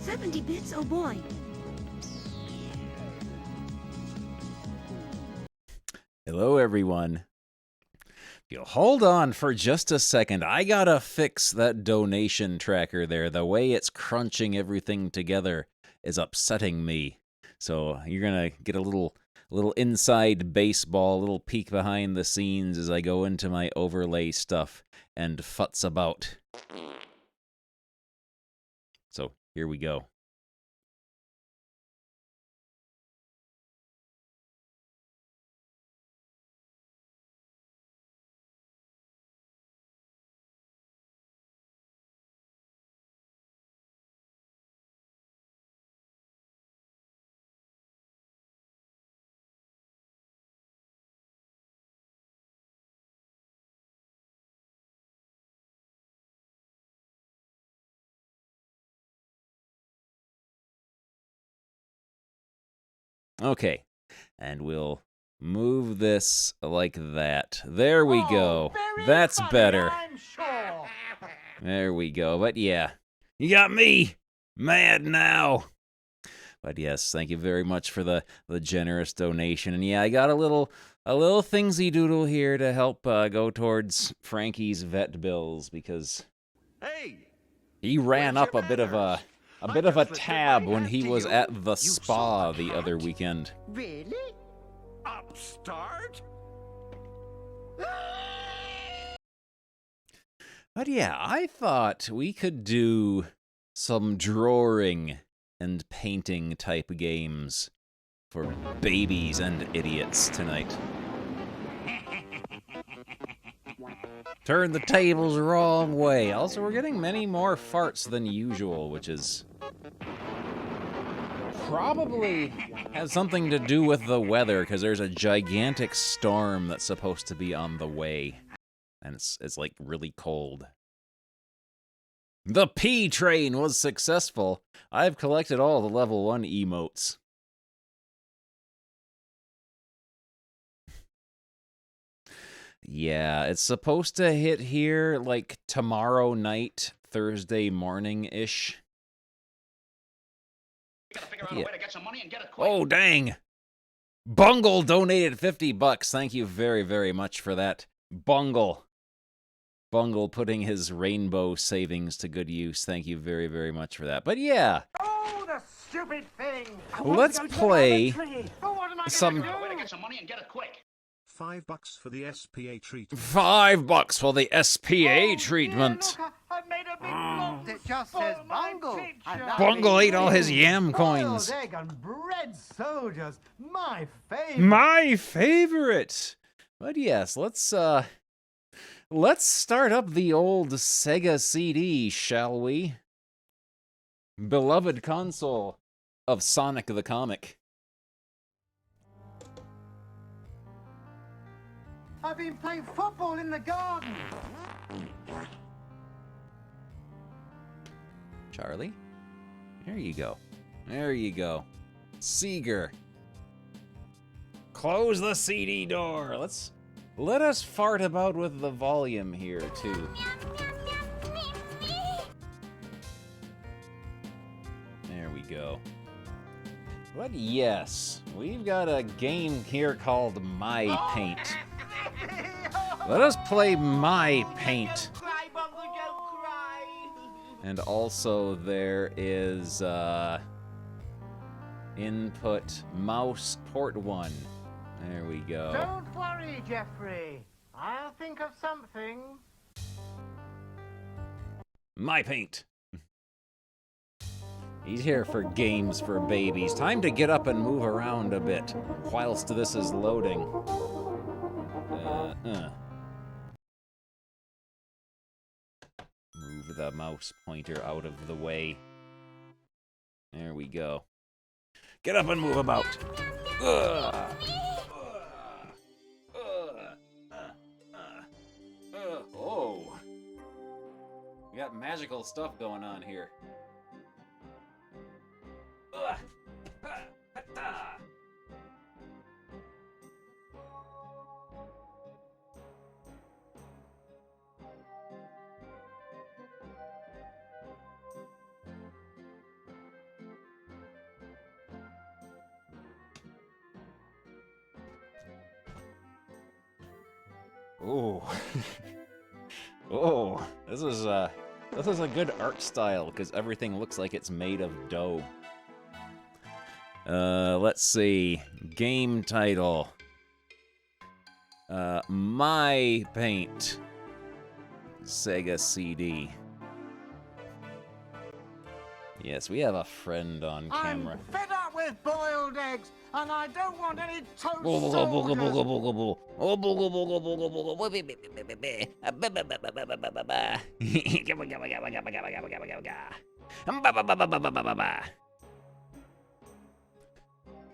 70 bits, oh boy. Hello, everyone. You'll hold on for just a second. I gotta fix that donation tracker there. The way it's crunching everything together is upsetting me. So you're gonna get a little inside baseball, a little peek behind the scenes as I go into my overlay stuff and futz about. So here we go. Okay, and we'll move this like that. There we go. That's funny, better. I'm sure. There we go. But yeah, you got me mad now. But yes, thank you very much for the generous donation. And yeah, I got a little thingsy doodle here to help go towards Frankie's vet bills because he ran up a bit of a tab when he was at the spa the other weekend. Really? Upstart? But yeah, I thought we could do some drawing and painting type games for babies and idiots tonight. Turn the tables the wrong way. Also, we're getting many more farts than usual, which is probably has something to do with the weather, because there's a gigantic storm that's supposed to be on the way. And it's like really cold. The P train was successful. I've collected all the level 1 emotes. Yeah, it's supposed to hit here like tomorrow night, Thursday morning-ish. Yeah. Oh, dang. Bungle donated $50. Thank you very, very much for that. Bungle putting his rainbow savings to good use. Thank you very, very much for that. But yeah. Oh, the stupid thing! Let's play some. $5 for the SPA treatment. $5 for the SPA treatment. Dear, look, I made a big lump. It just says Full of my Bungle. teacher. Bungle ate all his yam coins. Boiled egg and bread soldiers, my favorite. My favorite. But yes, let's start up the old Sega CD, shall we? Beloved console of Sonic the Comic. I've been playing football in the garden. Charlie? There you go. There you go. Seeger. Close the CD door. Let us fart about with the volume here, too. There we go. But yes, we've got a game here called My Paint. Let us play My Paint. Cry, Bungle, don't cry. And also there is input mouse port 1. There we go. Don't worry, Jeffrey. I'll think of something. My Paint. He's here for games for babies. Time to get up and move around a bit whilst this is loading. Move the mouse pointer out of the way. There we go. Get up and move about. Oh. We got magical stuff going on here. Ooh. Oh, this is a good art style because everything looks like it's made of dough. Let's see. Game title. My Paint. Sega CD. Yes, we have a friend on camera. I'm fed up with boiled eggs, and I don't want any toast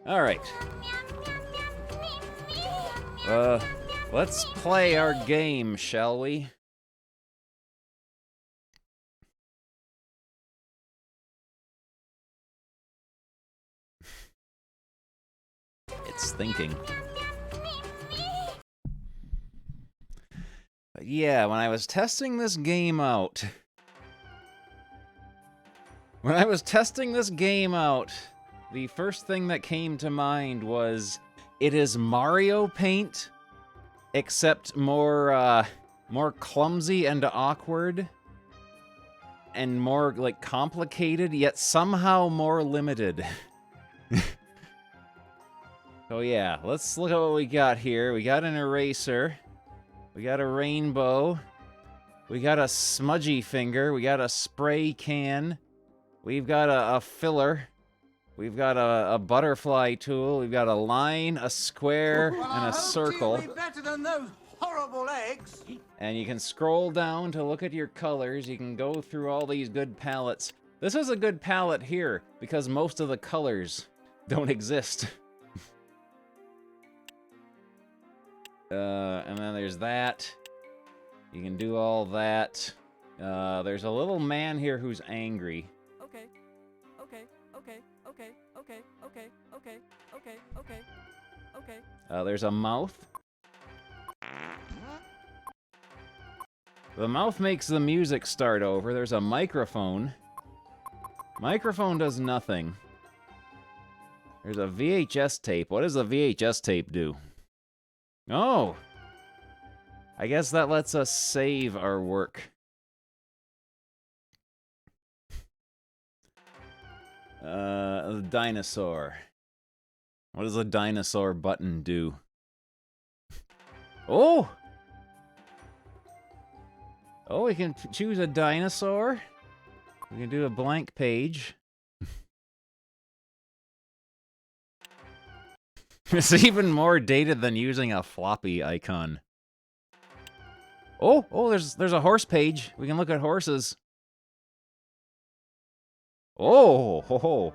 All right. Let's play our game, shall we? It's thinking. But yeah, when I was testing this game out... the first thing that came to mind was, it is Mario Paint, except more clumsy and awkward, and more, like, complicated, yet somehow more limited. So yeah, let's look at what we got here. We got an eraser, we got a rainbow, we got a smudgy finger, we got a spray can, we've got a filler, we've got a butterfly tool, we've got a line, a square, and a circle. Be better than those horrible eggs. And you can scroll down to look at your colors. You can go through all these good palettes. This is a good palette here, because most of the colors don't exist. And then there's that. You can do all that. There's a little man here who's angry. Okay. There's a mouth. The mouth makes the music start over. There's a microphone. Microphone does nothing. There's a VHS tape. What does the VHS tape do? Oh! I guess that lets us save our work. The dinosaur. What does the dinosaur button do? Oh! Oh, we can choose a dinosaur. We can do a blank page. It's even more dated than using a floppy icon. Oh, there's a horse page. We can look at horses. Oh, ho, ho.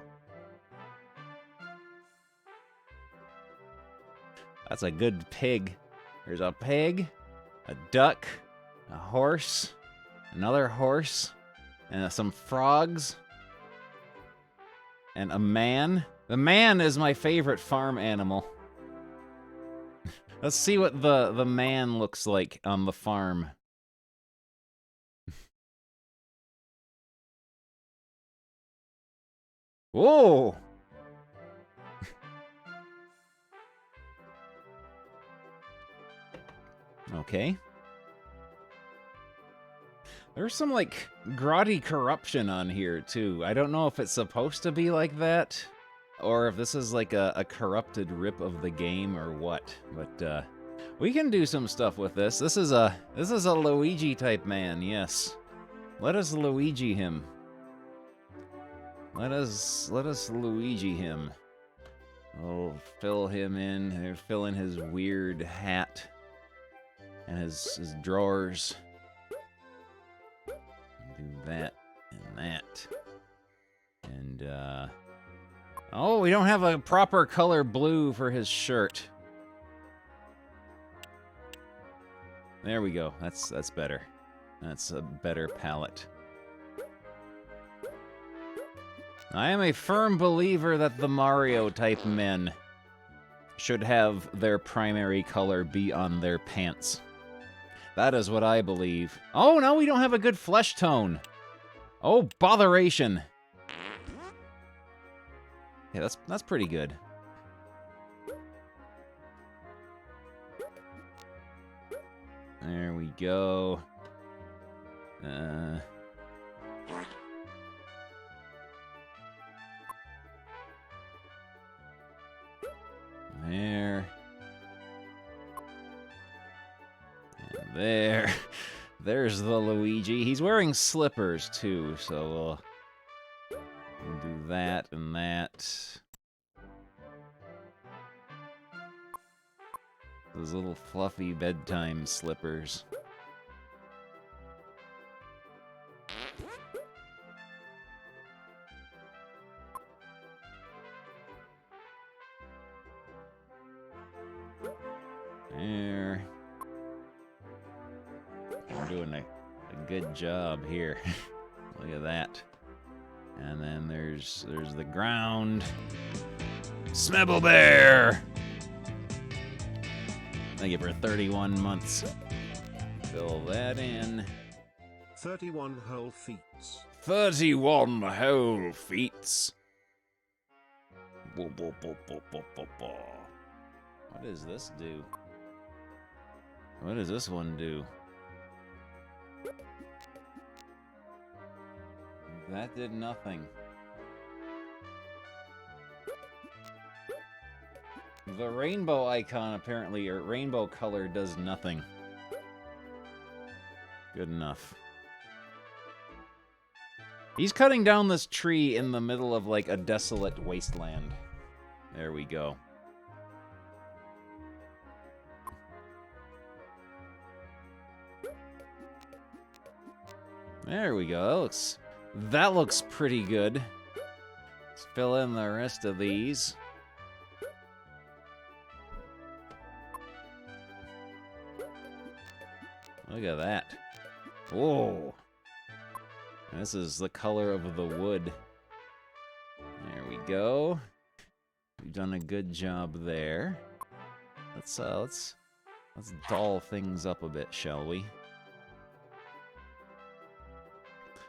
That's a good pig. There's a pig, a duck, a horse, another horse, and some frogs, and a man. The man is my favorite farm animal. Let's see what the man looks like on the farm. Whoa! Okay. There's some, like, grotty corruption on here, too. I don't know if it's supposed to be like that, or if this is like a corrupted rip of the game or what. But, we can do some stuff with this. This is a Luigi-type man, yes. Let us Luigi him. Let us Luigi him. We'll fill him in, fill in his weird hat. And his drawers. Do that and that. And, oh, we don't have a proper color blue for his shirt. There we go. That's better. That's a better palette. I am a firm believer that the Mario-type men should have their primary color be on their pants. That is what I believe. Oh, no, we don't have a good flesh tone. Oh, botheration. Yeah, that's pretty good. There we go. There. And there. There's the Luigi. He's wearing slippers, too, so we'll do that and that. Those little fluffy bedtime slippers. There. I'm doing a good job here. Look at that. And then there's the ground. Smebble Bear! Thank you for 31 months. Fill that in. 31 whole feet. 31 whole feet. What does this do? What does this one do? That did nothing. The rainbow icon apparently, or rainbow color, does nothing. Good enough. He's cutting down this tree in the middle of like a desolate wasteland. There we go. There we go. That looks pretty good. Let's fill in the rest of these. Look at that. Whoa. This is the color of the wood. There we go. We've done a good job there. Let's doll things up a bit, shall we?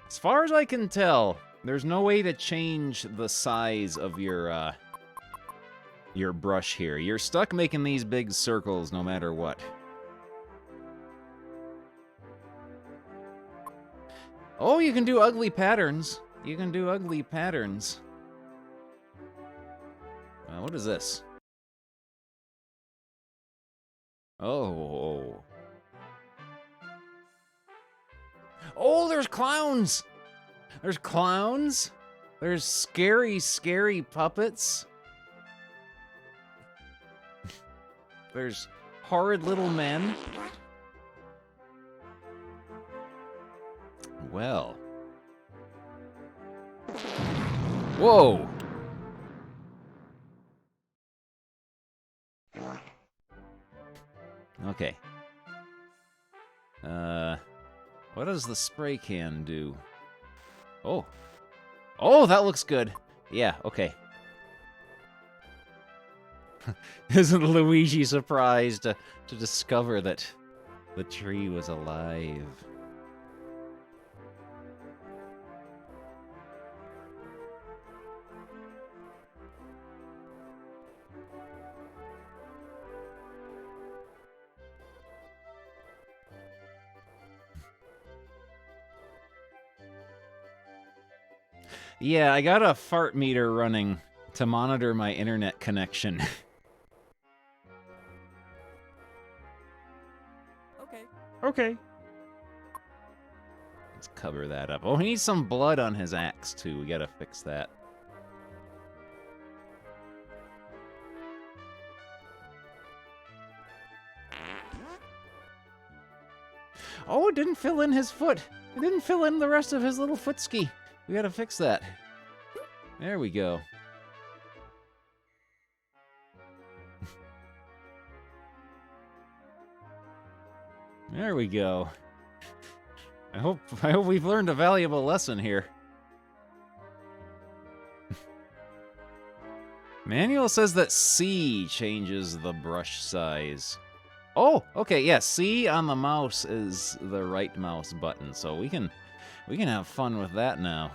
As far as I can tell, there's no way to change the size of your brush here. You're stuck making these big circles no matter what. Oh, you can do ugly patterns. You can do ugly patterns. What is this? Oh. Oh, there's clowns! There's clowns. There's scary, scary puppets. There's horrid little men. Well. Whoa! Okay. What does the spray can do? Oh. Oh, that looks good. Yeah, okay. Isn't Luigi surprised to discover that the tree was alive? Yeah, I got a fart meter running to monitor my internet connection. Okay. Let's cover that up. Oh, he needs some blood on his axe, too. We gotta fix that. Oh, it didn't fill in his foot. It didn't fill in the rest of his little foot ski. We gotta fix that. There we go. There we go. I hope we've learned a valuable lesson here. Manual says that C changes the brush size. Oh, okay, yeah, C on the mouse is the right mouse button, so we can have fun with that now.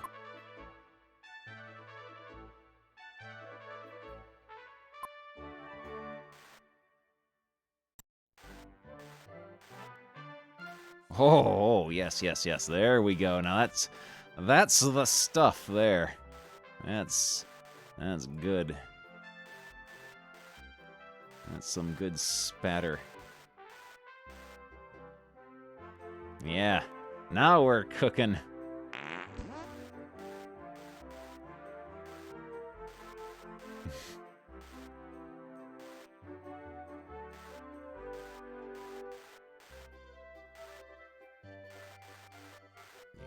Oh, yes, yes, yes. There we go. Now that's the stuff there. That's good. That's some good spatter. Yeah. Now we're cooking.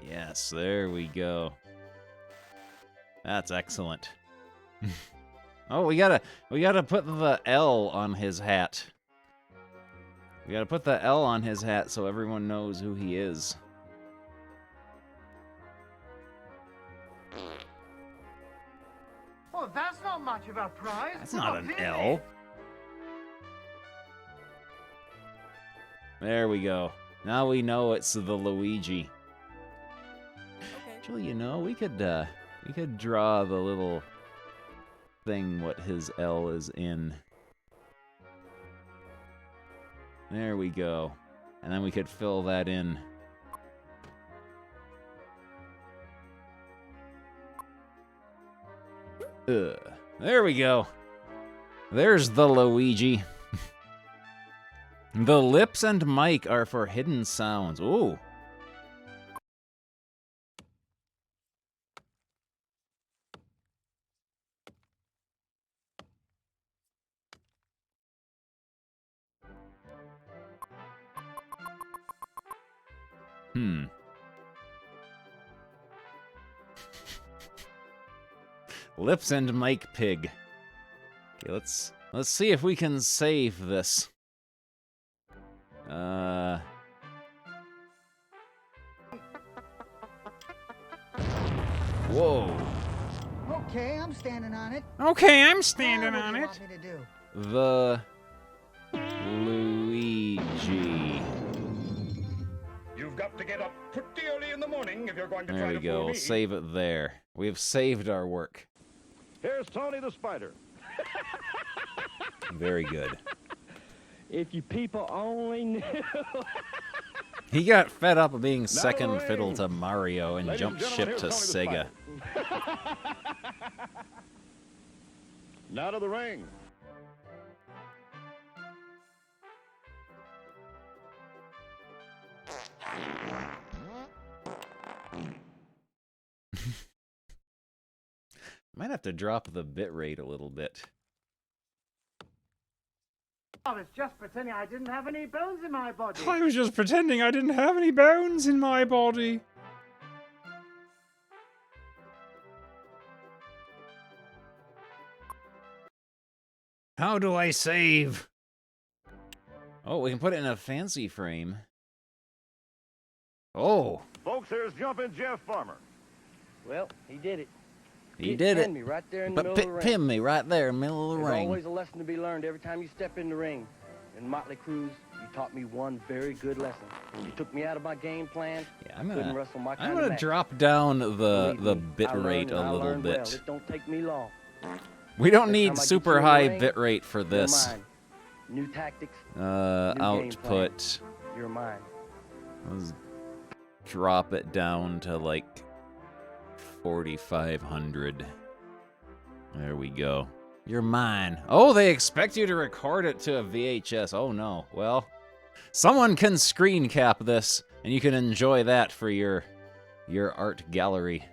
Yes, there we go. That's excellent. Oh, we gotta put the L on his hat. We gotta put the L on his hat so everyone knows who he is. Oh, that's not much of a prize. That's not an What's in L. it? There we go. Now we know it's the Luigi. Actually, you know, we could draw the little thing what his L is in. There we go. And then we could fill that in. There we go. There's the Luigi. The lips and mic are for hidden sounds. Ooh. Lips and mic pig. Okay, let's see if we can save this. Whoa. Okay, I'm standing on it. Okay, I'm What standing do on you it. want me to do? The Luigi. You've got to get up pretty early in the morning if you're going to There try we to go. fool We'll me. save it there. We've saved our work. Here's Tony the Spider. Very good. If you people only knew. He got fed up of being second Not a fiddle ring. to Mario and Ladies jumped and ship gentlemen, to here's Tony Sega. the Now to the ring. Might have to drop the bit rate a little bit. I was just pretending I didn't have any bones in my body. I was just pretending I didn't have any bones in my body. How do I save? Oh, we can put it in a fancy frame. Oh, Folks, here's Jumpin' Jeff Farmer. Well, he did it. he did it. Pinned me right there in the But middle of the ring. pin me right there in the middle of the There's ring. always a lesson to be learned every time you step in the ring. In Motley Cruz, you taught me one very good lesson. You took me out of my game plan. Yeah, I'm Couldn't gonna wrestle my I'm kind of gonna match. drop down the Believe me, bit I learned rate and a I little learned well. bit. It don't take me long. We don't Next need time I get super you in the high ring, bit rate for You're this. mine. New tactics, game Output. you're mine. Let's drop it down to like 4,500. There we go. You're mine. Oh, they expect you to record it to a VHS. Oh no. Well, someone can screen cap this, and you can enjoy that for your art gallery.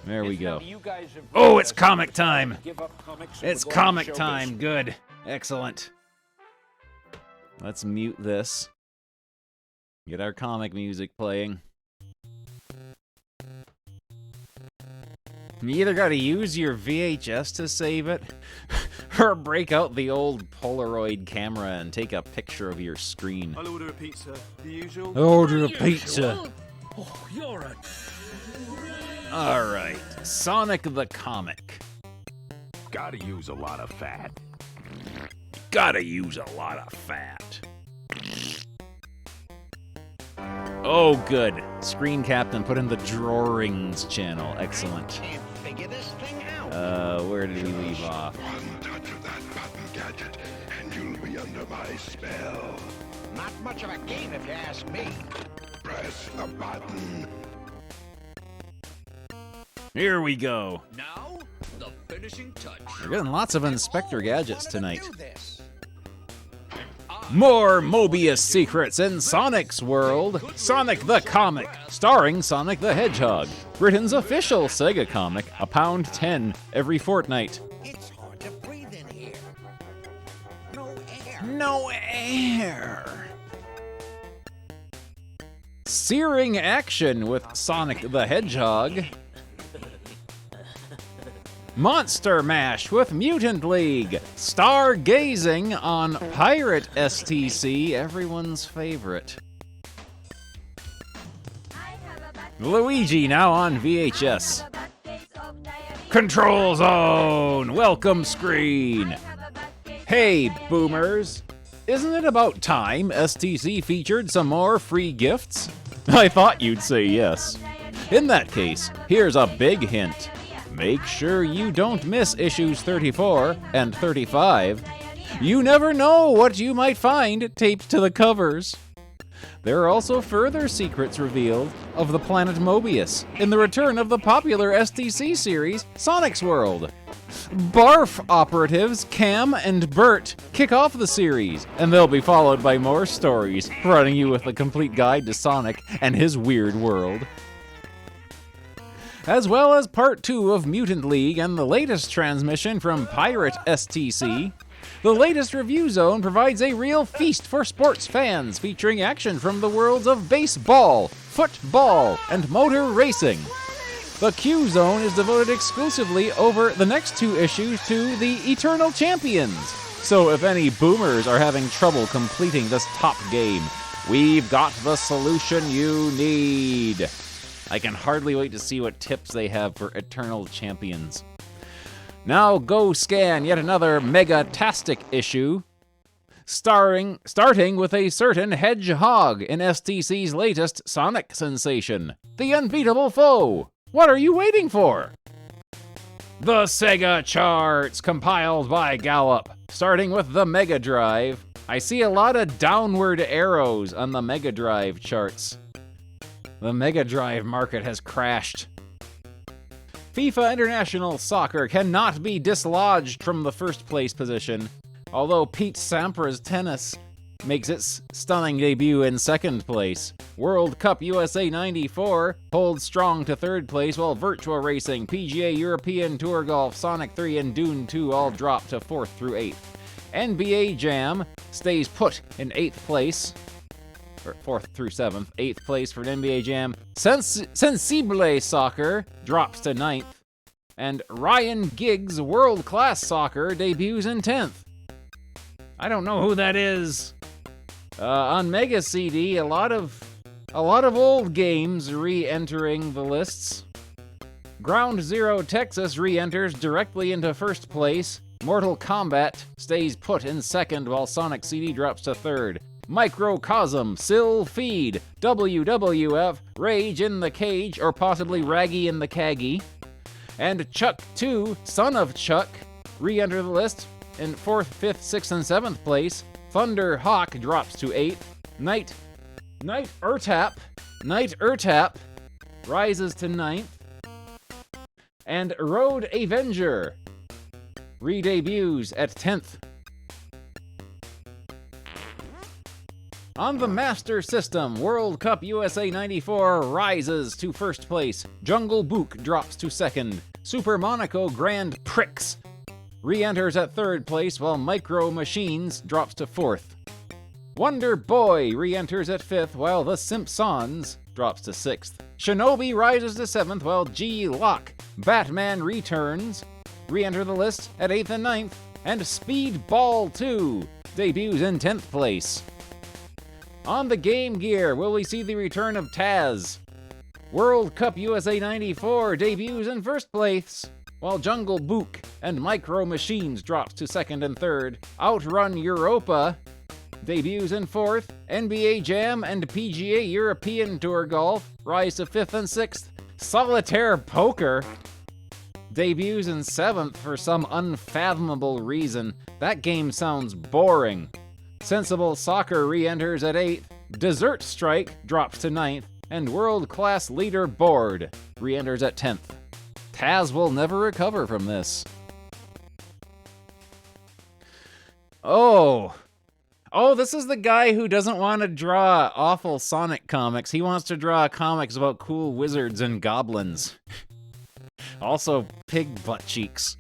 There we go. Oh, it's comic time. It's comic time. Good. Excellent. Let's mute this. Get our comic music playing. You either gotta use your VHS to save it, or break out the old Polaroid camera and take a picture of your screen. I'll order a pizza. The usual. Order a pizza. Oh, you're a... Alright, Sonic the Comic. Gotta use a lot of fat. Gotta use a lot of fat. Oh, good. Screen Captain put in the drawings channel. Excellent. Can't figure this thing out. Where did we leave off? One touch of that button gadget, and you'll be under my spell. Not much of a game if you ask me. Press the button. Here we go. Now, the finishing touch. We're getting lots of Inspector Gadgets Wanted to tonight. do this. More Mobius secrets in Sonic's world. Sonic the Comic, starring Sonic the Hedgehog. Britain's official Sega comic, £1.10 every fortnight. It's hard to breathe in here. No air. No air. Searing action with Sonic the Hedgehog. Monster Mash with Mutant League. Stargazing on Pirate STC, everyone's favorite. Luigi now on VHS. Control Zone, welcome screen. Hey, boomers. Isn't it about time STC featured some more free gifts? I thought you'd say yes. In that case, here's a big hint. Make sure you don't miss issues 34 and 35. You never know what you might find taped to the covers. There are also further secrets revealed of the planet Mobius in the return of the popular STC series, Sonic's World. Barf operatives Cam and Bert kick off the series, and they'll be followed by more stories, providing you with a complete guide to Sonic and his weird world. As well as part 2 of Mutant League and the latest transmission from Pirate STC. The latest review zone provides a real feast for sports fans, featuring action from the worlds of baseball, football, and motor racing. The Q Zone is devoted exclusively over the next 2 issues to the Eternal Champions. So if any boomers are having trouble completing this top game, we've got the solution you need. I can hardly wait to see what tips they have for Eternal Champions. Now go scan yet another Mega-tastic issue, starting with a certain Hedgehog in STC's latest Sonic sensation, The Unbeatable Foe. What are you waiting for? The Sega charts, compiled by Gallup, starting with the Mega Drive. I see a lot of downward arrows on the Mega Drive charts. The Mega Drive market has crashed. FIFA International Soccer cannot be dislodged from the first place position, although Pete Sampras Tennis makes its stunning debut in second place. World Cup USA 94 holds strong to third place, while Virtua Racing, PGA European Tour Golf, Sonic 3, and Dune 2 all drop to 4th through 8th. NBA Jam stays put in 8th place. 4th through 7th, 8th place for an NBA Jam. Sensible Soccer drops to 9th, and Ryan Giggs World Class Soccer debuts in 10th. I don't know who that is. On Mega CD, a lot of old games re-entering the lists. Ground Zero Texas re-enters directly into first place. Mortal Kombat stays put in second, while Sonic CD drops to third. Microcosm, Sill Feed, WWF, Rage in the Cage, or possibly Raggy in the Caggy, and Chuck 2, Son of Chuck, re-enter the list in 4th, 5th, 6th, and 7th place. Thunder Hawk drops to 8th. Night Urtap rises to 9th. And Road Avenger re-debuts at 10th. On the Master System, World Cup USA 94 rises to first place. Jungle Book drops to second. Super Monaco Grand Prix re-enters at third place, while Micro Machines drops to fourth. Wonder Boy re-enters at fifth, while The Simpsons drops to sixth. Shinobi rises to seventh, while G-Lock Batman Returns re-enter the list at 8th and 9th, and Speedball 2 debuts in 10th place. On the Game Gear, will we see the return of Taz? World Cup USA 94 debuts in first place, while Jungle Book and Micro Machines drops to second and third. Outrun Europa debuts in fourth. NBA Jam and PGA European Tour Golf rise to fifth and sixth. Solitaire Poker debuts in seventh for some unfathomable reason. That game sounds boring. Sensible Soccer re-enters at 8th, Desert Strike drops to 9th, and World Class Leader Board re-enters at 10th. Taz will never recover from this. Oh, this is the guy who doesn't want to draw awful Sonic comics. He wants to draw comics about cool wizards and goblins. Also, pig butt cheeks.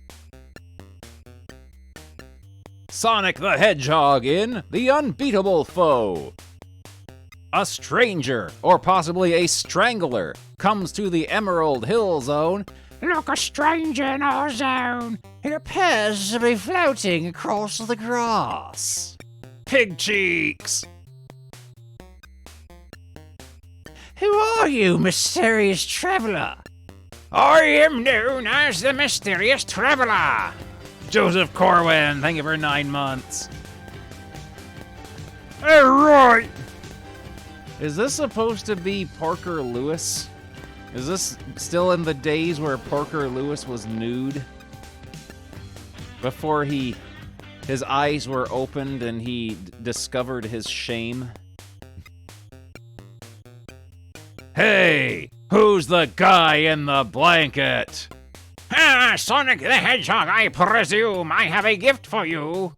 Sonic the Hedgehog in The Unbeatable Foe. A stranger, or possibly a strangler, comes to the Emerald Hill Zone. Look, a stranger in our zone. He appears to be floating across the grass. Pig cheeks. Who are you, mysterious traveler? I am known as the Mysterious Traveler. Joseph Corwin, thank you for 9 months. Alright. Is this supposed to be Parker Lewis? Is this still in the days where Parker Lewis was nude? Before his eyes were opened and he discovered his shame? Hey, who's the guy in the blanket? Sonic the Hedgehog, I presume I have a gift for you.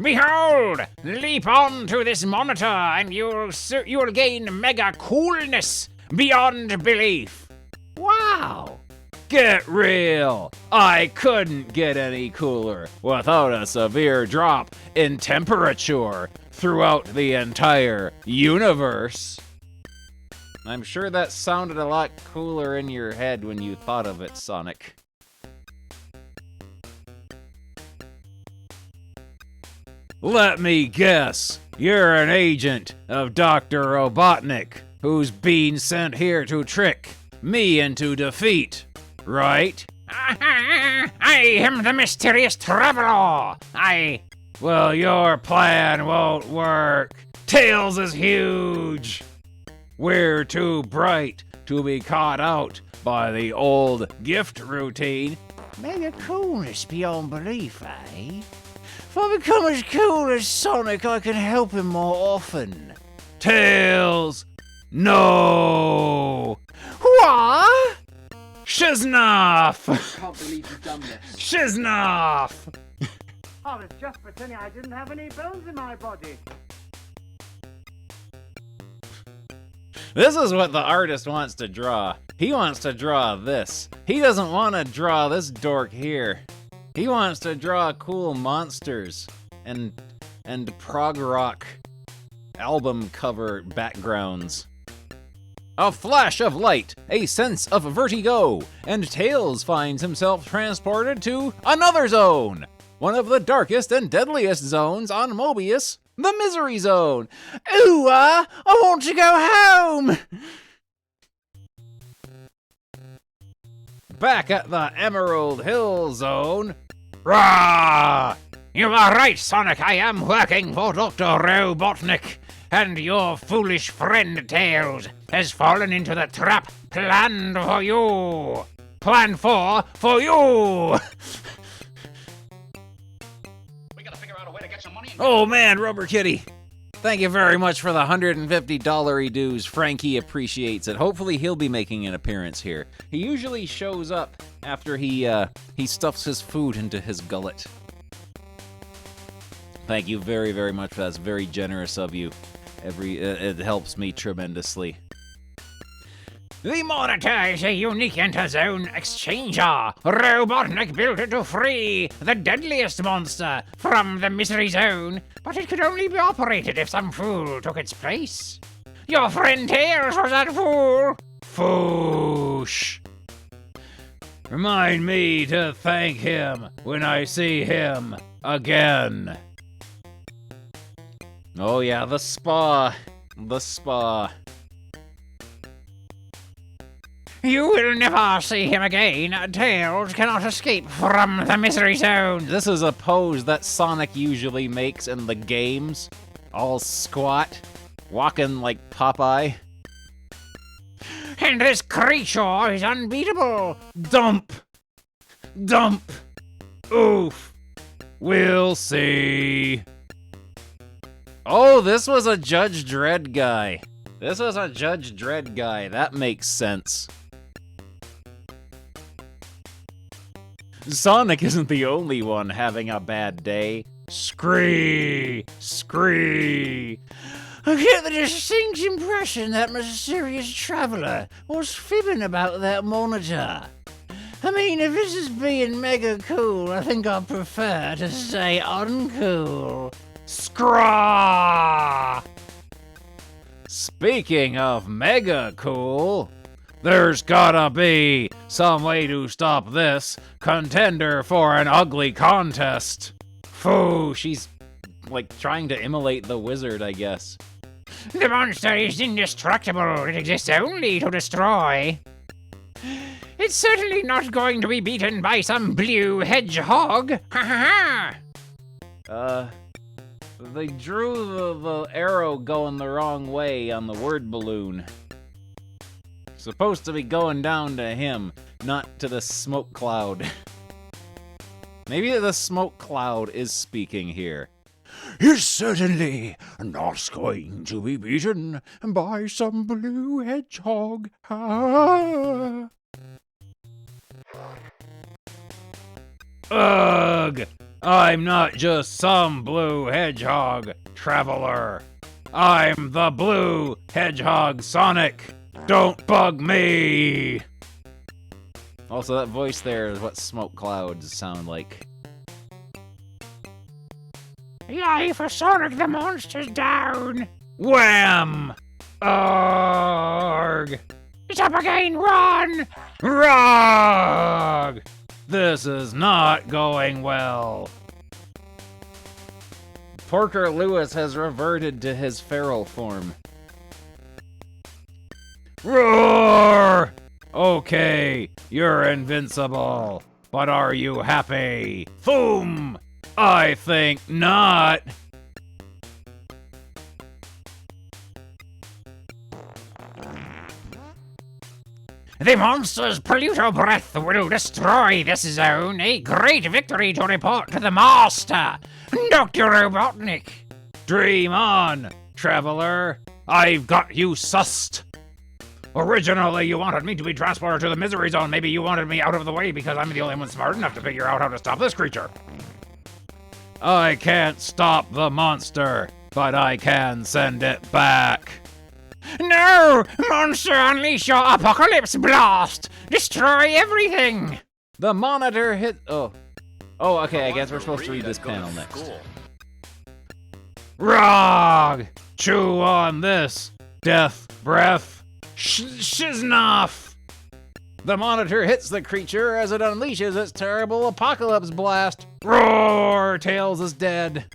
Behold! Leap on to this monitor and you'll gain mega coolness beyond belief. Wow! Get real! I couldn't get any cooler without a severe drop in temperature throughout the entire universe. I'm sure that sounded a lot cooler in your head when you thought of it, Sonic. Let me guess, you're an agent of Dr. Robotnik, who's been sent here to trick me into defeat, right? I am the Mysterious Traveler! Well, your plan won't work. Tails is huge! We're too bright to be caught out by the old gift routine. Mega coolness beyond belief, eh? If I become as cool as Sonic, I can help him more often. Tails! No! What? Shiznaf! Can't believe you've done this. Shiznaf! I was just pretending I didn't have any bones in my body. This is what the artist wants to draw. He wants to draw this. He doesn't want to draw this dork here. He wants to draw cool monsters and prog rock album cover backgrounds. A flash of light, a sense of vertigo, and Tails finds himself transported to another zone. One of the darkest and deadliest zones on Mobius, the Misery Zone. Ooh, I want to go home! Back at the Emerald Hill Zone. Rah! You are right, Sonic. I am working for Dr. Robotnik, and your foolish friend Tails has fallen into the trap planned for you. Planned for you! We gotta figure out a way to get some money. Oh man, Rubber Kitty. Thank you very much for the $150 dues. Frankie appreciates it. Hopefully he'll be making an appearance here. He usually shows up after he stuffs his food into his gullet. Thank you very, very much. That's very generous of you. It helps me tremendously. The Monitor is a unique interzone exchanger. Robotnik built it to free the deadliest monster from the Misery Zone, but it could only be operated if some fool took its place. Your friend Tails was that fool. Foosh. Remind me to thank him when I see him again. Oh yeah, the spa. The spa. You will never see him again. Tails cannot escape from the Misery Zone. This is a pose that Sonic usually makes in the games. All squat, walking like Popeye. And this creature is unbeatable. Dump. Dump. Oof. We'll see. Oh, this was a Judge Dredd guy. That makes sense. Sonic isn't the only one having a bad day. Scree! I get the distinct impression that mysterious traveler was fibbing about that monitor. I mean, if this is being mega cool, I think I'd prefer to stay uncool. Scraw! Speaking of mega cool, there's gotta be some way to stop this contender for an ugly contest. Foo, she's like trying to immolate the wizard, I guess. The monster is indestructible. It exists only to destroy. It's certainly not going to be beaten by some blue hedgehog. Ha ha ha! They drew the arrow going the wrong way on the word balloon. Supposed to be going down to him, not to the smoke cloud. Maybe the smoke cloud is speaking here. It's certainly not going to be beaten by some blue hedgehog. Ah. Ugh! I'm not just some blue hedgehog, traveler. I'm the blue hedgehog Sonic. Don't bug me! Also, that voice there is what smoke clouds sound like. Yay for Sonic the Monster's down! Wham! Arg! It's up again, run! Rog! This is not going well. Porker Lewis has reverted to his feral form. Roar! Okay, you're invincible. But are you happy? Boom! I think not. The monster's Pluto breath will destroy this zone. A great victory to report to the master, Dr. Robotnik. Dream on, traveler. I've got you sussed. Originally, you wanted me to be transported to the misery zone. Maybe you wanted me out of the way because I'm the only one smart enough to figure out how to stop this creature. I can't stop the monster, but I can send it back. No! Monster, unleash your apocalypse blast! Destroy everything! The monitor hit... Oh, okay, I guess we're supposed to read this panel next. Rog! Chew on this! Death breath! Shiznaf! The monitor hits the creature as it unleashes its terrible apocalypse blast. Roar! Tails is dead.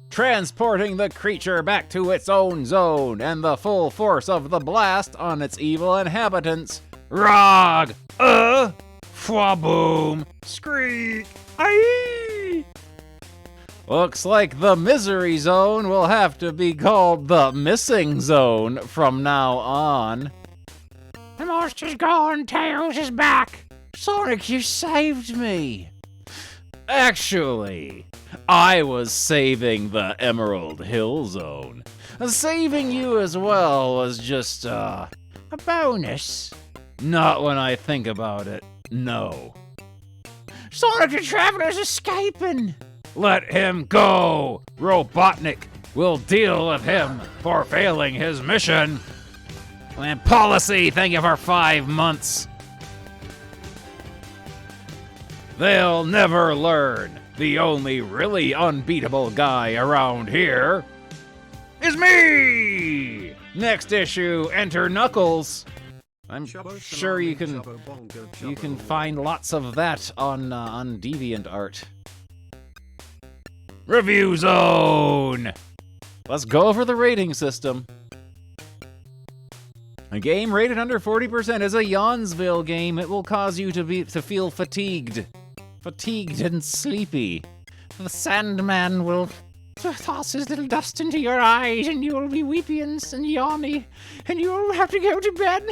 Transporting the creature back to its own zone and the full force of the blast on its evil inhabitants. Rog! Fwaboom! Screek! Aye! Looks like the misery zone will have to be called the missing zone from now on. The monster's gone, Tails is back. Sonic, you saved me. Actually, I was saving the Emerald Hill Zone. Saving you as well was just, a bonus. Not when I think about it, no. Sonic the Traveler's escaping! Let him go! Robotnik will deal with him for failing his mission. And policy, thank you for 5 months. They'll never learn. The only really unbeatable guy around here is me! Next issue, enter Knuckles. I'm sure you can find lots of that on DeviantArt. Review Zone! Let's go over the rating system. A game rated under 40% is a Yawnsville game. It will cause you to feel fatigued. Fatigued and sleepy. The Sandman will toss his little dust into your eyes, and you will be weepy and yawny, and you will have to go to bed.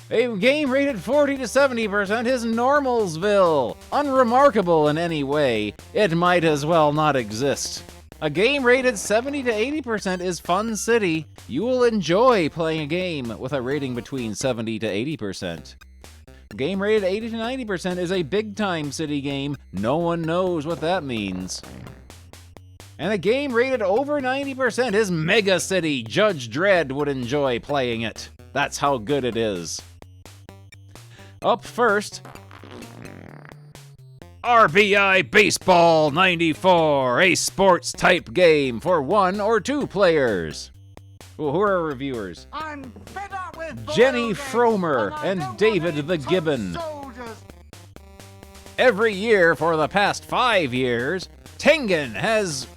A game rated 40 to 70% is Normalsville. Unremarkable in any way, it might as well not exist. A game rated 70 to 80% is Fun City. You will enjoy playing a game with a rating between 70 to 80%. Game rated 80 to 90% is a Big Time City game. No one knows what that means. And a game rated over 90% is Mega City. Judge Dredd would enjoy playing it. That's how good it is. Up first, RBI Baseball 94, a sports-type game for 1 or 2 players. Well, who are our reviewers? I'm fed up with Jenny boiled eggs, Fromer I and don't David want the any toy Gibbon. soldiers. Every year for the past 5 years, Tengen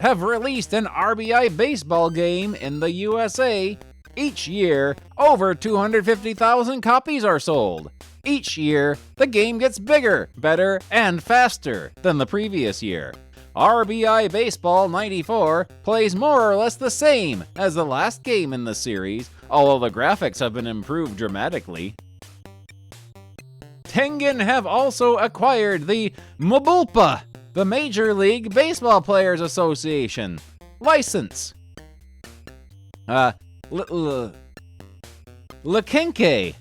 have released an RBI baseball game in the USA. Each year, over 250,000 copies are sold. Each year, the game gets bigger, better, and faster than the previous year. RBI Baseball 94 plays more or less the same as the last game in the series, although the graphics have been improved dramatically. Tengen have also acquired the MBULPA, the Major League Baseball Players Association license. Lekenke,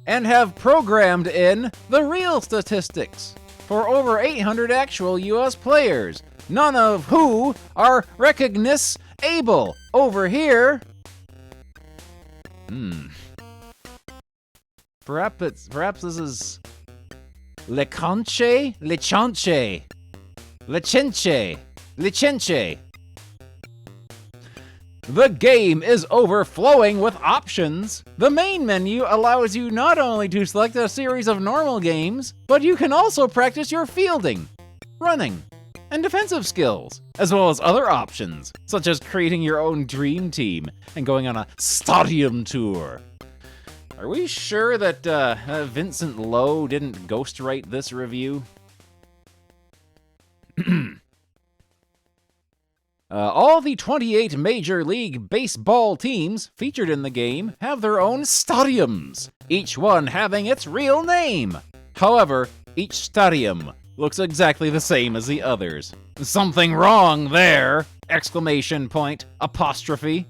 and have programmed in the real statistics for over 800 actual US players, none of who are recognizable over here. Perhaps this is Lechenche. The game is overflowing with options. The main menu allows you not only to select a series of normal games, but you can also practice your fielding, running, and defensive skills, as well as other options, such as creating your own dream team and going on a stadium tour. Are we sure that Vincent Lowe didn't ghostwrite this review? All the 28 Major League Baseball teams featured in the game have their own stadiums, each one having its real name. However, each stadium looks exactly the same as the others. Something wrong there! Exclamation point, apostrophe.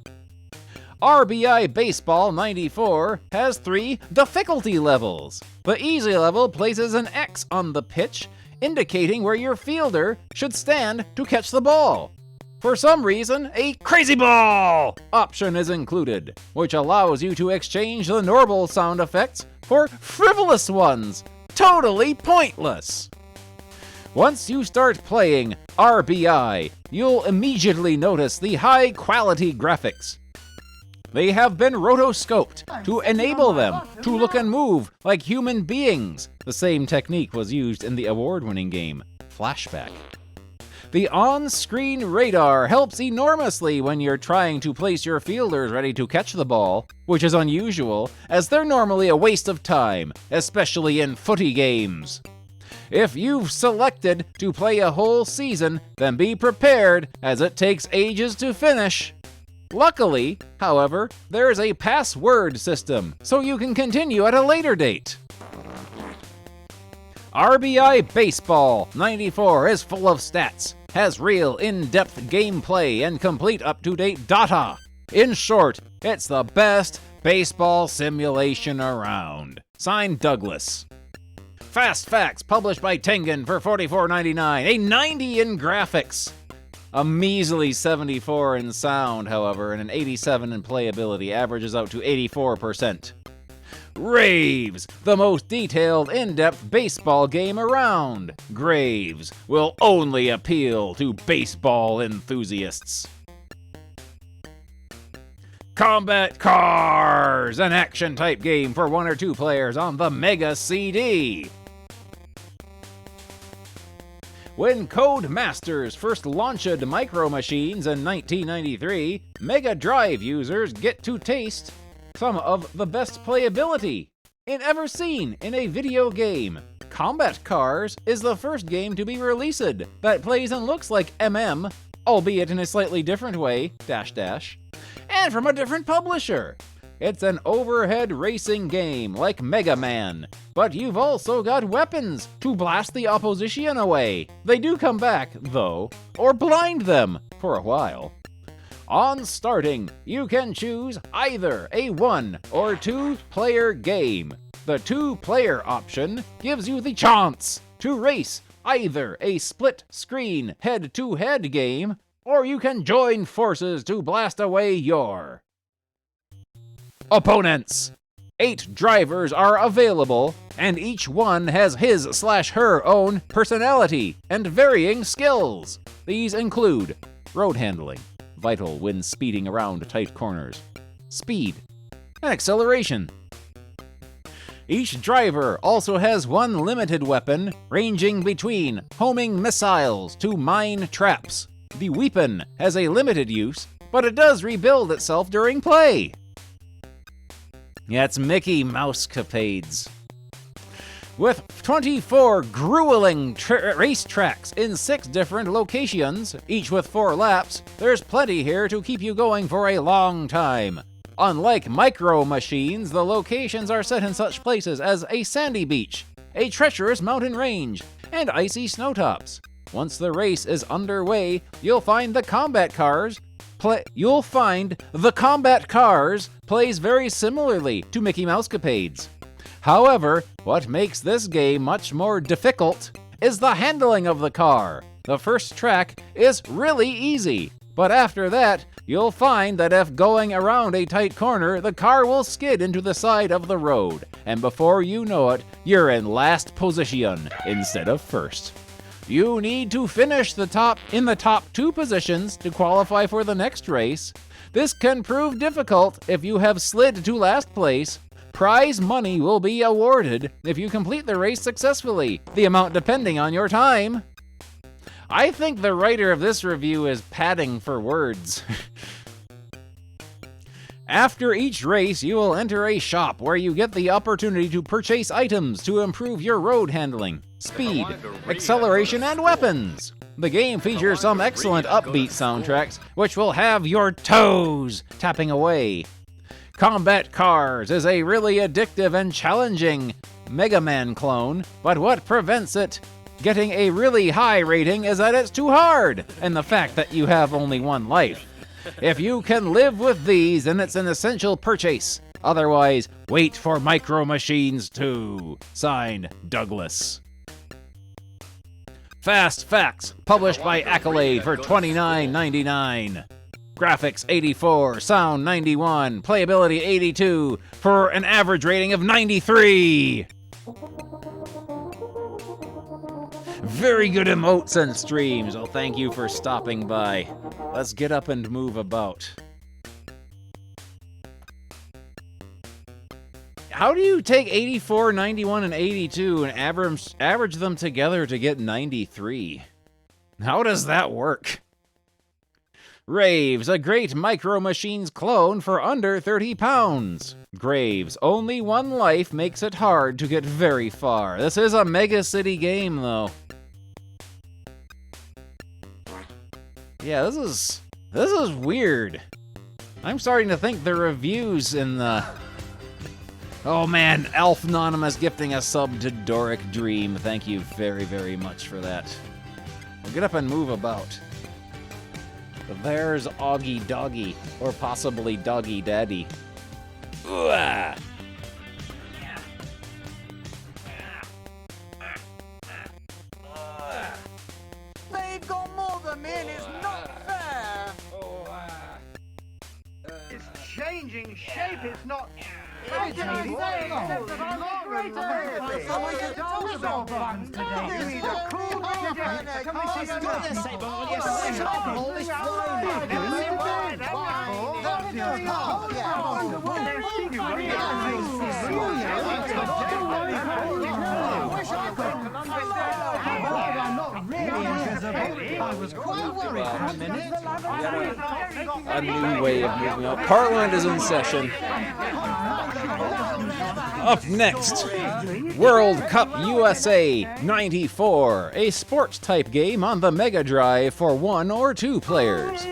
RBI Baseball 94 has 3 difficulty levels. The easy level places an X on the pitch, indicating where your fielder should stand to catch the ball. For some reason, a crazy ball option is included, which allows you to exchange the normal sound effects for frivolous ones. Totally pointless. Once you start playing RBI, you'll immediately notice the high-quality graphics. They have been rotoscoped to enable them to look and move like human beings. The same technique was used in the award-winning game, Flashback. The on-screen radar helps enormously when you're trying to place your fielders ready to catch the ball, which is unusual, as they're normally a waste of time, especially in footy games. If you've selected to play a whole season, then be prepared, as it takes ages to finish. Luckily, however, there is a password system, so you can continue at a later date. RBI Baseball 94 is full of stats, has real in-depth gameplay, and complete up-to-date data. In short, it's the best baseball simulation around. Signed, Douglas. Fast Facts, published by Tengen for $44.99, a 90 in graphics. A measly 74 in sound, however, and an 87 in playability, averages out to 84%. Graves, the most detailed, in-depth baseball game around. Graves will only appeal to baseball enthusiasts. Combat Cars, an action-type game for 1 or 2 players on the Mega CD. When Codemasters first launched Micro Machines in 1993, Mega Drive users get to taste some of the best playability ever seen in a video game. Combat Cars is the first game to be released that plays and looks like MM, albeit in a slightly different way, and from a different publisher. It's an overhead racing game like Mega Man, but you've also got weapons to blast the opposition away. They do come back, though, or blind them for a while. On starting, you can choose either a 1 or 2 player game. The 2-player option gives you the chance to race either a split-screen head-to-head game, or you can join forces to blast away your opponents. 8 drivers are available, and each one has his/her own personality and varying skills. These include road handling, vital when speeding around tight corners, speed, and acceleration. Each driver also has one limited weapon, ranging between homing missiles to mine traps. The weapon has a limited use, but it does rebuild itself during play. Yeah, it's Mickey Mousecapades. With 24 grueling race tracks in 6 different locations, each with 4 laps, there's plenty here to keep you going for a long time. Unlike Micro Machines, the locations are set in such places as a sandy beach, a treacherous mountain range, and icy snowtops. Once the race is underway, you'll find the combat cars plays very similarly to Mickey Mousecapades. However, what makes this game much more difficult is the handling of the car. The first track is really easy, but after that, you'll find that if going around a tight corner, the car will skid into the side of the road, and before you know it, you're in last position instead of first. You need to finish in the top 2 positions to qualify for the next race. This can prove difficult if you have slid to last place. Prize money will be awarded if you complete the race successfully, the amount depending on your time. I think the writer of this review is padding for words. After each race, you will enter a shop where you get the opportunity to purchase items to improve your road handling, speed, acceleration, and weapons. The game features some excellent upbeat soundtracks, which will have your toes tapping away. Combat Cars is a really addictive and challenging Mega Man clone, but what prevents it getting a really high rating is that it's too hard, and the fact that you have only 1 life. If you can live with these, then it's an essential purchase. Otherwise, wait for Micro Machines 2. Signed, Douglas. Fast Facts, published by Accolade for $29.99. Graphics 84, sound 91, playability 82, for an average rating of 93. Very good emotes and streams. Well, thank you for stopping by. Let's get up and move about. How do you take 84, 91, and 82 and average them together to get 93? How does that work? Raves, a great Micro Machines clone for under 30 pounds. Graves, only 1 life makes it hard to get very far. This is a Mega City game, though. Yeah, this is weird. I'm starting to think the reviews in the... Oh man, Elf Anonymous gifting a sub to Doric Dream. Thank you very, very much for that. We'll get up and move about. There's Augie Doggy, or possibly Doggy Daddy. Ooh-ah. They've got more than me and it's not fair. It's changing shape, it's not... How can I say except that I'm not great at it? So we can talk about buttons today. You need a cool today. Come on, let's do this, Sable. Yes, all this I was quite worried for a minute. A new way of moving up. Parliament is in session. Up next, World Cup USA 94, a sports-type game on the Mega Drive for 1 or 2 players.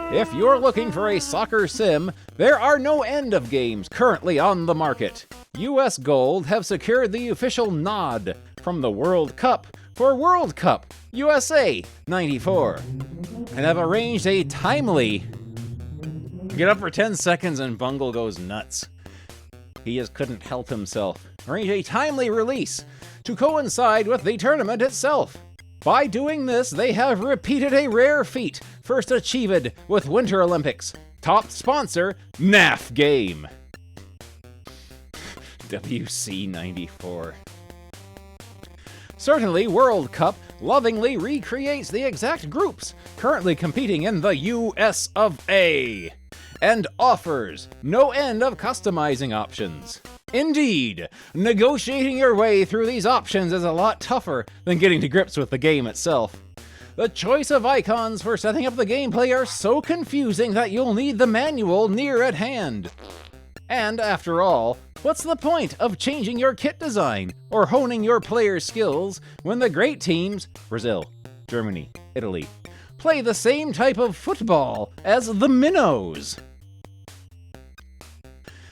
If you're looking for a soccer sim, there are no end of games currently on the market. US Gold have secured the official nod from the World Cup for World Cup USA 94 and have arranged a timely... Get up for 10 seconds and Bungle goes nuts. He just couldn't help himself. Arrange a timely release to coincide with the tournament itself. By doing this, they have repeated a rare feat first achieved with Winter Olympics. Top sponsor, NAF Game. WC94. Certainly, World Cup lovingly recreates the exact groups currently competing in the US of A, and offers no end of customizing options. Indeed, negotiating your way through these options is a lot tougher than getting to grips with the game itself. The choice of icons for setting up the gameplay are so confusing that you'll need the manual near at hand. And after all, what's the point of changing your kit design or honing your player skills when the great teams, Brazil, Germany, Italy, play the same type of football as the minnows?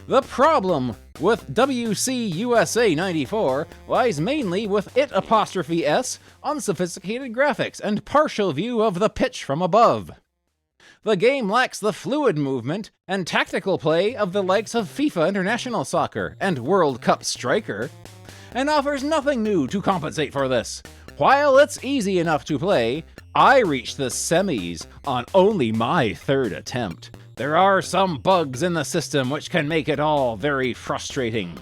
The problem with WC USA 94 lies mainly with its unsophisticated graphics and partial view of the pitch from above. The game lacks the fluid movement and tactical play of the likes of FIFA International Soccer and World Cup Striker, and offers nothing new to compensate for this. While it's easy enough to play, I reached the semis on only my third attempt. There are some bugs in the system which can make it all very frustrating.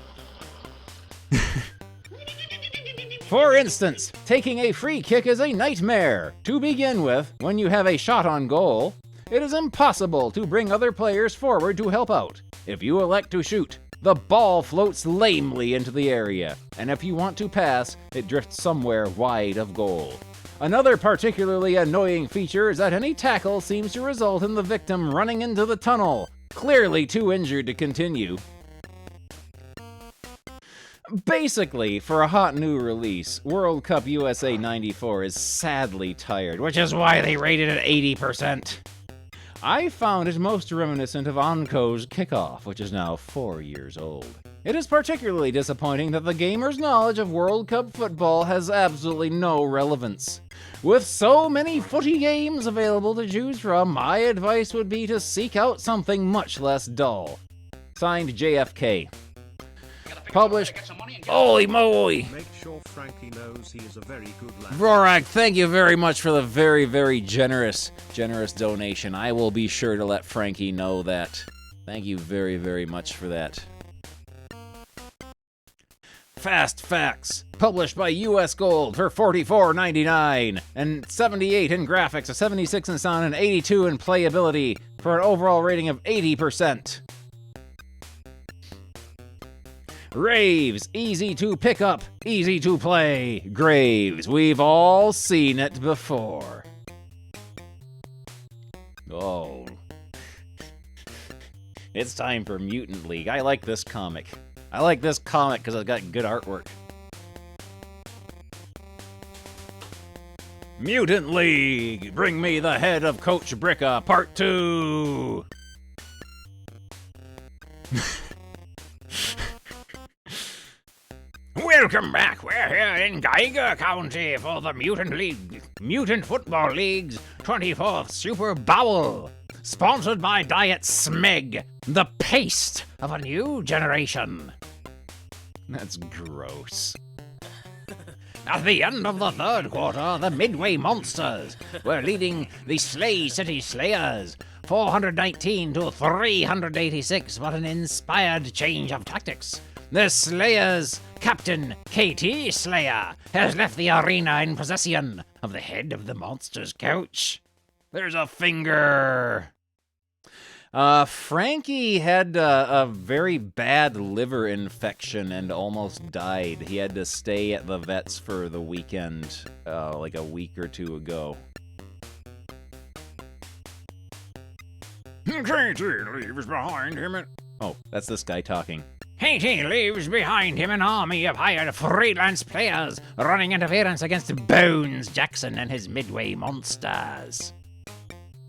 For instance, taking a free kick is a nightmare. To begin with, when you have a shot on goal, it is impossible to bring other players forward to help out. If you elect to shoot, the ball floats lamely into the area, and if you want to pass, it drifts somewhere wide of goal. Another particularly annoying feature is that any tackle seems to result in the victim running into the tunnel, clearly too injured to continue. Basically, for a hot new release, World Cup USA 94 is sadly tired, which is why they rated it 80%. I found it most reminiscent of Onco's Kickoff, which is now 4 years old. It is particularly disappointing that the gamer's knowledge of World Cup football has absolutely no relevance. With so many footy games available to choose from, my advice would be to seek out something much less dull. Signed, JFK. Published... Holy moly! Make sure Frankie knows he is a very good lad. Rorak, thank you very much for the very, very generous donation. I will be sure to let Frankie know that. Thank you very, very much for that. Fast Facts, published by US Gold for $44.99, and 78 in graphics, a 76 in sound, and 82 in playability, for an overall rating of 80%. Raves, easy to pick up, easy to play. Graves, we've all seen it before. Oh. It's time for Mutant League. I like this comic. I like this comic because it's got good artwork. Mutant League! Bring me the head of Coach Bricka, Part 2! Welcome back. We're here in Geiger County for the Mutant League, Mutant Football League's 24th Super Bowl. Sponsored by Diet Smeg, the paste of a new generation. That's gross. At the end of the third quarter, the Midway Monsters were leading the Slay City Slayers 419 to 386, but an inspired change of tactics. The Slayers' captain, KT Slayer, has left the arena in possession of the head of the Monsters' coach. There's a finger. Frankie had a very bad liver infection and almost died. He had to stay at the vet's for the weekend, like a week or two ago. Katie leaves behind him Oh, that's this guy talking. Katie leaves behind him an army of hired freelance players running interference against Bones Jackson and his Midway Monsters.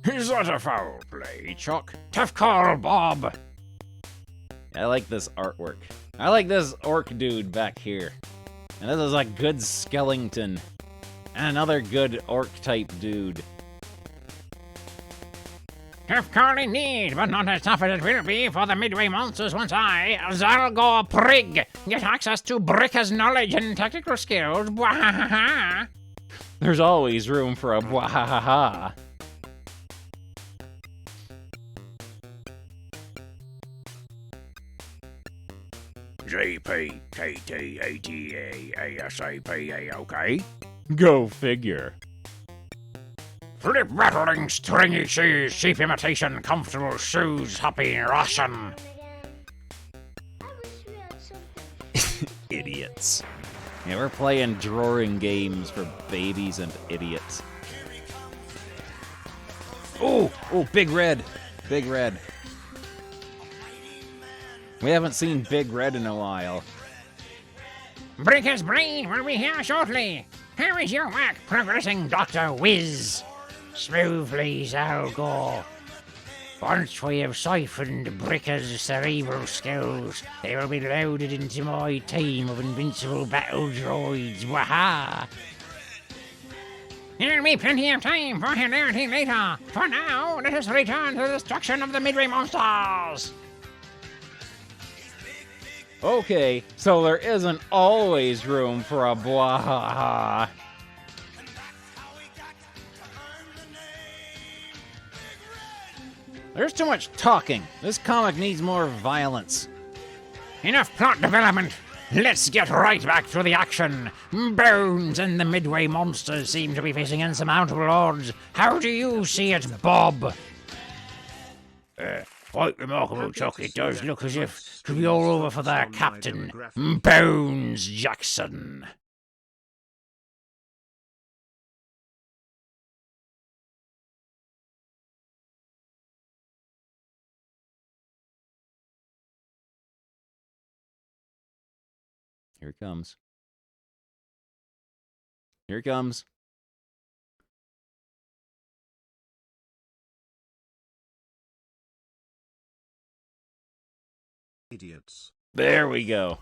Is that a foul play, Chuck? Tough call, Bob. I like this artwork. I like this orc dude back here. And this is a good skeleton. And another good orc type dude. Tough call indeed, but not as tough as it will be for the Midway monsters once I, Zalgor Prig, get access to Bricka's knowledge and technical skills. Bwahaha. There's always room for a bwahaha. JPKTATAASAPA, okay? Go figure. Flip rattling, stringy shoes, cheap imitation, comfortable shoes, hopping Russian. Idiots. Yeah, we're playing drawing games for babies and idiots. Oh, Big Red. Big Red. We haven't seen Big Red in a while. Bricka's brain will be here shortly. How is your work progressing, Dr. Wiz? Smoothly, Zalgor. Once we have siphoned Bricka's cerebral skills, they will be loaded into my team of invincible battle droids. Waha! There'll be plenty of time for hilarity later. For now, let us return to the destruction of the Midway monsters. Okay, so there isn't always room for a bwahaha. There's too much talking. This comic needs more violence. Enough plot development. Let's get right back to the action. Bones and the Midway monsters seem to be facing insurmountable odds. How do you see it, Bob? Quite remarkable, Chuck. It does look as if it could be all over for their captain, Bones Jackson. Here it comes. Here it comes. Idiots. There we go.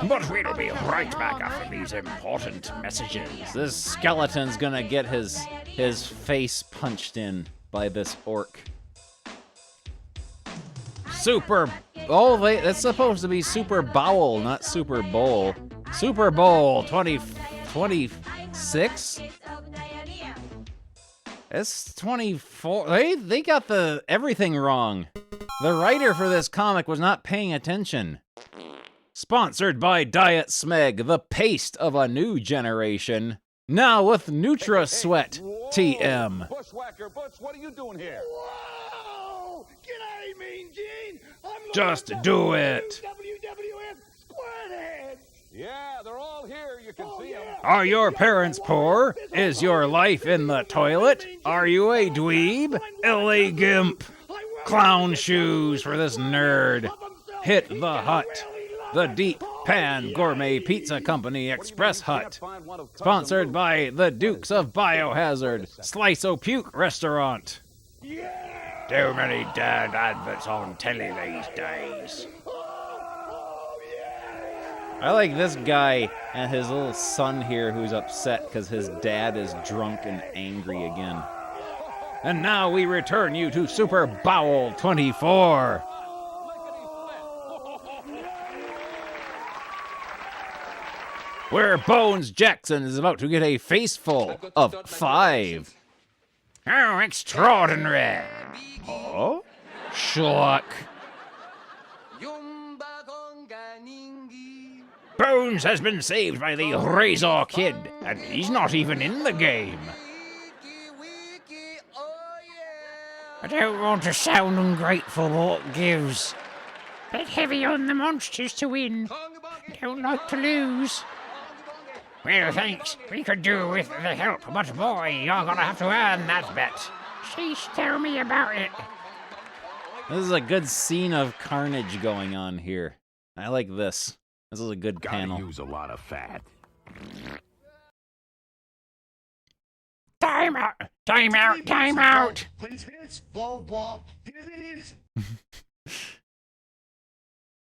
But we'll be right back after these important messages. This skeleton's gonna get his face punched in by this orc. Super... Oh, that's supposed to be Super Bowel, not Super Bowl. Super Bowl 2026? It's 24. They got everything wrong. The writer for this comic was not paying attention. Sponsored by Diet Smeg, the paste of a new generation. Now with Nutra Sweat, TM. Bushwhacker, Butch, what are you doing here? Whoa! G'day, Mean Gene! I'm Just do it. WWF Squarehead! Yeah, they're all here. You can see them. Are your parents poor? Is your life in the toilet? Are you a dweeb? LA Gimp. Clown shoes for this nerd. Hit the hut. The Deep Pan Gourmet Pizza Company Express Hut. Sponsored by the Dukes of Biohazard Slice O Puke Restaurant. Too many damn adverts on telly these days. I like this guy and his little son here who's upset because his dad is drunk and angry again. And now we return you to Super Bowel 24. Where Bones Jackson is about to get a faceful of 5. How extraordinary. Oh? Schluck. Bones has been saved by the Razor Kid, and he's not even in the game. I don't want to sound ungrateful, but what gives? Bit heavy on the monsters to win. Don't like to lose. Well, thanks. We could do with the help, but boy, you're gonna have to earn that bet. Sheesh, tell me about it. This is a good scene of carnage going on here. I like this. This is a good panel. Gotta use a lot of fat. Time out! Time out! Time out! Please hits, blow, blow. Hits.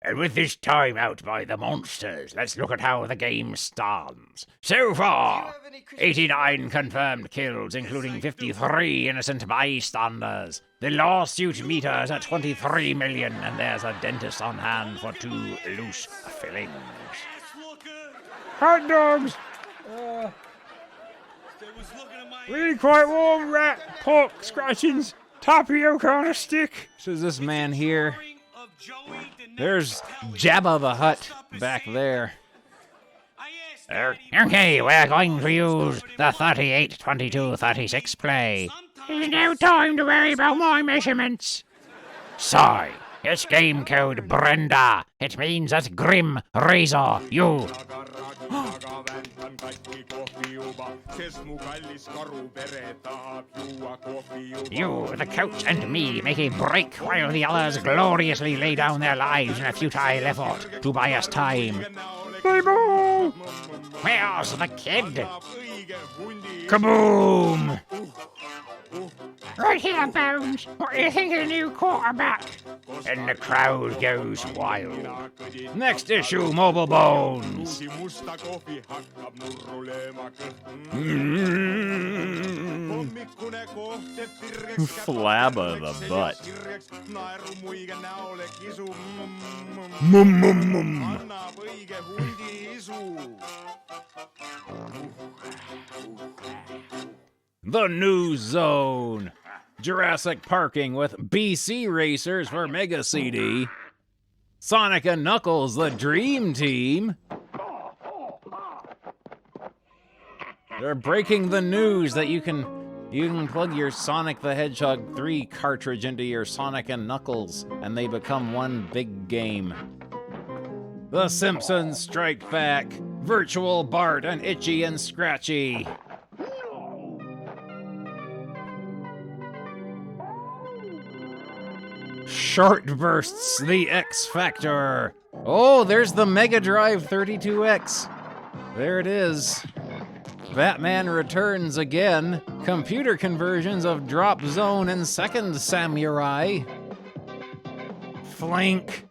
And with this time out by the monsters, let's look at how the game stands. So far, 89 confirmed kills, including 53 innocent bystanders. The lawsuit meter is at 23 million, and there's a dentist on hand for 2 loose fillings. Hot dogs! Really quite warm, rat, pork scratchings, tapioca on a stick, says this man here. There's Jabba the Hutt back there. Okay, we're going to use the 38-22-36 play. There's no time to worry about my measurements. Sorry, it's game code Brenda. It means that Grim Razor, you... You, the coach, and me make a break while the others gloriously lay down their lives in a futile effort to buy us time. Bible! Where's the kid? Kaboom! Right here, Bones. What do you think of the new quarterback? And the crowd goes wild. Next issue, Mobile Bones. Flabba the butt. The New Zone. Jurassic Parking with BC Racers for Mega CD. Sonic and Knuckles, the Dream Team. They're breaking the news that you can plug your Sonic the Hedgehog 3 cartridge into your Sonic and Knuckles, and they become one big game. The Simpsons Strike Back. Virtual Bart and Itchy and Scratchy. Short Bursts, the X Factor. Oh, there's the Mega Drive 32X. There it is. Batman Returns again. Computer conversions of Drop Zone and Second Samurai. Flank.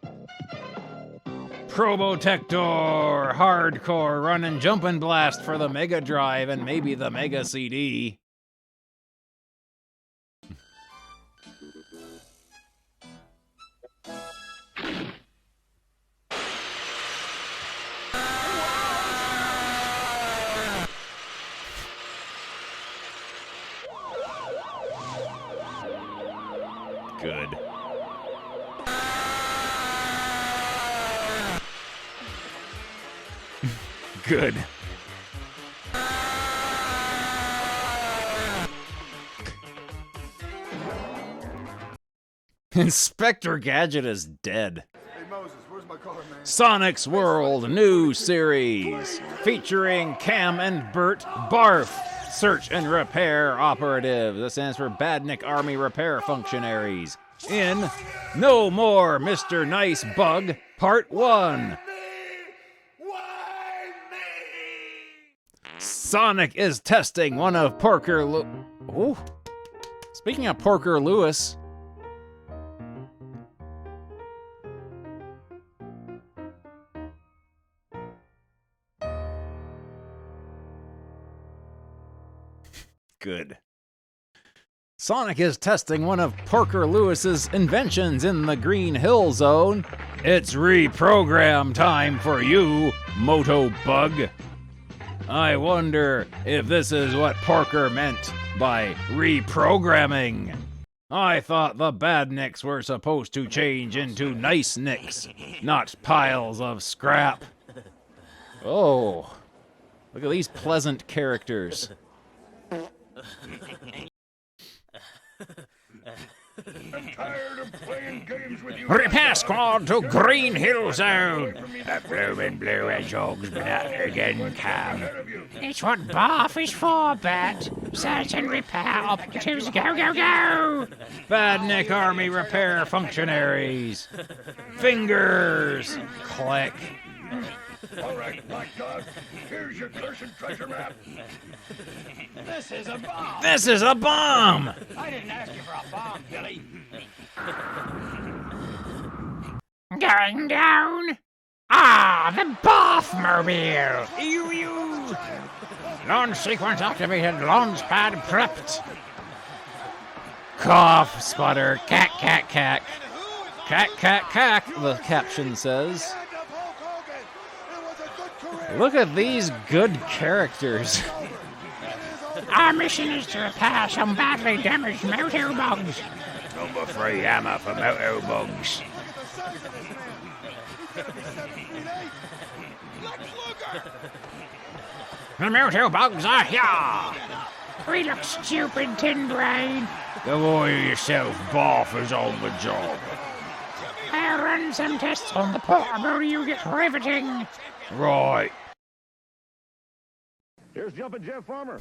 Probotector. Hardcore Run and Jump and Blast for the Mega Drive and maybe the Mega CD. Good. Good. Inspector Gadget is dead. Hey Moses, where's my car, man? Sonic's World new series featuring Cam and Bert Barf, Search and Repair Operative. That stands for Badnik Army Repair Functionaries. In No More Mr. Nice Bug, Part 1. Sonic is testing one of Ooh. Speaking of Porker Lewis. Good. Sonic is testing one of Porker Lewis's inventions in the Green Hill Zone. It's reprogram time for you, Moto Bug. I wonder if this is what Porker meant by reprogramming. I thought the Badniks were supposed to change into nice nicks, not piles of scrap. Oh, look at these pleasant characters. I'm tired of playing games with you. Repair squad to Green Hill Zone. A bloomin' blue hedgehog's been out again, Cam. It's what Barf is for, Bat. Search and repair operatives, go, go, go! Badnik Army repair functionaries. Fingers. Click. All right, Black Dog, here's your cursed treasure map. This is a bomb. This is a bomb! I didn't ask you for a bomb, Billy. Going down. Ah, the Bathmobile. Ew. Launch sequence activated. Launch pad prepped. Cough, sputter, cack, cack, cack. Cack, cack, cack, the caption says. Look at these good characters. Our mission is to repair some badly damaged motor bugs. Number 3 hammer for motor bugs. The motor bugs are here. We look stupid, Tin Brain. Go on yourself, Barf is on the job. I'll run some tests on the portable. You get riveting. Right. Here's Jumpin' Jeff Farmer.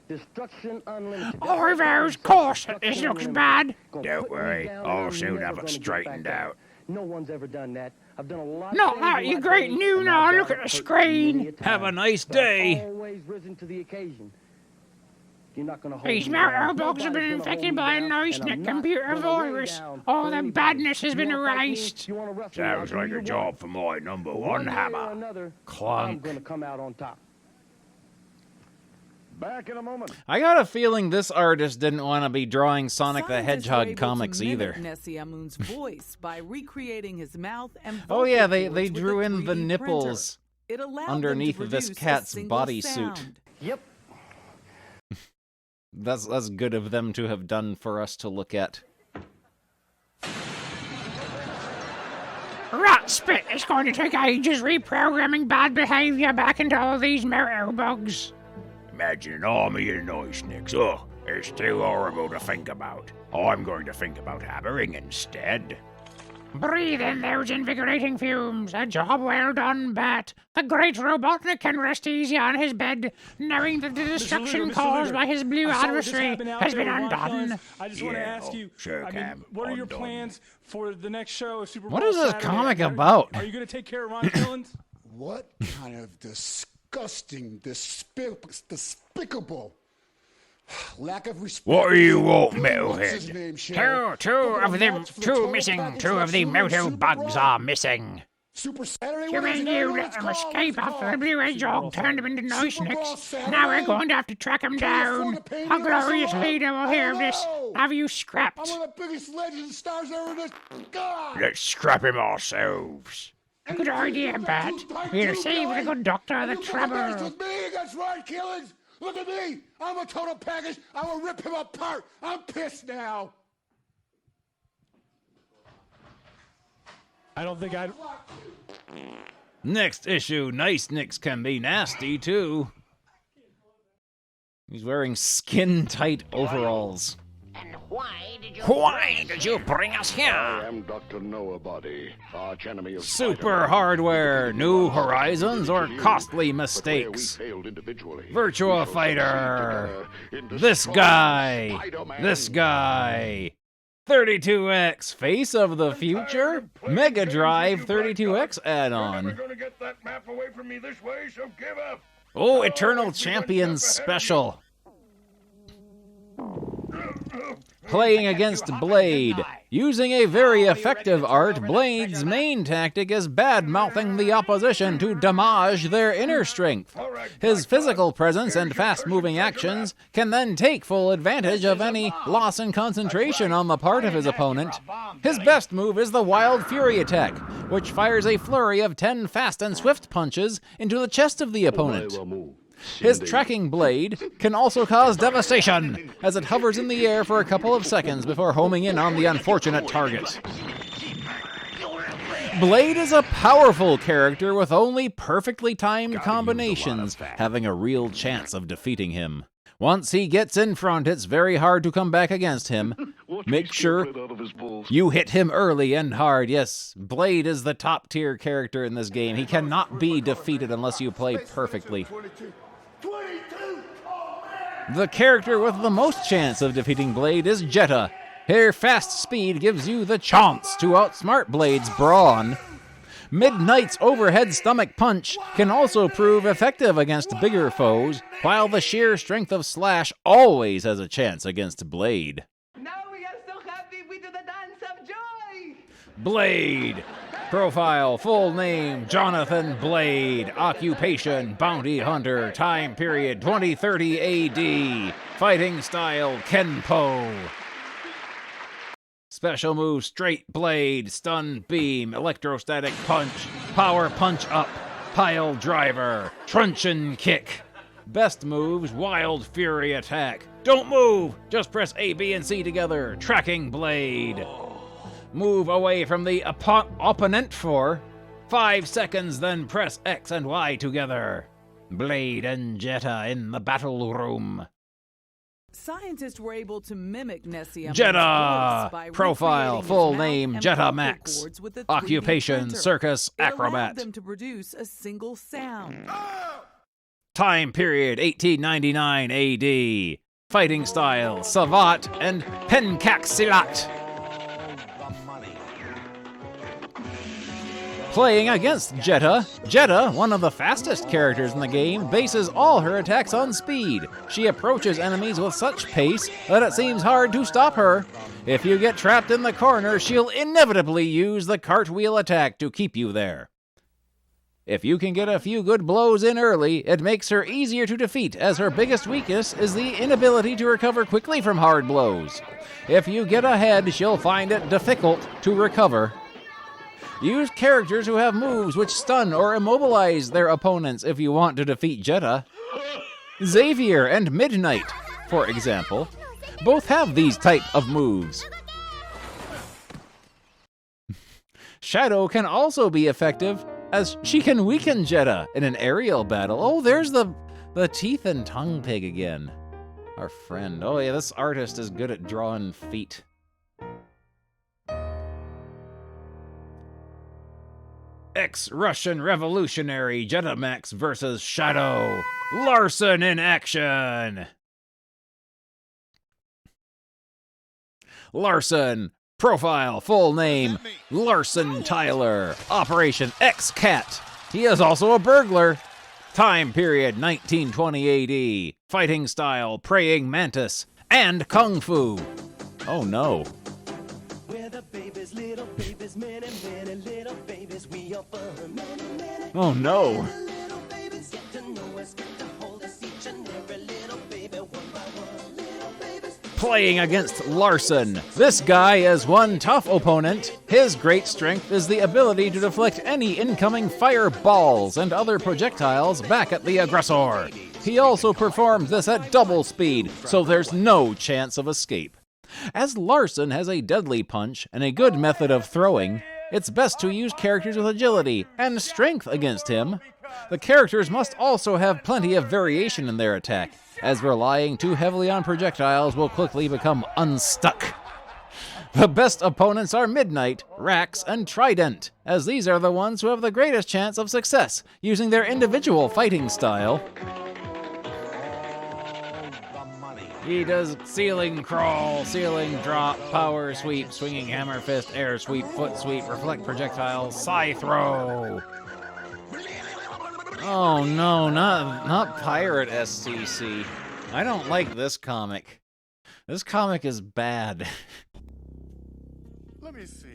Destruction Unlimited. Oh, those course. This looks bad. Don't worry, I'll soon have it straightened out. No one's ever done that. I've done a lot. Not like you great new now. Look at the screen. Have a nice day. Always risen to the occasion. You're not gonna hold These me down. motor bugs have been Nobody's gonna infected hold by a me down, nice and I'm net not computer gonna lay virus. down All for the anybody. badness has You been wanna fight me? erased. You wanna wrestle me? Sounds I'll like do a what you job want. for my number One one way or hammer. another, I'm Clunk. gonna come out on top. Back in a moment. I got a feeling this artist didn't want to be drawing Sonic the Scientists were Hedgehog able comics to mimic either. Nessie Amun's voice by recreating his mouth and Oh yeah, vocal they cords with drew a in the 3D nipples printer. It allowed underneath them to this produce a cat's single bodysuit. sound. Yep. That's good of them to have done for us to look at. Rat spit. It's going to take ages reprogramming bad behavior back into all these motor bugs. Imagine an army of noise nicks. Oh, it's too horrible to think about. I'm going to think about hammering instead. Breathe in those invigorating fumes. A job well done, Bat. The great Robotnik can rest easy on his bed, knowing that the destruction caused by his blue adversary has been undone. I just want to ask you, sure, what are your plans for the next show of Super Bowl What is this Saturday? comic about? Are you going to take care of Ron Killens? What kind of disgusting, despicable lack of respect. What do you want, What's his Metalhead? name, Cheryl? Two missing. Two of the motor bugs are missing. Super Saturday? You What is mean it? I you know let it's them called. escape What's it after the called? Blue Hedgehog turned them into noise Super Bowl nicks? Saturday? Now we're going to have to track them Can you afford down. to pay me A glorious so long? leader will hear of this. know. Have you I'm scrapped? one of the biggest legends and stars ever in this. God! Let's scrap him ourselves. Good idea, Bat. We'll save the good doctor the You put trouble. match with me against Ryan Killings. Look at me. I'm a total package. I will rip him apart. I'm pissed now. I don't think I'd... Next issue, Nice Nicks can be nasty too. He's wearing skin-tight overalls. Why did you bring us I here? am Dr. Noabody, arch enemy of Super hardware, new horizons, or costly mistakes? Virtua Fighter. This guy. This guy. 32X, Face of the Future? Mega Drive 32X add-on. gonna get that map away from me this way, so give up. Oh, Eternal Champions Special. Playing against Blade. Using a very effective art, Blade's main tactic is bad-mouthing the opposition to damage their inner strength. His physical presence and fast-moving actions can then take full advantage of any loss in concentration on the part of his opponent. His best move is the Wild Fury attack, which fires a flurry of 10 fast and swift punches into the chest of the opponent. His tracking blade can also cause devastation, as it hovers in the air for a couple of seconds before homing in on the unfortunate target. Blade is a powerful character with only perfectly timed combinations, having a real chance of defeating him. Once he gets in front, it's very hard to come back against him. Make sure you hit him early and hard. Yes, Blade is the top-tier character in this game. He cannot be defeated unless you play perfectly. The character with the most chance of defeating Blade is Jetta. Her fast speed gives you the chance to outsmart Blade's brawn. Midnight's overhead stomach punch can also prove effective against bigger foes, while the sheer strength of Slash always has a chance against Blade. Now we are so happy we do the dance of joy. Blade. Profile, full name, Jonathan Blade. Occupation, bounty hunter. Time period, 2030 AD. Fighting style, Kenpo. Special move, straight blade, stun beam, electrostatic punch, power punch up, pile driver, truncheon kick. Best moves, wild fury attack. Don't move, just press A, B, and C together. Tracking blade. Move away from the opponent for 5 seconds, then press X and Y together. Blade and Jetta in the battle room. Scientists were able to mimic Nessie Jetta! Profile, full name, Jetta Max. Occupation, circus acrobat. Allowed them to produce a single sound. Time period, 1899 AD. Fighting style, Savat and Pencaxilat. Playing against Jetta, Jetta, one of the fastest characters in the game, bases all her attacks on speed. She approaches enemies with such pace that it seems hard to stop her. If you get trapped in the corner, she'll inevitably use the cartwheel attack to keep you there. If you can get a few good blows in early, it makes her easier to defeat, as her biggest weakness is the inability to recover quickly from hard blows. If you get ahead, she'll find it difficult to recover. Use characters who have moves which stun or immobilize their opponents if you want to defeat Jetta. Xavier and Midnight, for example, both have these type of moves. Shadow can also be effective, as she can weaken Jetta in an aerial battle. Oh, there's the teeth and tongue pig again. Our friend. Oh yeah, this artist is good at drawing feet. Ex-Russian revolutionary Jetta Max versus Shadow. Larson in action. Larson. Profile, full name, Larson Tyler. Operation X-Cat. He is also a burglar. Time period, 1920 AD. Fighting style, praying mantis. And kung fu. Oh no. Oh no. Playing against Larson. This guy is one tough opponent. His great strength is the ability to deflect any incoming fireballs and other projectiles back at the aggressor. He also performs this at double speed, so there's no chance of escape. As Larson has a deadly punch and a good method of throwing, it's best to use characters with agility and strength against him. The characters must also have plenty of variation in their attack, as relying too heavily on projectiles will quickly become unstuck. The best opponents are Midnight, Rax, and Trident, as these are the ones who have the greatest chance of success using their individual fighting style. He does ceiling crawl, ceiling drop, power sweep, swinging hammer fist, air sweep, foot sweep, reflect projectiles, scythe throw. Oh no, not Pirate SCC. I don't like this comic. This comic is bad. Let me see.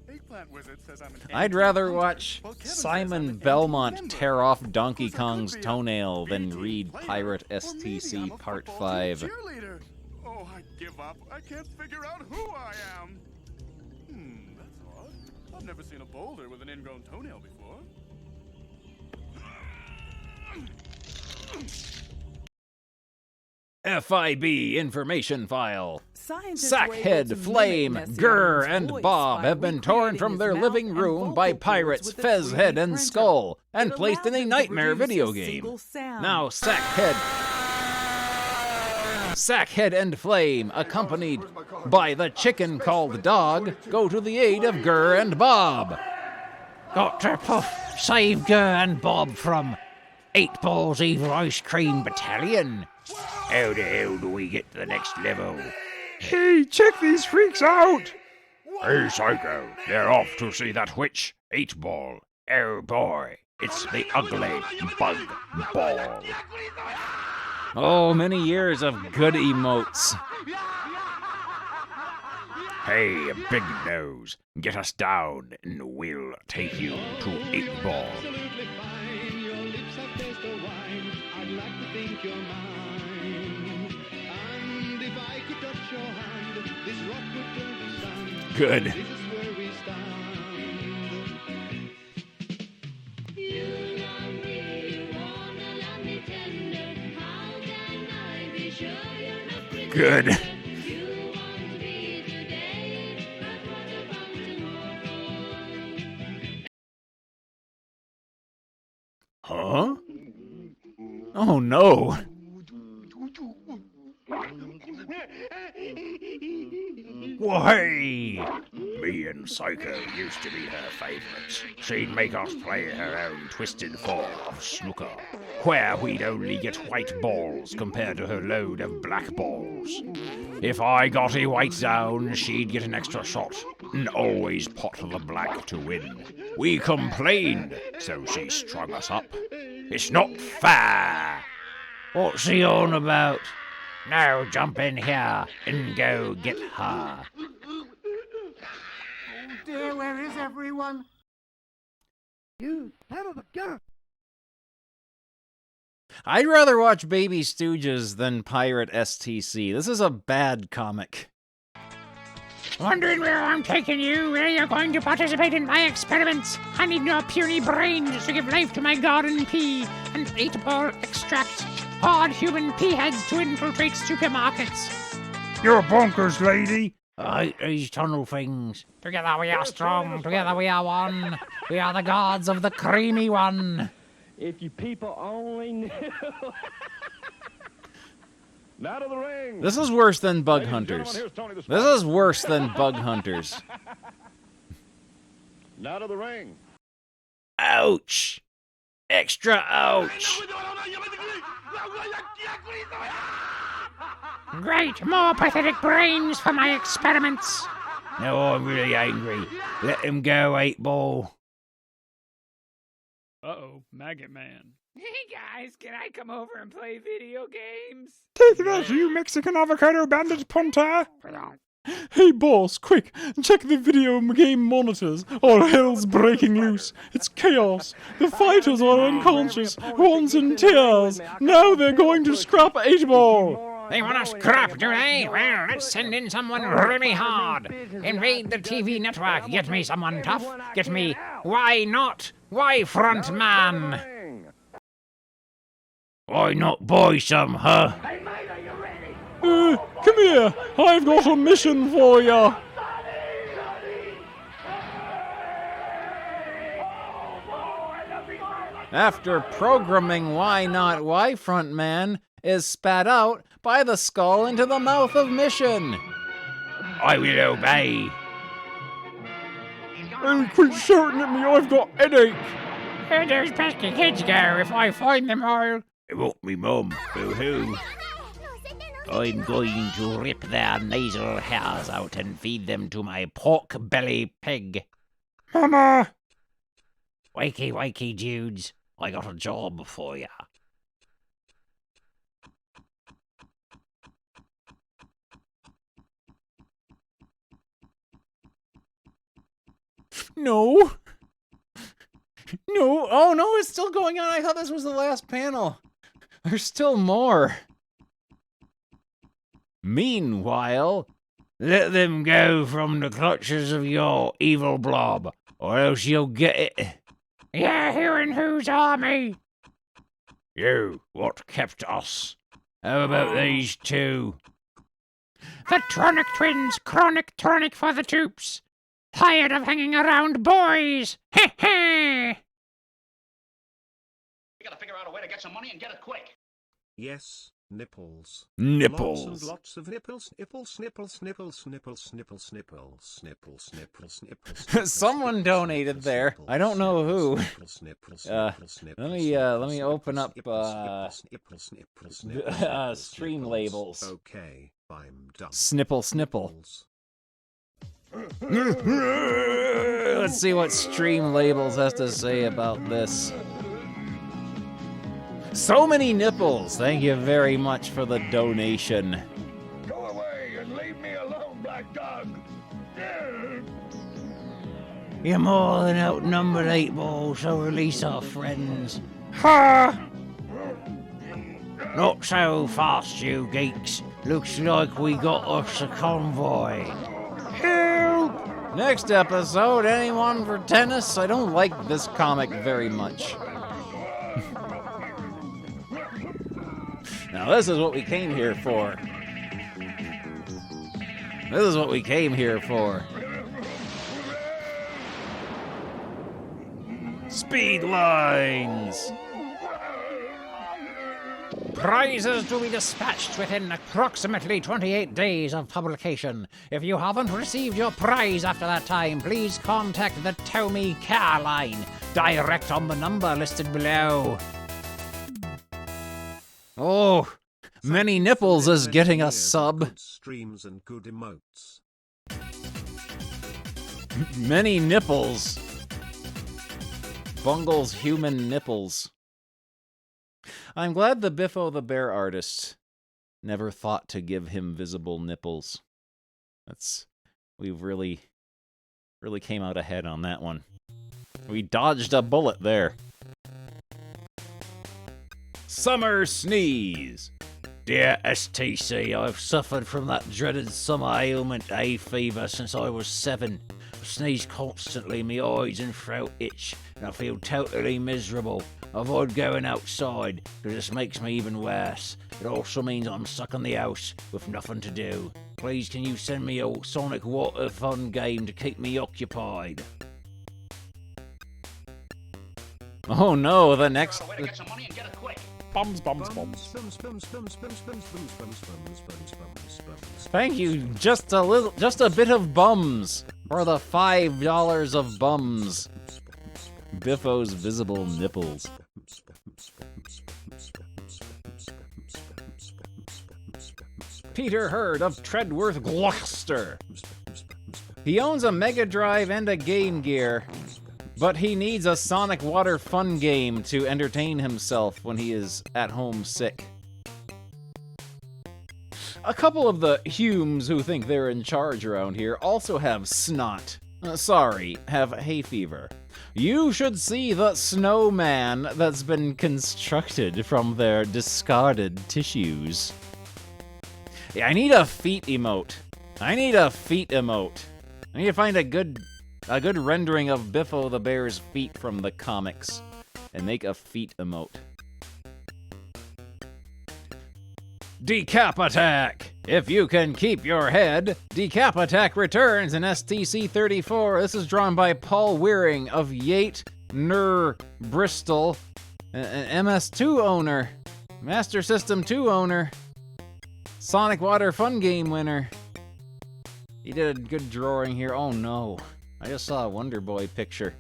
Eggplant Wizard says I'm an I'd rather watch Simon Belmont tear off Donkey Kong's toenail than read Pirate STC Part 5. cheerleader. Oh, I give up. I can't figure out who I am. That's odd. I've never seen a boulder with an ingrown toenail before. FIB information file. Scientists Sackhead, Flame, Gurr, and Bob have been torn from their living room by pirates Fezzhead and Skull and placed in a nightmare video game. Now Sackhead and Flame, accompanied by the chicken called Dog, go to the aid of Gurr and Bob. Dr. Puff, save Gurr and Bob from 8 Balls Evil Ice Cream Battalion. How the hell do we get to the next level? Hey, check these freaks out! Hey, Psycho, they're off to see that witch, 8 Ball. Oh boy, it's the ugly bug ball. Oh, many years of good emotes. Hey, Big Nose, get us down and we'll take you to 8-Ball. Good. Good. Huh? Oh no. Why? Me and Psycho used to be her favourites. She'd make us play her own twisted form of snooker, where we'd only get white balls compared to her load of black balls. If I got a white down, she'd get an extra shot, and always pot the black to win. We complained, so she strung us up. It's not fair. What's he on about? Now jump in here and go get her. Oh dear, where is everyone? You son of a gun! I'd rather watch Baby Stooges than Pirate STC. This is a bad comic. Wondering where I'm taking you? Where you're going to participate in my experiments? I need no puny brains to give life to my garden pea and 8-Ball extract hard human pea heads to infiltrate supermarkets. You're bonkers, lady. I hate these tunnel things. Together we are strong, together we are one. We are the gods of the creamy one. If you people only knew. Now to the ring. This is worse than Bug Hunters. This is worse than Bug Hunters. Now to the ring. Ouch! Extra ouch! Great, more pathetic brains for my experiments. No, I'm really angry. Let him go, 8-Ball. Uh-oh, Maggot Man. Hey guys, can I come over and play video games? Take that, you Mexican avocado bandit punter! Hey boss, quick, check the video game monitors. All hell's breaking loose. It's chaos. The fighters are unconscious, one's in tears. Now they're going to scrap 8-Ball. They want us crap, do they? Well, let's send in someone really hard. Invade the TV network. Get me someone tough. Get me... Why not? Why front man? Why not buy some, huh? Come here. I've got a mission for ya. After programming Why Not Why Frontman is spat out by the skull into the mouth of Mission. I will obey. Hey, quit shouting at me, I've got headache. Where those pesky kids go? If I find them, I'll... It won't be Mum. Boo-hoo. I'm going to rip their nasal hairs out and feed them to my pork belly pig. Mama! Wakey, wakey, dudes. I got a job for ya. No. No. Oh, no, it's still going on. I thought this was the last panel. There's still more. Meanwhile, let them go from the clutches of your evil blob, or else you'll get it. Yeah, who in whose army? You, what kept us? How about these two? The Tronic twins, chronic tonic for the troops. Tired of hanging around, boys! Heh heh! We gotta figure out a way to get some money and get it quick. Yes, nipples. Nipples. Lots and lots of nipples, nipples, nipples, nipples, nipples, nipples, nipples, nipples, nipples, nipples. Someone donated there. I don't know who. Let me open up stream labels. Okay, I'm done. Snipple, snipple. Let's see what Stream Labels has to say about this. So many nipples. Thank you very much for the donation. Go away and leave me alone, Black Dog. You're more than outnumbered, 8 Ball, so release our friends. Ha! Not so fast, you geeks. Looks like we got us a convoy. Help! Next episode, anyone for tennis? I don't like this comic very much. Now this is what we came here for. This is what we came here for. Speed lines! Prizes to be dispatched within approximately 28 days of publication. If you haven't received your prize after that time, please contact the Tomy Care line, direct on the number listed below. Oh, Many Nipples is getting a sub. Streams and good emotes. Many Nipples. Bungle's human nipples. I'm glad the Biffo the Bear artist never thought to give him visible nipples. We've really came out ahead on that one. We dodged a bullet there. Summer Sneeze. Dear STC, I've suffered from that dreaded summer ailment, hay fever, since I was 7. I sneeze constantly, my eyes and throat itch, and I feel totally miserable. I avoid going outside, because this makes me even worse. It also means I'm stuck in the house with nothing to do. Please, can you send me a Sonic Water Fun game to keep me occupied? Oh no, the next... Get some money and get it quick. Bums. Thank you, just a bit of bums for the $5 of bums. Biffo's visible nipples. Peter Hurd of Treadworth, Gloucester. He owns a Mega Drive and a Game Gear, but he needs a Sonic Water Fun game to entertain himself when he is at home sick. A couple of the Humes who think they're in charge around here also have snot. Have hay fever. You should see the snowman that's been constructed from their discarded tissues. Yeah, I need a feet emote. I need to find a good rendering of Biffo the Bear's feet from the comics and make a feet emote. Decap Attack! If you can keep your head, Decap Attack returns in STC 34. This is drawn by Paul Wearing of Yate, Bristol, an MS2 owner, Master System 2 owner, Sonic Water Fun Game winner. He did a good drawing here. Oh no, I just saw a Wonder Boy picture.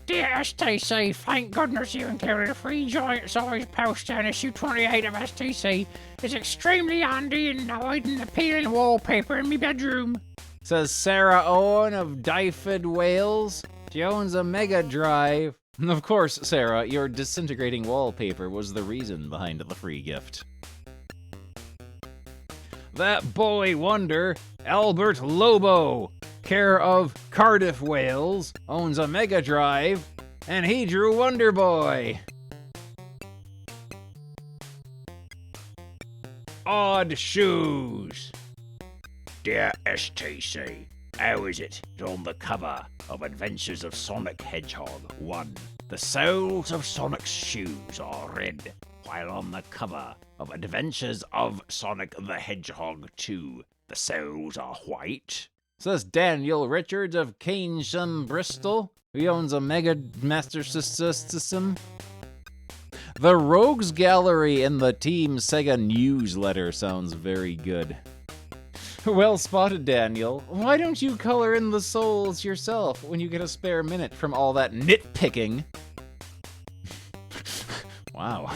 Dear STC, thank goodness you included a free giant size poster in issue 28 of STC. It's extremely handy in hiding appealing wallpaper in my bedroom. Says Sarah Owen of Dyfed, Wales. She owns a Mega Drive. Of course, Sarah, your disintegrating wallpaper was the reason behind the free gift. That boy wonder, Albert Lobo, care of Cardiff, Wales, owns a Mega Drive, and he drew Wonder Boy. Odd Shoes. Dear STC, how is it on the cover of Adventures of Sonic Hedgehog 1? The soles of Sonic's shoes are red, while on the cover of Adventures of Sonic the Hedgehog 2, the soles are white. Says Daniel Richards of Keynsham, Bristol, who owns a Mega Master System. The Rogues Gallery in the Team Sega newsletter sounds very good. Well spotted, Daniel. Why don't you color in the souls yourself when you get a spare minute from all that nitpicking? Wow.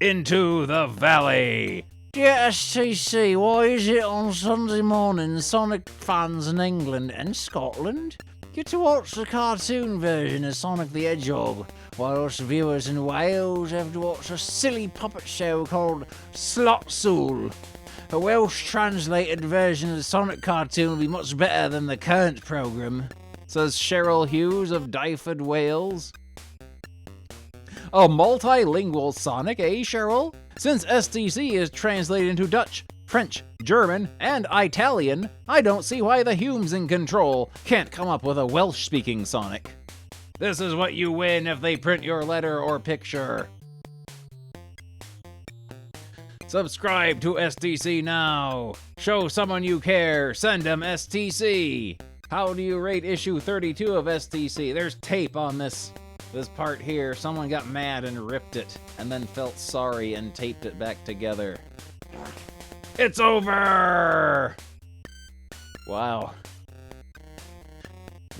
Into the Valley. Dear STC, why is it on Sunday morning Sonic fans in England and Scotland get to watch the cartoon version of Sonic the Hedgehog, while us viewers in Wales have to watch a silly puppet show called Slotsoul? A Welsh translated version of the Sonic cartoon will be much better than the current programme, says Cheryl Hughes of Dyfed, Wales. A multilingual Sonic, eh, Cheryl? Since STC is translated into Dutch, French, German, and Italian, I don't see why the Humes in control can't come up with a Welsh-speaking Sonic. This is what you win if they print your letter or picture. Subscribe to STC now. Show someone you care. Send them STC. How do you rate issue 32 of STC? There's tape on this part here. Someone got mad and ripped it, and then felt sorry and taped it back together. It's over! Wow.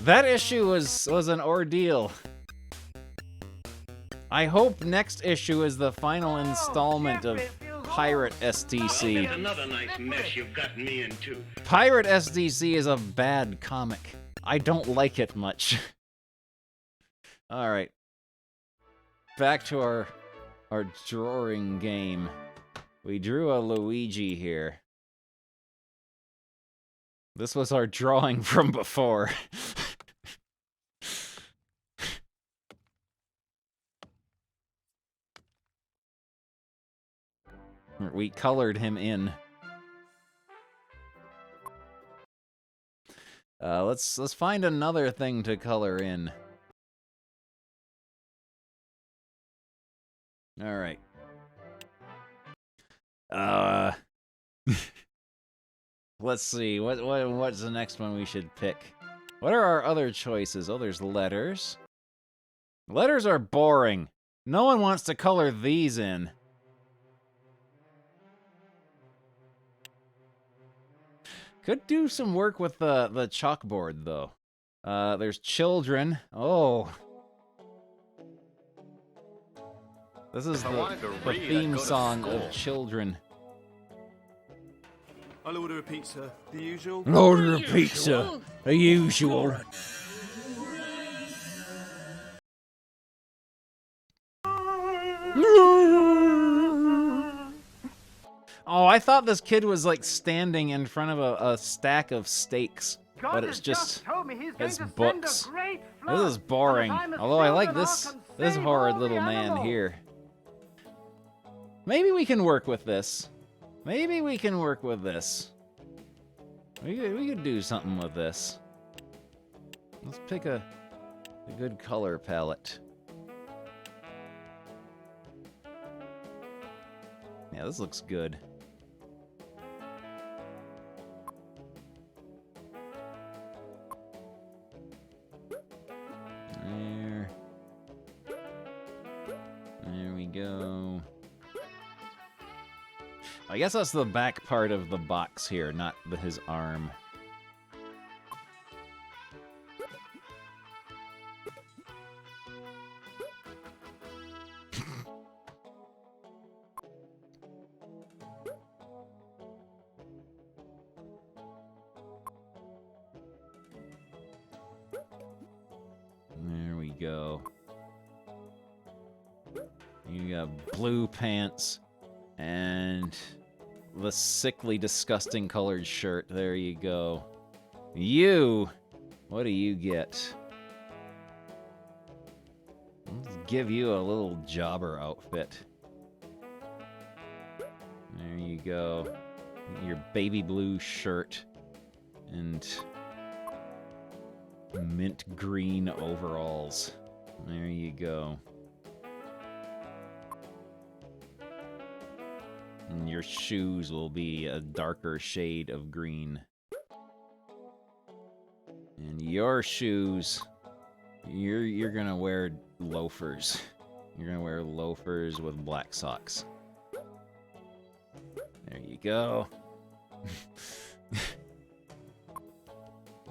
That issue was an ordeal. I hope next issue is the final installment of Pirate STC. Another nice mess you've gotten me into. Pirate STC is a bad comic. I don't like it much. Alright. Back to our drawing game. We drew a Luigi here. This was our drawing from before. We colored him in. Let's find another thing to color in. All right. Let's see. What's the next one we should pick? What are our other choices? Oh, there's letters. Letters are boring. No one wants to color these in. Could do some work with the chalkboard, though. There's children. Oh. This is the theme song of children. I'll order a pizza. The usual? Order a pizza. The usual. Oh, I thought this kid was like standing in front of a stack of steaks, but it's just his books. This is boring. Although I like this horrid little man here. Maybe we can work with this. Maybe we can work with this. We could do something with this. Let's pick a good color palette. Yeah, this looks good. There we go. I guess that's the back part of the box here, not his arm. There we go. You got blue pants and the sickly, disgusting colored shirt. There you go. You! What do you get? Let's give you a little jobber outfit. There you go. Your baby blue shirt and mint green overalls. There you go. And your shoes will be a darker shade of green. And your shoes, you're gonna wear loafers. You're gonna wear loafers with black socks. There you go.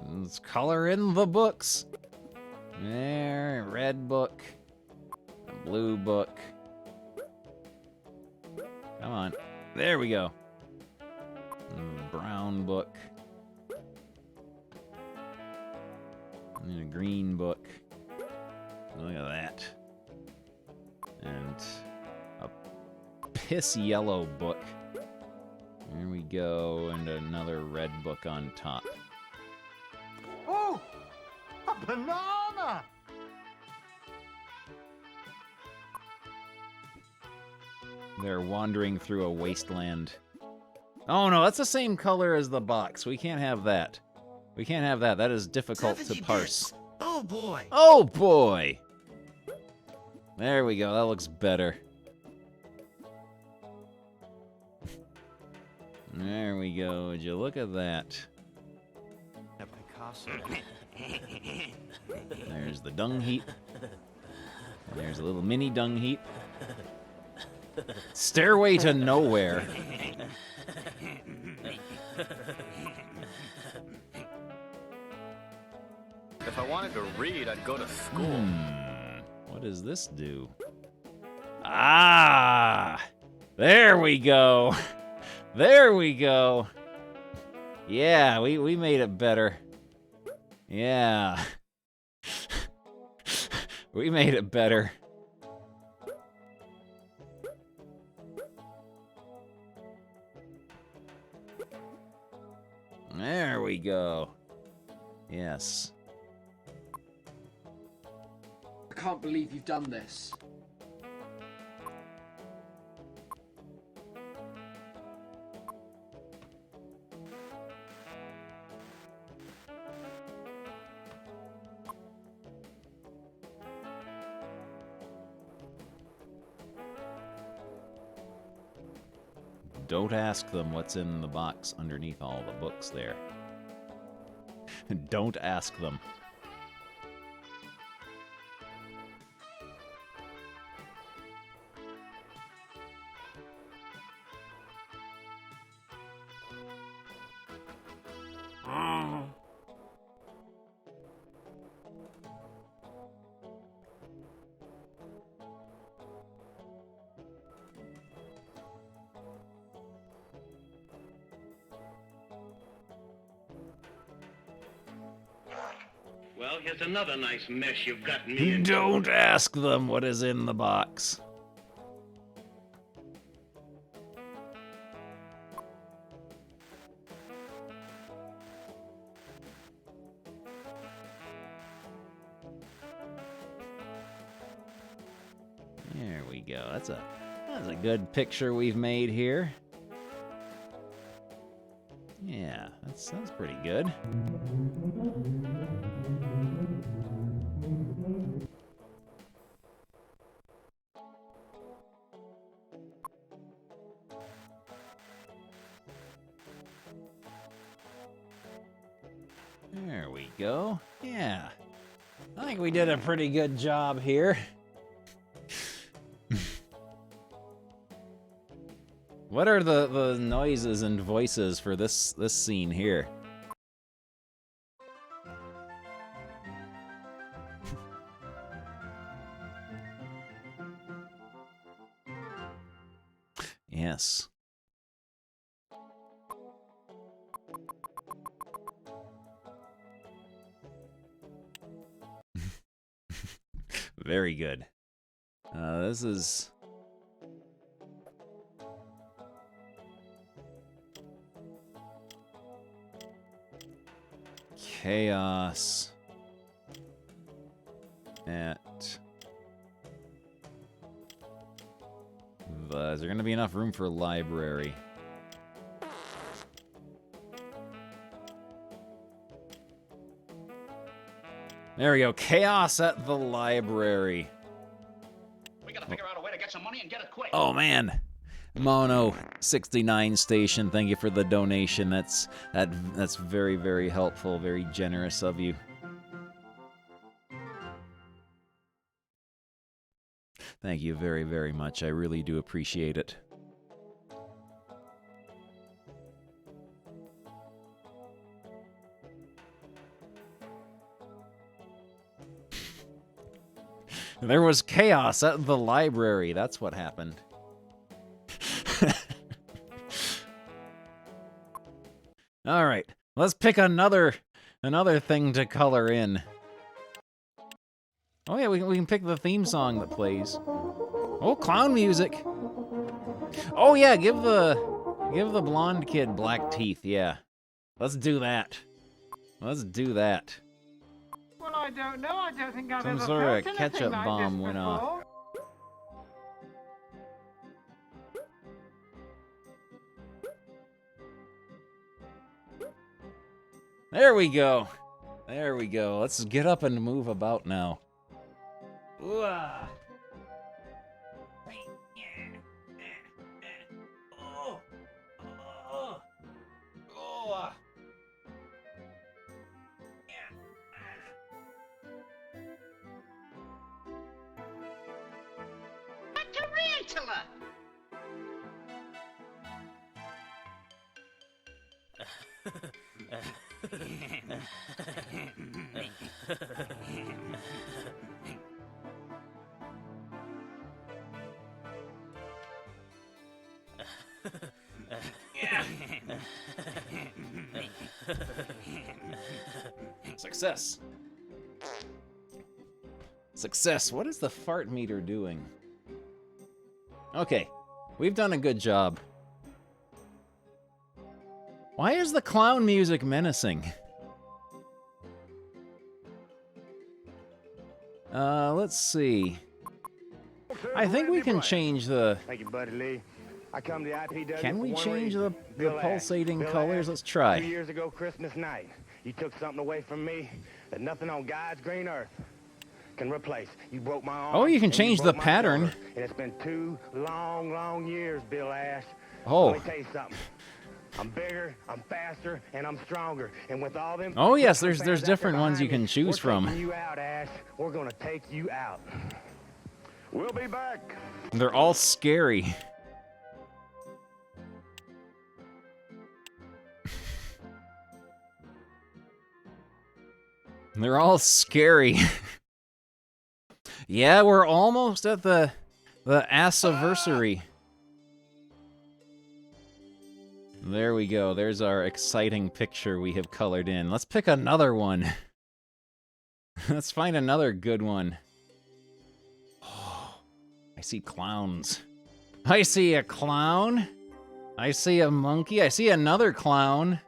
Let's color in the books. There, red book, a blue book. Come on. There we go. Brown book. And a green book. Look at that. And a piss yellow book. There we go. And another red book on top. Oh! A banana! They're wandering through a wasteland. Oh no, that's the same color as the box. We can't have that. We can't have that. That is difficult to parse. Oh boy. Oh boy! There we go. That looks better. There we go. Would you look at that? A Picasso. There's the dung heap. And there's a little mini dung heap. Stairway to Nowhere. If I wanted to read, I'd go to school. What does this do? Ah! There we go. There we go. Yeah, we made it better. Yeah. We made it better. There we go. Yes. I can't believe you've done this. Don't ask them what's in the box underneath all the books there. Don't ask them. Well, here's another nice mess you've gotten me into. Don't ask them what is in the box. There we go. That's a good picture we've made here. Yeah, that's pretty good. There we go. Yeah. I think we did a pretty good job here. What are the noises and voices for this scene here? Yes. Very good. This is... Chaos at... Is there going to be enough room for library? There we go. Chaos at the library. We gotta figure out a way to get some money and get it quick. Oh, man. Mono 69 Station, thank you for the donation. That's very, very helpful, very generous of you. Thank you very, very much. I really do appreciate it. There was chaos at the library. That's what happened. All right, let's pick another thing to color in. Oh yeah, we can pick the theme song that plays. Oh, clown music. Oh yeah, give the blonde kid black teeth. Yeah, let's do that. Let's do that. Well, I don't know. I don't think I've Some ever sort felt of ketchup anything like bomb this went before. off. There we go. There we go. Let's get up and move about now. Ooh-ah. A tarantula! Success. Success. What is the fart meter doing? Okay, we've done a good job. Why is the clown music menacing? Let's see. I think we can change the... Thank you, Buddy Lee. I come to the IPW. Can we for one change reason. the Bill Ash. pulsating Bill colors? Ash, Let's try. 2 years ago, Christmas night, you took something away from me that nothing on God's green earth can replace. You broke my arm. Oh, you can and change the broke my pattern. shoulder. And it's been 2 long, long years, Bill Ash. Oh. Let me tell you something. I'm bigger, I'm faster, and I'm stronger. And with all them... Oh yes, Christmas there's fans out there different ones you behind can me, choose from. We're taking you out, Ash. We're gonna take you out. We'll be back. They're all scary. They're all scary. Yeah, we're almost at the assiversary. There we go. There's our exciting picture we have colored in. Let's pick another one. Let's find another good one. Oh, I see clowns. I see a clown. I see a monkey. I see another clown.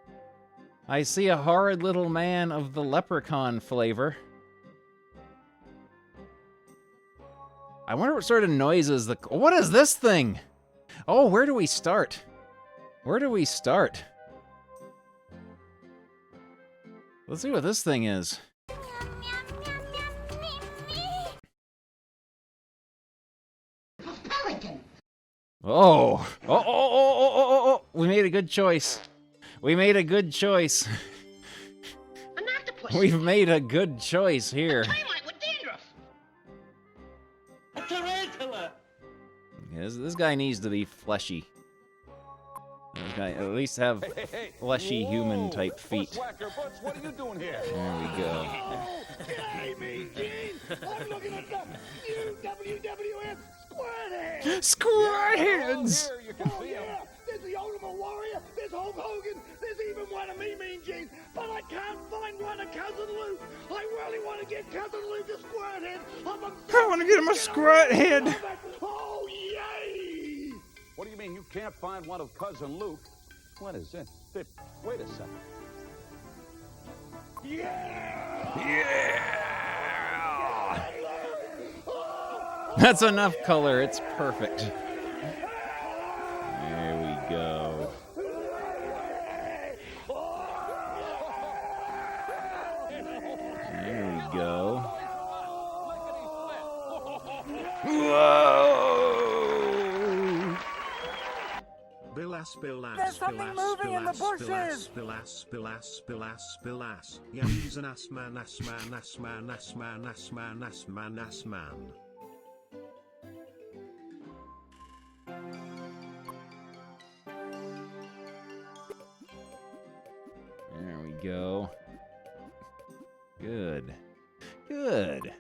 I see a horrid little man of the leprechaun flavor. I wonder what sort of noises the... What is this thing? Oh, where do we start? Where do we start? Let's see what this thing is. Pelican! Oh. Oh. We made a good choice. We made a good choice. An octopus! We've made a good choice here. Termite with dandruff! A tarantula! This guy needs to be fleshy. This guy at least have fleshy human type feet. What are you doing here? There we go. Hey, me, Gene! I'm looking at the new WWF Squarehead! Squareheads! Oh, yeah! There's the Ultimate Warrior, there's Hulk Hogan, there's even one of me, Mean Gene, but I can't find one of Cousin Luke. I really want to get Cousin Luke a Squarehead. I want to get him a Squarehead. Oh, yay! What do you mean you can't find one of Cousin Luke? What is it? Wait a second. That's enough color. It's perfect. There we go. There we go. Whoa! There's something moving in the bushes! Yeah, he's an ass man. There we go. Good. Good.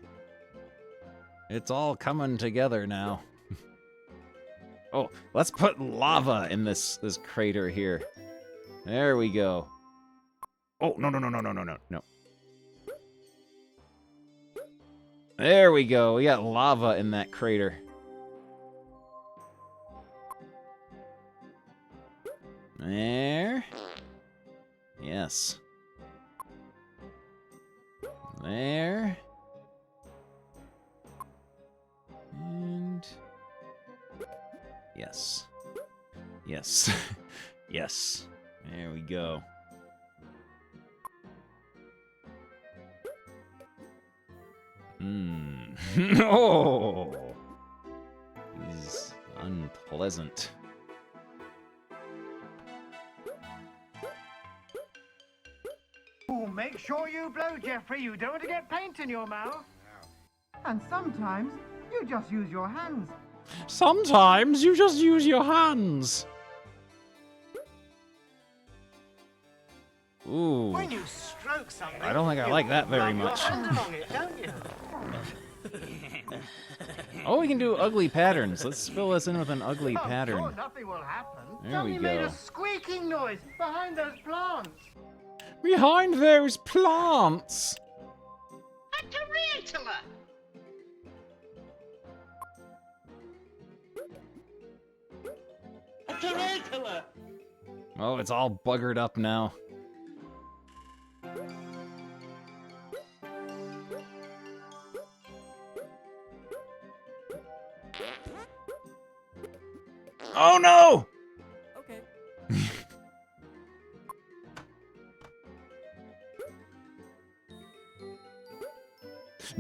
It's all coming together now. Oh, let's put lava in this crater here. There we go. Oh, no, no, no, no, no, no, no, no. There we go. We got lava in that crater. There. Yes. There. And... yes. Yes. Yes. There we go. Oh! He's unpleasant. Oh, make sure you blow, Jeffrey. You don't want to get paint in your mouth. And sometimes you just use your hands. Sometimes you just use your hands. Ooh. When you stroke something, I don't think I like that very much. Along it, don't you? Oh, we can do ugly patterns. Let's fill this in with an ugly pattern. Sure, nothing will happen. There Somebody we made go. a squeaking noise behind those plants. Behind those plants. A tarantula! A tarantula! Oh, it's all buggered up now. Oh no! Okay.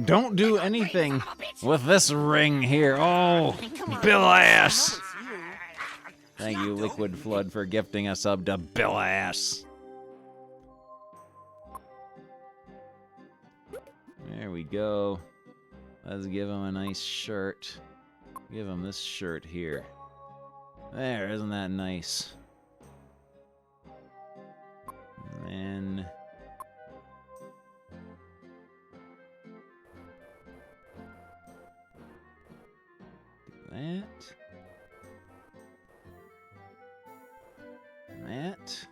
Don't do anything with this ring here. Oh, Bill Ass! Thank you, Liquid Flood, for gifting a sub to Bill Ass. There we go. Let's give him a nice shirt. Give him this shirt here. There, isn't that nice? And then... that. That.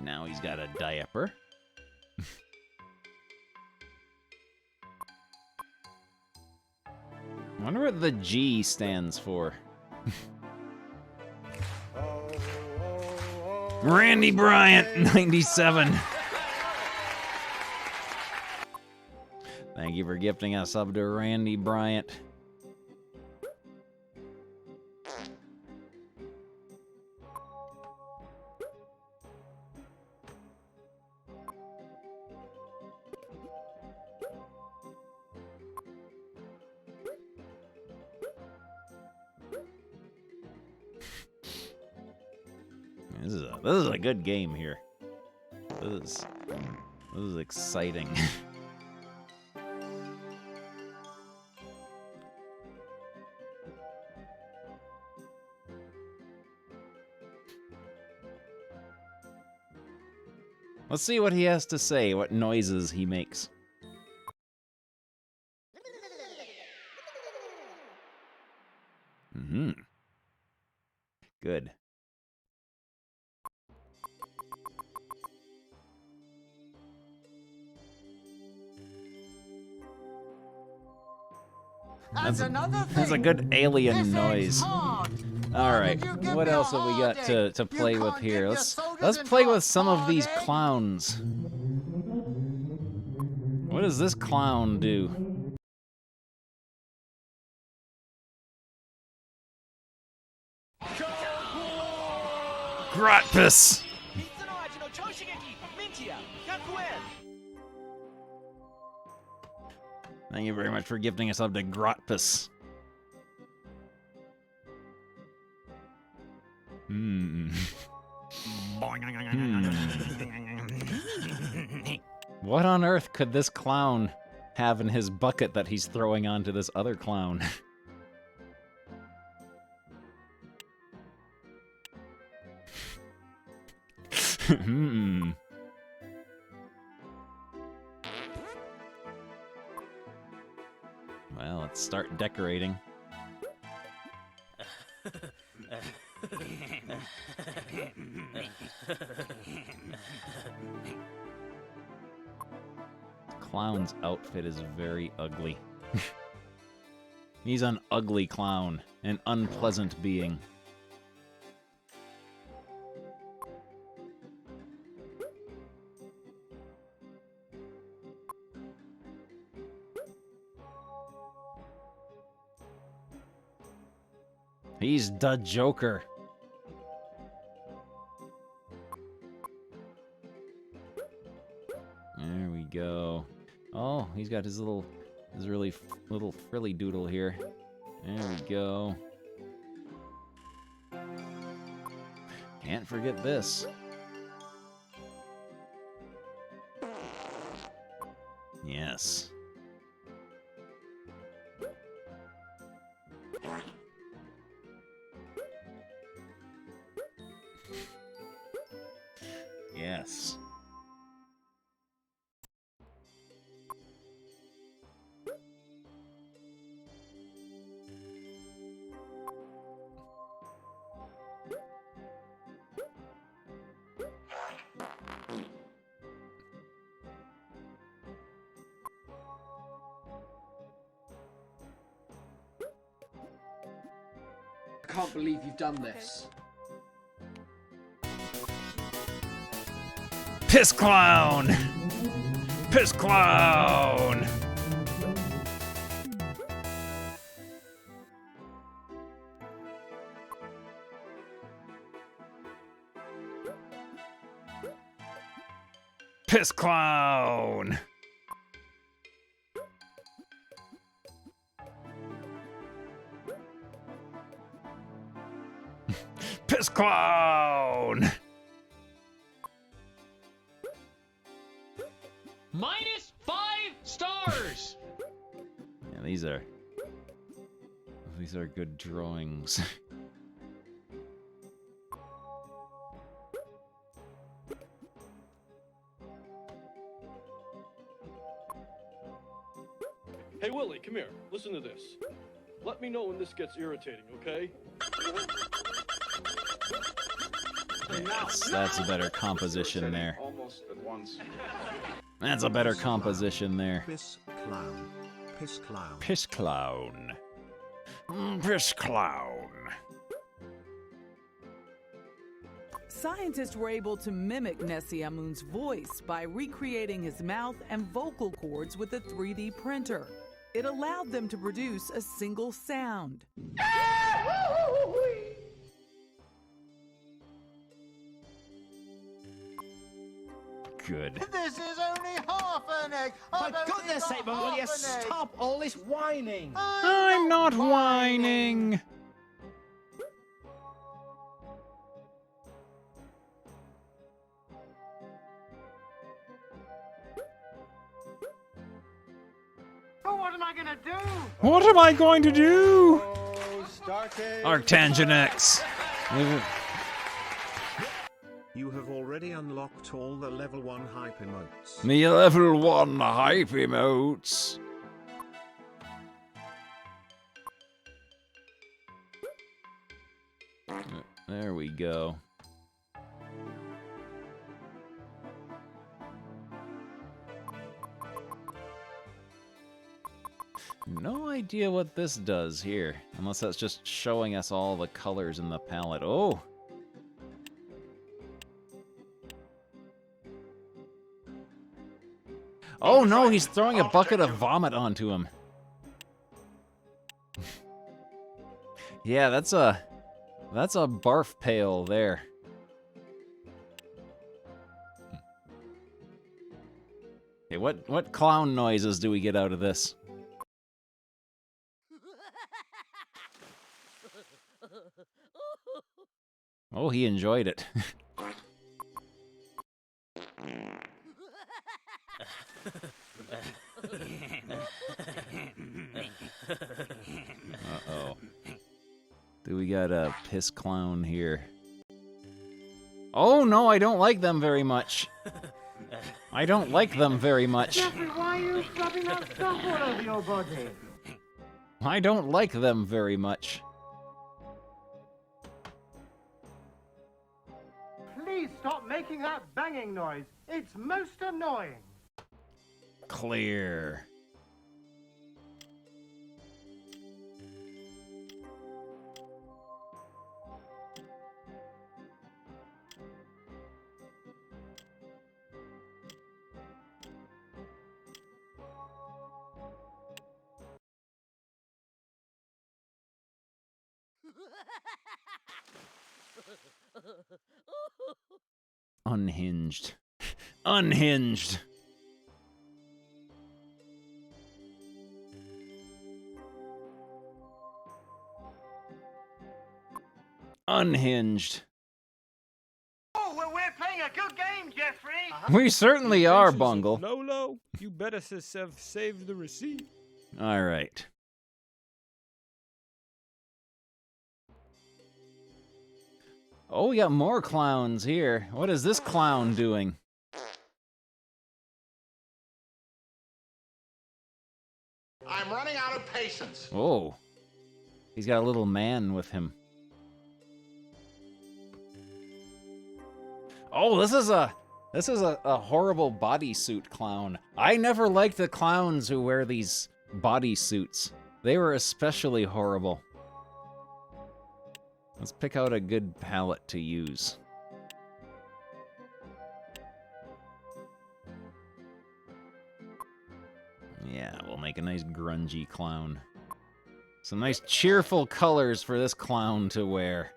Now he's got a diaper. I wonder what the G stands for. Randy Bryant, 97. Thank you for gifting us up to Randy Bryant. This is a good game here. This is exciting. Let's see what he has to say, what noises he makes. Mm-hmm. Good. That's a good alien noise. Alright, what else have we got to play with here? Let's play with some of these clowns. What does this clown do? Grotpus! Thank you very much for gifting us up to Grotpus. What on earth could this clown have in his bucket that he's throwing onto this other clown? Well, let's start decorating. Clown's outfit is very ugly. He's an ugly clown, an unpleasant being. He's the Joker. There we go. Oh, he's got his little, little frilly doodle here. There we go. Can't forget this. Yes. Yes. I can't believe you've done this. Piss Clown! Piss Clown! Piss Clown! Piss Clown! -5 stars! Yeah, these are good drawings. Hey, Willie, come here. Listen to this. Let me know when this gets irritating, okay? That's a better composition there. Almost at once. That's a better composition there. Piss Clown. Piss Clown. Piss Clown. Piss Clown. Scientists were able to mimic Nessie Amun's voice by recreating his mouth and vocal cords with a 3D printer. It allowed them to produce a single sound. Good. This is only half an egg. For goodness sake, will you stop all this whining? I'm not whining. Oh, what am I gonna do? What am I going to do? Arctangenex. You have already unlocked all the level 1 hype emotes. The level 1 hype emotes. There we go. No idea what this does here, unless that's just showing us all the colors in the palette. Oh! Oh no, he's throwing a bucket of vomit onto him. Yeah, that's a barf pail there. Okay, what clown noises do we get out of this? Oh, he enjoyed it. Uh-oh. Do we got a piss clown here? Oh, no, I don't like them very much. I don't like them very much. Jeffrey, why are you rubbing that stuff all over your body? I don't like them very much. Please stop making that banging noise. It's most annoying. Clear. Unhinged. Unhinged. Unhinged. Oh, well, we're playing a good game, Jeffrey. We certainly are, Bungle. Lolo, you better have saved the receipt. All right. Oh, we got more clowns here. What is this clown doing? I'm running out of patience. Oh. He's got a little man with him. Oh, this is a horrible bodysuit clown. I never liked the clowns who wear these bodysuits. They were especially horrible. Let's pick out a good palette to use. Yeah, we'll make a nice grungy clown. Some nice cheerful colors for this clown to wear.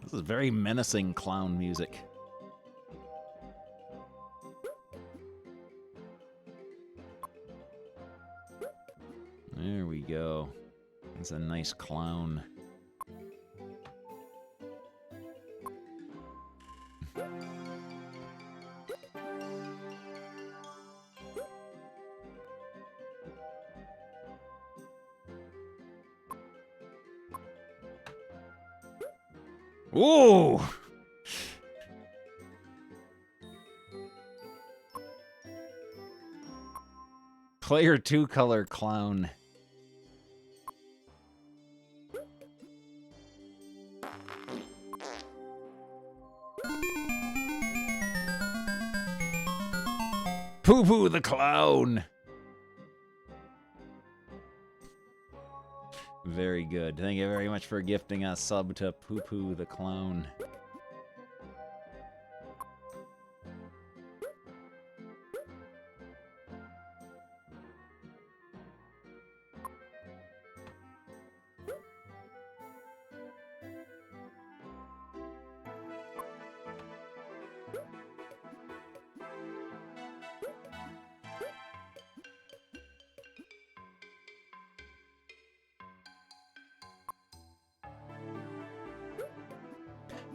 This is very menacing clown music. There we go. It's a nice clown. Ooh! Player 2 color clown. Poo Poo the clown. Very good. Thank you very much for gifting a sub to Poo Poo the clown.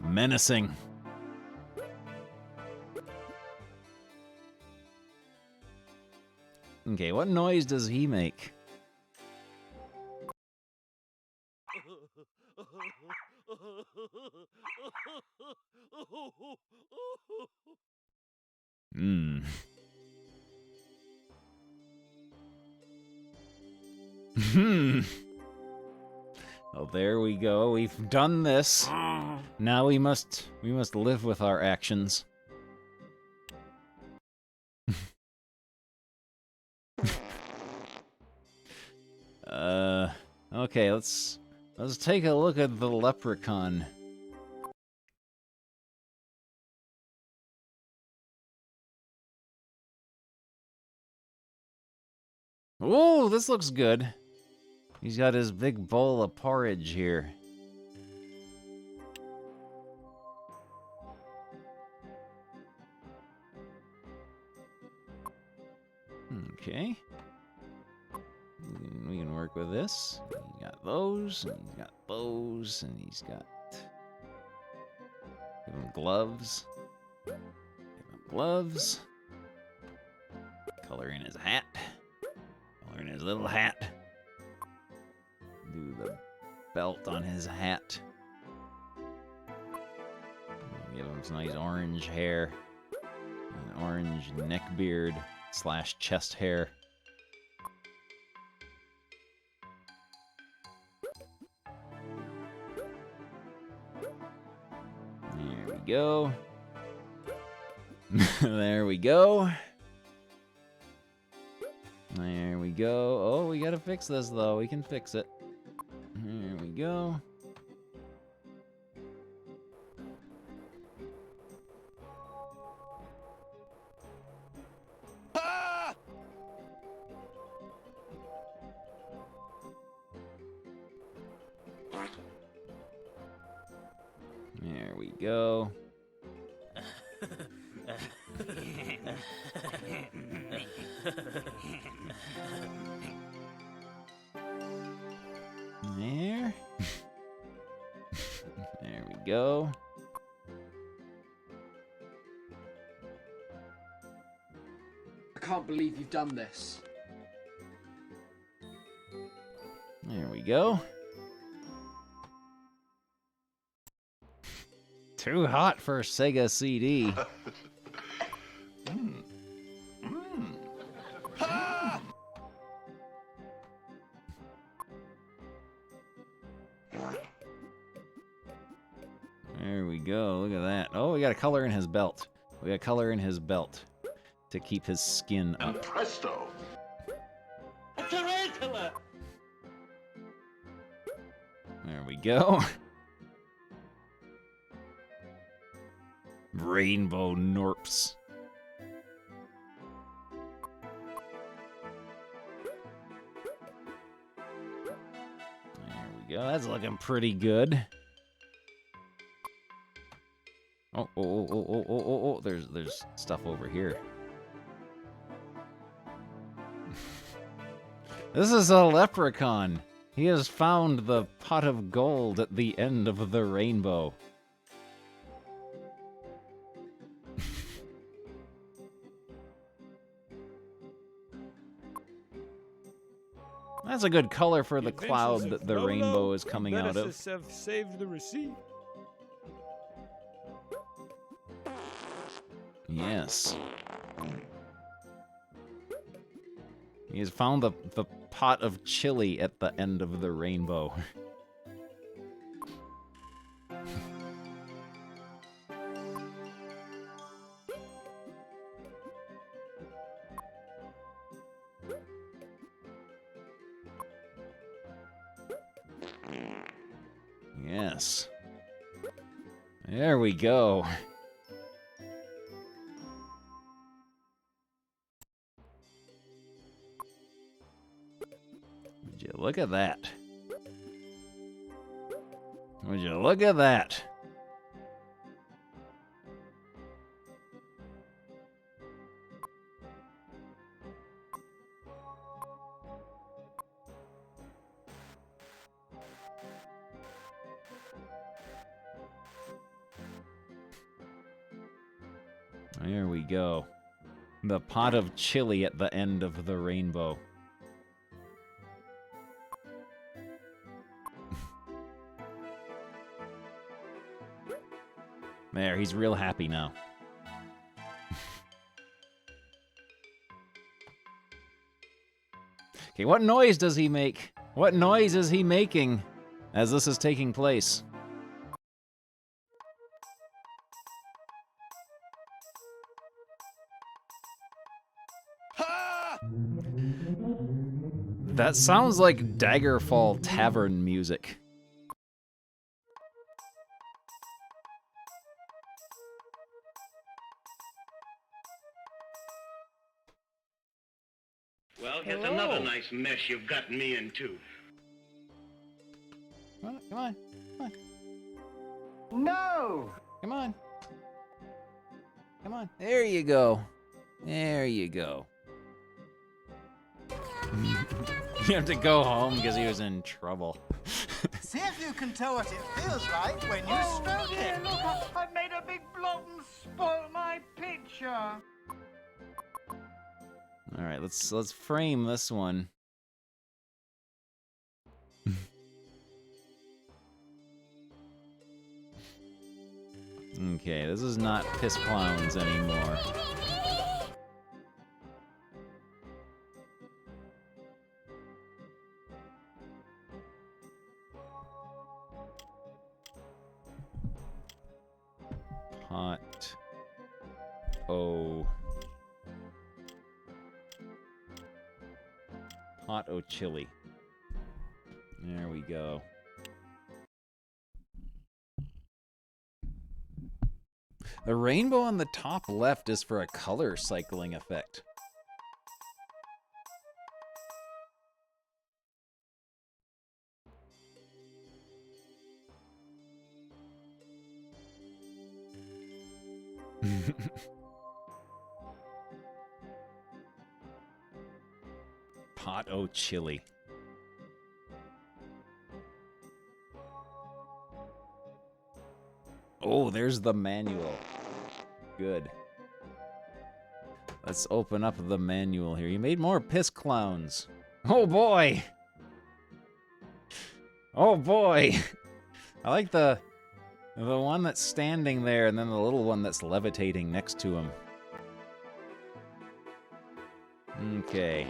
Menacing. Okay, what noise does he make? Hmm. Well, there we go. We've done this. Now we must live with our actions. Okay, let's take a look at the leprechaun. Oh, this looks good. He's got his big bowl of porridge here. Okay. We can work with this. He's got those, and he's got those, and he's got... Give him gloves. Give him gloves. Color in his hat. Color in his little hat. Do the belt on his hat. Give him some nice orange hair. An orange neck beard / chest hair. There we go. There we go. There we go. Oh, we gotta fix this though. We can fix it. There we go. There we go. There. There we go. I can't believe you've done this. There we go. Too hot for a Sega CD. There we go. Look at that. Oh, we got a color in his belt. We got color in his belt to keep his skin up. Presto. A tarantula! There we go. Rainbow Norps. There we go. That's looking pretty good. Oh, there's stuff over here. This is a leprechaun. He has found the pot of gold at the end of the rainbow. That's a good color for the cloud that the rainbow is coming out of. Have saved the receipt. Yes. He has found the pot of chili at the end of the rainbow. Yes. There we go. Would you look at that? Would you look at that? There we go. The pot of chili at the end of the rainbow. There, he's real happy now. Okay, what noise does he make? What noise is he making as this is taking place? That sounds like Daggerfall Tavern music. Well, here's another nice mess you've gotten me into. Come on. Come on. No! Come on. Come on. There you go. There you go. You have to go home because he was in trouble. See if you can tell what it feels like when you stroke it. Look, I've made a big blob and spoiled my picture. All right, let's frame this one. Okay, this is not Piss Clowns anymore. Hot O chili. There we go. The rainbow on the top left is for a color cycling effect. Hot O chili. Oh, there's the manual. Good. Let's open up the manual here. You made more Piss Clowns. Oh boy! Oh boy! I like the one that's standing there and then the little one that's levitating next to him. Okay.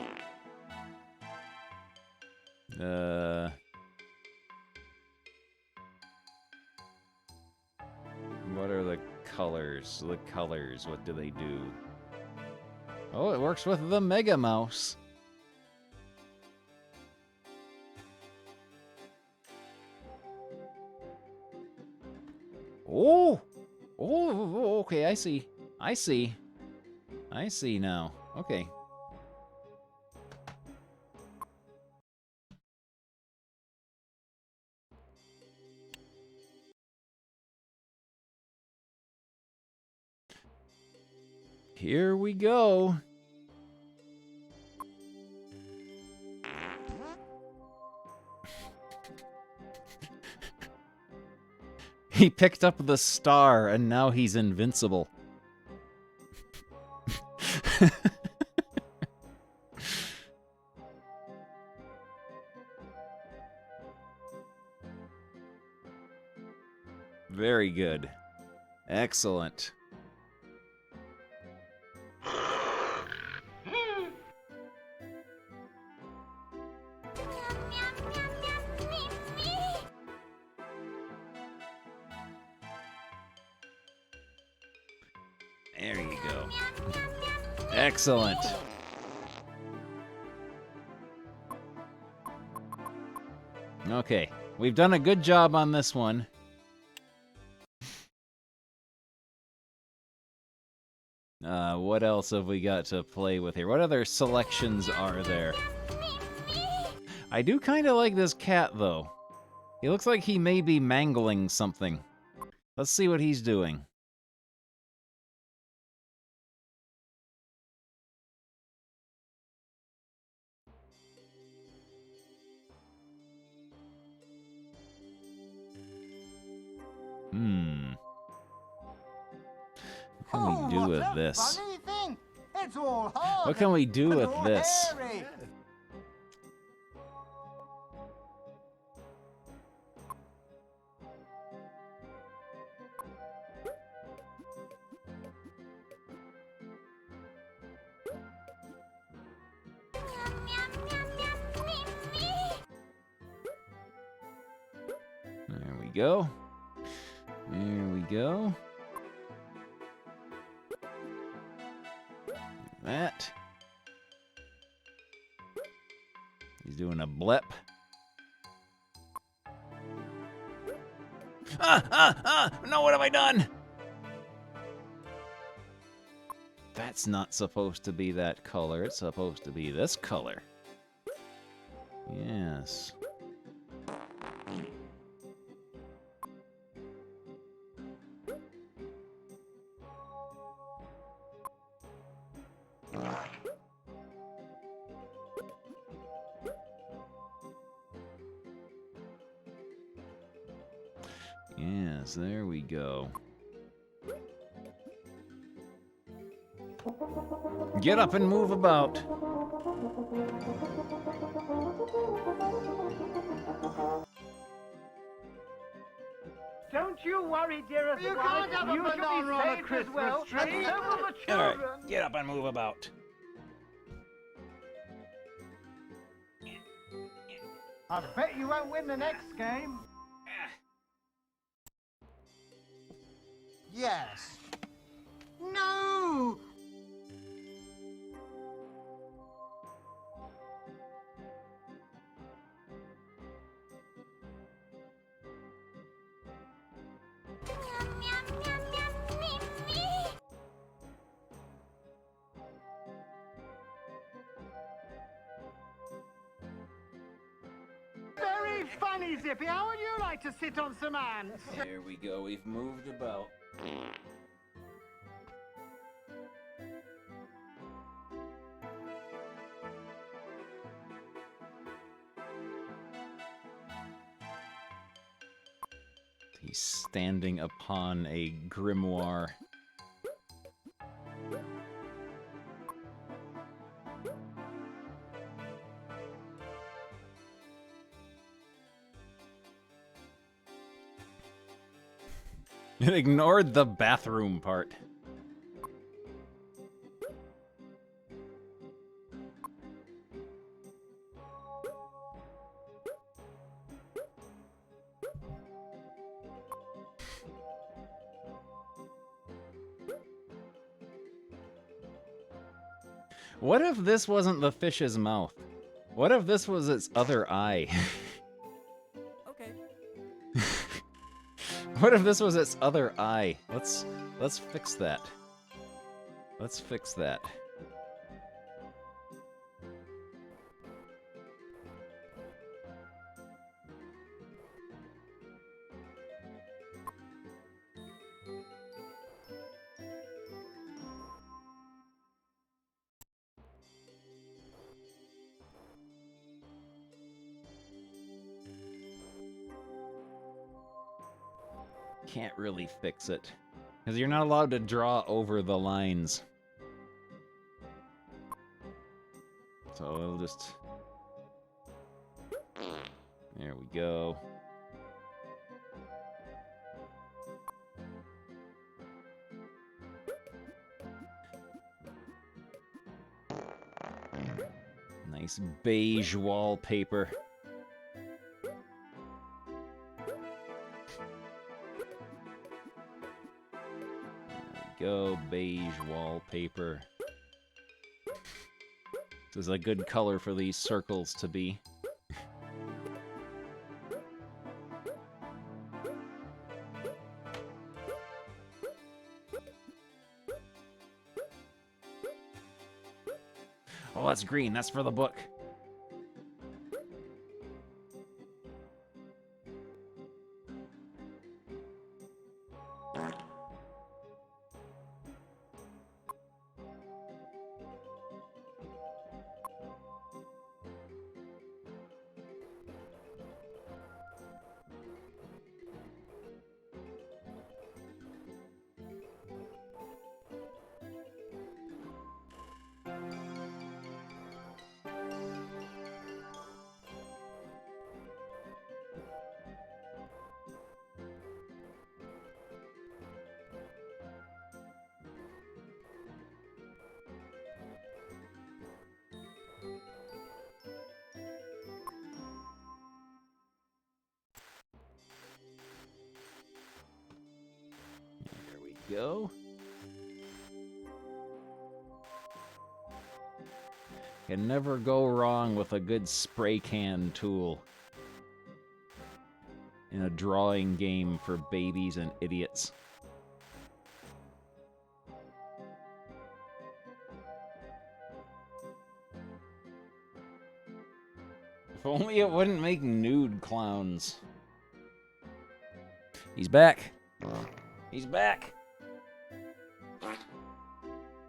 What are the colors? The colors, what do they do? Oh, it works with the Mega Mouse. Oh! Oh, okay, I see. I see. I see now. Okay. Here we go. He picked up the star and now he's invincible. Very good. Excellent. There you go. Excellent. Okay, we've done a good job on this one. What else have we got to play with here? What other selections are there? I do kind of like this cat, though. He looks like he may be mangling something. Let's see what he's doing. What can we do with this? It's all hard What can we do and with all this? hairy. There we go. There we go. That. He's doing a blip. No, what have I done? That's not supposed to be that color. It's supposed to be this color. Yes. Yes, there we go. Get up and move about. Don't you worry, dearest You wife. can't have a You shall banana be on a saved as Christmas well, tree. and so will the All children. right, get up and move about. I bet you won't win the next game. Yes. No! Very funny, Zippy. How would you like to sit on some ants? There we go, we've moved about. He's standing upon a grimoire. It ignored the bathroom part. What if this wasn't the fish's mouth? What if this was its other eye? Okay. What if this was its other eye? Let's fix that. Let's fix that. Can't really fix it. Because you're not allowed to draw over the lines. So it'll just... There we go. Nice beige wallpaper. Go, beige wallpaper. This is a good color for these circles to be. Oh, that's green. That's for the book. Go. Can never go wrong with a good spray can tool in a drawing game for babies and idiots. If only it wouldn't make nude clowns. He's back. He's back.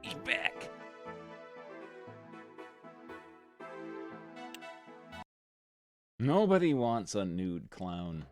He's back. Nobody wants a nude clown.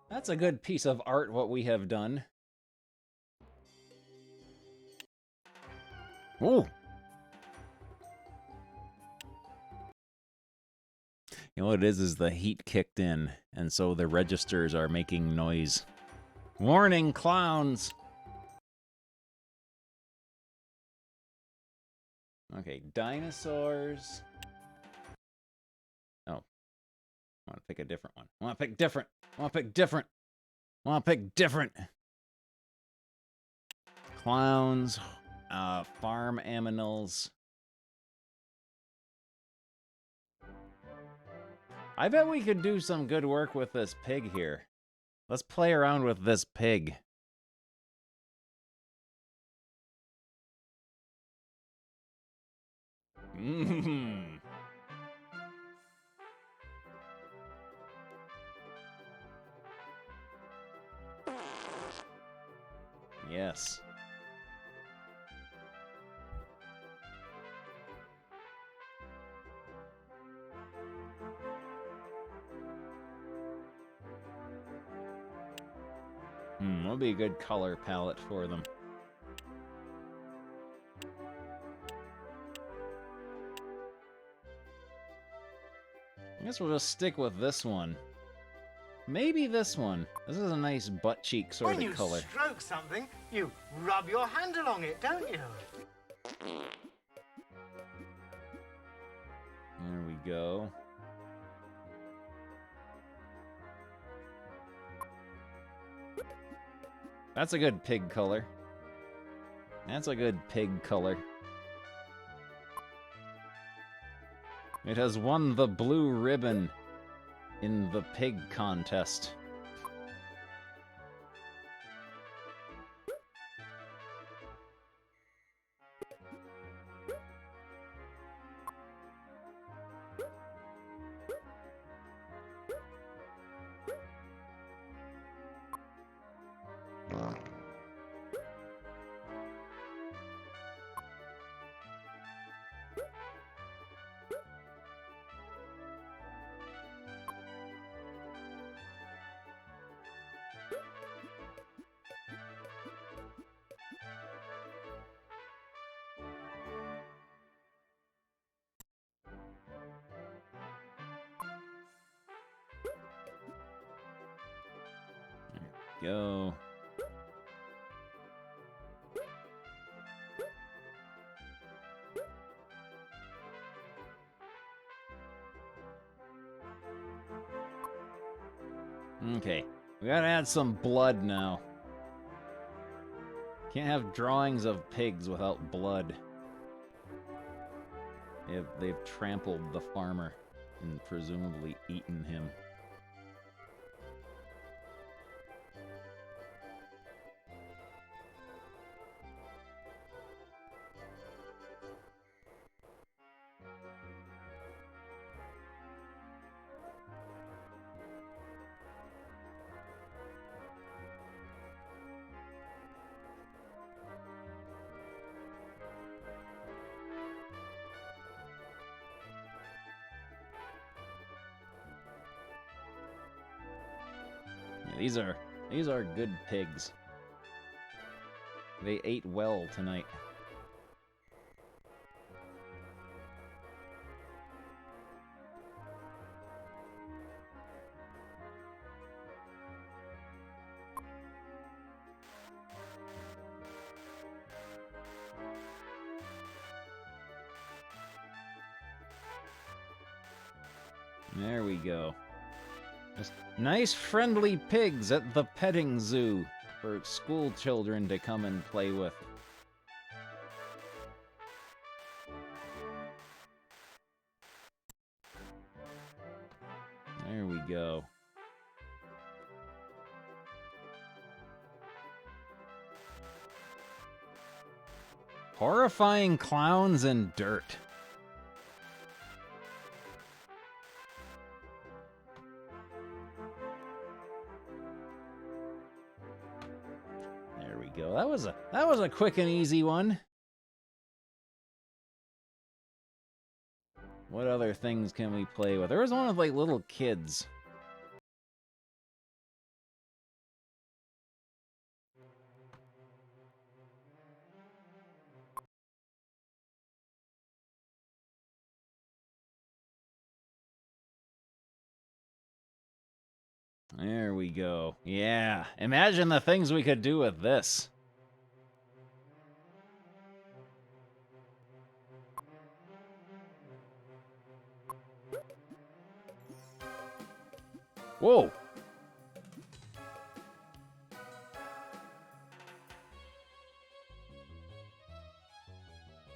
That's a good piece of art, what we have done. Ooh. You know what it is the heat kicked in, and so the registers are making noise. Warning, clowns! Okay, dinosaurs. Oh. I want to pick a different one. I want to pick different. I want to pick different. I want to pick different. Clowns. Farm aminals. I bet we could do some good work with this pig here. Let's play around with this pig. Mmm. Yes. What'll be a good color palette for them? I guess we'll just stick with this one. Maybe this one. This is a nice butt cheek sort of color. When you stroke something, you rub your hand along it, don't you? There we go. That's a good pig color. That's a good pig color. It has won the blue ribbon in the pig contest. Go. Okay, we gotta add some blood now. Can't have drawings of pigs without blood. They've trampled the farmer and presumably eaten him. These are good pigs. They ate well tonight. There we go. Just nice friendly pigs at the petting zoo for school children to come and play with. There we go. Horrifying clowns and dirt. There we go. That was a quick and easy one. What other things can we play with? There was one with like little kids. There we go. Yeah. Imagine the things we could do with this. Whoa.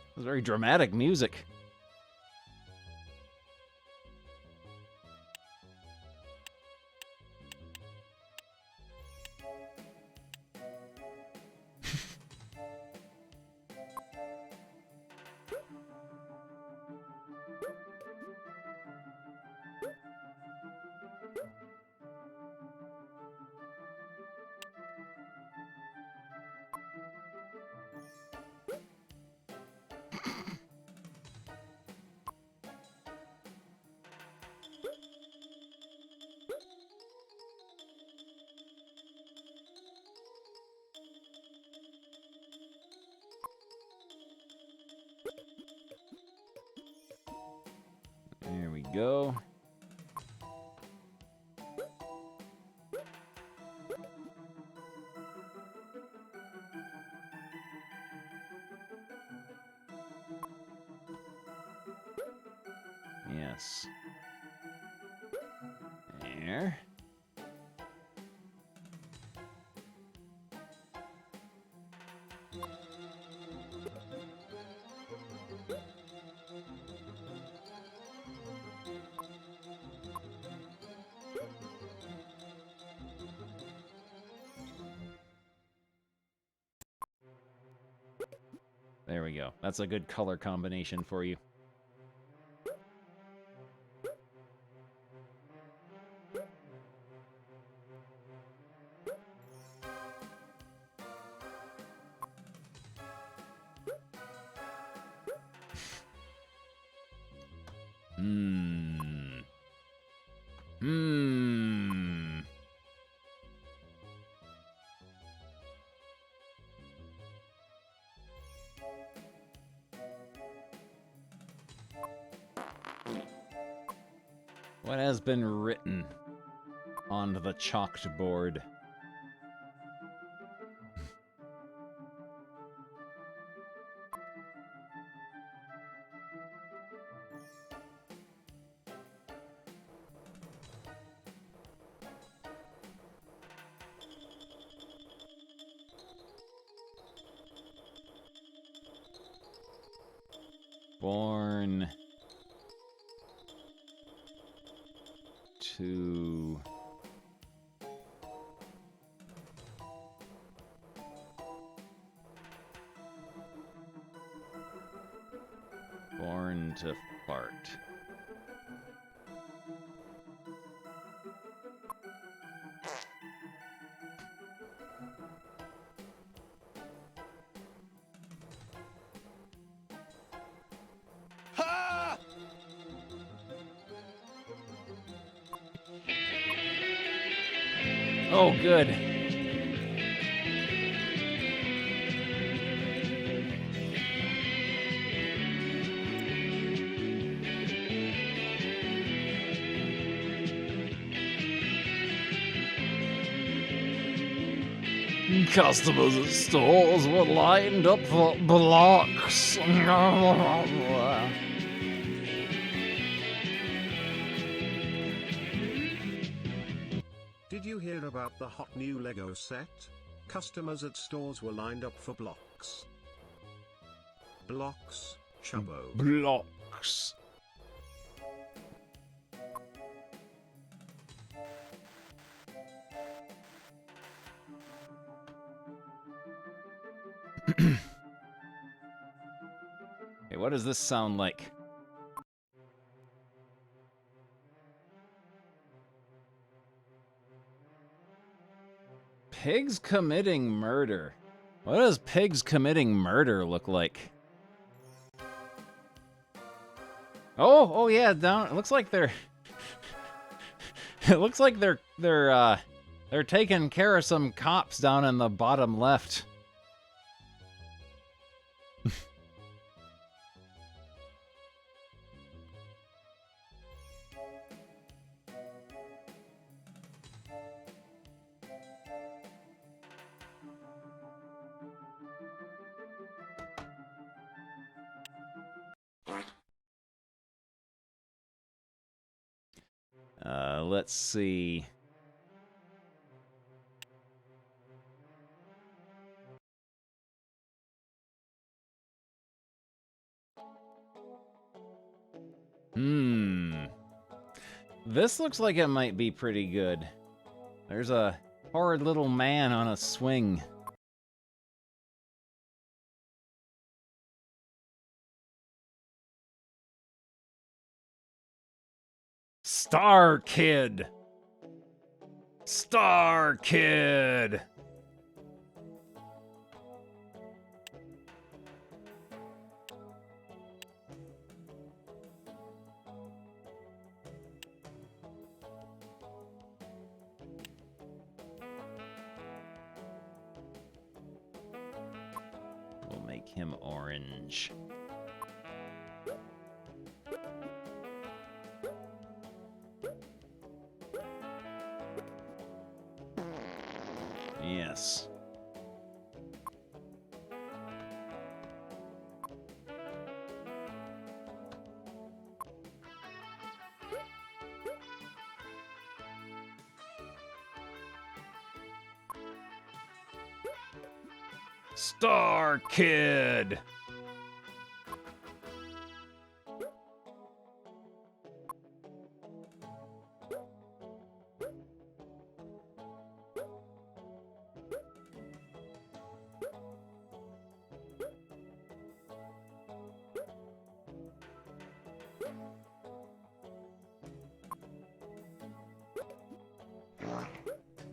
This is very dramatic music. There we go. Yes. There. There we go. That's a good color combination for you. What has been written on the chalked board? Born to fart. Oh, good. Customers at stores were lined up for blocks. Did you hear about the hot new Lego set? Customers at stores were lined up for blocks. Blocks, chubbo. Blocks. Hey, what does this sound like? Pigs committing murder. What does pigs committing murder look like? Oh yeah, down. It looks like they're. It looks like they're taking care of some cops down in the bottom left. Let's see. This looks like it might be pretty good. There's a horrid little man on a swing. Star Kid! Star Kid! We'll make him orange. Yes. Star Kid!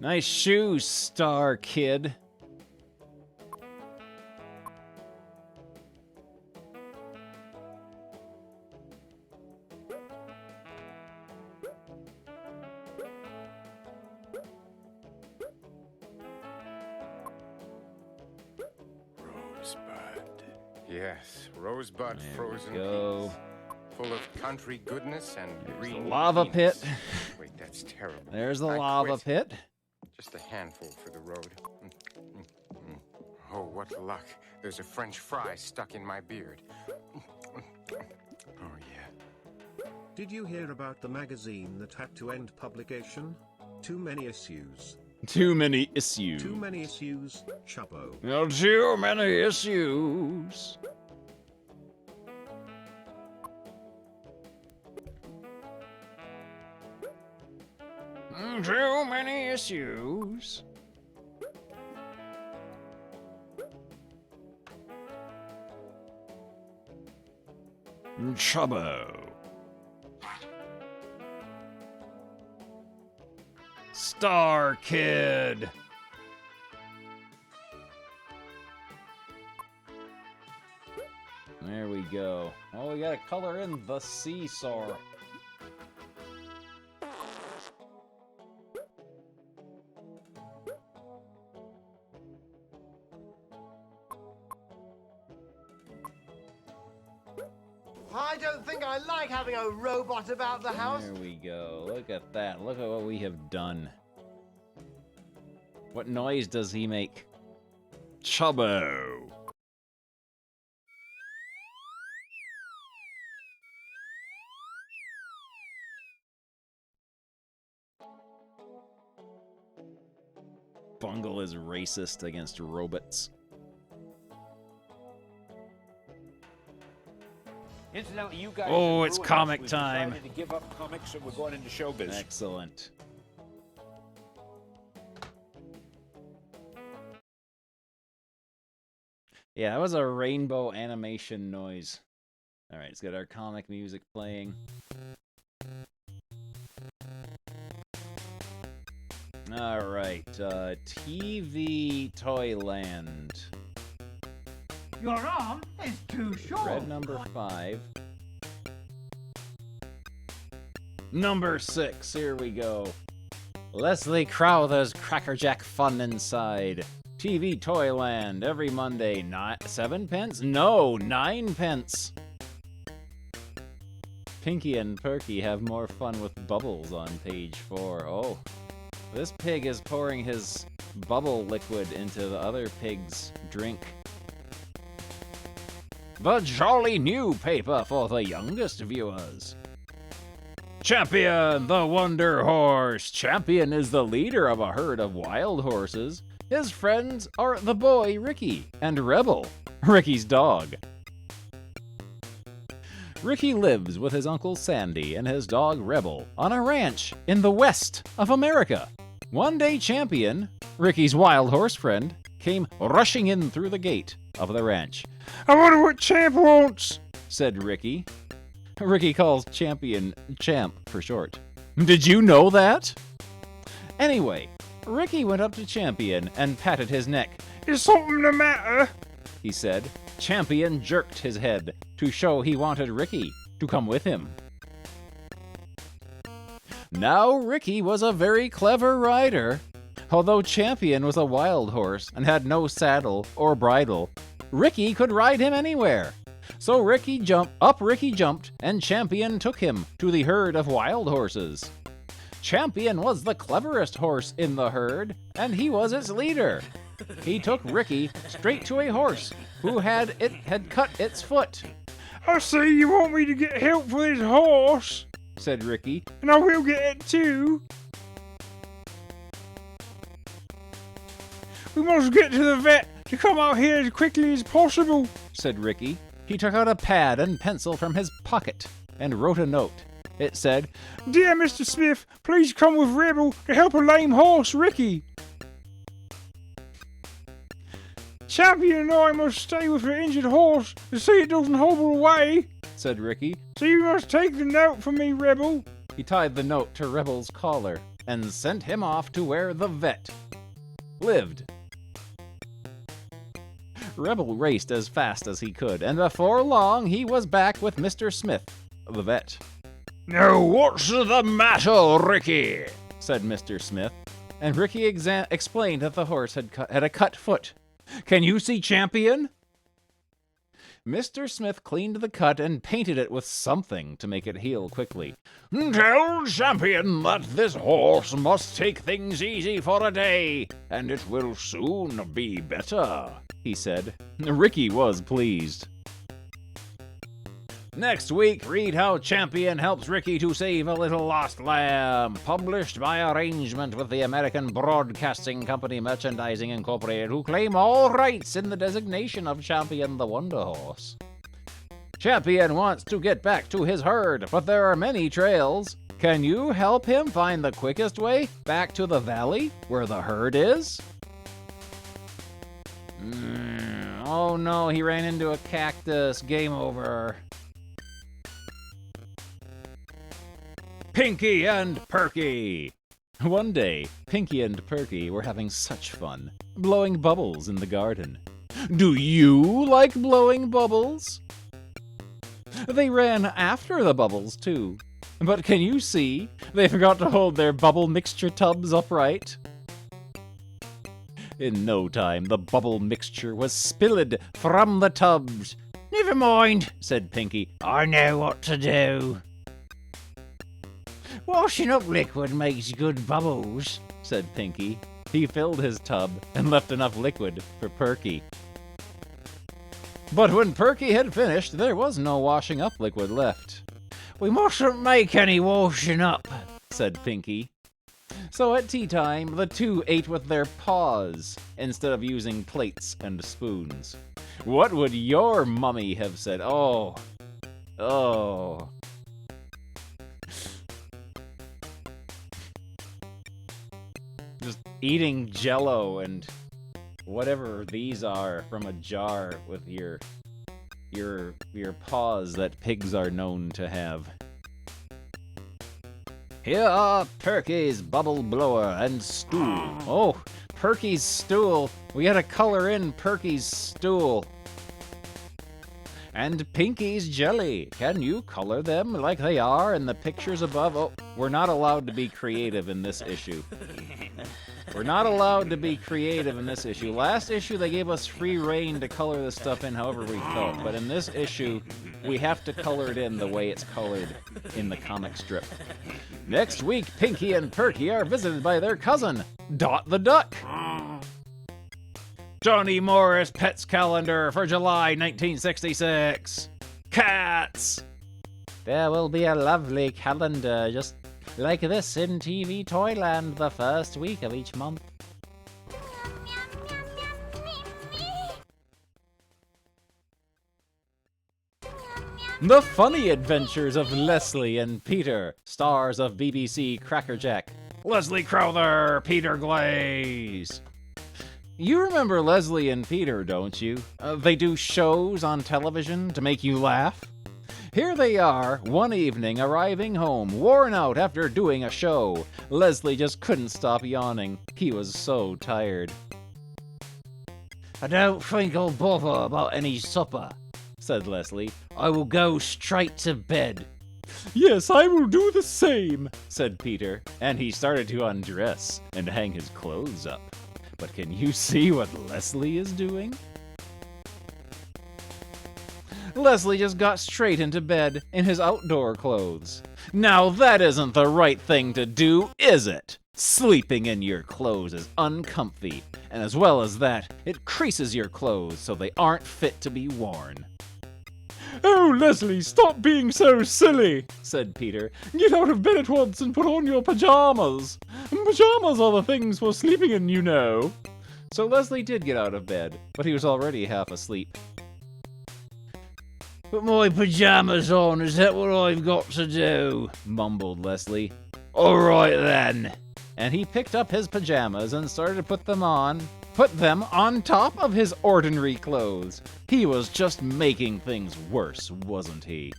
Nice shoes, Star Kid. Rosebud. Yes, Rosebud frozen go. peaks. Full of country goodness and green Lava penis. pit. Wait, that's terrible. There's the I lava quit. pit. Just a handful for the road. Oh, what luck. There's a French fry stuck in my beard. Oh, yeah. Did you hear about the magazine that had to end publication? Too many issues. Too many issues. Too many issues, Chubbo. No, too many issues. Too many issues. Chubbo. Star Kid. There we go. Oh, we gotta color in the seesaw. I don't think I like having a robot about the house. There we go. Look at that. Look at what we have done. What noise does he make? Chubbo. Bungle is racist against robots. Incidentally, you guys Oh, at it's Brew comic House, we've time. decided to give up comics and we're going into showbiz. Excellent. Yeah, that was a rainbow animation noise. All right, let's get our comic music playing. All right, TV Toyland. Your arm is too short. Red number 5. Number 6, here we go. Leslie Crowther's Crackerjack Fun Inside. TV Toyland, every Monday, 7 pence? No, 9 pence. Pinky and Perky have more fun with bubbles on page 4. Oh, this pig is pouring his bubble liquid into the other pig's drink. The jolly new paper for the youngest viewers. Champion, the Wonder Horse. Champion is the leader of a herd of wild horses. His friends are the boy Ricky and Rebel, Ricky's dog. Ricky lives with his uncle Sandy and his dog Rebel on a ranch in the west of America. One day Champion, Ricky's wild horse friend, came rushing in through the gate of the ranch. I wonder what Champ wants, said Ricky. Ricky calls Champion Champ for short. Did you know that? Anyway, Ricky went up to Champion and patted his neck. Is something the matter? He said. Champion jerked his head to show he wanted Ricky to come with him. Now Ricky was a very clever rider. Although Champion was a wild horse and had no saddle or bridle, Ricky could ride him anywhere. So Ricky jumped, and Champion took him to the herd of wild horses. Champion was the cleverest horse in the herd, and he was its leader. He took Ricky straight to a horse who had cut its foot. I see you want me to get help for this horse, said Ricky. And I will get it too. We must get to the vet to come out here as quickly as possible, said Ricky. He took out a pad and pencil from his pocket and wrote a note. It said, Dear Mr. Smith, please come with Rebel to help a lame horse, Ricky. Champion and I must stay with the injured horse to see it doesn't hobble away, said Ricky. So you must take the note for me, Rebel. He tied the note to Rebel's collar and sent him off to where the vet lived. Rebel raced as fast as he could, and before long he was back with Mr. Smith, the vet. Now, what's the matter, Ricky? said Mr. Smith, and Ricky explained that the horse had a cut foot. Can you see Champion? Mr. Smith cleaned the cut and painted it with something to make it heal quickly. Tell Champion that this horse must take things easy for a day, and it will soon be better, he said. Ricky was pleased. Next week, read how Champion helps Ricky to save a little lost lamb, published by arrangement with the American Broadcasting Company Merchandising Incorporated, who claim all rights in the designation of Champion the Wonder Horse. Champion wants to get back to his herd, but there are many trails. Can you help him find the quickest way back to the valley where the herd is? Oh no, he ran into a cactus. Game over. Pinky and Perky! One day, Pinky and Perky were having such fun, blowing bubbles in the garden. Do you like blowing bubbles? They ran after the bubbles, too. But can you see? They forgot to hold their bubble mixture tubs upright. In no time, the bubble mixture was spilled from the tubs. Never mind, said Pinky. I know what to do. Washing up liquid makes good bubbles, said Pinky. He filled his tub and left enough liquid for Perky. But when Perky had finished, there was no washing up liquid left. We mustn't make any washing up, said Pinky. So at tea time, the two ate with their paws instead of using plates and spoons. What would your mummy have said? Oh. Just eating Jell-O and whatever these are from a jar with your paws that pigs are known to have. Here are Perky's bubble blower and stool. Oh, Perky's stool. We gotta color in Perky's stool. And Pinky's jelly. Can you color them like they are in the pictures above? Oh, we're not allowed to be creative in this issue. We're not allowed to be creative in this issue. Last issue, they gave us free reign to color this stuff in however we felt. But in this issue, we have to color it in the way it's colored in the comic strip. Next week, Pinky and Perky are visited by their cousin, Dot the Duck. Johnny Morris Pets Calendar for July 1966. Cats! There will be a lovely calendar just like this in TV Toyland the first week of each month. The Funny Adventures of Leslie and Peter, stars of BBC Crackerjack. Leslie Crowther, Peter Glaze. You remember Leslie and Peter, don't you? They do shows on television to make you laugh. Here they are, one evening, arriving home, worn out after doing a show. Leslie just couldn't stop yawning. He was so tired. I don't think I'll bother about any supper, said Leslie. I will go straight to bed. Yes, I will do the same, said Peter, and he started to undress and hang his clothes up. But can you see what Leslie is doing? Leslie just got straight into bed in his outdoor clothes. Now that isn't the right thing to do, is it? Sleeping in your clothes is uncomfy, and as well as that, it creases your clothes so they aren't fit to be worn. Oh, Leslie, stop being so silly, said Peter. Get out of bed at once and put on your pajamas. Pajamas are the things for sleeping in, you know. So Leslie did get out of bed, but he was already half asleep. Put my pajamas on, is that what I've got to do? Mumbled Leslie. All right then. And he picked up his pajamas and started to put them on top of his ordinary clothes. He was just making things worse, wasn't he?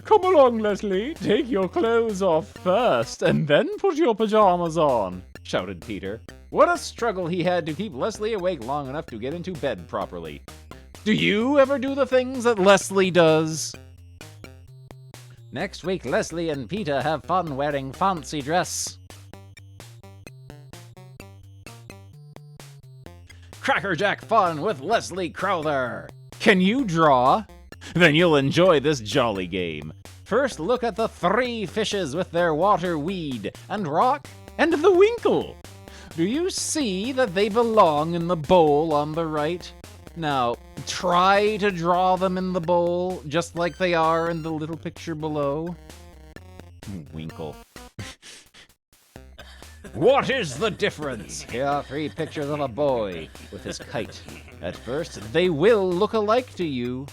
Come along, Leslie. Take your clothes off first, and then put your pajamas on, shouted Peter. What a struggle he had to keep Leslie awake long enough to get into bed properly. Do you ever do the things that Leslie does? Next week, Leslie and Peter have fun wearing fancy dress. Crackerjack fun with Leslie Crowther. Can you draw? Then you'll enjoy this jolly game. First, look at the 3 fishes with their water weed and rock and the winkle. Do you see that they belong in the bowl on the right? Now, try to draw them in the bowl just like they are in the little picture below. Winkle. What is the difference? Here are 3 pictures of a boy with his kite. At first, they will look alike to you,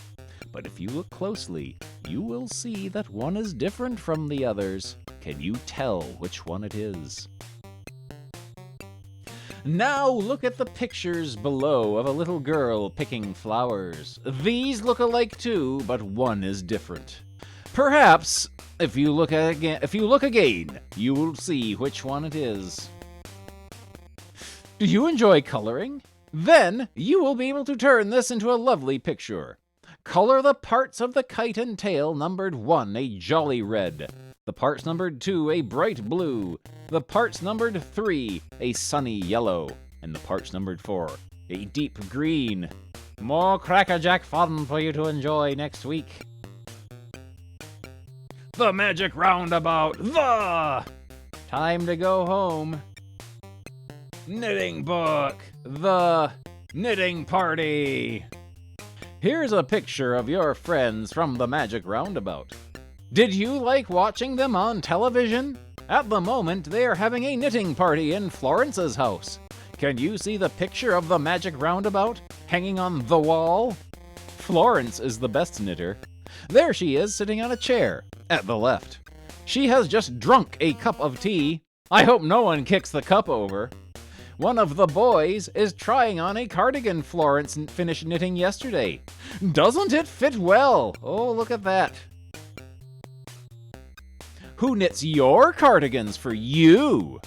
but if you look closely, you will see that one is different from the others. Can you tell which one it is? Now look at the pictures below of a little girl picking flowers. These look alike too, but one is different. Perhaps, if you look again, you will see which one it is. Do you enjoy coloring? Then you will be able to turn this into a lovely picture. Color the parts of the kite and tail numbered 1 a jolly red, the parts numbered 2 a bright blue, the parts numbered 3 a sunny yellow, and the parts numbered 4 a deep green. More Crackerjack fun for you to enjoy next week. The Magic Roundabout, the Time to Go Home, Knitting Book, the Knitting Party. Here's a picture of your friends from the Magic Roundabout. Did you like watching them on television? At the moment, they are having a knitting party in Florence's house. Can you see the picture of the Magic Roundabout hanging on the wall? Florence is the best knitter. There she is, sitting on a chair, at the left. She has just drunk a cup of tea. I hope no one kicks the cup over. One of the boys is trying on a cardigan Florence finished knitting yesterday. Doesn't it fit well? Oh, look at that. Who knits your cardigans for you?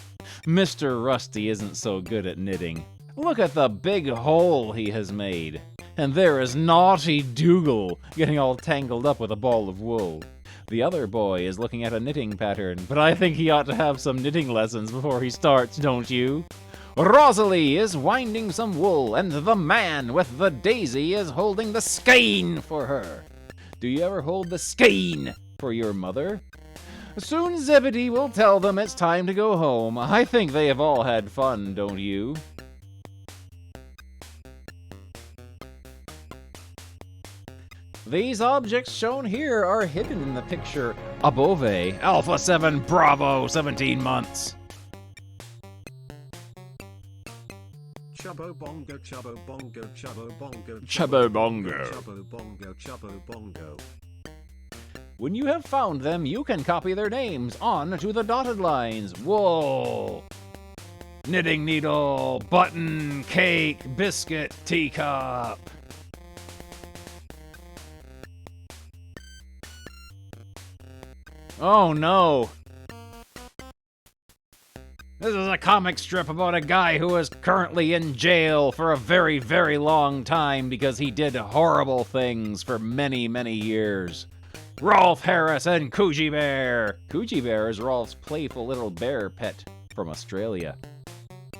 Mr. Rusty isn't so good at knitting. Look at the big hole he has made. And there is Naughty Dougal getting all tangled up with a ball of wool. The other boy is looking at a knitting pattern, but I think he ought to have some knitting lessons before he starts, don't you? Rosalie is winding some wool, and the man with the daisy is holding the skein for her. Do you ever hold the skein for your mother? Soon Zebedee will tell them it's time to go home. I think they have all had fun, don't you? These objects shown here are hidden in the picture above. Alpha 7 Bravo 17 months. Chubbo bongo, chubbo bongo, chubbo bongo, Chubbo bongo. chubbo bongo, chubbo bongo. When you have found them, you can copy their names on to the dotted lines. Wool, knitting needle, button, cake, biscuit, teacup. Oh no! This is a comic strip about a guy who is currently in jail for a very, very long time because he did horrible things for many, many years. Rolf Harris and Coogee Bear. Coogee Bear is Rolf's playful little bear pet from Australia.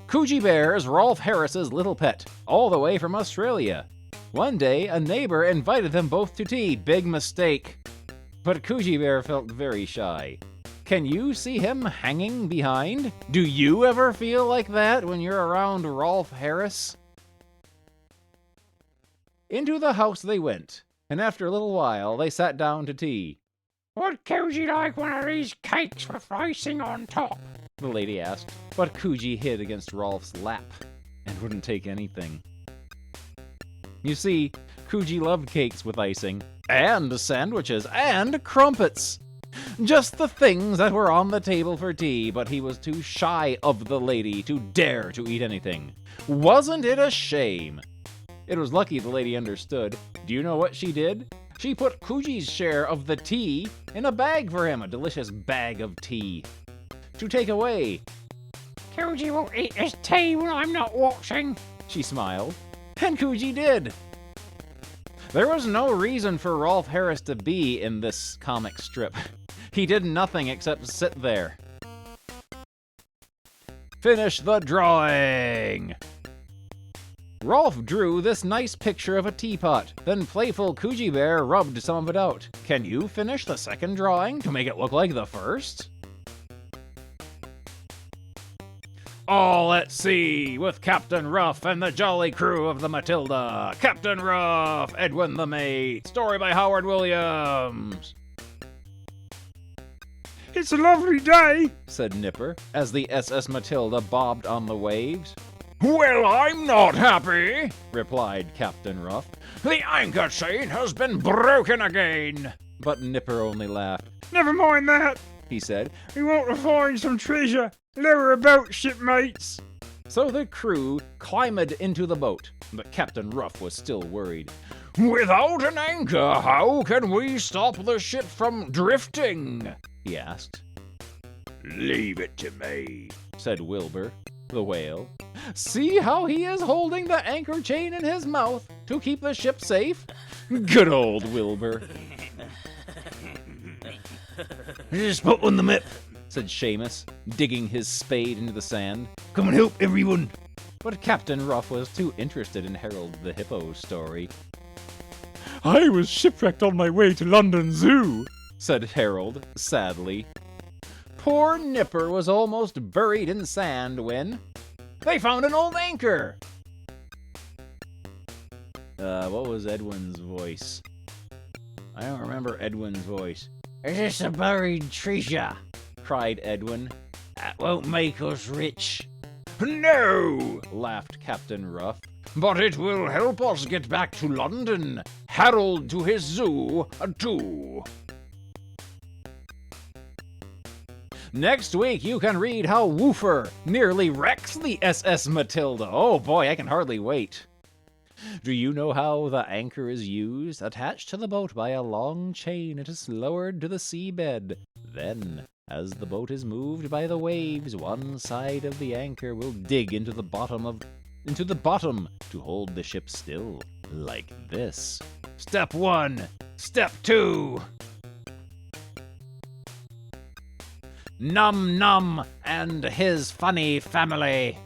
Coogee Bear is Rolf Harris's little pet, all the way from Australia. One day, a neighbor invited them both to tea. Big mistake. But Coogee Bear felt very shy. Can you see him hanging behind? Do you ever feel like that when you're around Rolf Harris? Into the house they went, and after a little while they sat down to tea. Would Coogee like one of these cakes with icing on top? The lady asked, but Coogee hid against Rolf's lap and wouldn't take anything. You see, Coogee loved cakes with icing, and sandwiches, and crumpets. Just the things that were on the table for tea, but he was too shy of the lady to dare to eat anything. Wasn't it a shame? It was lucky the lady understood. Do you know what she did? She put Coogee's share of the tea in a bag for him, a delicious bag of tea to take away. Coogee won't eat his tea when I'm not watching, she smiled, and Coogee did. There was no reason for Rolf Harris to be in this comic strip. He did nothing except sit there. Finish the drawing! Rolf drew this nice picture of a teapot. Then playful Coogee Bear rubbed some of it out. Can you finish the second drawing to make it look like the first? All at sea with Captain Ruff and the jolly crew of the Matilda. Captain Ruff, Edwin the mate. Story by Howard Williams. It's a lovely day, said Nipper, as the SS Matilda bobbed on the waves. Well, I'm not happy, replied Captain Ruff. The anchor chain has been broken again. But Nipper only laughed. Never mind that, he said. We want to find some treasure. Lower about, shipmates. So the crew climbed into the boat, but Captain Ruff was still worried. Without an anchor, how can we stop the ship from drifting? He asked. Leave it to me, said Wilbur, the whale. See how he is holding the anchor chain in his mouth to keep the ship safe? Good old Wilbur. Just put on the map, said Seamus, digging his spade into the sand. Come and help everyone. But Captain Ruff was too interested in Harold the Hippo's story. I was shipwrecked on my way to London Zoo, said Harold, sadly. Poor Nipper was almost buried in sand when they found an old anchor. What was Edwin's voice? I don't remember Edwin's voice. Is this a buried treasure? Cried Edwin. That won't make us rich. No, laughed Captain Ruff. But it will help us get back to London. Harold to his zoo, too. Next week, you can read how Woofer nearly wrecks the SS Matilda. Oh boy, I can hardly wait. Do you know how the anchor is used? Attached to the boat by a long chain, it is lowered to the seabed. Then, as the boat is moved by the waves, one side of the anchor will dig into the bottom to hold the ship still, like this. Step 1. Step 2. Num Num and his funny family.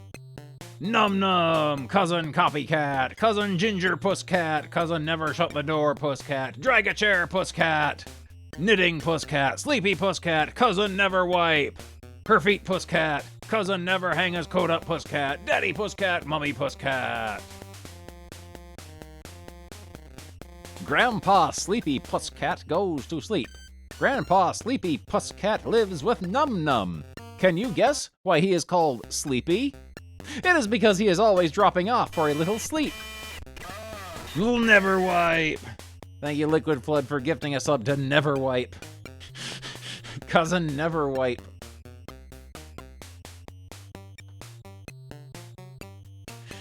Num Num, cousin Copycat, cousin Ginger Pusscat, cousin Never Shut the Door Pusscat, Drag a Chair Pusscat, Knitting Pusscat, Sleepy Pusscat, cousin Never Wipe, Her Feet Pusscat, cousin Never Hang his Coat Up Pusscat, Daddy Pusscat, Mummy Pusscat. Grandpa Sleepy Pusscat goes to sleep. Grandpa Sleepy Pusscat lives with Num Num. Can you guess why he is called Sleepy? It is because he is always dropping off for a little sleep. You'll never wipe. Thank you, Liquid Flood, for gifting a sub to Never Wipe. Cousin Never Wipe.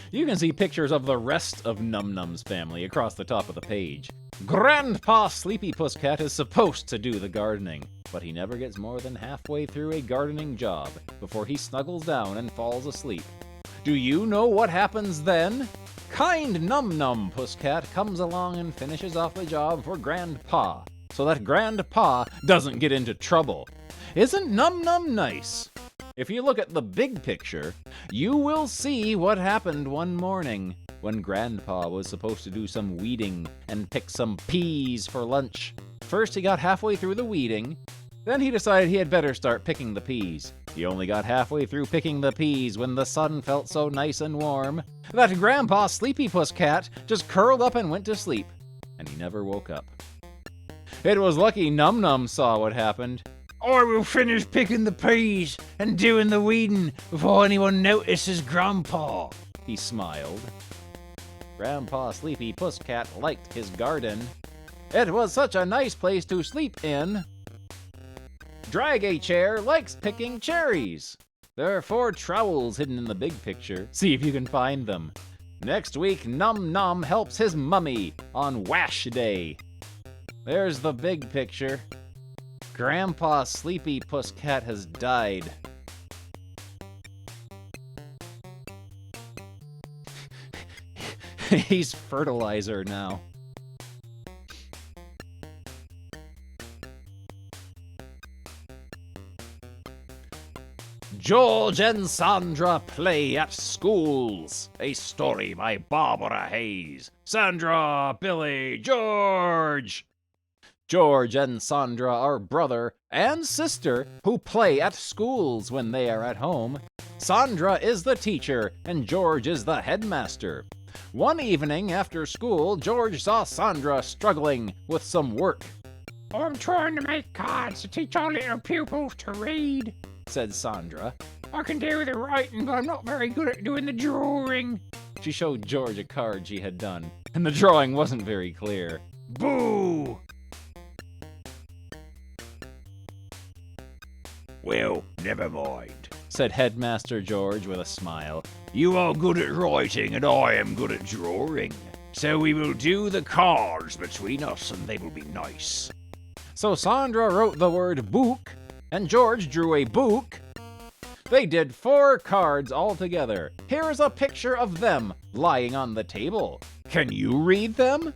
You can see pictures of the rest of Num Num's family across the top of the page. Grandpa Sleepy Pusscat is supposed to do the gardening, but he never gets more than halfway through a gardening job before he snuggles down and falls asleep. Do you know what happens then? Kind Num Num Pusscat comes along and finishes off the job for Grandpa, so that Grandpa doesn't get into trouble. Isn't Num Num nice? If you look at the big picture, you will see what happened one morning when Grandpa was supposed to do some weeding and pick some peas for lunch. First he got halfway through the weeding, then he decided he had better start picking the peas. He only got halfway through picking the peas when the sun felt so nice and warm that Grandpa Sleepy Pusscat just curled up and went to sleep, and he never woke up. It was lucky Num Num saw what happened. I will finish picking the peas and doing the weeding before anyone notices Grandpa, he smiled. Grandpa Sleepy Pusscat liked his garden. It was such a nice place to sleep in. Drag a Chair likes picking cherries. There are 4 trowels hidden in the big picture. See if you can find them. Next week, Num Num helps his mummy on Wash Day. There's the big picture. Grandpa Sleepy Pusscat has died. He's fertilizer now. George and Sandra play at schools. A story by Barbara Hayes. Sandra, Billy, George. George and Sandra are brother and sister who play at schools when they are at home. Sandra is the teacher and George is the headmaster. One evening after school, George saw Sandra struggling with some work. I'm trying to make cards to teach our little pupils to read, said Sandra. I can do the writing, but I'm not very good at doing the drawing. She showed George a card she had done, and the drawing wasn't very clear. Boo! Well, never mind, said Headmaster George with a smile. You are good at writing and I am good at drawing. So we will do the cards between us and they will be nice. So Sandra wrote the word book, and George drew a book. They did 4 cards altogether. Here is a picture of them lying on the table. Can you read them?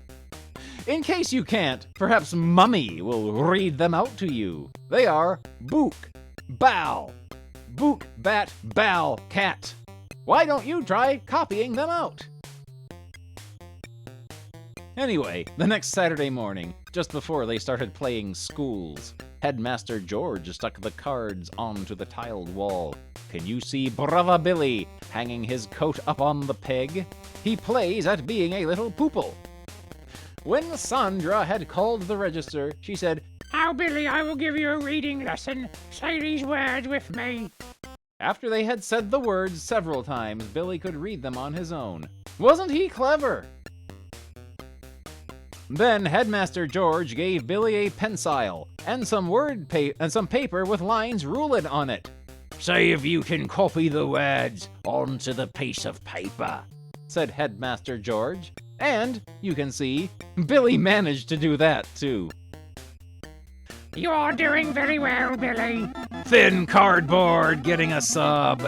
In case you can't, perhaps Mummy will read them out to you. They are book, bow, book, bat, bow, cat. Why don't you try copying them out? Anyway, the next Saturday morning, just before they started playing schools, Headmaster George stuck the cards onto the tiled wall. Can you see Brother Billy hanging his coat up on the peg? He plays at being a little poople. When Sandra had called the register, she said, Now, Billy, I will give you a reading lesson. Say these words with me. After they had said the words several times, Billy could read them on his own. Wasn't he clever? Then Headmaster George gave Billy a pencil and some paper with lines ruled on it. Say if you can copy the words onto the piece of paper, said Headmaster George. And, you can see, Billy managed to do that too. You're doing very well, Billy. Thin Cardboard getting a sub.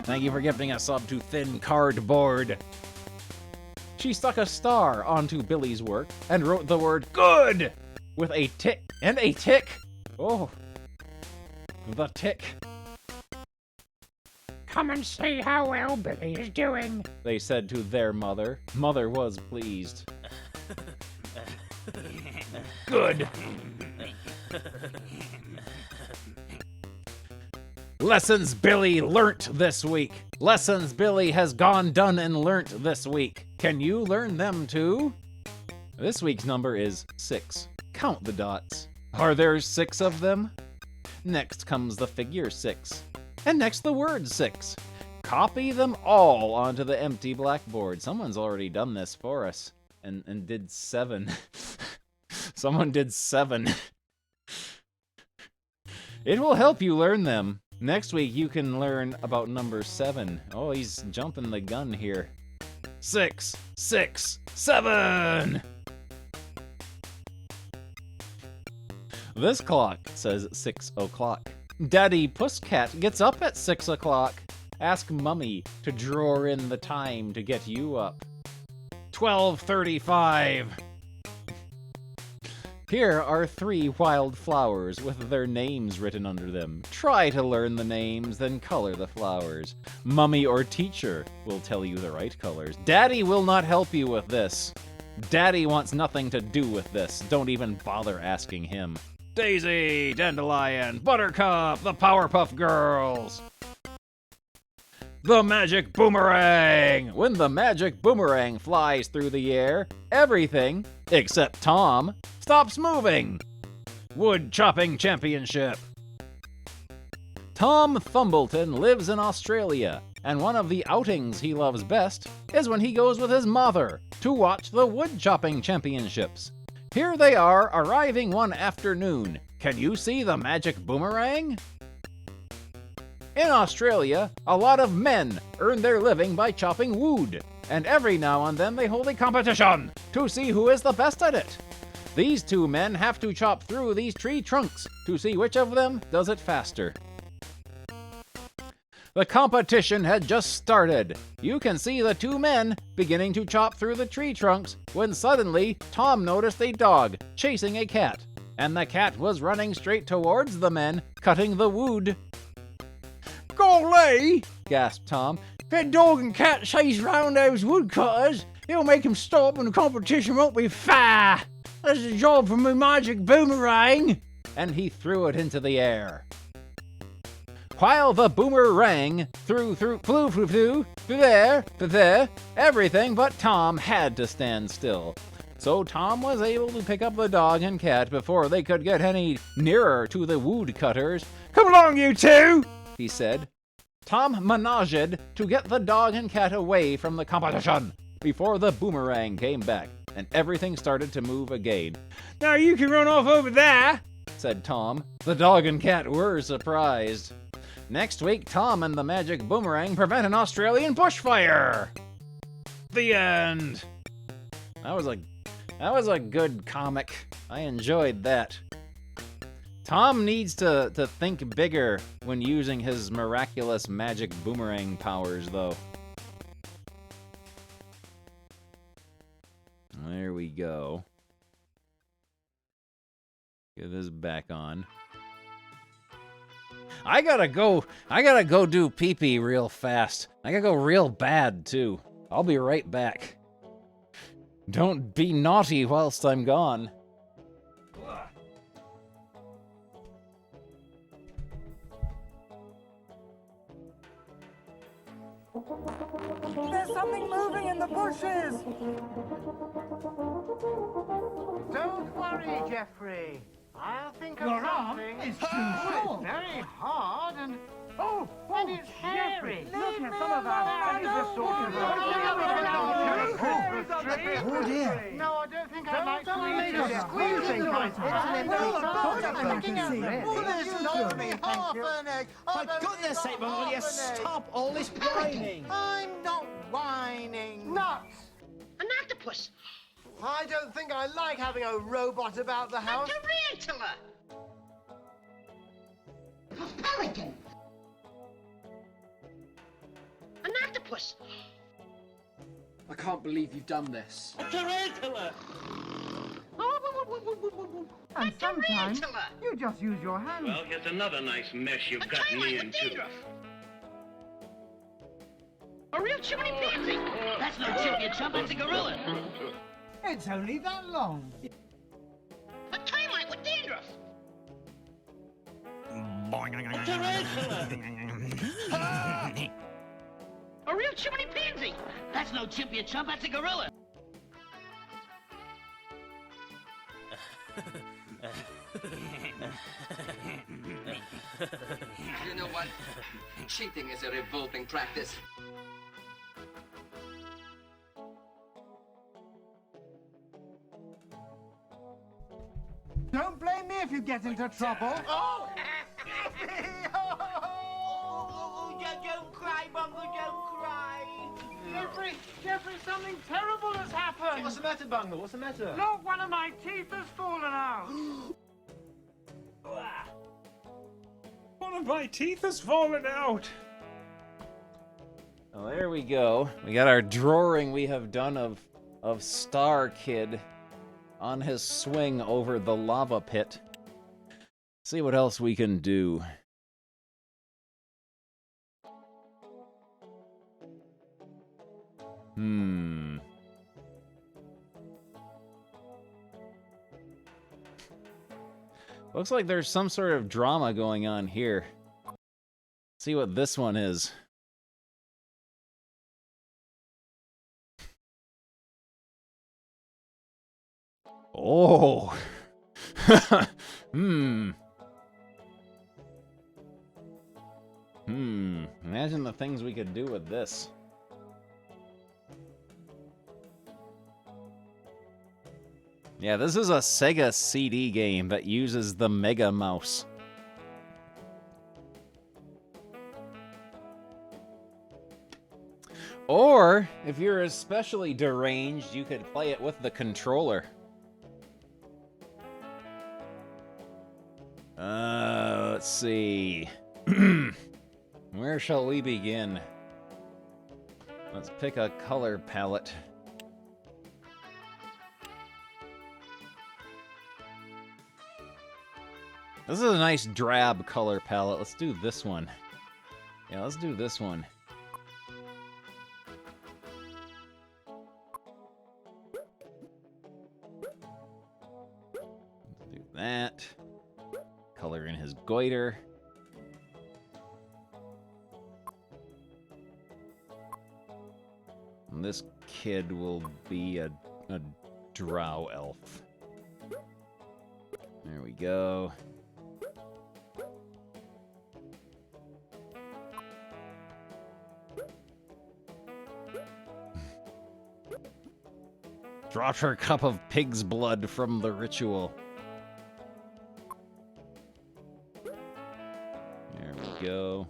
Thank you for gifting a sub to Thin Cardboard. She stuck a star onto Billy's work and wrote the word good with a tick and a tick. Oh, the tick. Come and see how well Billy is doing, they said to their mother. Mother was pleased. Good. Lessons Billy learnt this week. Lessons Billy has gone, done, and learnt this week. Can you learn them too? This week's number is 6. Count the dots. Are there 6 of them? Next comes the figure 6. And next the word 6. Copy them all onto the empty blackboard. Someone's already done this for us and did 7. Someone did 7. It will help you learn them. Next week you can learn about number 7. Oh, he's jumping the gun here. 6, 6, 7! This clock says 6 o'clock. Daddy Pusscat gets up at 6 o'clock. Ask Mummy to draw in the time to get you up. 12:35. Here are 3 wild flowers with their names written under them. Try to learn the names, then color the flowers. Mummy or teacher will tell you the right colors. Daddy will not help you with this. Daddy wants nothing to do with this. Don't even bother asking him. Daisy, Dandelion, Buttercup, the Powerpuff Girls. The magic boomerang! When the magic boomerang flies through the air, everything, except Tom, stops moving. Wood chopping championship. Tom Thumbleton lives in Australia, and one of the outings he loves best is when he goes with his mother to watch the wood chopping championships. Here they are arriving one afternoon. Can you see the magic boomerang? In Australia, a lot of men earn their living by chopping wood, and every now and then they hold a competition to see who is the best at it. These 2 men have to chop through these tree trunks to see which of them does it faster. The competition had just started. You can see the 2 men beginning to chop through the tree trunks when suddenly Tom noticed a dog chasing a cat, and the cat was running straight towards the men cutting the wood. "Golly!" gasped Tom. "If that dog and cat chase round those woodcutters, it'll make them stop and the competition won't be fair. That's a job for my magic boomerang!" And he threw it into the air. While the boomerang flew there, everything but Tom had to stand still. So Tom was able to pick up the dog and cat before they could get any nearer to the woodcutters. "Come along, you 2!" he said. Tom managed to get the dog and cat away from the competition before the boomerang came back, and everything started to move again. "Now you can run off over there," said Tom. The dog and cat were surprised. Next week, Tom and the magic boomerang prevent an Australian bushfire. The end. That was a good comic. I enjoyed that. Tom needs to think bigger when using his miraculous magic boomerang powers, though. There we go. Get this back on. I gotta go do pee-pee real fast. I gotta go real bad, too. I'll be right back. Don't be naughty whilst I'm gone. There's something moving in the bushes! Don't worry, Jeffrey. I'll think of something. It's too short. Very hard and... Oh, and it's hairy. Look at some of our favourite sort of... Oh dear. No, I don't think I'd like to eat it. Squeezing There's not me half an egg. For goodness sake, will you stop all this whining? I'm not whining. Nuts! An octopus! I don't think I like having a robot about the house. A tarantula! A pelican! An octopus! I can't believe you've done this. A tarantula! And sometimes you just use your hands. Well, here's another nice mess you've got me into. A real chimney pansy! That's no chimney chump, that's a gorilla! It's only that long. A termite with dandruff! A tarantula! A real chimney pansy! That's no chimpy chump, that's a gorilla! You know what? Cheating is a revolting practice. Don't blame me if you get into trouble. Oh! Don't cry, Bungle, don't cry. Jeffrey, something terrible has happened. What's the matter, Bungle? What's the matter? Look, one of my teeth has fallen out. One of my teeth has fallen out. Well, there we go. We got our drawing we have done of Star Kid on his swing over the lava pit. See what else we can do. Looks like there's some sort of drama going on here. See what this one is. Oh. Imagine the things we could do with this. Yeah, this is a Sega CD game that uses the Mega Mouse. Or, if you're especially deranged, you could play it with the controller. Let's see. Where shall we begin? Let's pick a color palette. This is a nice drab color palette. Let's do this one. Yeah, let's do this one. Let's do that. Color in his goiter. And this kid will be a drow elf. There we go. Drop her cup of pig's blood from the ritual. There we go.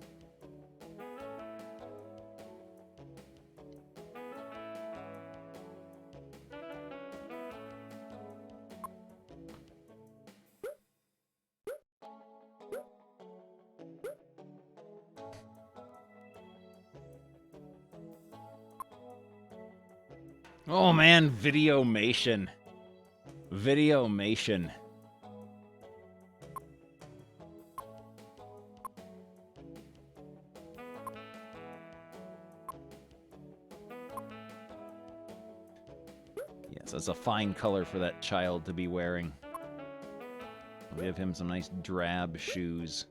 Oh man, Videomation. Videomation. Yes, that's a fine color for that child to be wearing. We'll give him some nice drab shoes.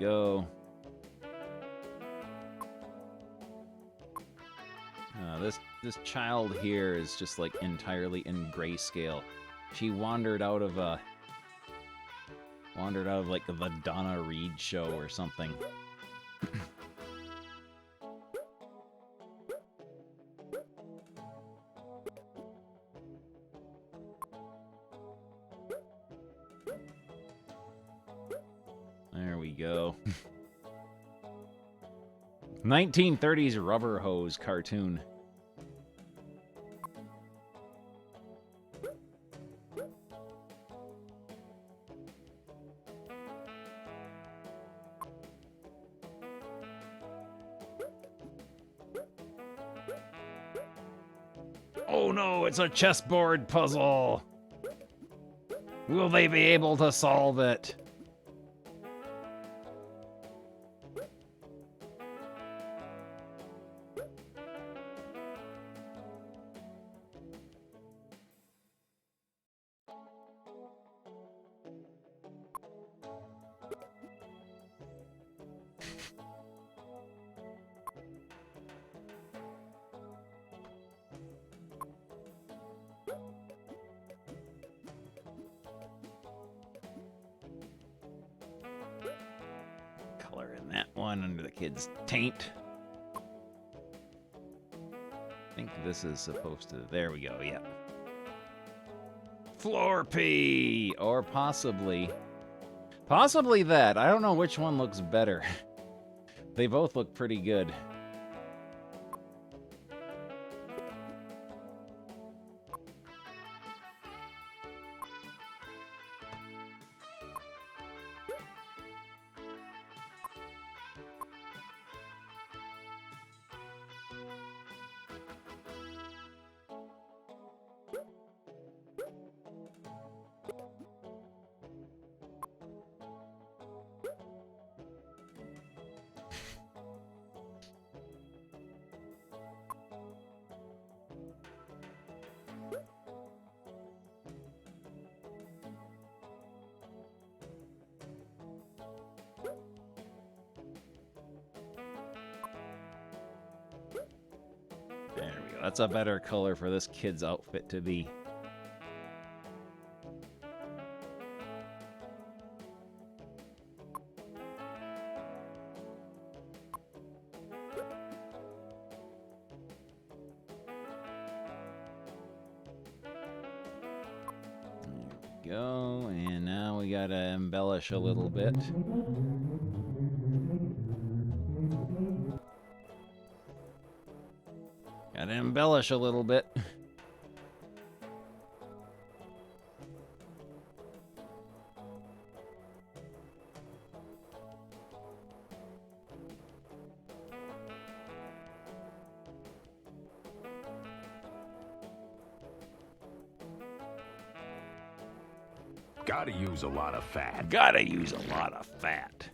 Go. This child here is just like entirely in grayscale. She wandered out of like the Donna Reed show or something. There we go. 1930s rubber hose cartoon. Oh no, it's a chessboard puzzle. Will they be able to solve it? one under the kid's taint. I think this is supposed to... There we go, yeah. Florpy! Or possibly... Possibly that. I don't know which one looks better. They both look pretty good. There we go. That's a better color for this kid's outfit to be. There we go. And now we gotta embellish a little bit. Gotta embellish a little bit. Gotta use a lot of fat. Gotta use a lot of fat.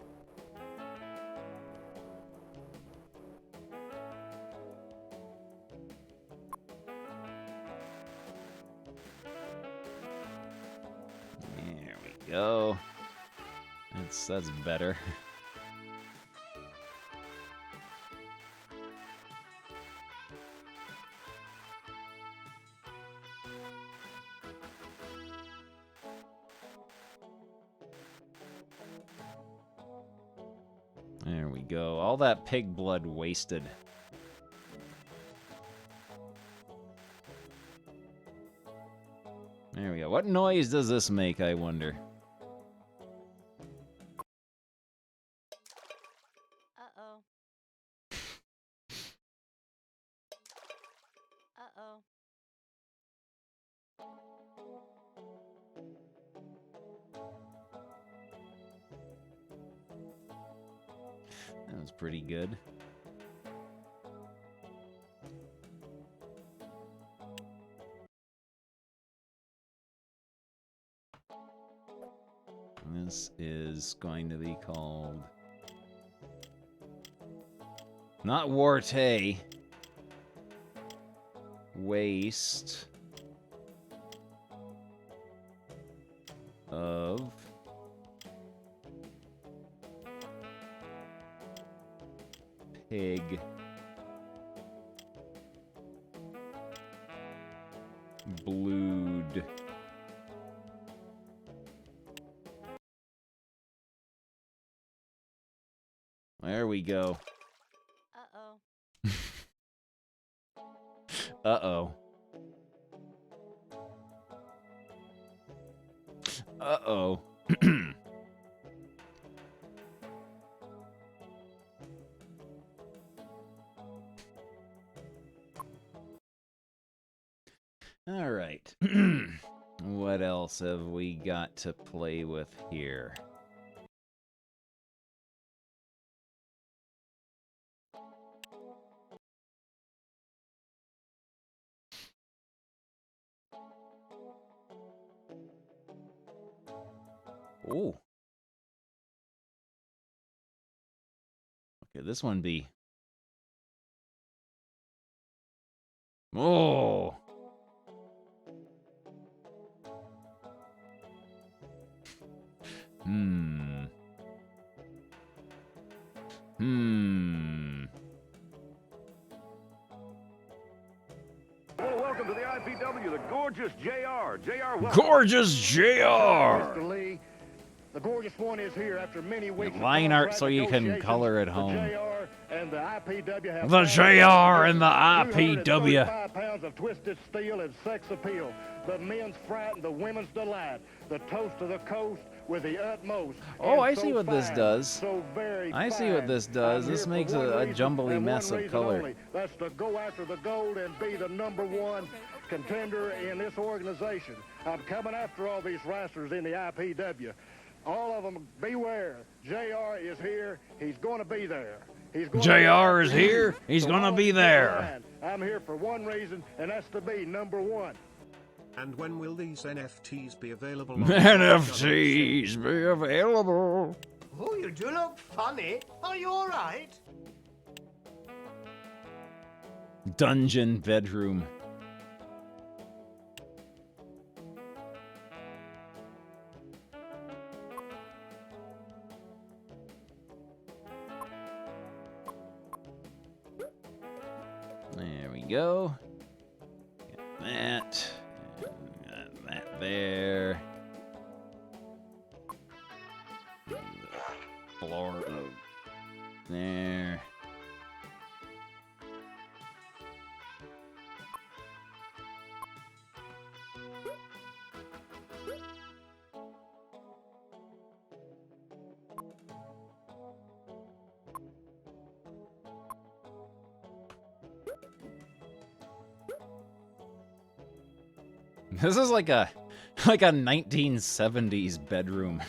There we go. That's better. There we go. All that pig blood wasted. There we go. What noise does this make, I wonder? Uh-oh. Uh-oh. That was pretty good. This is going to be called... not Warte. Waste of pig blood. There we go. Uh-oh. Uh-oh. Uh-oh. All right. What else have we got to play with here? Oh. Okay, this one be... oh. Hmm. Well, welcome to the IPW, the gorgeous JR. JR, welcome. Gorgeous JR! Mr. Lee, The gorgeous one is here after many weeks. Line art so you can color at home. And the IPW have The JR and the IPW. 235 pounds of twisted steel and sex appeal. The men's fright and the women's delight. The toast of the coast with the utmost. Oh, and I see what this fine, does. So very I see what fine. this does. I'm This here makes for one a reason jumbly and mess one of reason color. only. That's to go after the gold and be the #1 contender in this organization. I'm coming after all these wrestlers in the IPW. All of them, beware. JR is here. He's going to be there. JR is here. He's going to be there. I'm here for one reason, and that's to be #1. And when will these NFTs be available? NFTs be available. Oh, you do look funny. Are you all right? Dungeon bedroom. There we go. Got that. Got that there. Floor there. This is like a 1970s bedroom.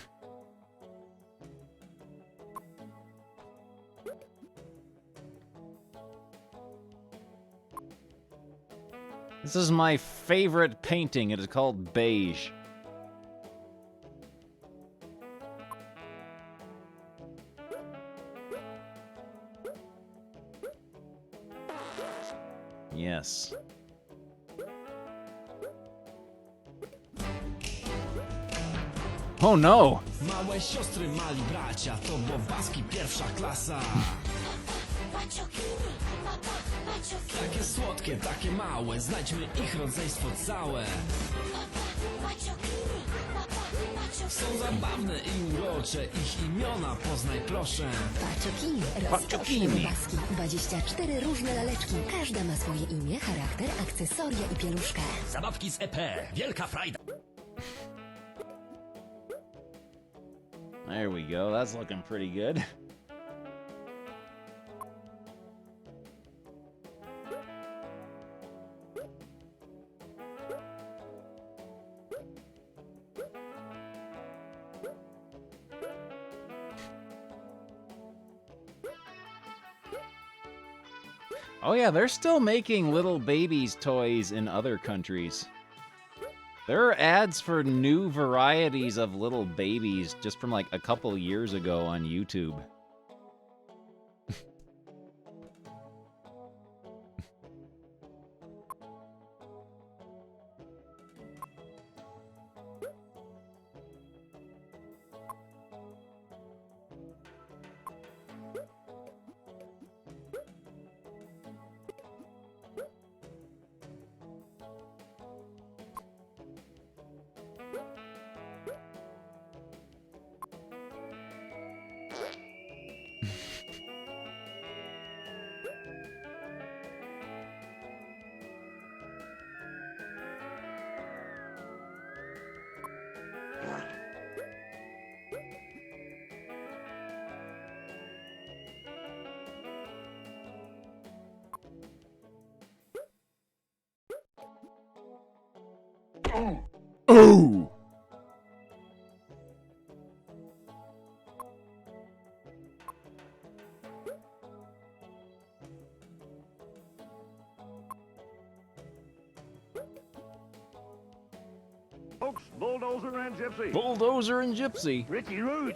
This is my favorite painting. It is called Beige. Yes. Oh no! Małe siostry, mali bracia, to bobaski pierwsza klasa. Takie słodkie, takie małe, znajdźmy ich rodzeństwo całe. Są zabawne i urocze, ich imiona poznaj proszę. Paczokiny, rozkoszne bobaski, 24 różne laleczki. Każda ma swoje imię, charakter, akcesoria i pieluszkę. Zabawki z EP, wielka frajda. There we go, that's looking pretty good. Oh yeah, they're still making little babies toys in other countries. There are ads for new varieties of little babies just from like a couple years ago on YouTube. Oh! Folks, Bulldozer and Gypsy. Bulldozer and Gypsy. Richie Rouge,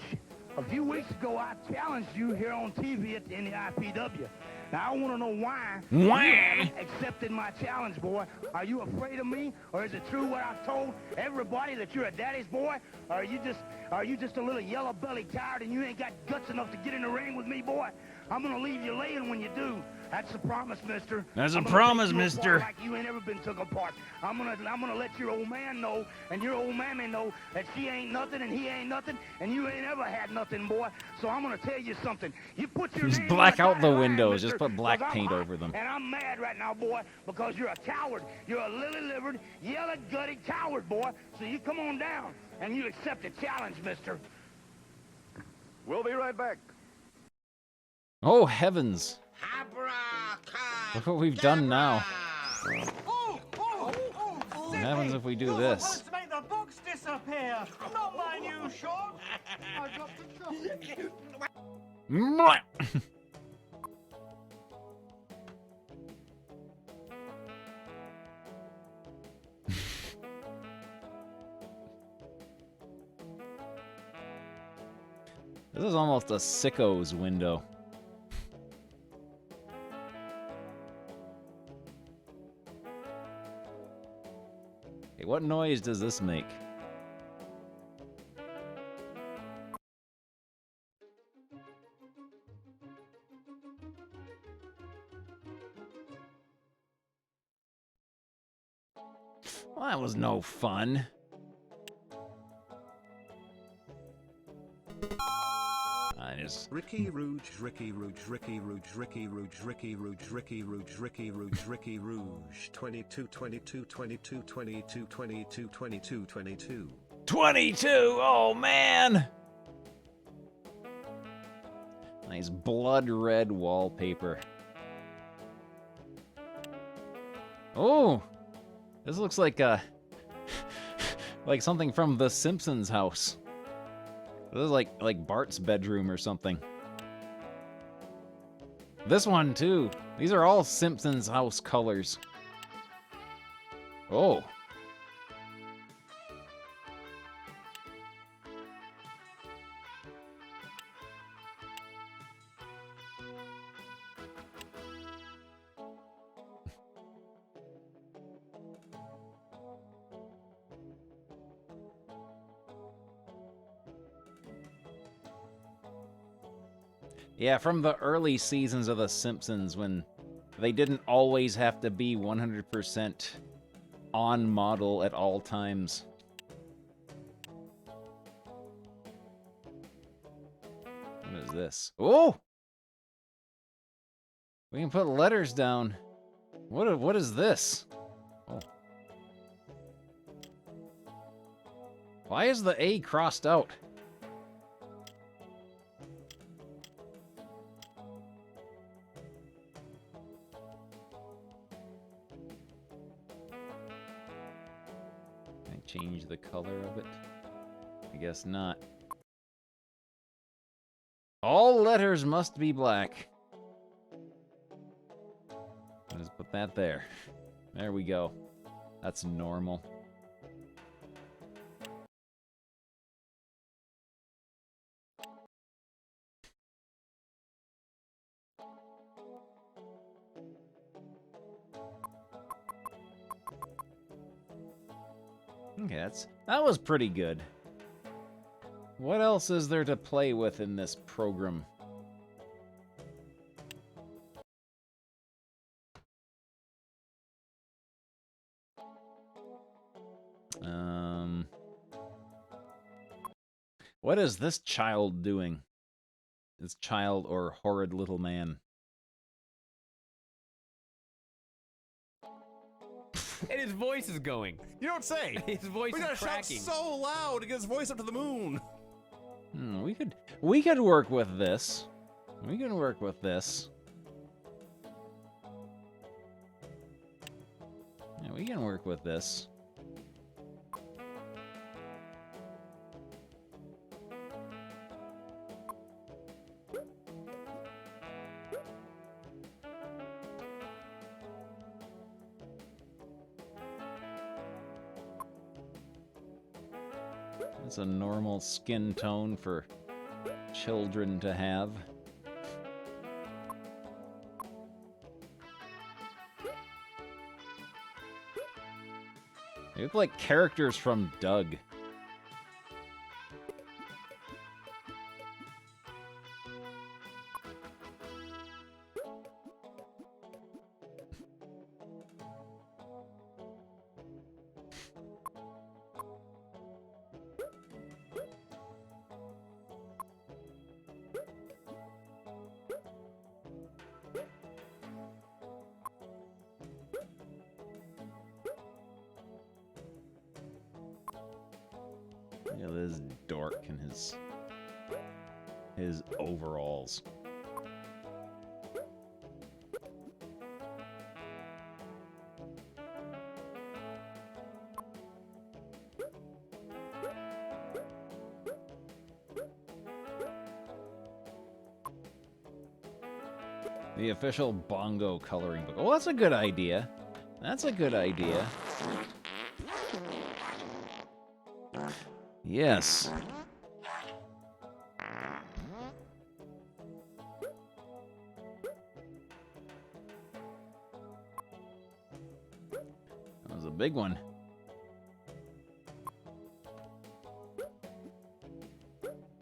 a few weeks ago I challenged you here on TV at the NEIPW. Now I want to know why you accepted my challenge, boy. Are you afraid of me, or is it true what I've told everybody that you're a daddy's boy? Or are you just a little yellow belly tired and you ain't got guts enough to get in the ring with me, boy? I'm gonna leave you laying when you do. That's a promise, mister. That's a I'm gonna promise, take you mister. apart like you ain't ever been took apart. I'm gonna let your old man know and your old mammy know that she ain't nothing and he ain't nothing and you ain't ever had nothing, boy. So I'm gonna tell you something. You put your Just name black on out the dotted line, windows. mister, Just put black 'cause I'm paint hot, over them. And I'm mad right now, boy, because you're a coward. You're a lily-livered, yellow-gutted coward, boy. So you come on down and you accept the challenge, mister. We'll be right back. Oh, heavens. Look what we've done now. What happens if we do this? Let's make the books disappear. Not my new shot. I got the shot. This is almost a sicko's window. Okay, what noise does this make? Well, that was no fun. Ricky Rouge, Ricky Rouge, Ricky Rouge, Ricky Rouge, Ricky Rouge, Ricky Rouge, Ricky Rouge, Ricky Rouge, 22, 22, 22, 22, 22, 22, 22. 22! Oh, man! Nice blood red wallpaper. Oh! This looks like like something from The Simpsons house. This is like Bart's bedroom or something. This one too. These are all Simpsons house colors. Oh. Yeah, from the early seasons of The Simpsons when they didn't always have to be 100% on model at all times. What is this? Oh! We can put letters down. What is this? Oh. Why is the A crossed out? Change the color of it? I guess not. All letters must be black. I'll just put that there. There we go. That's normal. Okay, that was pretty good. What else is there to play with in this program? What is this child doing? This child or horrid little man? And his voice is going. You don't say. His voice we is gotta cracking. shout so loud to get his voice up to the moon. We could work with this. We can work with this. Yeah, we can work with this. It's a normal skin tone for children to have. They look like characters from Doug. Look at this dork in his overalls. The official bongo coloring book. Oh, that's a good idea. That's a good idea. Yes. That was a big one.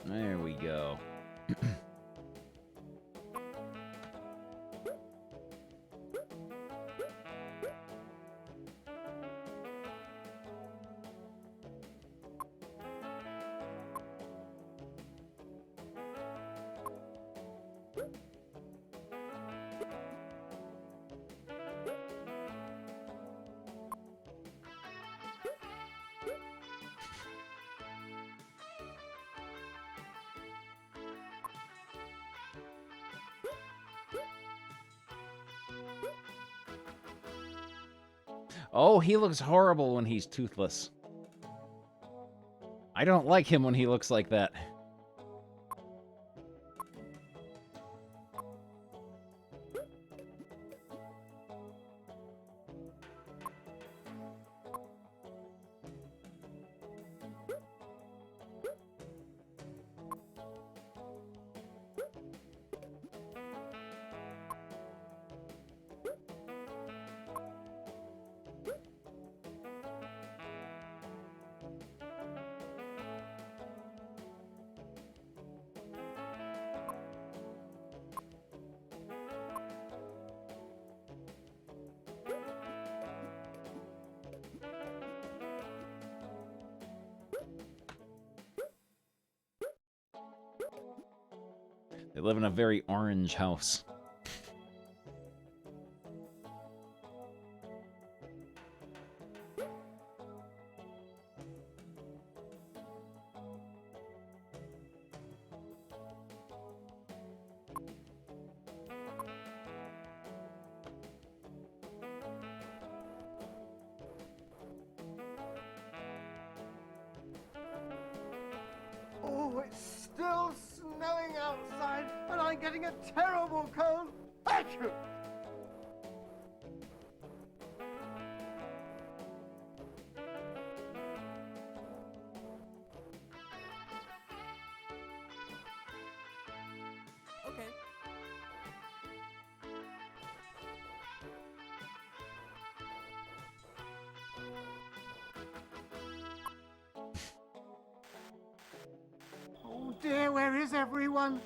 There we go. Oh, he looks horrible when he's toothless. I don't like him when he looks like that. They live in a very orange house. Oh, it's still snowing outside, and I'm getting a terrible cold. Achoo! Okay. Oh dear, where is everyone?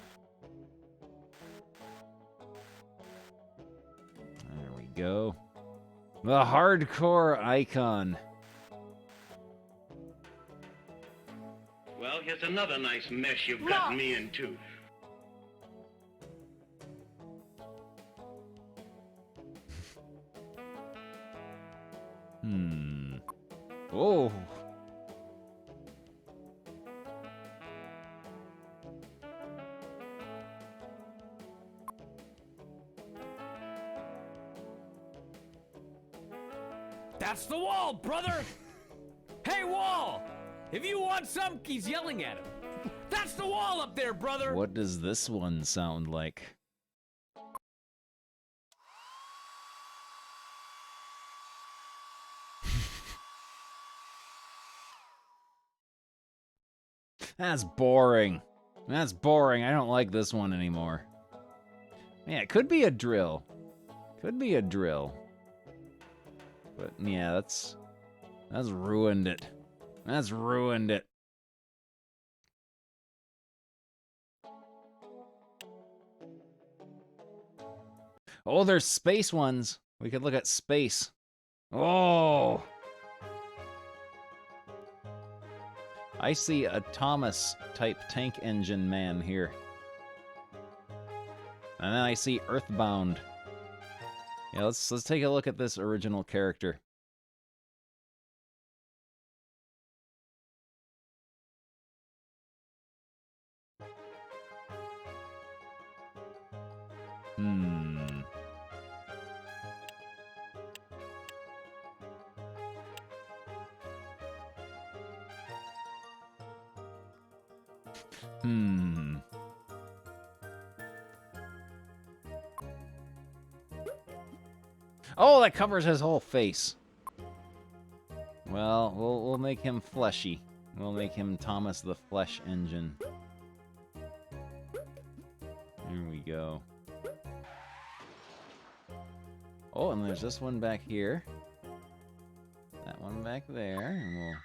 There we go. The hardcore icon. Well, here's another nice mess you've gotten me into. Oh. That's the wall, brother! Hey, wall! If you want some, he's yelling at him. That's the wall up there, brother! What does this one sound like? That's boring. That's boring. I don't like this one anymore. Yeah, it could be a drill. Could be a drill. But yeah, that's ruined it. That's ruined it. Oh, there's space ones. We could look at space. Oh. I see a Thomas-type tank engine man here. And then I see Earthbound. Yeah, let's take a look at this original character. Oh, that covers his whole face. Well, we'll make him fleshy. We'll make him Thomas the Flesh Engine. There we go. Oh, and there's this one back here. That one back there, and we'll...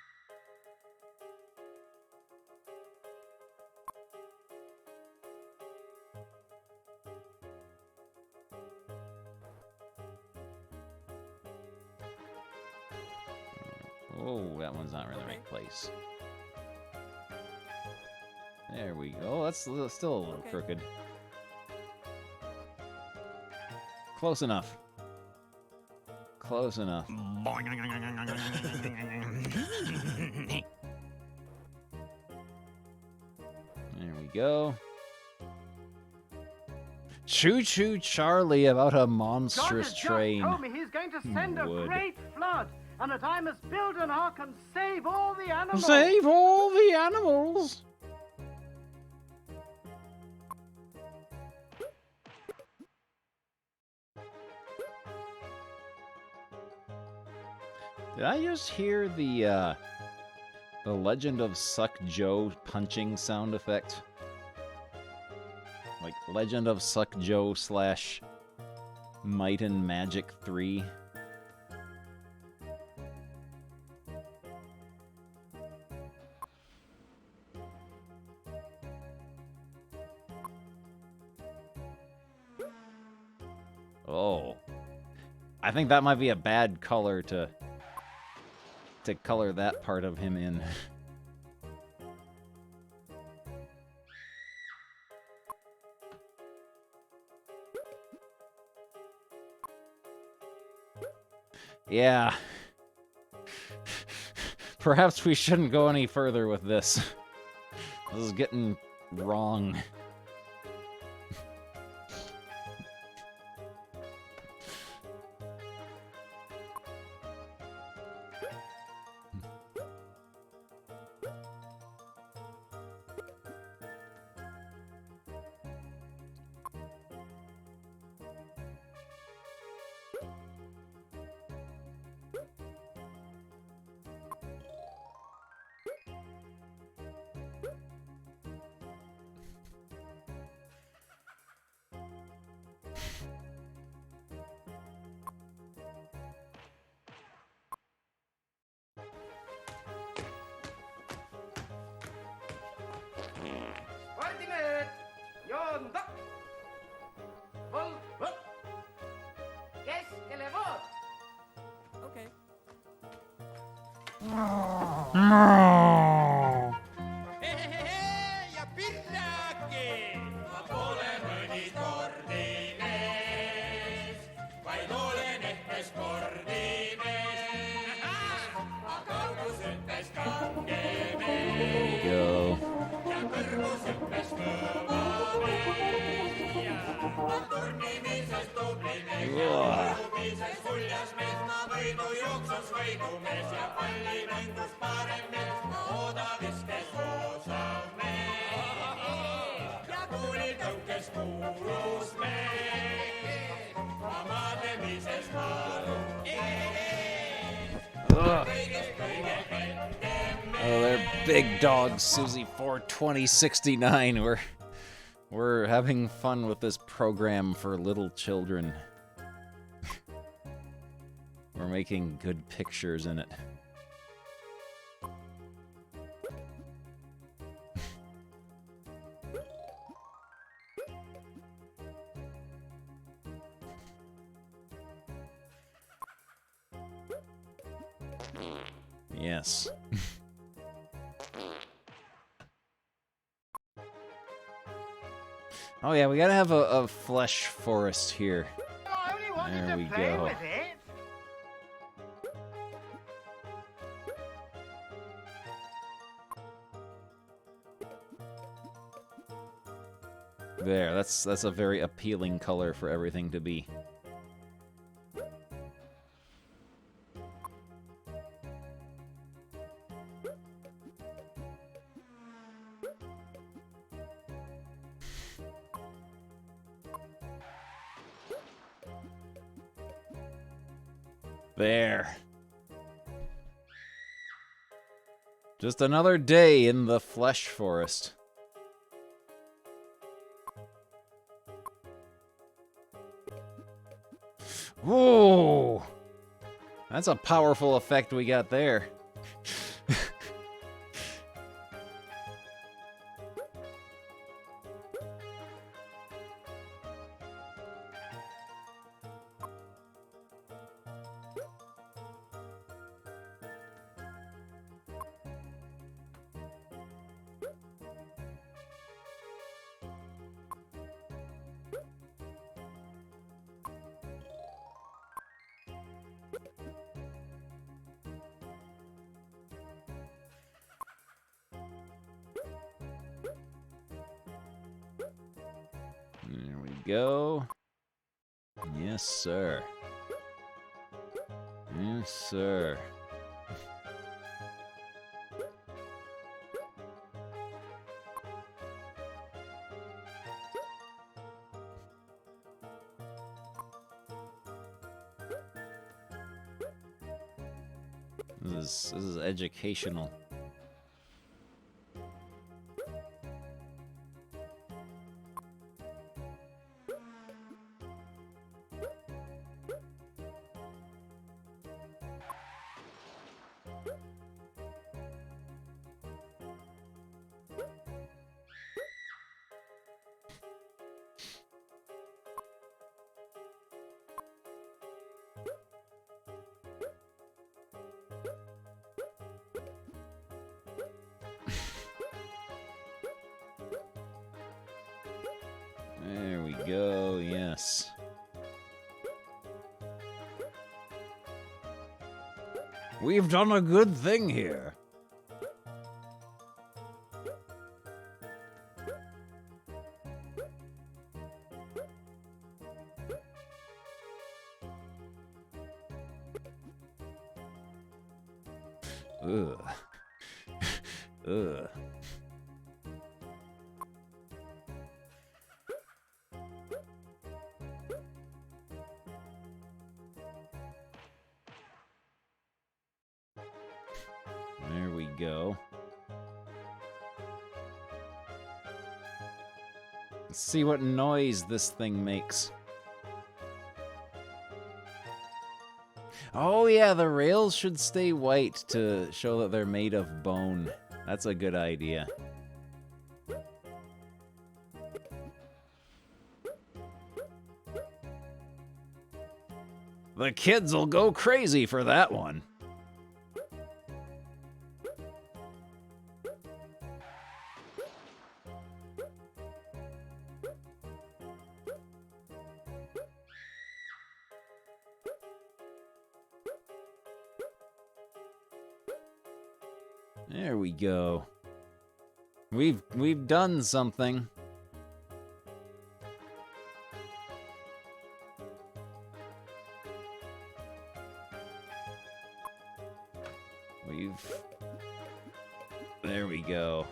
Oh, that one's not in the right place. There we go. That's still a little crooked. Close enough. Close enough. There we go. Choo Choo Charlie about a monstrous train. God has just told me he's going to send a Wood. great flood, and that I must build an ark and save all the animals. Save all the animals! Did I just hear the Legend of Suck Joe punching sound effect? Like Legend of Suck Joe / Might and Magic 3. Oh. I think that might be a bad color to color that part of him in. Yeah. Perhaps we shouldn't go any further with this. This is getting wrong. Ultimate! Yon duck! Full look! Yes, elevor! Okay. Go. Ugh. Oh, they're big dogs, Susie 42069. We're having fun with this program for little children. We're making good pictures in it. Yes. Oh yeah, we gotta have a flesh forest here. I only wanted There to we play go. with it. There, that's a very appealing color for everything to be. There. Just another day in the flesh forest. Whoa! That's a powerful effect we got there. There we go. Yes, sir. Yes, sir. This is educational. There we go, yes. We've done a good thing here. Ugh. Ugh. There we go. Let's see what noise this thing makes. Oh yeah, the rails should stay white to show that they're made of bone. That's a good idea. The kids will go crazy for that one. There we go. We've done something. There we go.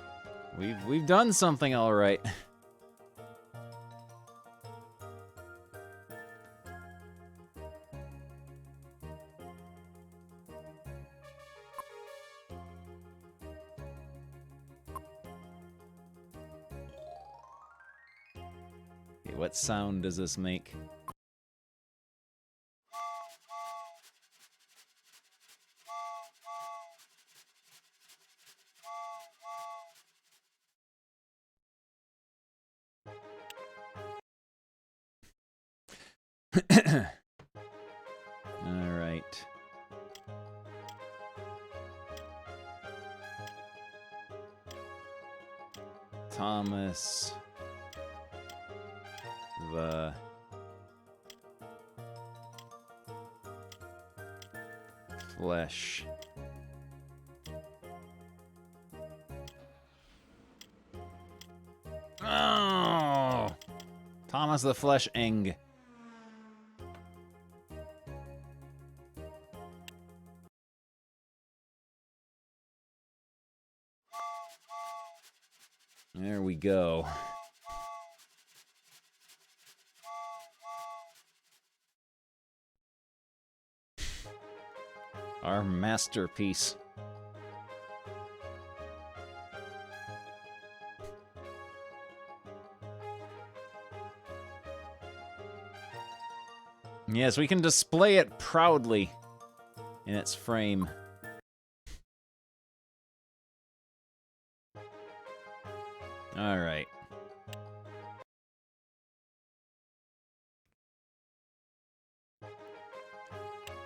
We've done something all right. Okay, what sound does this make? All right. Thomas the Flesh. Oh! Thomas the Flesh Eng. There we go. Our masterpiece. Yes, we can display it proudly in its frame. All right.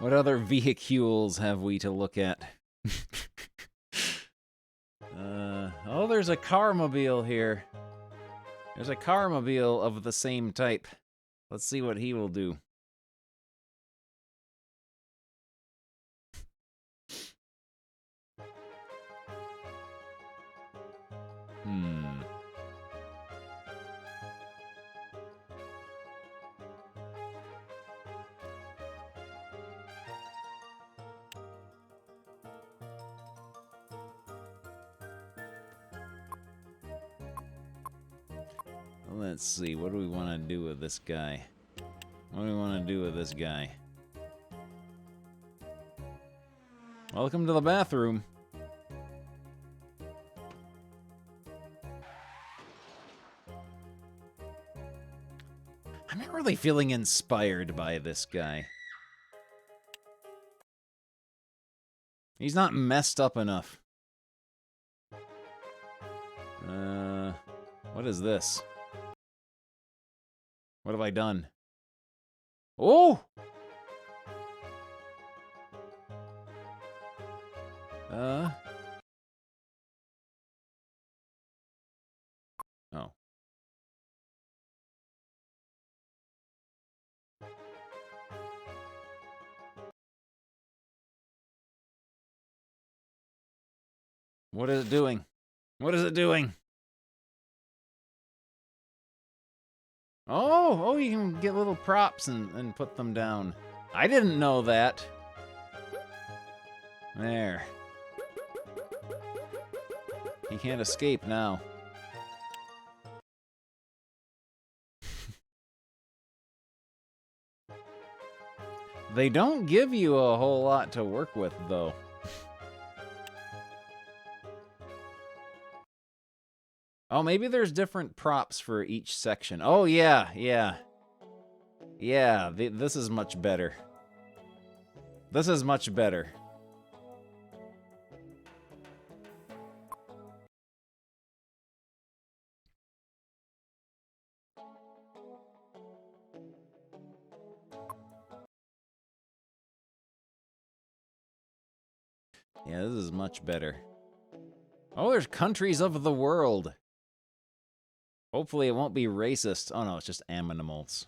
What other vehicules have we to look at? Oh, there's a carmobile here. There's a carmobile of the same type. Let's see what he will do. Let's see, what do we want to do with this guy? What do we want to do with this guy? Welcome to the bathroom. I'm not really feeling inspired by this guy. He's not messed up enough. What is this? What have I done? Oh! Oh. What is it doing? What is it doing? Oh, you can get little props and put them down. I didn't know that. There. He can't escape now. They don't give you a whole lot to work with, though. Oh, maybe there's different props for each section. Oh, yeah. Yeah, this is much better. This is much better. Yeah, this is much better. Oh, there's countries of the world. Hopefully it won't be racist. Oh no, it's just animals.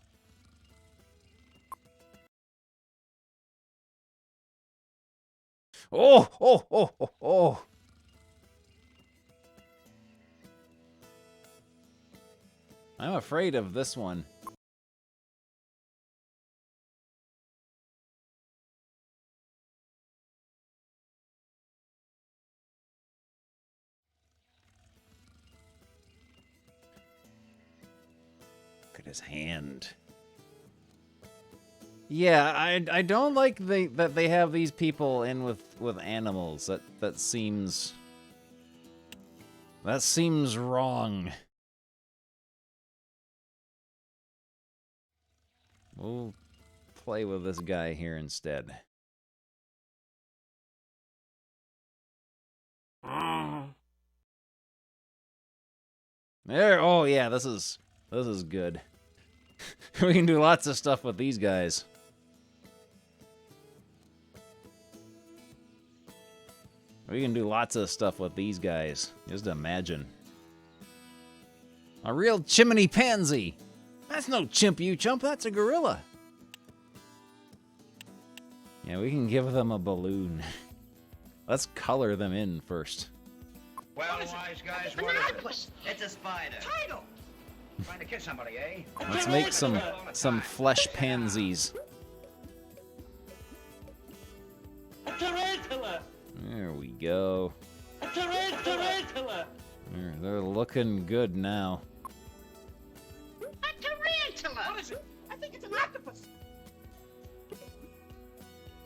Oh! I'm afraid of this one. His hand. Yeah, I don't like that they have these people in with animals. That seems wrong. We'll play with this guy here instead. There. Oh yeah, this is good. We can do lots of stuff with these guys. We can do lots of stuff with these guys. Just imagine. A real chimney pansy. That's no chimp, you chump. That's a gorilla. Yeah, we can give them a balloon. Let's color them in first. Well, wise guys, An octopus! It's a spider. Title! Trying to kiss somebody, eh? Let's make some flesh pansies. A tarantula! There we go. A tarantula! They're looking good now. A tarantula! What is it? I think it's an octopus.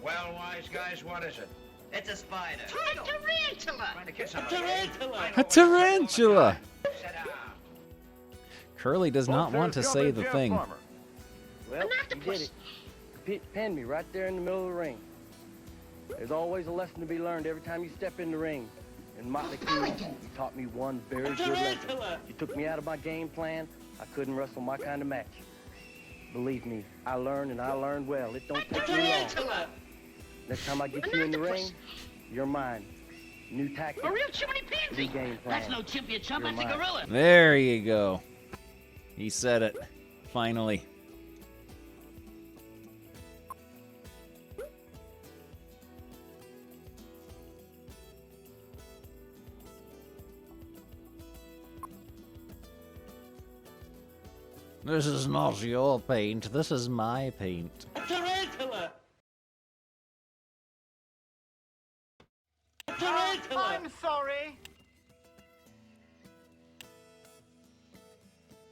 Well, wise guys, what is it? It's a spider. A tarantula! Trying to kiss A somebody, tarantula! A tarantula! Sit down. Curly does not want to say the thing. Well, you did it. You pinned me right there in the middle of the ring. There's always a lesson to be learned every time you step in the ring. And Motley Crue, you taught me one very good lesson. You took me out of my game plan. I couldn't wrestle my kind of match. Believe me, I learned and I learned well. It don't take me long. Next time I get you in the ring, you're mine. New tactics. A real chimney pansy! New game plan. That's no chimpy chump, You're that's a mine. gorilla. There you go. He said it. Finally. This is not your paint. This is my paint. A tarantula! A tarantula! I'm sorry.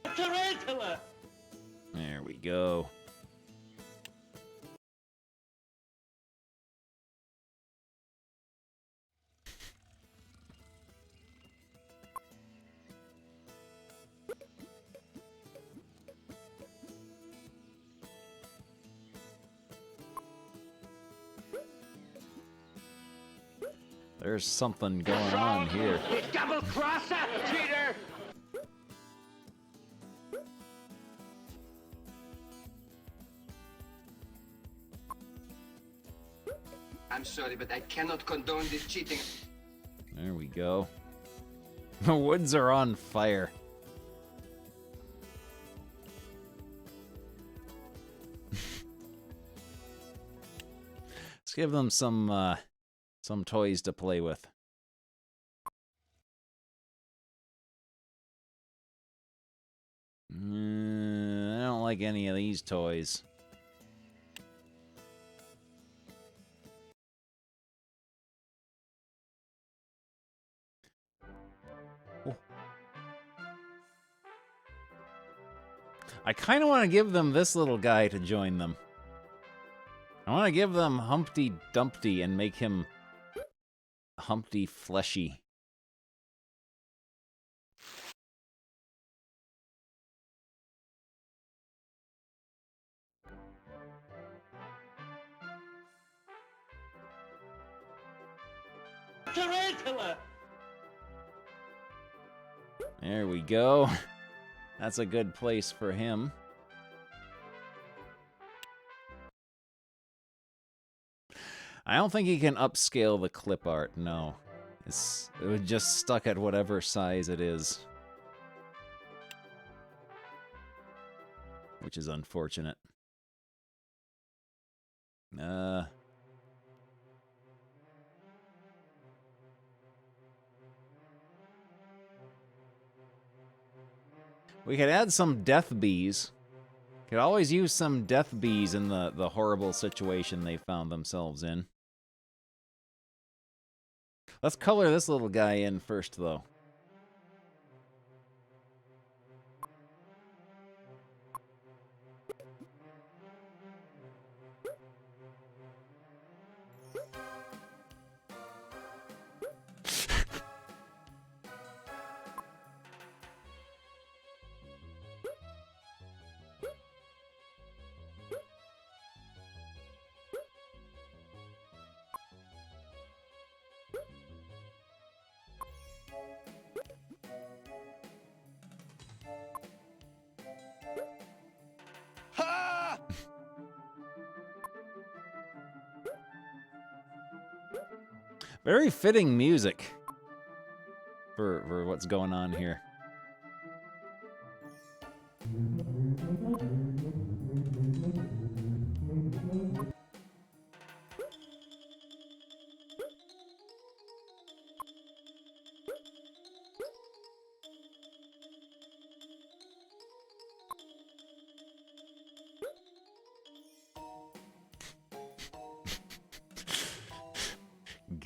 A tarantula! There we go. There's something going on here. You double crosser, cheater! I'm sorry, but I cannot condone this cheating. There we go. The woods are on fire. Let's give them some toys to play with. I don't like any of these toys. Oh. I kind of want to give them this little guy to join them. I want to give them Humpty Dumpty and make him Humpty Fleshy. Tarantula! There we go. That's a good place for him. I don't think he can upscale the clip art, no. It was just stuck at whatever size it is. Which is unfortunate. We could add some death bees. Could always use some death bees in the horrible situation they found themselves in. Let's color this little guy in first, though. Very fitting music for what's going on here.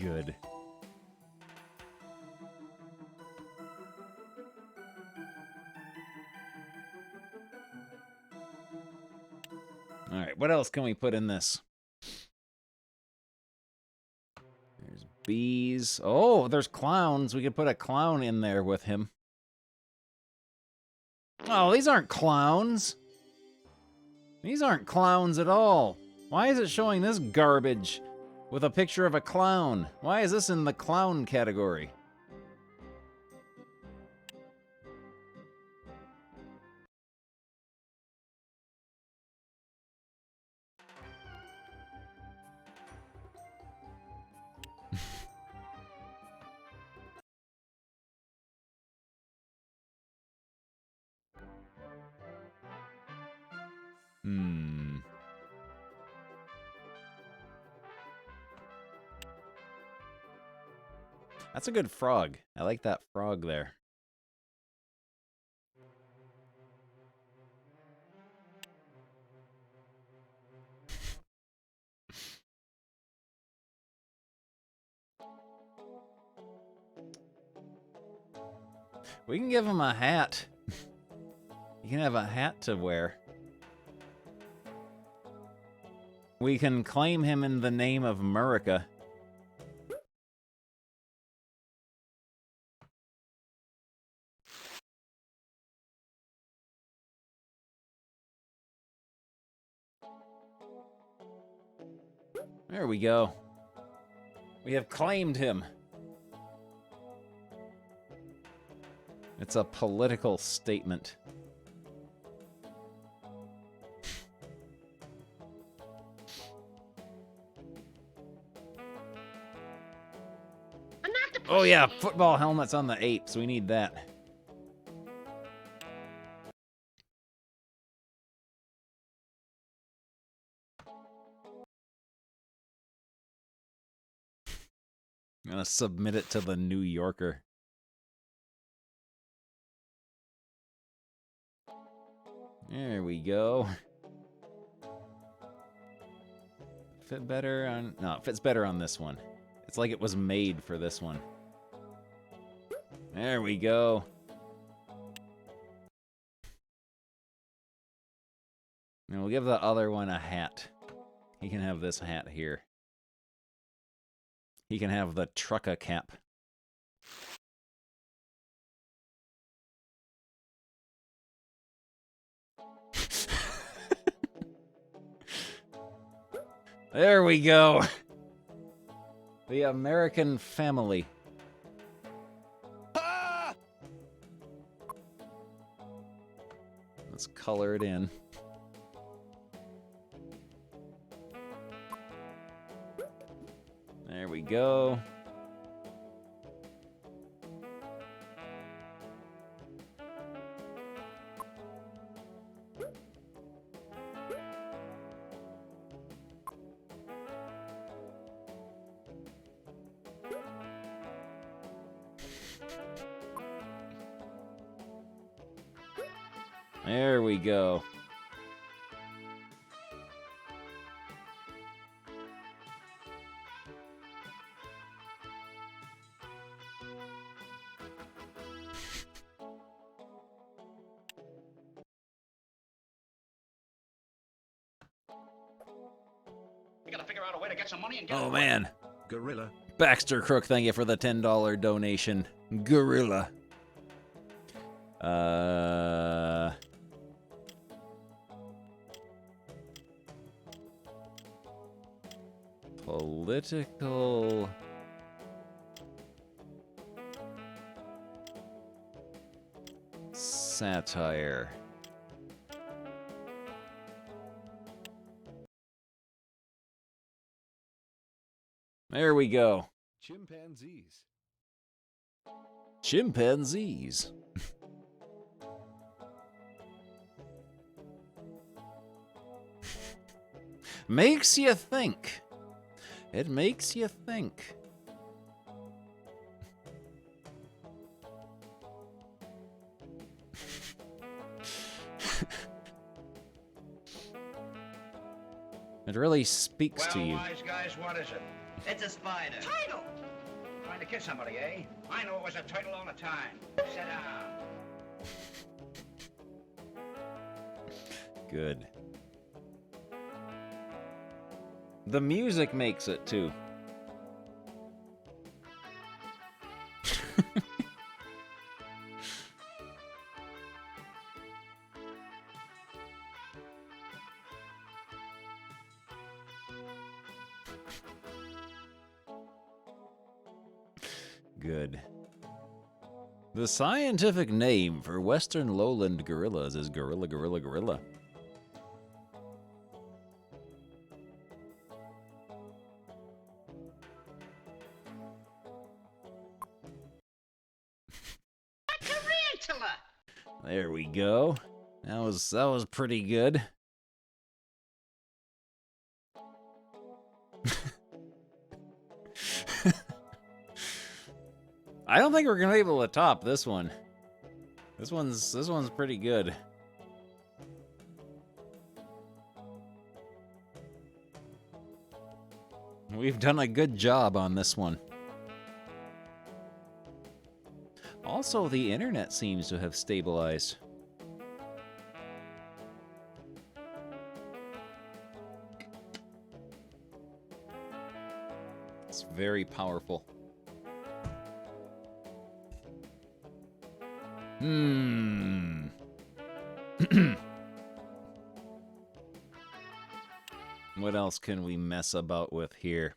good. All right, what else can we put in this? There's bees. Oh, there's clowns. We could put a clown in there with him. Oh, these aren't clowns. These aren't clowns at all. Why is it showing this garbage with a picture of a clown? Why is this in the clown category? That's a good frog. I like that frog there. We can give him a hat. You can have a hat to wear. We can claim him in the name of Murica. There we go. We have claimed him. It's a political statement. Oh yeah, football helmets on the apes. We need that. I'm gonna submit it to the New Yorker. There we go. Fit better on... No, it fits better on this one. It's like it was made for this one. There we go. And we'll give the other one a hat. He can have this hat here. He can have the trucker cap. There we go. The American family. Ah! Let's color it in. There we go. There we go. We gotta figure out a way to get some money and get Oh man. Gorilla. Baxter Crook, thank you for the $10 donation. Gorilla. Political satire. There we go. Chimpanzees. Chimpanzees. Makes you think. It makes you think. It really speaks to you. Wise guys, what is it? It's a spider. Title! Trying to kiss somebody, eh? I know it was a title all the time. Sit down. Good. The music makes it too. Good. The scientific name for western lowland gorillas is gorilla, gorilla, gorilla. Tarantula! There we go. That was pretty good. I don't think we're gonna be able to top this one. This one's pretty good. We've done a good job on this one. Also, the internet seems to have stabilized. It's very powerful. What else can we mess about with here?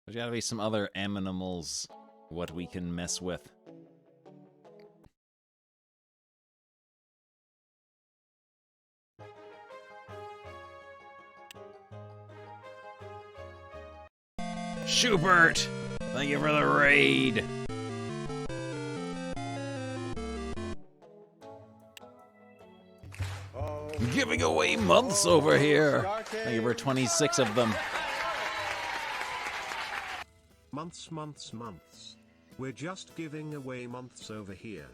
There's gotta be some other animals what we can mess with. Schubert! Thank you for the raid! Giving away months over here! Thank you for 26 of them. Months, months, months. We're just giving away months over here.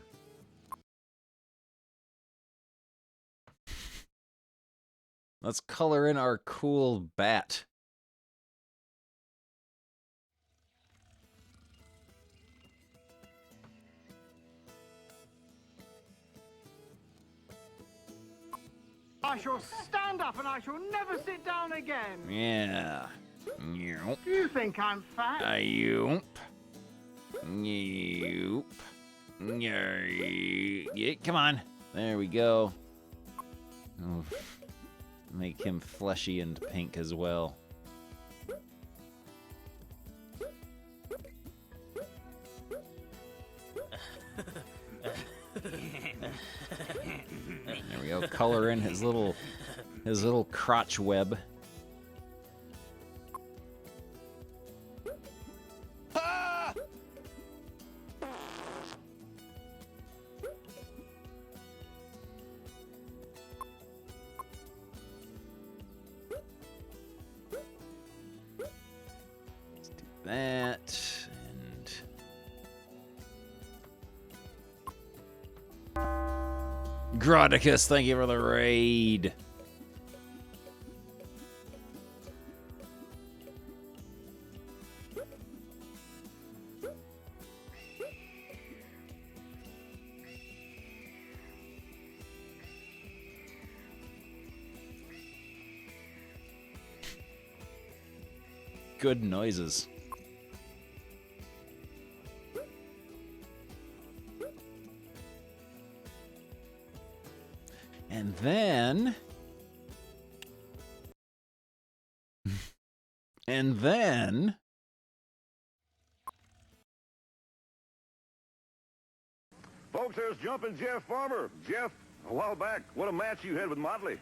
Let's color in our cool bat. I shall stand up and I shall never sit down again. Yeah. Yoop. You think I'm fat? Yoop. Yoop. Yeah, come on. There we go. Oof. Make him fleshy and pink as well. There we go. Color in his little crotch web. That and Grodicus, thank you for the raid. Good noises. And then... Folks, there's Jumpin' Jeff Farmer. Jeff, a while back, what a match you had with Motley.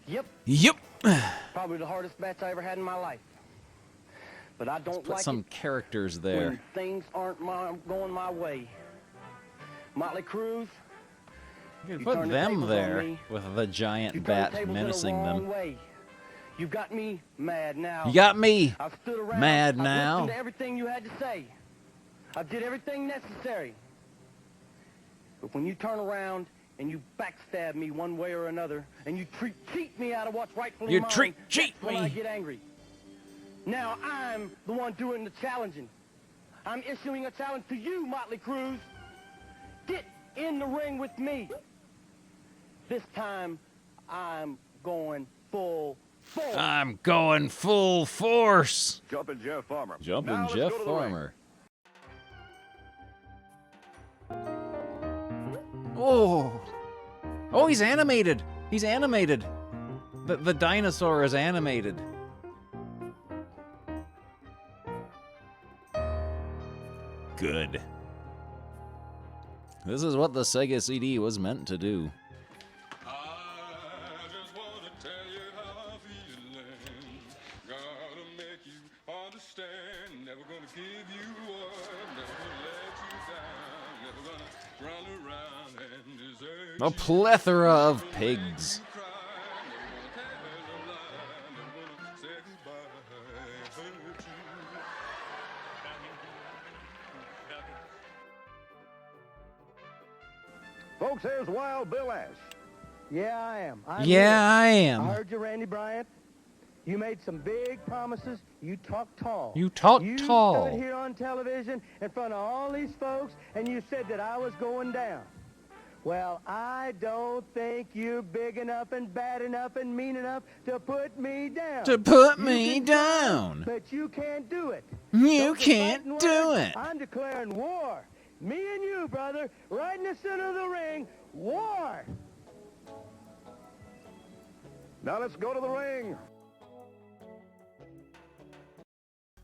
Yep. Yep. Probably the hardest match I ever had in my life. But I don't Put like some it characters there. when things aren't going my way. Motley Cruz, You you put turn the them tables on there me. with the giant You turn bat the tables menacing in the wrong them. way. You got me mad now. You got me I've stood around, mad I've now. listened to everything you had to say. I did everything necessary. But when you turn around and you backstab me one way or another, and you cheat me out of what's rightfully You mine, cheat that's when I me. get angry. Now I'm the one doing the challenging. I'm issuing a challenge to you, Motley Crue. Get in the ring with me. This time, I'm going full force. I'm going full force. Jumpin' Jeff Farmer. Jumping Now let's Jeff go to the ring. Farmer. Oh, he's animated. He's animated. The dinosaur is animated. Good. This is what the Sega CD was meant to do. A plethora of pigs. Folks, here's Wild Bill Ash. Yeah, I am. I am. I heard you, Randy Bryant. You made some big promises. You talked tall. You talk You tall. stood here on television in front of all these folks, and you said that I was going down. Well, I don't think you're big enough and bad enough and mean enough to put me down. To put You me can try, down. But you can't do it. You Those are can't fighting do words. it. I'm declaring war. Me and you, brother, right in the center of the ring. War. Now let's go to the ring.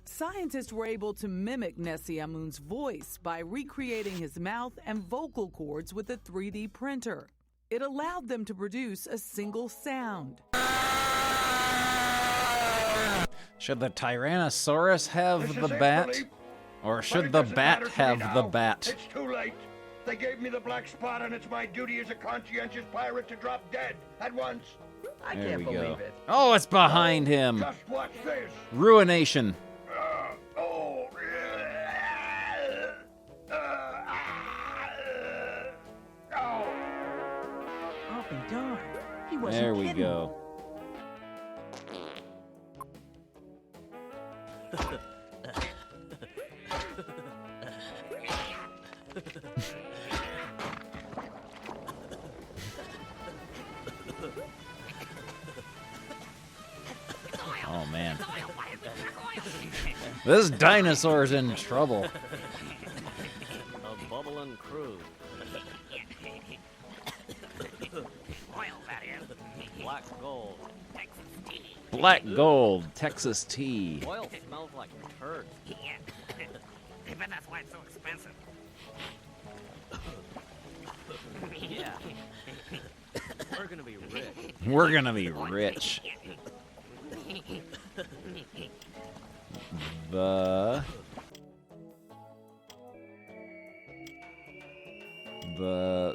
Scientists were able to mimic Nessie Amun's voice by recreating his mouth and vocal cords with a 3D printer. It allowed them to produce a single sound. Should the Tyrannosaurus have the bat? Or should the bat have the bat? It's too late. They gave me the black spot, and it's my duty as a conscientious pirate to drop dead at once. I There can't we believe go. it. Oh, it's behind him. Just watch this. Ruination. Oh. I'll be darned. He wasn't There we kidding. go. Oh man. This dinosaur's in trouble. A bubbling crew. Oil, that is. Black gold. Texas tea. Black gold, Texas tea. Oil smells like turd. Yeah. I bet that's why it's so expensive. Yeah. We're gonna be rich. We're gonna be rich. The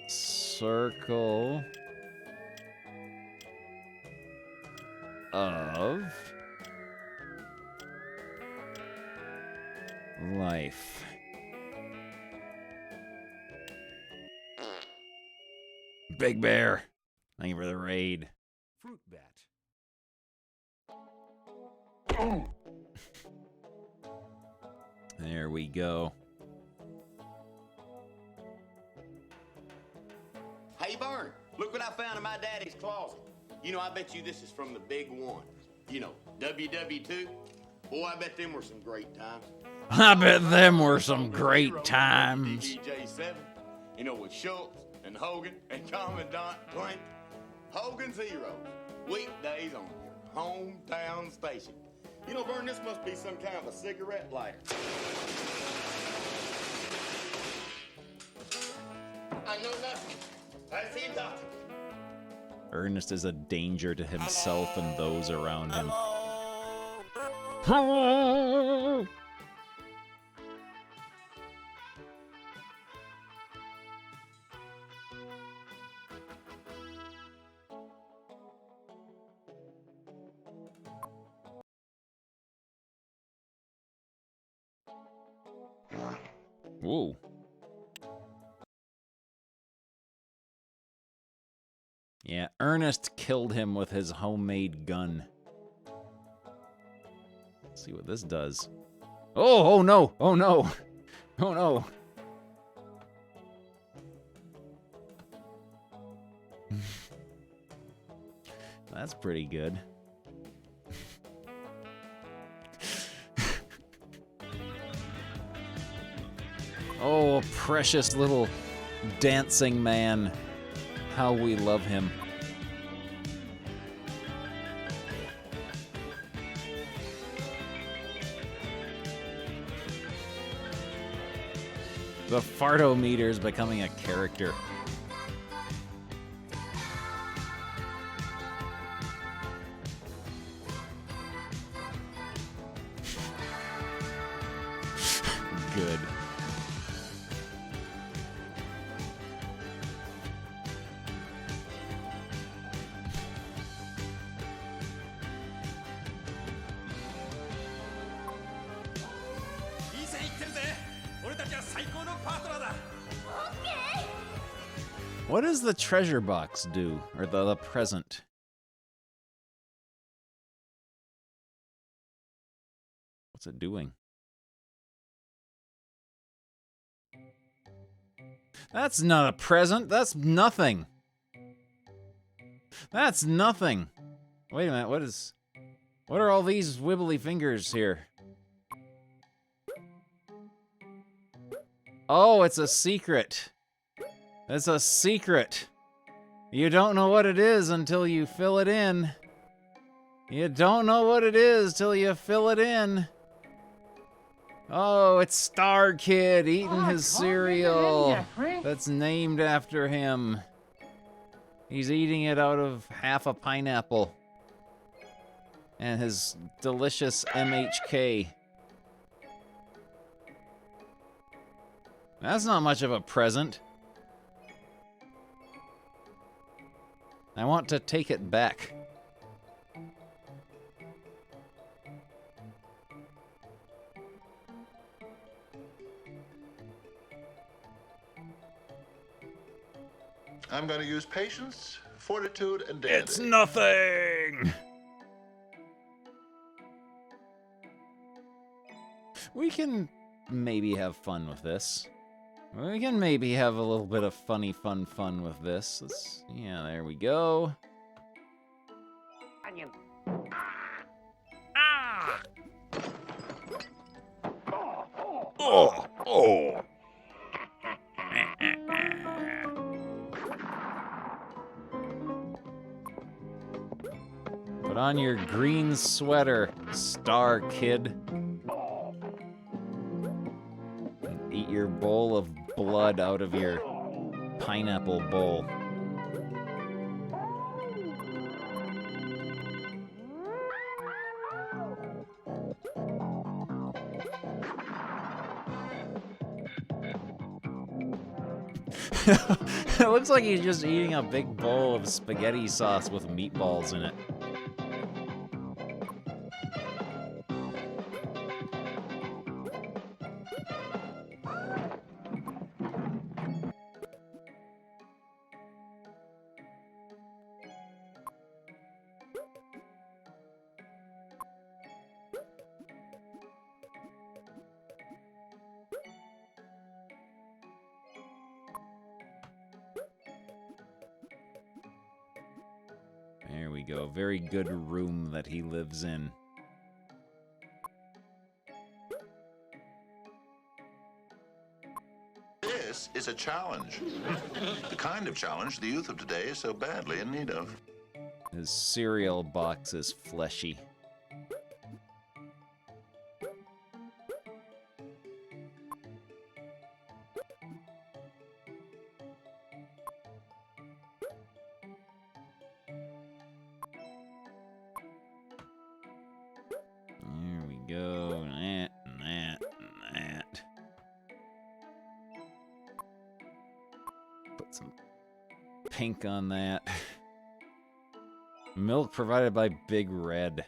circle of life. Big Bear, thank you for the raid. Fruit bat. There we go. Hey, Bern, look what I found in my daddy's closet. You know, I bet you this is from the big one. You know, WW2. Boy, I bet them were some great times. I bet them were some great times. DJ7, you know, with Schultz and Hogan and Commandant Plank. Hogan's Heroes, weekdays on your hometown station. You know, Vern, this must be some kind of a cigarette lighter. I know nothing. I see nothing. Ernest is a danger to himself and those around him. Whoa. Yeah, Ernest killed him with his homemade gun. Let's see what this does. Oh, oh no! Oh no! Oh no! That's pretty good. Oh, precious little dancing man. How we love him. The fartometer is becoming a character. Good. What does the treasure box do? Or the present? What's it doing? That's not a present. That's nothing. That's nothing. Wait a minute. What are all these wibbly fingers here? Oh, it's a secret. It's a secret. You don't know what it is until you fill it in. You don't know what it is till you fill it in. Oh, it's Star Kid eating his cereal that's named after him. He's eating it out of half a pineapple. And his delicious MHK. That's not much of a present. I want to take it back. I'm going to use patience, fortitude, and dandy. It's nothing! We can maybe have fun with this. We can maybe have a little bit of funny fun with this. Yeah, there we go. Onion. Oh, oh. Put on your green sweater, Star Kid. And eat your bowl of blood out of your pineapple bowl. It looks like he's just eating a big bowl of spaghetti sauce with meatballs in it. There we go. Very good room that he lives in. This is a challenge. The kind of challenge the youth of today is so badly in need of. His cereal box is fleshy. There we go. That, and that, and that. Put some pink on that. Milk provided by Big Red.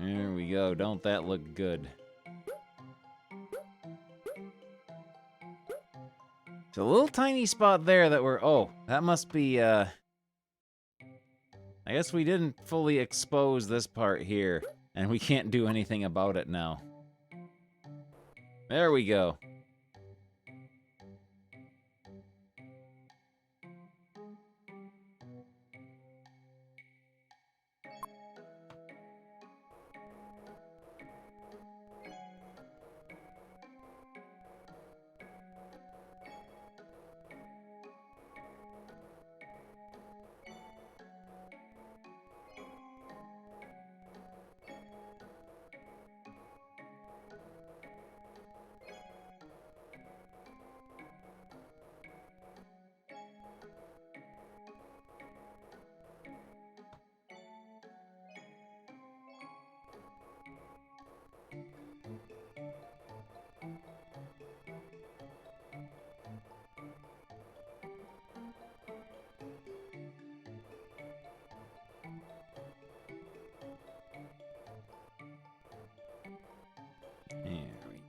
There we go. Don't that look good? It's a little tiny spot there that we're... Oh, that must be, I guess we didn't fully expose this part here, and we can't do anything about it now. There we go.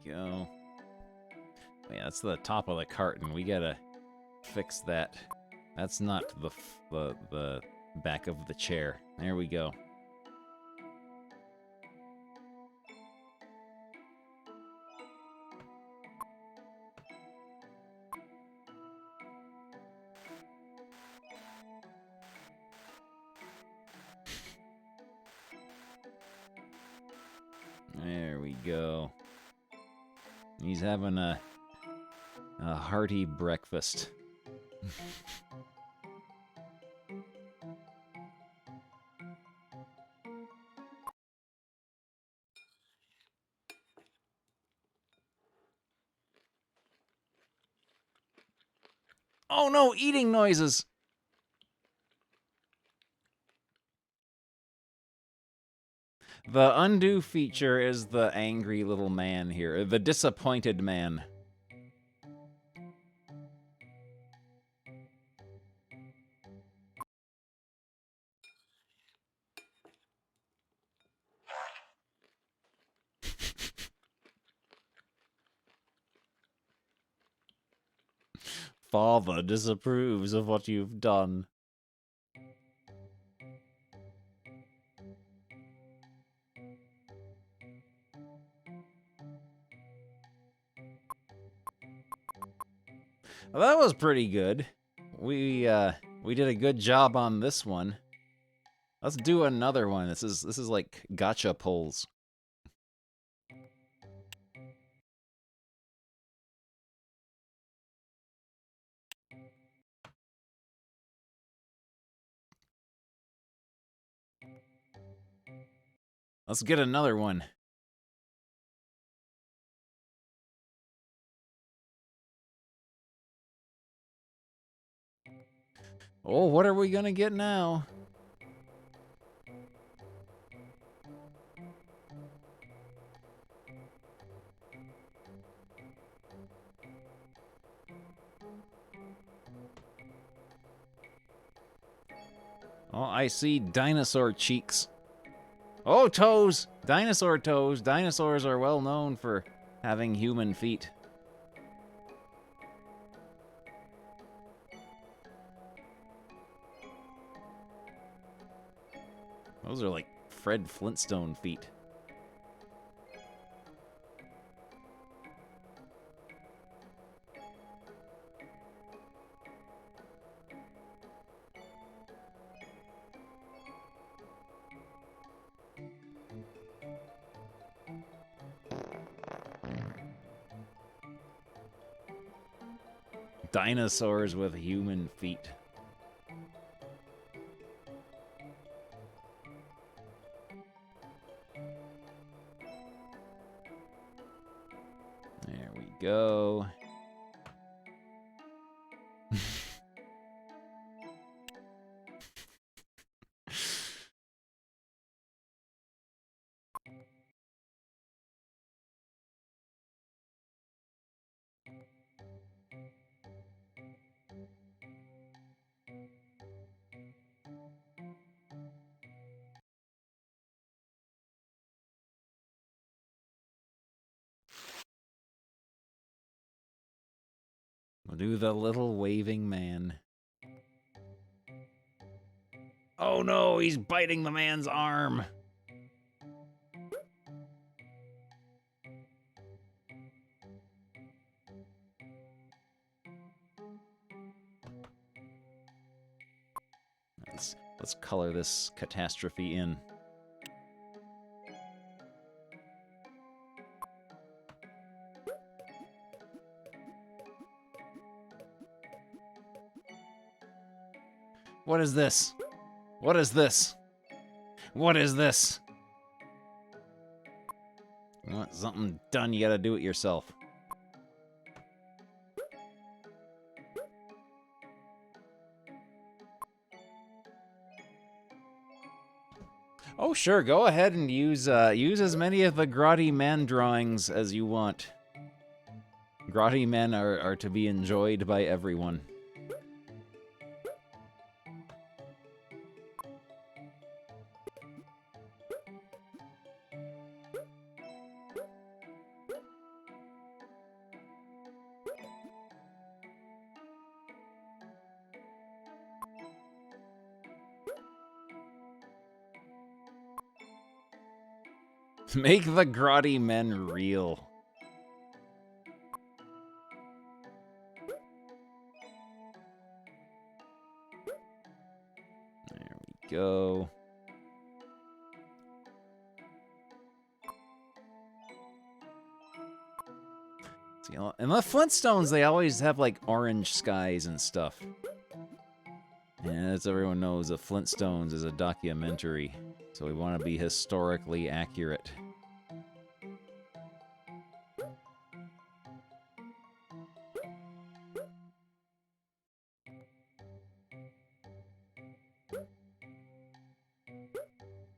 Go. Oh, yeah, that's the top of the carton. We gotta fix that. That's not the back of the chair. There we go. There we go. He's having a hearty breakfast. Oh no, eating noises! The undo feature is the angry little man here, the disappointed man. Father disapproves of what you've done. Well, that was pretty good. We did a good job on this one. Let's do another one. This is like gotcha pulls. Let's get another one. Oh, what are we gonna get now? Oh, I see dinosaur cheeks. Oh, toes! Dinosaur toes. Dinosaurs are well known for having human feet. Those are like Fred Flintstone feet. Dinosaurs with human feet. There we go. do the little waving man. Oh no, he's biting the man's arm. Let's color this catastrophe in. What is this? What is this? What is this? You want something done, you gotta do it yourself. Oh, sure, go ahead and use as many of the Grotty Man drawings as you want. Grotty Men are to be enjoyed by everyone. Make the Grotty Men real. There we go. See, in the Flintstones, they always have like orange skies and stuff. And as everyone knows, the Flintstones is a documentary, so we want to be historically accurate.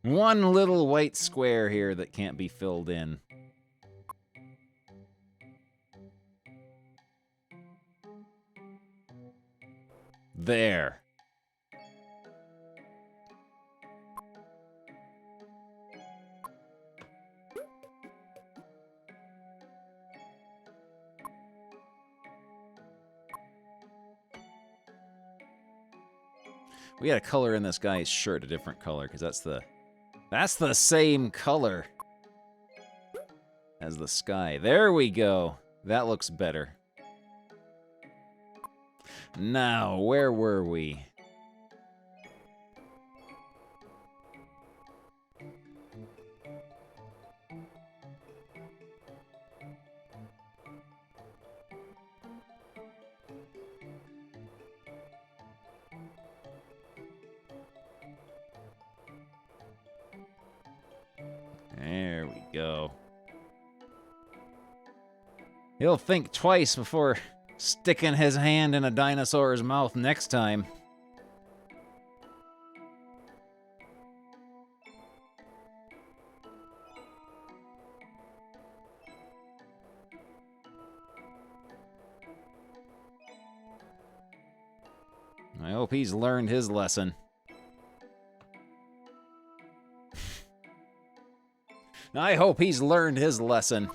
One little white square here that can't be filled in. There. We gotta color in this guy's shirt a different color, because that's the same color as the sky. There we go. That looks better. Now, where were we? There we go. He'll think twice before sticking his hand in a dinosaur's mouth next time. I hope he's learned his lesson. I hope he's learned his lesson.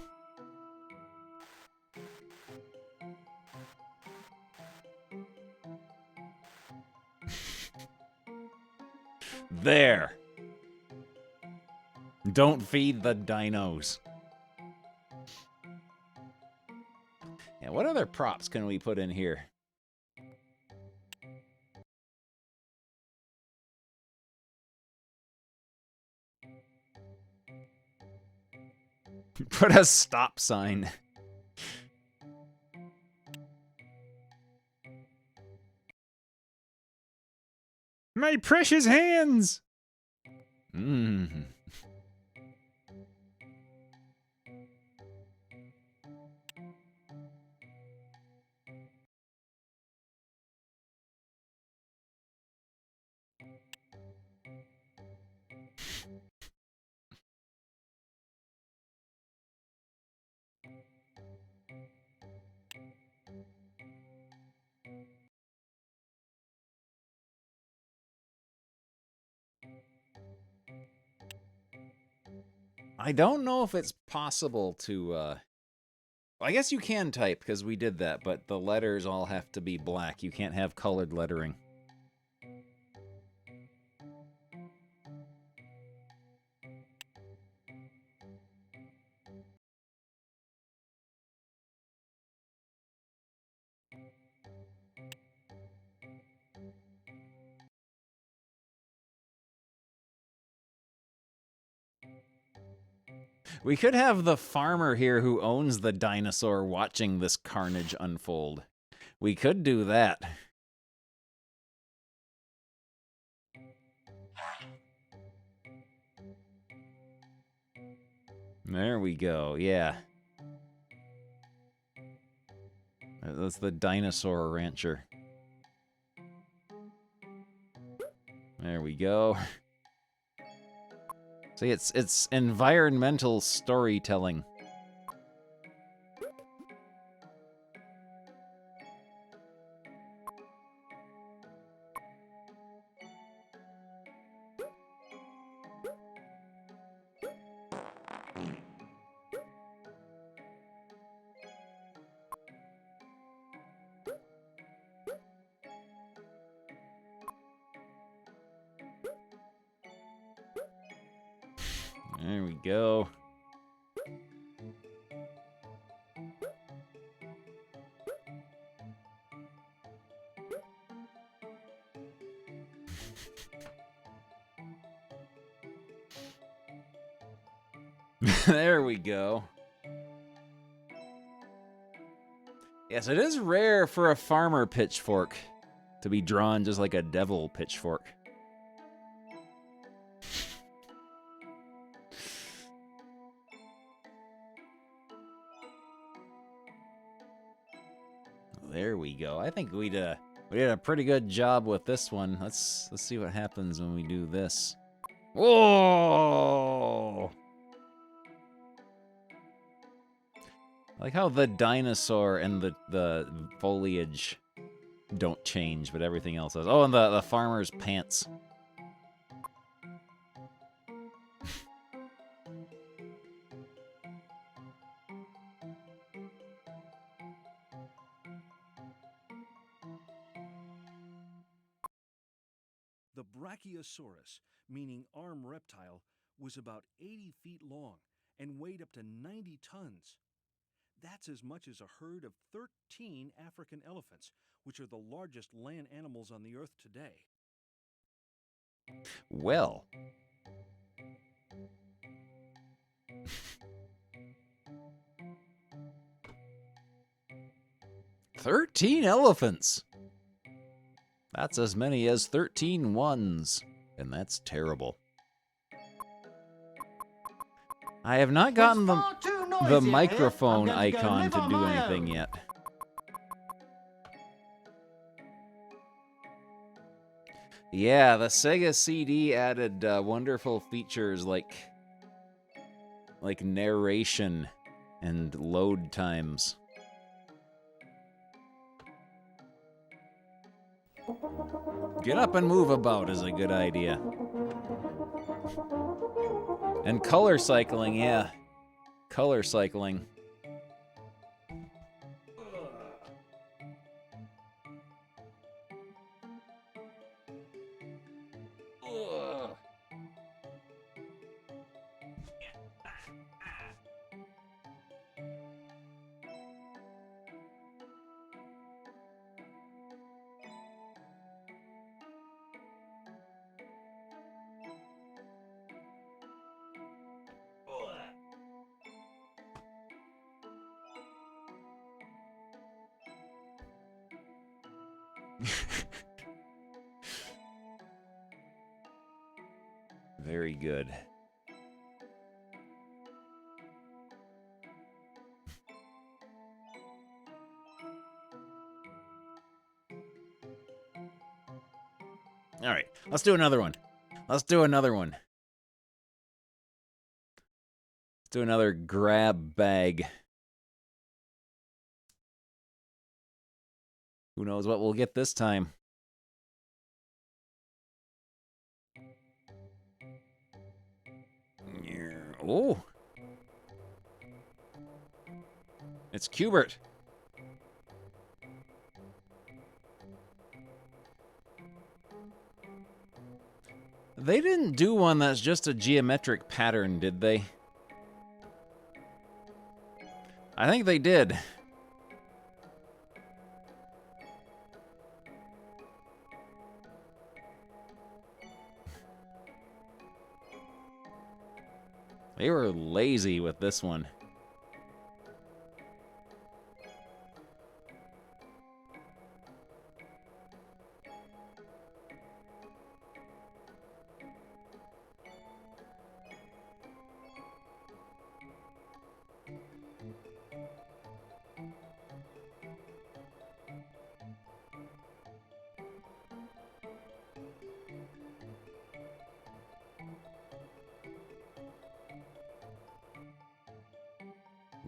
There. Don't feed the dinos. Yeah, what other props can we put in here? Put a stop sign. My precious hands! Mmm. I don't know if it's possible to I guess you can type, because we did that, but the letters all have to be black. You can't have colored lettering. We could have the farmer here who owns the dinosaur watching this carnage unfold. We could do that. There we go, yeah. That's the dinosaur rancher. There we go. See, it's environmental storytelling. There we go. There we go. Yes, it is rare for a farmer pitchfork to be drawn just like a devil pitchfork. There we go. I think we did a pretty good job with this one. Let's see what happens when we do this. Whoa! I like how the dinosaur and the foliage don't change, but everything else does. Oh, and the farmer's pants. The Brachiosaurus, meaning arm reptile, was about 80 feet long and weighed up to 90 tons. That's as much as a herd of 13 African elephants, which are the largest land animals on the earth today. Well. 13 elephants! That's as many as 13 ones, and that's terrible. I have not gotten the microphone icon to do anything yet. Yeah, the Sega CD added wonderful features like narration and load times. Get up and move about is a good idea. And color cycling, yeah. Color cycling. Very good. All right, let's do another one. Let's do another one. Let's do another grab bag. Who knows what we'll get this time? Oh. It's Q*bert. They didn't do one that's just a geometric pattern, did they? I think they did. They were lazy with this one.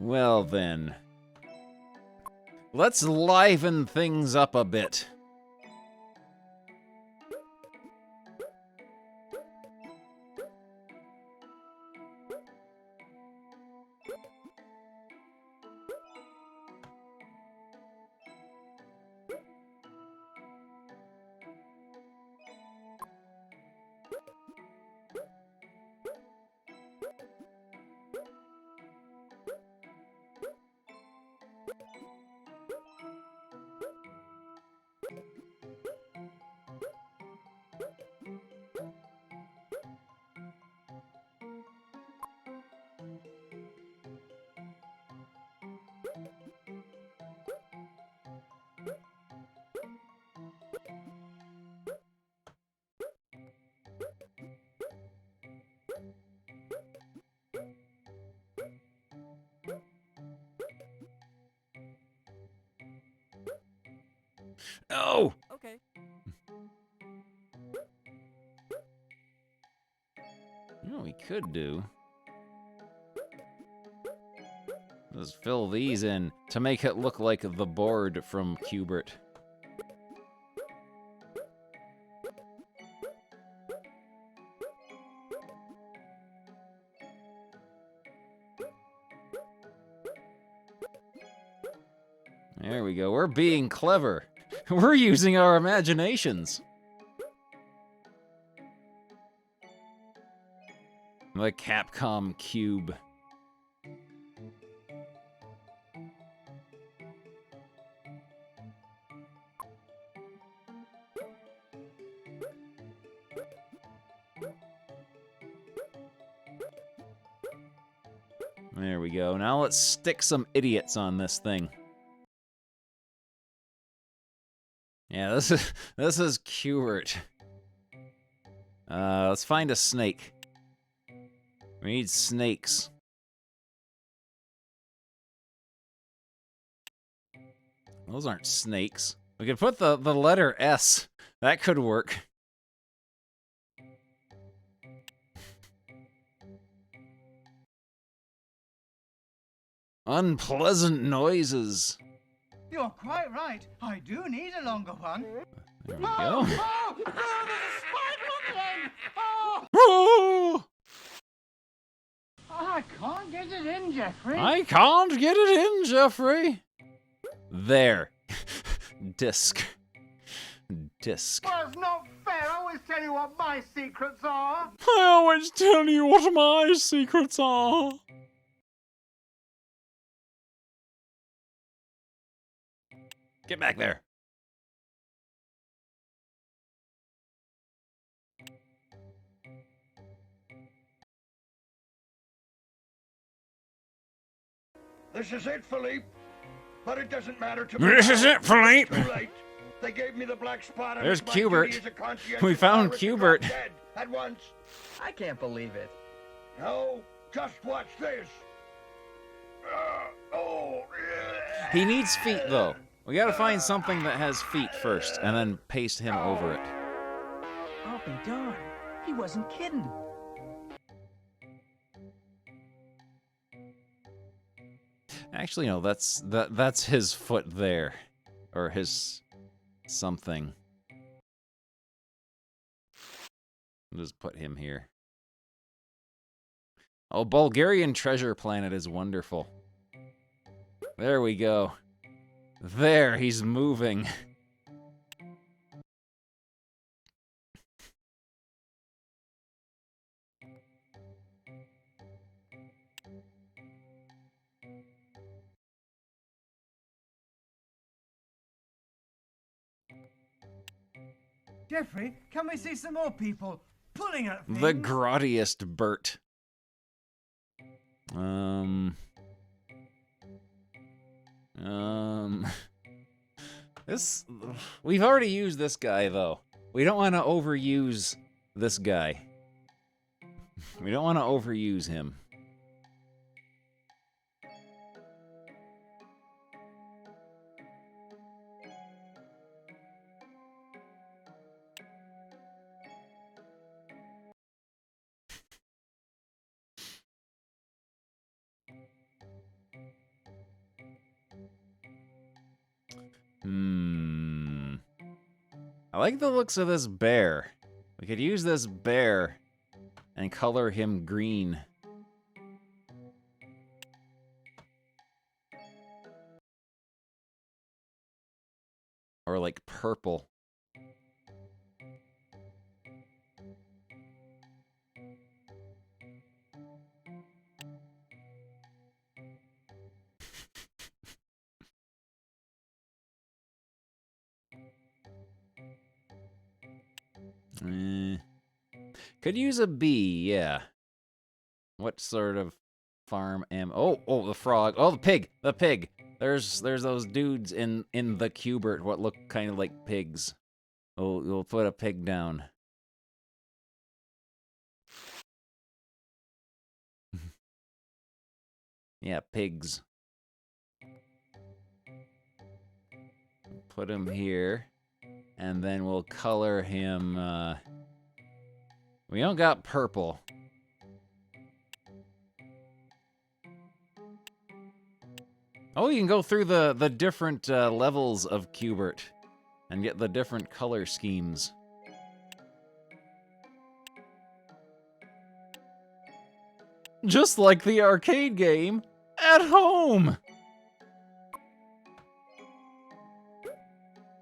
Well then, let's liven things up a bit. Oh! Okay. You know what we could do? Let's fill these in to make it look like the board from Q*bert. There we go. We're being clever. We're using our imaginations. The Capcom Cube. There we go. Now let's stick some idiots on this thing. Yeah, this is Q*bert. Let's find a snake. We need snakes. Those aren't snakes. We could put the letter S. That could work. Unpleasant noises. You're quite right. I do need a longer one. There we go. Oh, there's a spider on the end. Oh. Oh! I can't get it in, Jeffrey. I can't get it in, Jeffrey. There. Disc. Disc. Well, it's not fair. I always tell you what my secrets are. I always tell you what my secrets are. Get back there. This is it, Philippe. But it doesn't matter to me. This is it, Philippe. Too late. They gave me the black spot. And There's it's my Q*bert. duty as a conscientious We found virus to Q*bert. drop dead at once. I can't believe it. No, just watch this. He needs feet, though. We gotta find something that has feet first, and then paste him over it. I'll be darned. He wasn't kidding. Actually, no, that's his foot there. Or his something. I'll just put him here. Oh, Bulgarian Treasure Planet is wonderful. There we go. There, he's moving. Jeffrey, can we see some more people pulling at things? The grottiest Bert. This... We've already used this guy, though. We don't want to overuse this guy. We don't want to overuse him. I like the looks of this bear. We could use this bear and color him green. Or like purple. Could use a bee, yeah. What sort of farm am... Oh, the frog. Oh, the pig. The pig. There's those dudes in the Q*bert what look kind of like pigs. Oh, we'll put a pig down. Yeah, pigs. Put him here. And then we'll color him, we don't got purple. Oh, you can go through the different levels of Q*bert and get the different color schemes. Just like the arcade game at home!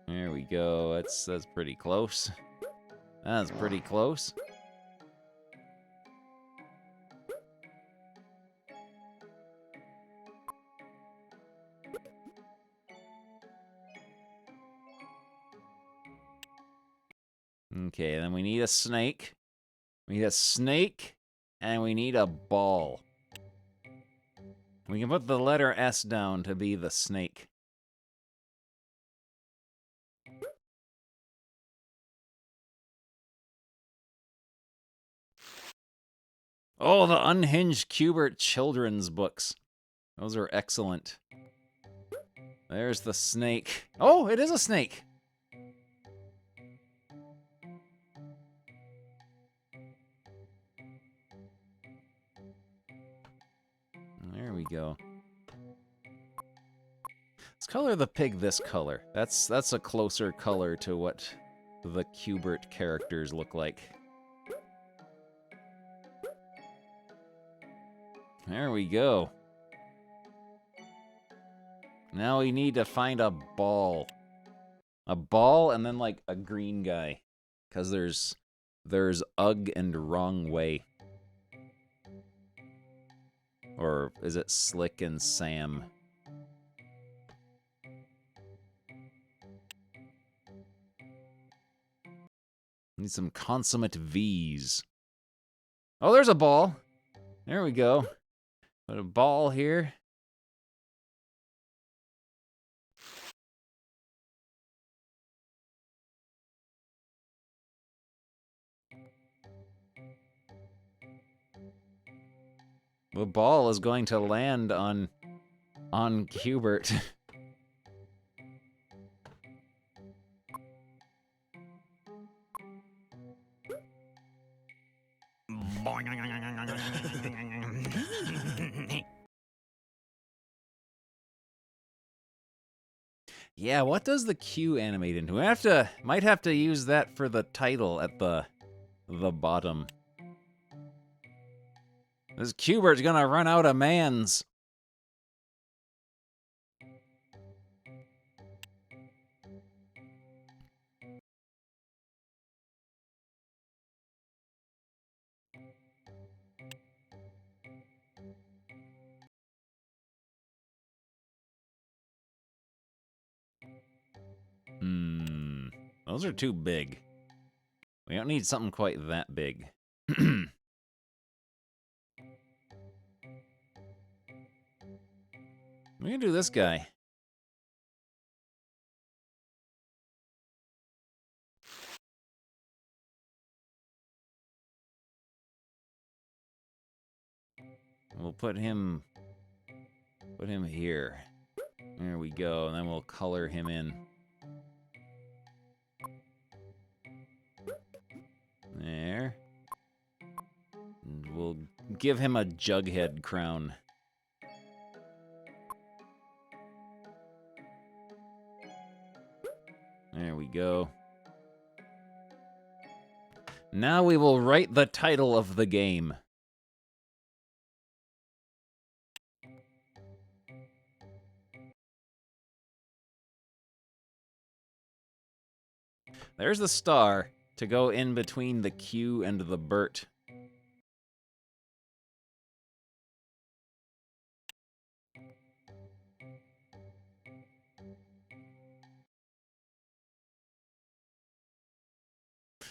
There we go. That's pretty close. That's pretty close. Okay, then we need a snake. We need a snake, and we need a ball. We can put the letter S down to be the snake. Oh, the unhinged Q*bert children's books. Those are excellent. There's the snake. Oh, it is a snake. There we go. Let's color the pig this color. That's a closer color to what the Q*bert characters look like. There we go. Now we need to find a ball. A ball and then like a green guy. Because there's Ugg and Wrong Way. Or is it Slick and Sam? Need some consummate V's. Oh, there's a ball. There we go. Put a ball here. The ball is going to land on Q*bert. Yeah, what does the Q animate into? We might have to use that for the title at the bottom. This Q*bert's gonna run out of mans. Those are too big. We don't need something quite that big. We can do this guy. We'll put him here. There we go, and then we'll color him in. There. And we'll give him a Jughead crown. There we go. Now we will write the title of the game. There's the star to go in between the Q and the Bert.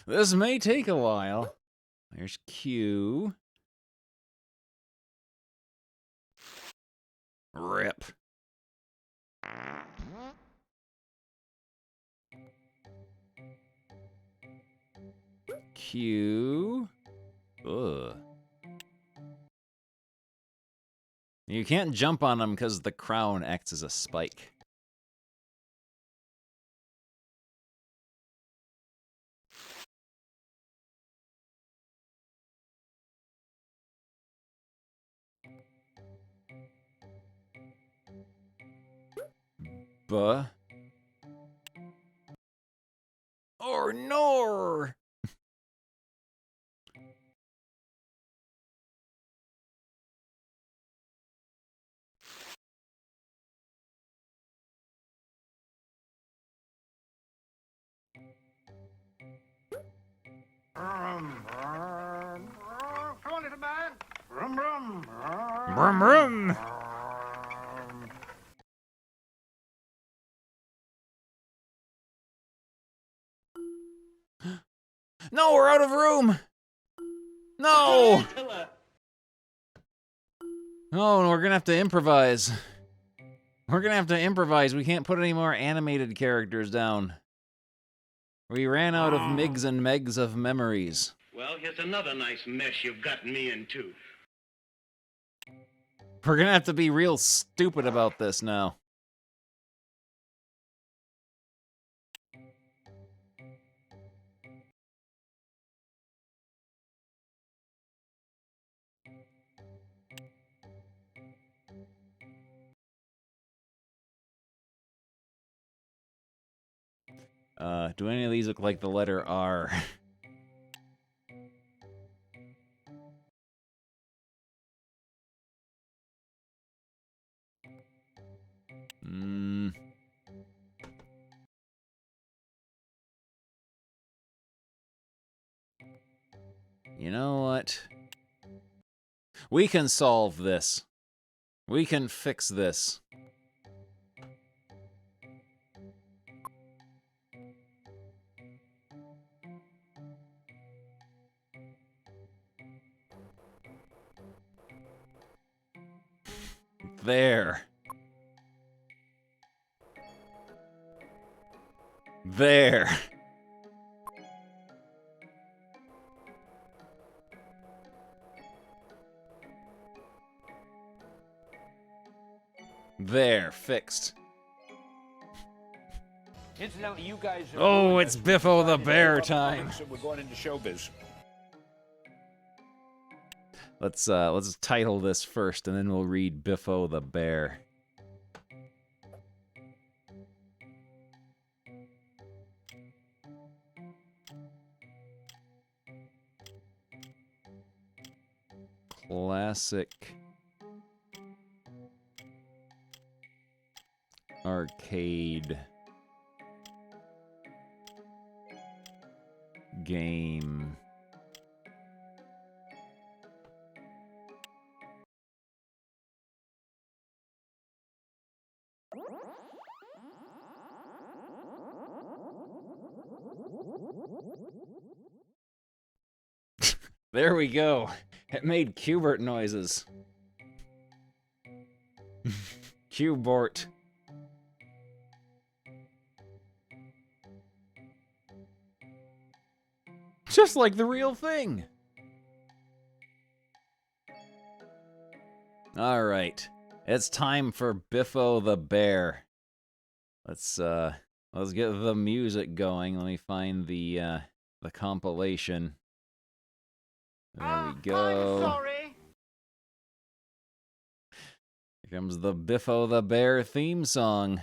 This may take a while. There's Q. Rip. Q. Ugh. You can't jump on them because the crown acts as a spike. Buh. Or nor. Come on, little man. Brum, brum. Brum, brum. No, we're out of room. No. Oh, and we're gonna have to improvise. We're gonna have to improvise. We can't put any more animated characters down. We ran out of Migs and Megs of memories. Well, here's another nice mess you've gotten me into. We're gonna have to be real stupid about this now. Do any of these look like the letter R? You know what? We can solve this. We can fix this. There. There. There, fixed. Incidentally, you guys are Oh, it's Biffo the Bear time. We're going into showbiz. Let's title this first, and then we'll read Biffo the Bear. Classic arcade game. There we go. It made Cubert noises. Cubort. Just like the real thing. All right. It's time for Biffo the Bear. Let's get the music going. Let me find the compilation. There we go. I'm sorry. Here comes the Biffo the Bear theme song.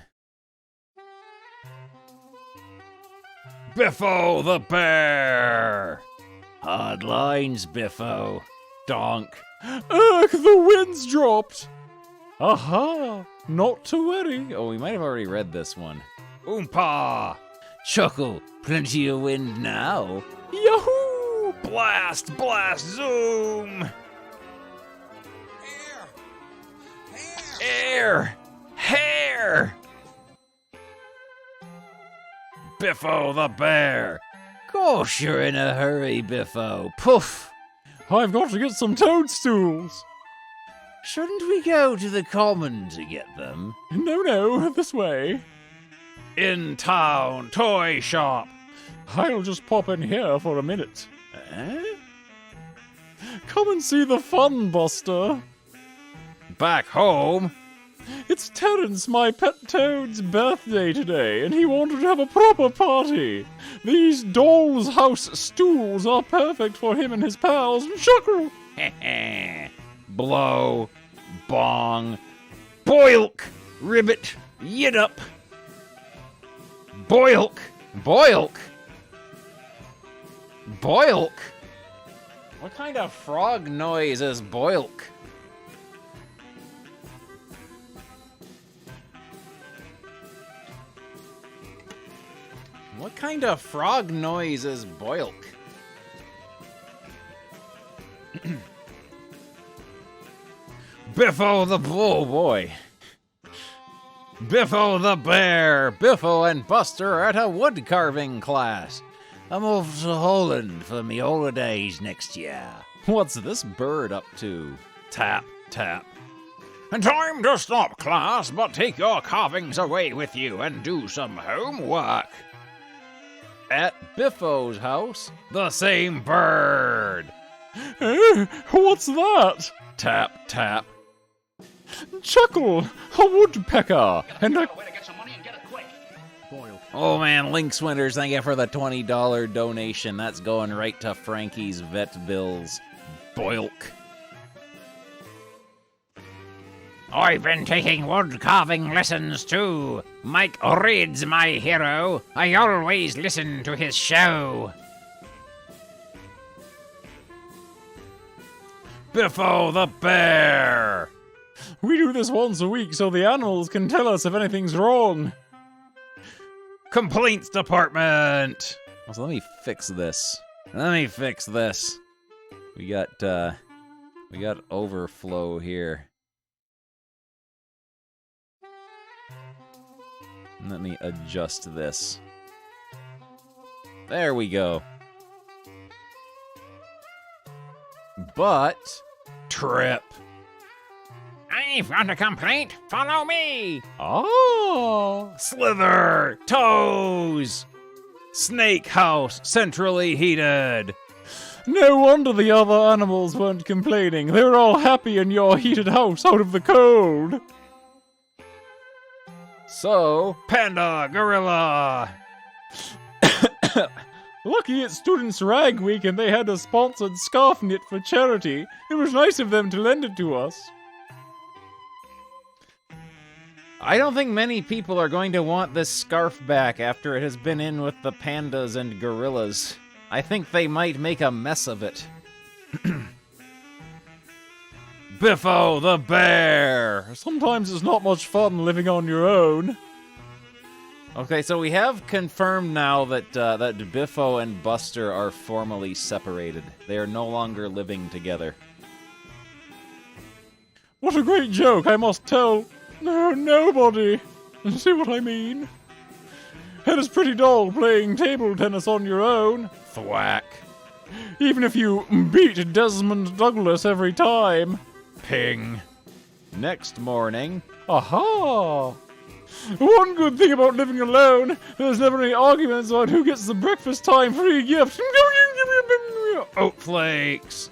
Biffo the Bear! Hard lines, Biffo. Donk. Ugh, the wind's dropped. Aha, not to worry. Oh, we might have already read this one. Oompa! Chuckle, plenty of wind now. Yahoo! Blast, blast, zoom! Air! Hair! Biffo the Bear! Gosh, you're in a hurry, Biffo. Poof! I've got to get some toadstools. Shouldn't we go to the common to get them? No, this way. In town toy shop. I'll just pop in here for a minute. Eh? Come and see the fun, Buster. Back home? It's Terrence, my pet toad's birthday today, and he wanted to have a proper party. These doll's house stools are perfect for him and his pals. Chuckle! Blow, bong, boilk, ribbit, yit up. Boilk, boilk, boilk. What kind of frog noise is boilk? What kind of frog noise is boilk? Biffo the oh boy. Biffo the Bear. Biffo and Buster are at a wood carving class. I'm off to Holland for me holidays next year. What's this bird up to? Tap, tap. Time to stop class, but take your carvings away with you and do some homework. At Biffo's house, the same bird. What's that? Tap, tap. Chuckle, a woodpecker, and a... Oh man, Lynx Winters, thank you for the $20 donation. That's going right to Frankie's vet bills. Boilk. I've been taking wood carving lessons too. Mike Reed's my hero. I always listen to his show. Biffo the Bear. We do this once a week so the animals can tell us if anything's wrong. Complaints department. So let me fix this. We got overflow here. Let me adjust this. There we go. But trip. I've got a complaint. Follow me. Oh, Slither, toes, snake house, centrally heated. No wonder the other animals weren't complaining. They were all happy in your heated house out of the cold. So, Panda, Gorilla. Lucky it's Students' Rag Week and they had a sponsored scarf knit for charity. It was nice of them to lend it to us. I don't think many people are going to want this scarf back after it has been in with the pandas and gorillas. I think they might make a mess of it. Biffo the Bear! Sometimes it's not much fun living on your own. Okay, so we have confirmed now that that Biffo and Buster are formally separated. They are no longer living together. What a great joke! I must tell nobody. See what I mean? It is pretty dull playing table tennis on your own. Thwack. Even if you beat Desmond Douglas every time. Ping. Next morning. Aha! One good thing about living alone, there's never any arguments about who gets the breakfast time free gift. Oat flakes.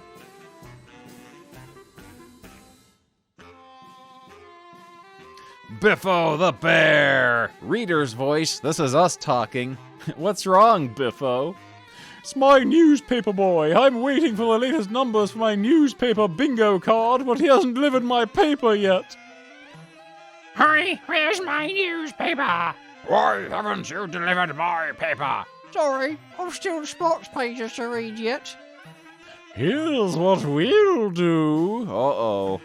Biffo the bear. Reader's voice. This is us talking. What's wrong, Biffo? It's my newspaper boy. I'm waiting for the latest numbers for my newspaper bingo card, but he hasn't delivered my paper yet. Hurry, where's my newspaper? Why haven't you delivered my paper? Sorry, I've still sports pages to read yet. Here's what we'll do. Uh-oh.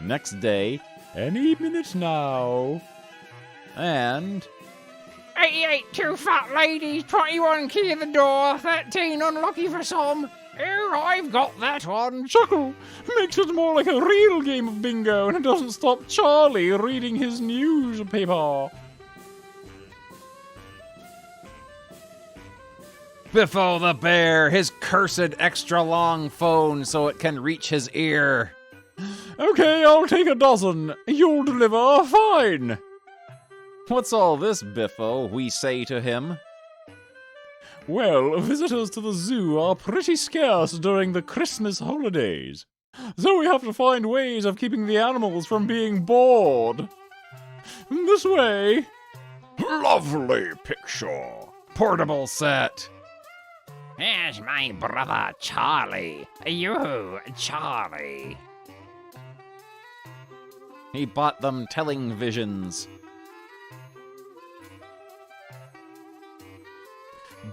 Next day. Any minute now. And 88 too fat ladies, 21 key in the door, 13 unlucky for some. Oh, I've got that one. Chuckle makes it more like a real game of bingo, and it doesn't stop Charlie reading his newspaper. Biffo the bear, his cursed extra long phone so it can reach his ear. Okay, I'll take a dozen. You'll deliver, fine. What's all this, Biffo? We say to him. Well, visitors to the zoo are pretty scarce during the Christmas holidays, so we have to find ways of keeping the animals from being bored. This way. Lovely picture. Portable set. Here's my brother Charlie. You, Charlie. He bought them telling visions.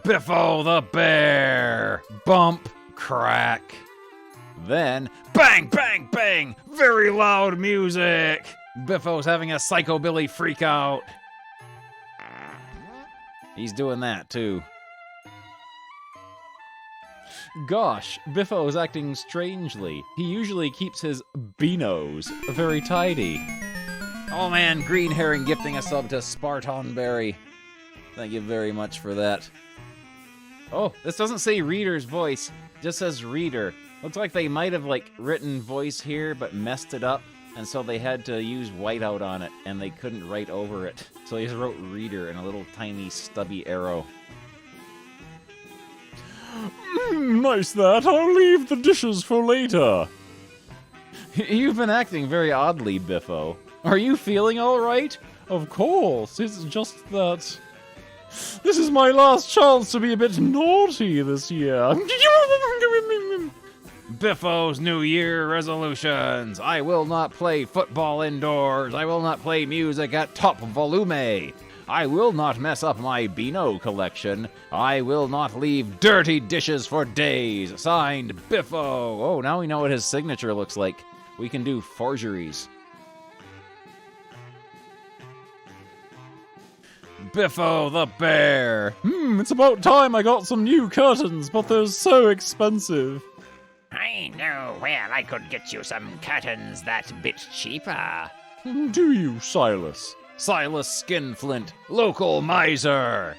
Biffo the bear. Bump, crack. Then, bang, bang, bang. Very loud music. Biffo's having a psychobilly freak out. He's doing that, too. Gosh, Biffo is acting strangely. He usually keeps his beanos very tidy. Oh man, Green Herring gifting a sub to Spartan Berry. Thank you very much for that. Oh, this doesn't say reader's voice, it just says reader. Looks like they might have written voice here but messed it up, and so they had to use whiteout on it and they couldn't write over it. So they just wrote reader and a little tiny stubby arrow. Nice that. I'll leave the dishes for later. You've been acting very oddly, Biffo. Are you feeling all right? Of course. It's just that this is my last chance to be a bit naughty this year. Biffo's New Year resolutions. I will not play football indoors. I will not play music at top volume. I will not mess up my Beano collection. I will not leave dirty dishes for days. Signed, Biffo. Oh, now we know what his signature looks like. We can do forgeries. Biffo the bear. It's about time I got some new curtains, but they're so expensive. I know where I could get you some curtains that bit cheaper. Do you, Silas? Silas Skinflint, local miser.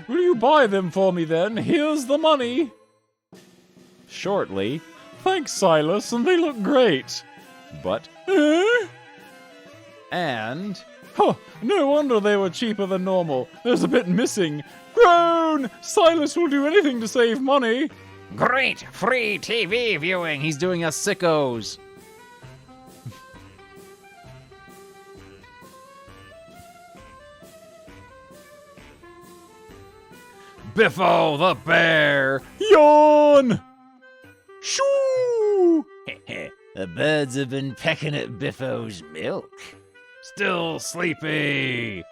Will you buy them for me then? Here's the money. Shortly. Thanks, Silas, and they look great. But. And. Huh, no wonder they were cheaper than normal. There's a bit missing. Groan! Silas will do anything to save money. Great free TV viewing. He's doing us sickos. Biffo the bear. Yawn! Shoo! The birds have been pecking at Biffo's milk. Still sleepy.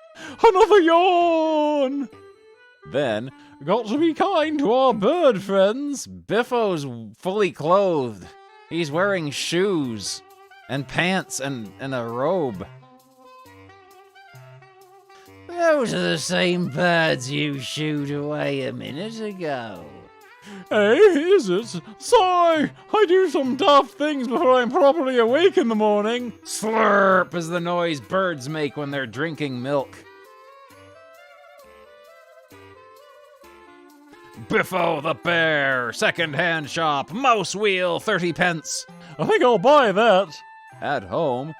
Another yawn! Then, got to be kind to our bird friends. Biffo's fully clothed. He's wearing shoes and pants and a robe. Those are the same birds you shooed away a minute ago. Hey, is it? Sigh! I do some daft things before I'm properly awake in the morning. Slurp is the noise birds make when they're drinking milk. Biffo the Bear, second-hand shop, mouse wheel, 30 pence. I think I'll buy that. At home,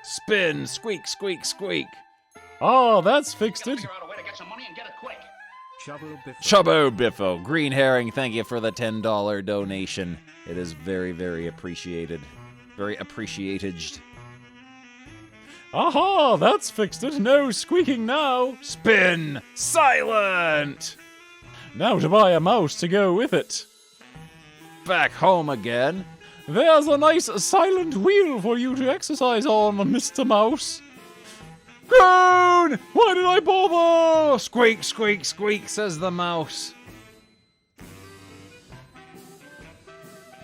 spin, squeak, squeak, squeak. Oh, that's fixed it. Chubbo Biffo, Green Herring, thank you for the $10 donation. It is very, very appreciated. Very appreciated. Aha, that's fixed it. No squeaking now. Spin, silent. Now to buy a mouse to go with it. Back home again. There's a nice silent wheel for you to exercise on, Mr. Mouse. Groan! Why did I bother? Squeak, squeak, squeak, says the mouse.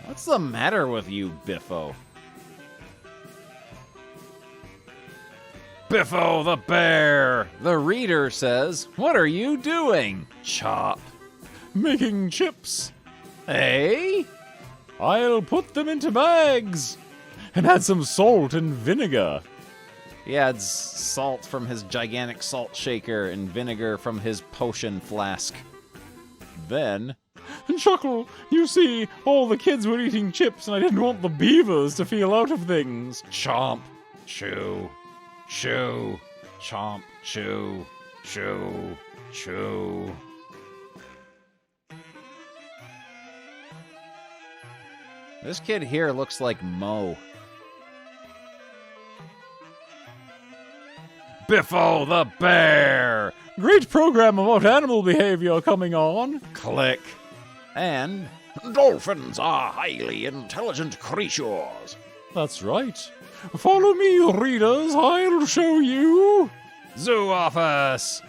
What's the matter with you, Biffo? Biffo the Bear, the reader says, what are you doing? Chop. Making chips. Eh? I'll put them into bags and add some salt and vinegar. He adds salt from his gigantic salt shaker and vinegar from his potion flask. Then... Chuckle, you see, all the kids were eating chips and I didn't want the beavers to feel out of things. Chomp, chew, chew, chomp, chew, chew, chew. This kid here looks like Mo. Biffo the Bear! Great program about animal behavior coming on. Click. And dolphins are highly intelligent creatures. That's right. Follow me, readers. I'll show you. Zoo office.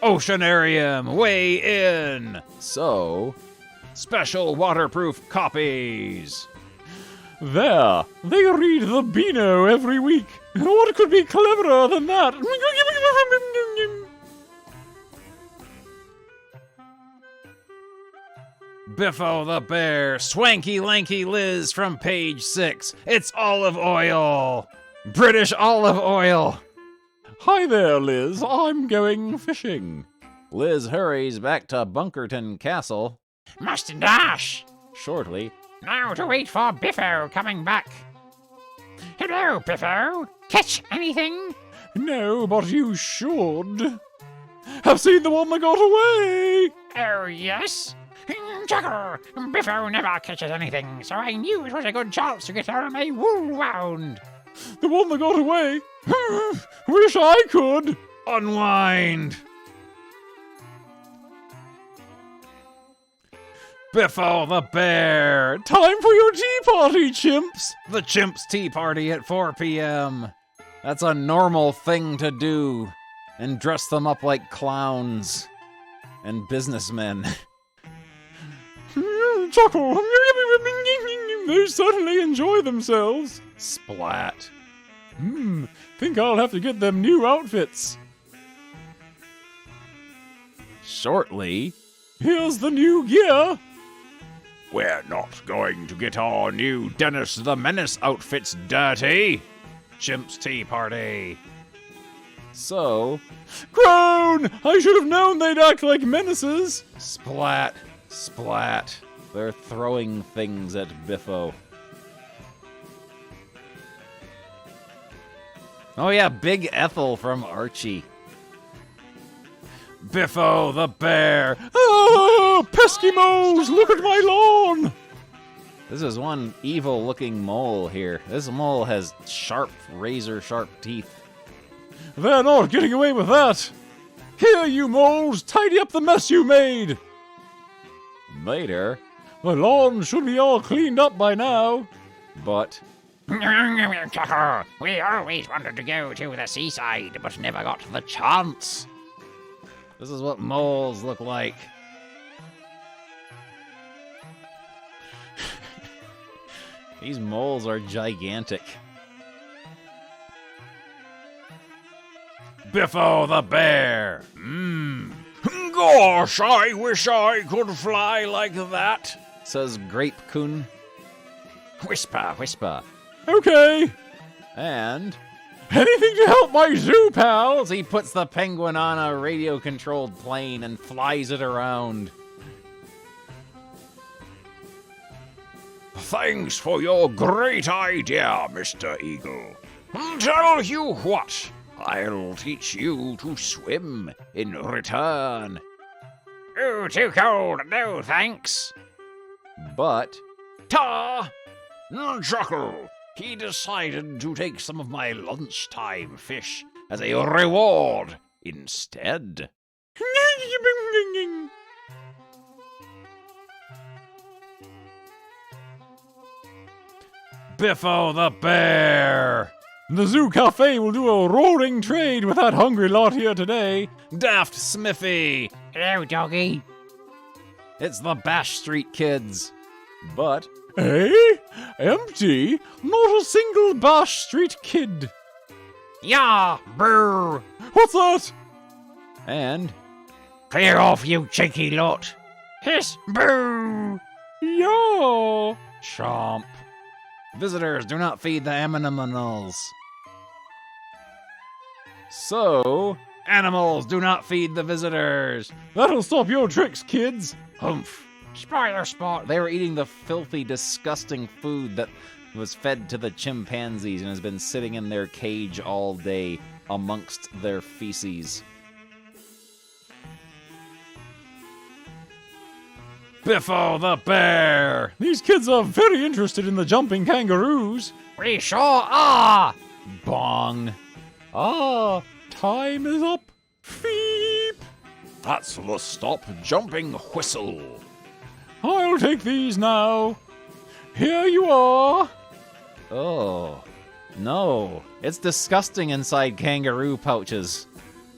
Oceanarium, weigh in. So, special waterproof copies. There. They read the Beano every week. What could be cleverer than that? Biffo the Bear, Swanky Lanky Liz from page 6. It's olive oil. British olive oil. Hi there, Liz. I'm going fishing. Liz hurries back to Bunkerton Castle. Must dash. Shortly. Now to wait for Biffo coming back. Hello, Biffo. Catch anything? No, but you should. Have seen the one that got away. Oh, yes? Chuckle! Biffo never catches anything, so I knew it was a good chance to get all my wool wound. The one that got away? Wish I could. Unwind. Biffo the Bear. Time for your tea party, chimps. The chimps' tea party at 4 p.m. That's a normal thing to do. And dress them up like clowns. And businessmen. Chuckle. They certainly enjoy themselves. Splat. Think I'll have to get them new outfits. Shortly. Here's the new gear. We're not going to get our new Dennis the Menace outfits dirty. Chimps tea party. So. Groan! I should have known they'd act like menaces. Splat. Splat. They're throwing things at Biffo. Oh yeah, Big Ethel from Archie. Biffo the Bear. Oh, pesky moles, look at my lawn. This is one evil-looking mole here. This mole has sharp, razor-sharp teeth. They're not getting away with that. Here, you moles, tidy up the mess you made. Later. The lawn should be all cleaned up by now. But... We always wanted to go to the seaside, but never got the chance. This is what moles look like. These moles are gigantic. Biffo the Bear. Gosh, I wish I could fly like that, says Grape Coon. Whisper, whisper. Okay. And... Anything to help my zoo pals! He puts the penguin on a radio-controlled plane and flies it around. Thanks for your great idea, Mr. Eagle. Tell you what, I'll teach you to swim in return. Ooh, too cold. No, thanks. But... Ta! Chuckle! He decided to take some of my lunchtime fish as a reward instead. Biffo the bear! The Zoo Cafe will do a roaring trade with that hungry lot here today. Daft Smithy! Hello, doggy. It's the Bash Street Kids. But... Eh? Empty? Not a single Bash Street Kid. Yeah, brr. What's that? And... Clear off, you cheeky lot. Hiss, boo. Yeah. Chomp. Visitors, do not feed the animals. So, animals, do not feed the visitors. That'll stop your tricks, kids. Humph. Spoiler spot. They were eating the filthy, disgusting food that was fed to the chimpanzees and has been sitting in their cage all day amongst their feces. Biffo the bear! These kids are very interested in the jumping kangaroos. We sure are! Bong. Ah, time is up. Feep! That's the stop jumping whistle. I'll take these now. Here you are. Oh, no. It's disgusting inside kangaroo pouches.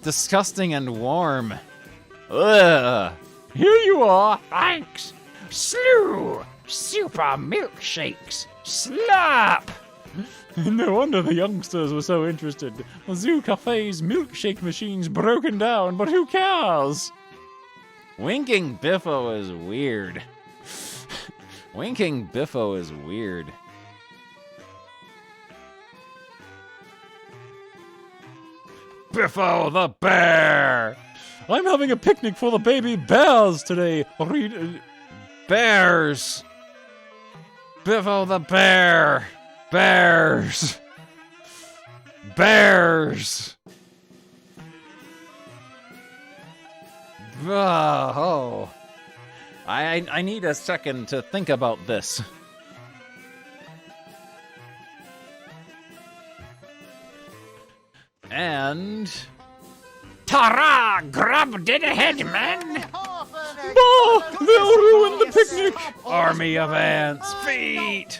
Disgusting and warm. Ugh. Here you are. Thanks. Slew. Super milkshakes. Slap. No wonder the youngsters were so interested. The Zoo Cafe's milkshake machine's broken down, but who cares? Winking Biffo is weird. Winking Biffo is weird. Biffo the bear! I'm having a picnic for the baby bears today. Bears! Biffo the bear! Bears! Bears! Oh. I need a second to think about this. And... Ta-ra! Grab dead ahead, man! Bah! They'll ruin the picnic! Army of ants, feet!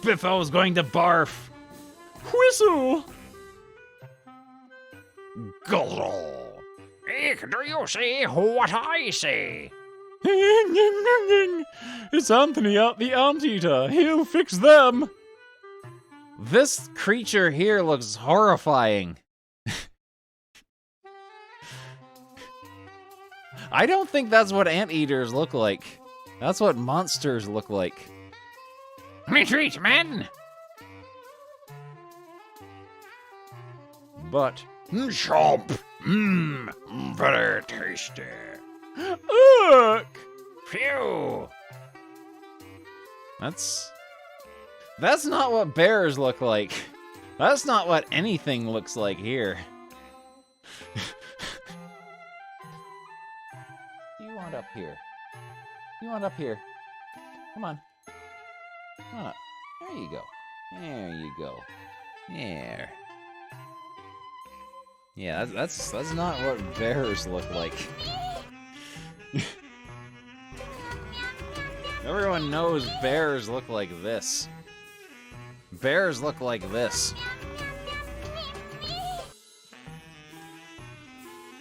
Biffo's going to barf. Whistle! Gullo! Do you see what I see? It's Anthony the Anteater. He'll fix them. This creature here looks horrifying. I don't think that's what anteaters look like. That's what monsters look like. Retreat, man! But... Chomp! Very tasty. Ugh! Phew! That's not what bears look like. That's not what anything looks like here. You want up here. You want up here. Come on. Up. There you go. There you go. There. Yeah, that's not what bears look like. Everyone knows bears look like this. Bears look like this.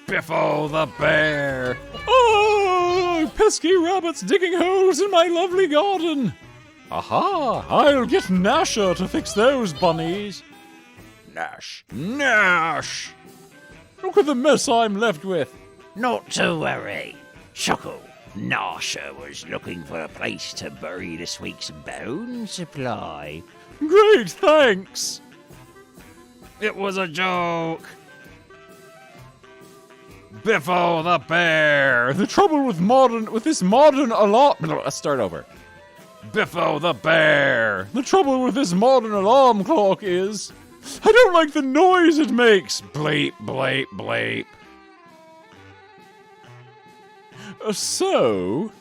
Biffo the bear! Oh, pesky rabbits digging holes in my lovely garden! Aha! I'll get Nasher to fix those bunnies. Nash! Nash! Look at the mess I'm left with. Not to worry. Chuckle. Nasher was looking for a place to bury this week's bone supply. Great, thanks. It was a joke. Biffo the bear. The trouble with this modern alarm... No, let's start over. Biffo the bear. The trouble with this modern alarm clock is... I don't like the noise it makes. Bleep, bleep, bleep. So,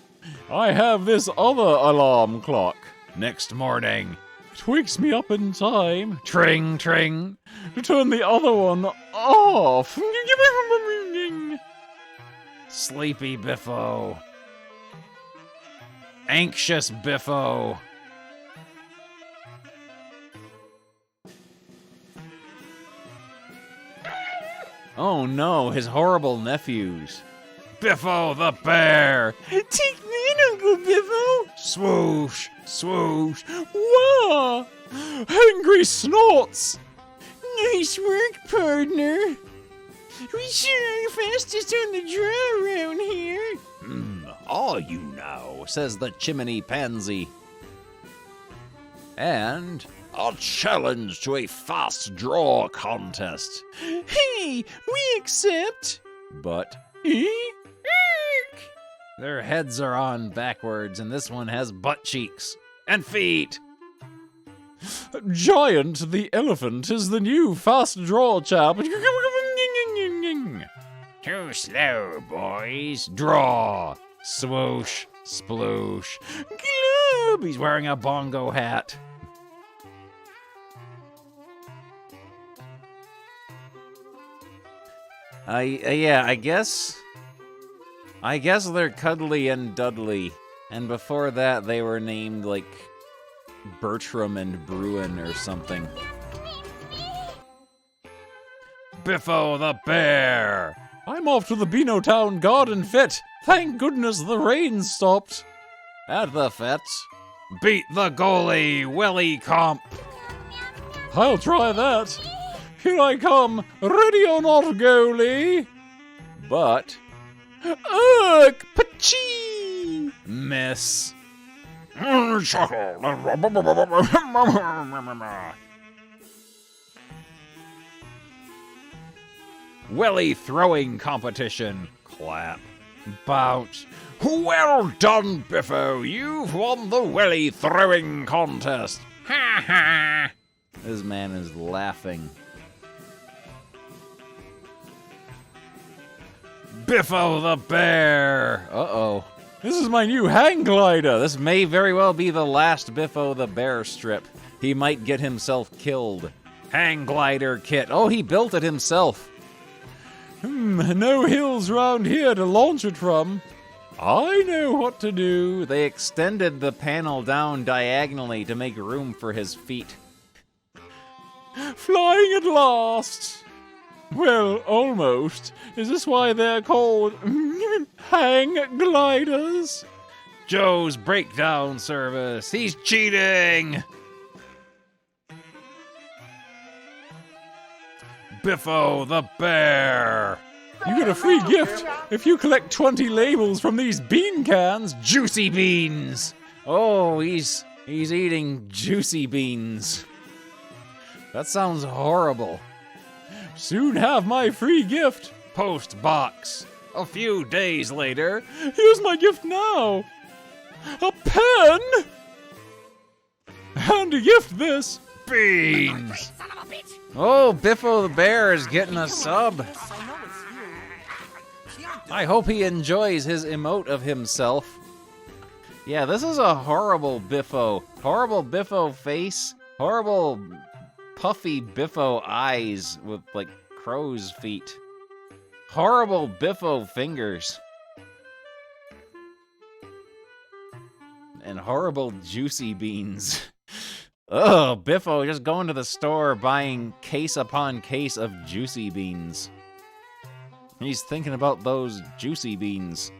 I have this other alarm clock. Next morning. It wakes me up in time. Tring, tring. To turn the other one off. Sleepy Biffo. Anxious Biffo. Oh no, his horrible nephews. Biffo the bear. Take me, Uncle Biffo. Swoosh, swoosh. Wah! Angry snorts. Nice work, partner. We sure are fastest on the draw around here. Are you now, says the chimney pansy. And a challenge to a fast draw contest. Hey, we accept. But Eek. Their heads are on backwards, and this one has butt cheeks and feet. Giant the elephant is the new fast draw chap. Too slow, boys. Draw. Swoosh. Sploosh. Gloob. He's wearing a bongo hat. I guess they're Cuddly and Dudley. And before that, they were named, like, Bertram and Bruin or something. Biffo the bear. I'm off to the Beano Town Garden Fit. Thank goodness the rain stopped. At the Fet, beat the goalie, Willie Comp. I'll try that. Here I come, ready or not, goalie. But, ugh, pachee! Miss. Chuckle. Willie throwing competition. Clap. Bounce. Well done, Biffo. You've won the Willie throwing contest. Ha ha. This man is laughing. Biffo the bear. Uh-oh. This is my new hang glider. This may very well be the last Biffo the bear strip. He might get himself killed. Hang glider kit. Oh, he built it himself. No hills round here to launch it from. I know what to do. They extended the panel down diagonally to make room for his feet. Flying at last. Well, almost. Is this why they're called hang gliders? Joe's breakdown service. He's cheating. Biffo the bear. You get a free gift if you collect 20 labels from these bean cans. Juicy beans. Oh, he's eating juicy beans. That sounds horrible. Soon have my free gift. Post box. A few days later. Here's my gift now. A pen. And a gift this. Beans. Oh, Biffo the bear is getting a sub. I hope he enjoys his emote of himself. Yeah, this is a horrible Biffo. Horrible Biffo face. Horrible puffy Biffo eyes with, like, crow's feet. Horrible Biffo fingers. And horrible juicy beans. Ugh, Biffo just going to the store buying case upon case of juicy beans. He's thinking about those juicy beans.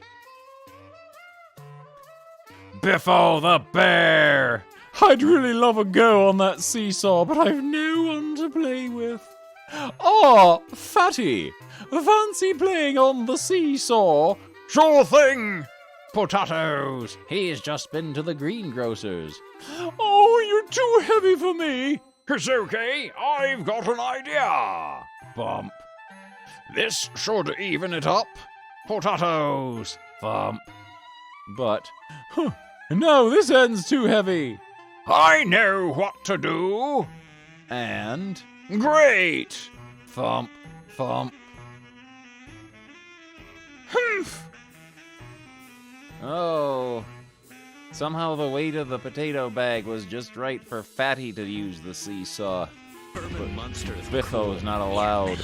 Biffo the bear! I'd really love a go on that seesaw, but I've no one to play with. Ah, Fatty! Fancy playing on the seesaw? Sure thing! Potatoes! He's just been to the greengrocer's. Oh, you're too heavy for me! It's okay, I've got an idea. Bump. This should even it up. Potatoes. Bump. But, no, this end's too heavy. I know what to do. And, great. Thump, thump. Humph. Oh. Somehow the weight of the potato bag was just right for Fatty to use the seesaw. But Biffo is not allowed.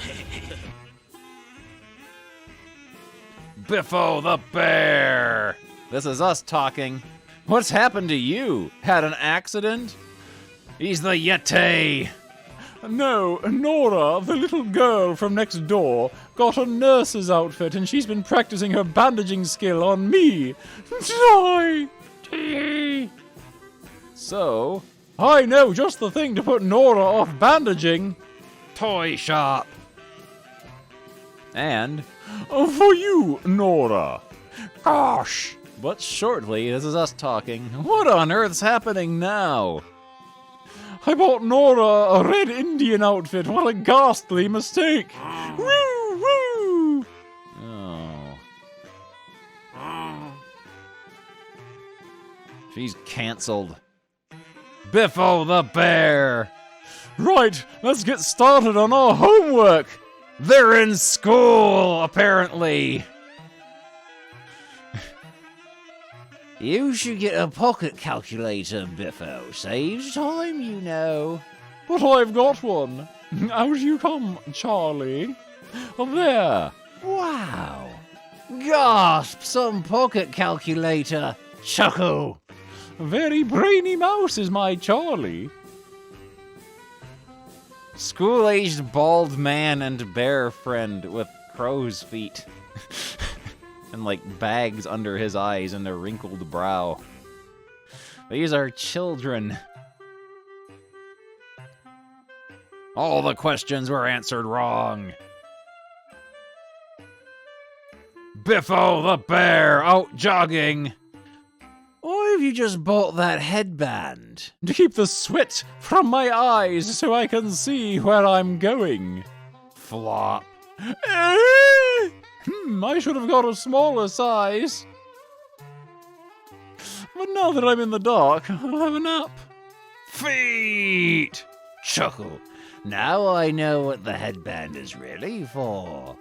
Biffo the bear. This is us talking. What's happened to you? Had an accident? He's the Yeti. No, Nora, the little girl from next door, got a nurse's outfit and she's been practicing her bandaging skill on me. Die! So, I know just the thing to put Nora off bandaging. Toy shop. And, for you, Nora. Gosh. But shortly, this is us talking. What on earth's happening now? I bought Nora a red Indian outfit. What a ghastly mistake. Woo, woo. Oh. She's cancelled. Biffo the bear. Right, let's get started on our homework. They're in school, apparently. You should get a pocket calculator, Biffo. Saves time, you know. But I've got one. Out you come, Charlie. There. Wow. Gasp, some pocket calculator. Chuckle. Very brainy mouse is my Charlie. School-aged bald man and bear friend with crow's feet. And like bags under his eyes and a wrinkled brow. These are children. All the questions were answered wrong. Biffo the bear out jogging. Or have you just bought that headband? To keep the sweat from my eyes so I can see where I'm going. Flop. I should have got a smaller size. But now that I'm in the dark, I'll have a nap. Feet! Chuckle. Now I know what the headband is really for.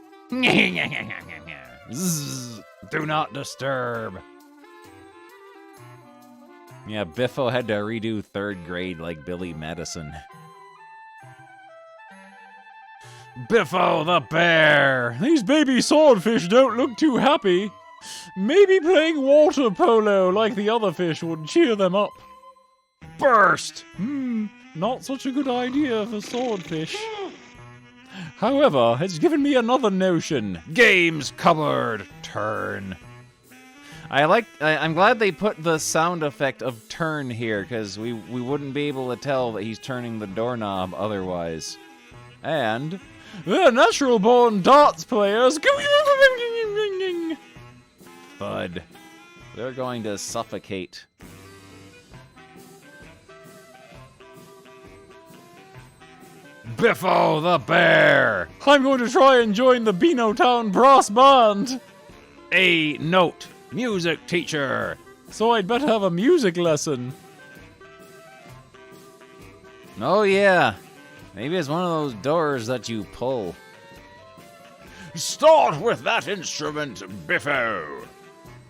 Zzz, do not disturb. Yeah, Biffo had to redo 3rd grade like Billy Madison. Biffo the bear. These baby swordfish don't look too happy. Maybe playing water polo like the other fish would cheer them up. Burst. Not such a good idea for swordfish. However, it's given me another notion. Games cupboard. Turn. I'm glad they put the sound effect of turn here, because we wouldn't be able to tell that he's turning the doorknob otherwise. And they're natural-born darts players. Thud. They're going to suffocate. Biffo the bear. I'm going to try and join the Beano Town Brass Band. A note. Music teacher. So I'd better have a music lesson. Oh yeah. Maybe it's one of those doors that you pull. Start with that instrument, Biffo.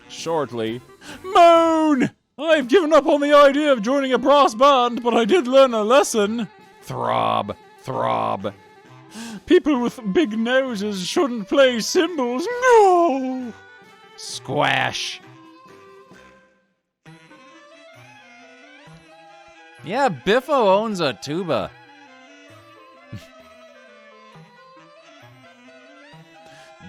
Shortly. Moan! I've given up on the idea of joining a brass band, but I did learn a lesson. Throb, throb. People with big noses shouldn't play cymbals. No! Squash. Yeah, Biffo owns a tuba.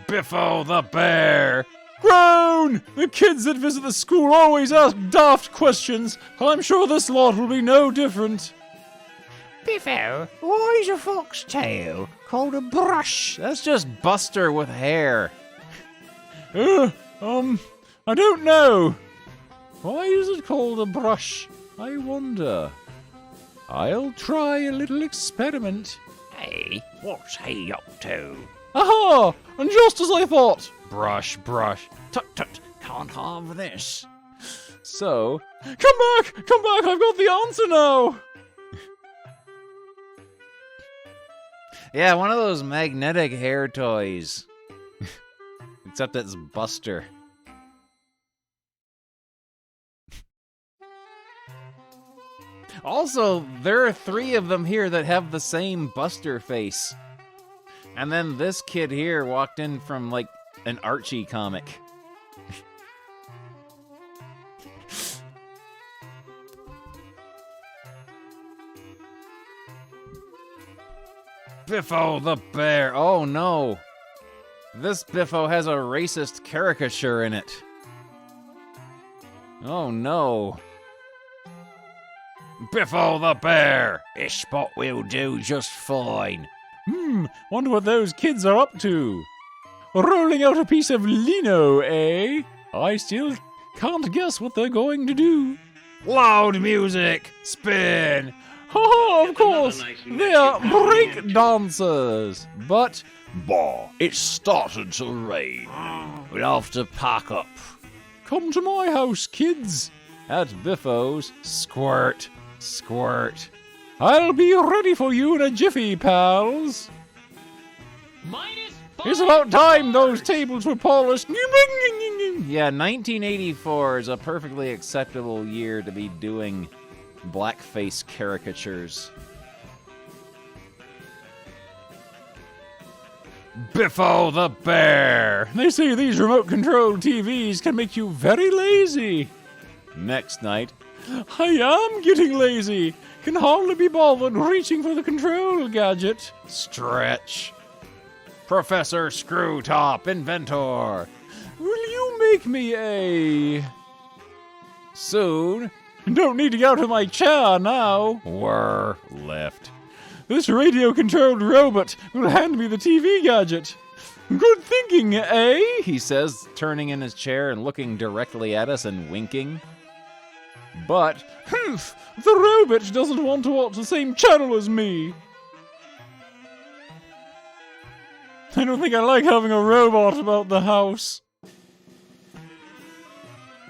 Biffo the bear. Groan! The kids that visit the school always ask daft questions. I'm sure this lot will be no different. Biffo, why is a foxtail called a brush? That's just Buster with hair. I don't know. Why is it called a brush? I wonder. I'll try a little experiment. Hey, what's he up to? Aha! And just as I thought. Brush, brush. Tut tut, can't have this. So, come back! Come back! I've got the answer now! yeah, one of those magnetic hair toys. Except it's Buster. Also, there are 3 of them here that have the same Buster face. And then this kid here walked in from, like, an Archie comic. Biffo the bear. Oh, no. This Biffo has a racist caricature in it. Oh, no. Biffo the bear. This spot will do just fine. Wonder what those kids are up to. Rolling out a piece of lino, eh? I still can't guess what they're going to do. Loud music. Spin. Oh, of course. They are break dancers. But, Bah, it's started to rain. We'll have to pack up. come to my house, kids. At Biffo's, squirt, squirt. I'll be ready for you in a jiffy, pals. It's about time those tables were polished. Yeah, 1984 is a perfectly acceptable year to be doing blackface caricatures. Biffo the bear. They say these remote-controlled TVs can make you very lazy. Next night, I am getting lazy. Can hardly be bothered reaching for the control gadget. stretch. Professor Screwtop, inventor. Will you make me a... Soon. Don't need to get out of my chair now. We're left. This radio-controlled robot will hand me the TV gadget. Good thinking, eh? He says, turning in his chair and looking directly at us and winking. But, Humph! The robot doesn't want to watch the same channel as me. I don't think I like having a robot about the house.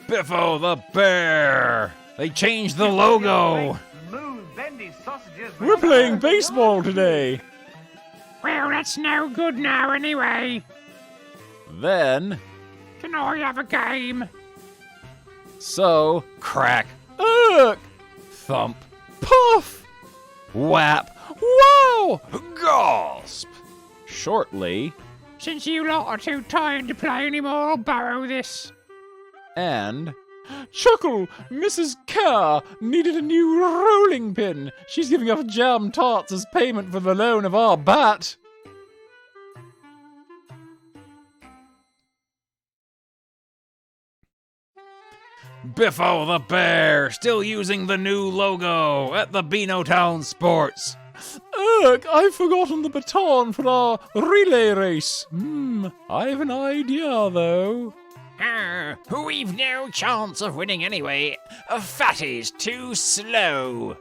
Biffo the bear. They changed the logo. We're playing baseball today. Well, that's no good now anyway. Then, Can I have a game? so, crack, Ugh! thump, Puff! whap, Wow! gasp. Shortly, Since you lot are too tired to play anymore, I'll borrow this. and Chuckle! Mrs. Kerr needed a new rolling pin. She's giving up jam tarts as payment for the loan of our bat. Biffo the bear, still using the new logo at the Beanotown Sports. Ugh, I've forgotten the baton for our relay race. I've an idea, though. We've no chance of winning anyway. Fatty's too slow.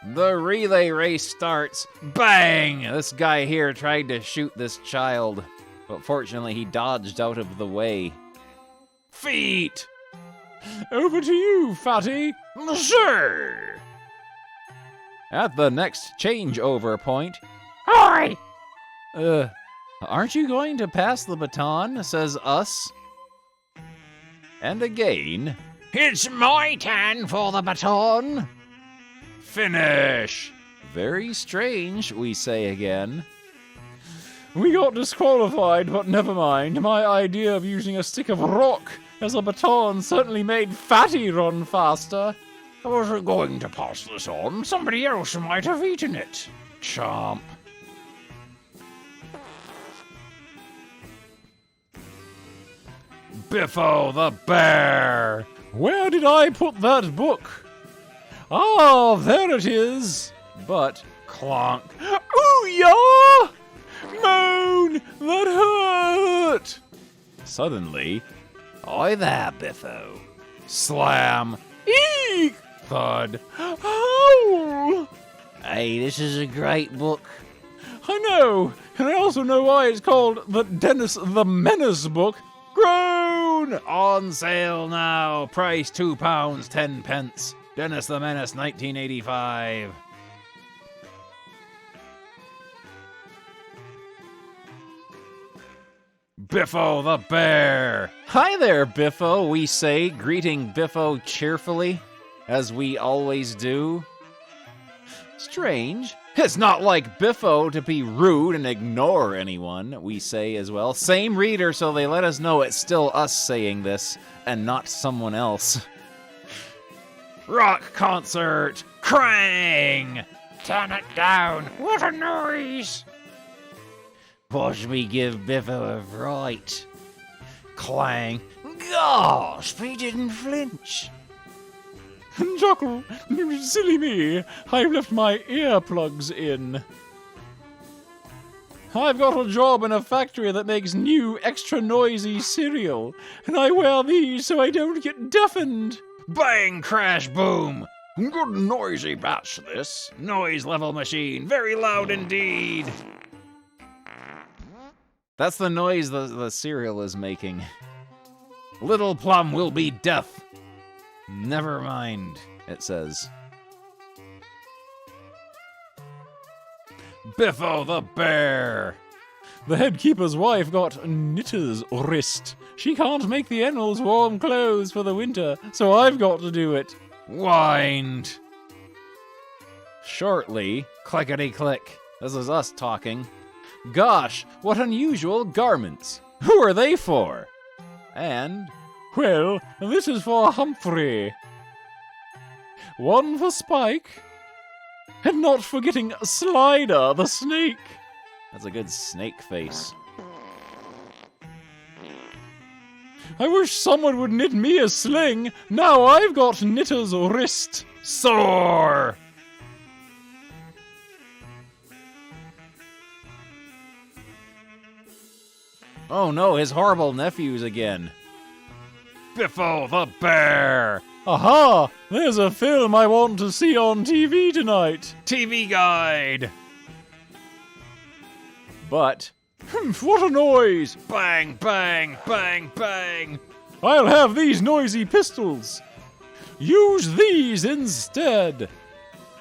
The relay race starts. Bang! This guy here tried to shoot this child, but fortunately he dodged out of the way. Feet! Over to you, Fatty. Sir! At the next changeover point. Oi! Aren't you going to pass the baton? Says us. And again. It's my turn for the baton. Finish! Very strange, we say again. We got disqualified, but never mind. My idea of using a stick of rock as a baton certainly made Fatty run faster. I wasn't going to pass this on. Somebody else might have eaten it. Chomp. Biffo the bear. Where did I put that book? Ah, there it is. But clonk. Ooh, yeah! Moan! That hurt! Suddenly, oi there, Biffo. Slam. Eek! thud. Howl! Hey, this is a great book. I know, and I also know why it's called the Dennis the Menace book. Grown! On sale now. Price £2, 10 pence. Dennis the Menace, 1985. Biffo the Bear. Hi there, Biffo, we say, greeting Biffo cheerfully, as we always do. Strange. It's not like Biffo to be rude and ignore anyone, we say as well. Same reader, so they let us know it's still us saying this, and not someone else. Rock concert! Krang! Turn it down. What a noise. Watch me give Biffo a fright. Clang. Gosh, he didn't flinch. Chuckle, silly me, I've left my earplugs in. I've got a job in a factory that makes new, extra noisy cereal, and I wear these so I don't get deafened. Bang, crash, boom. Good noisy batch, this. Noise level machine, very loud indeed. That's the noise the cereal is making. Little Plum will be deaf. Never mind, it says. Biffo the Bear. The head keeper's wife got knitter's wrist. She can't make the animals warm clothes for the winter, so I've got to do it. Wind. Shortly, clickety-click. This is us talking. Gosh, what unusual garments. Who are they for? And... well, this is for Humphrey. One for Spike. And not forgetting Slider the snake. That's a good snake face. I wish someone would knit me a sling. Now I've got knitter's wrist. Sore! Oh no, his horrible nephews again. Biffo the Bear! Aha! There's a film I want to see on TV tonight. TV Guide! But... what a noise! Bang, bang, bang, bang! I'll have these noisy pistols. Use these instead.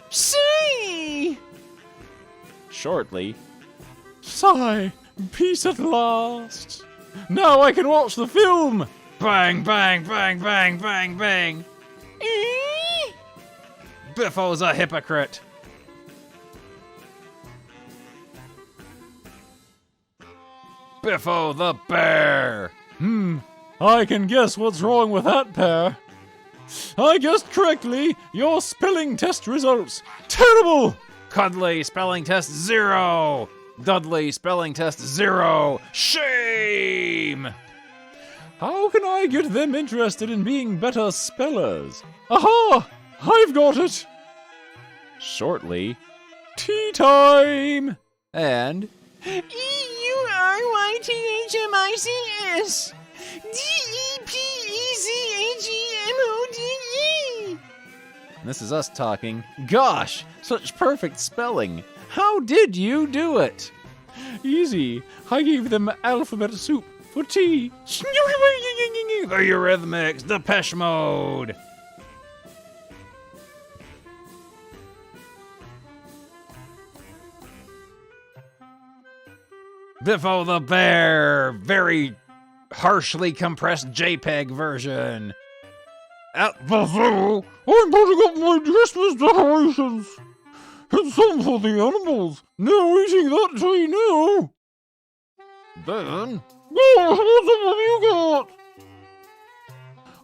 See! Shortly. Sigh, peace at last. Now I can watch the film. Bang, bang, bang, bang, bang, bang. Biffo's a hypocrite. Biffo the Bear. I can guess what's wrong with that pair. I guessed correctly. Your spelling test results. Terrible! Cuddly spelling test 0. Dudley spelling test 0. Shame! How can I get them interested in being better spellers? Aha! I've got it! Shortly. Tea time! And... EURYTHMICS DEPECHEMODE. This is us talking. Gosh, such perfect spelling. How did you do it? Easy. I gave them alphabet soup for tea. The Eurythmics, Depeche Mode. Biffo the Bear, very harshly compressed JPEG version. At the zoo, I'm putting up my Christmas decorations. It's some for the animals. No eating that tree now. Then... Gosh, what have you got?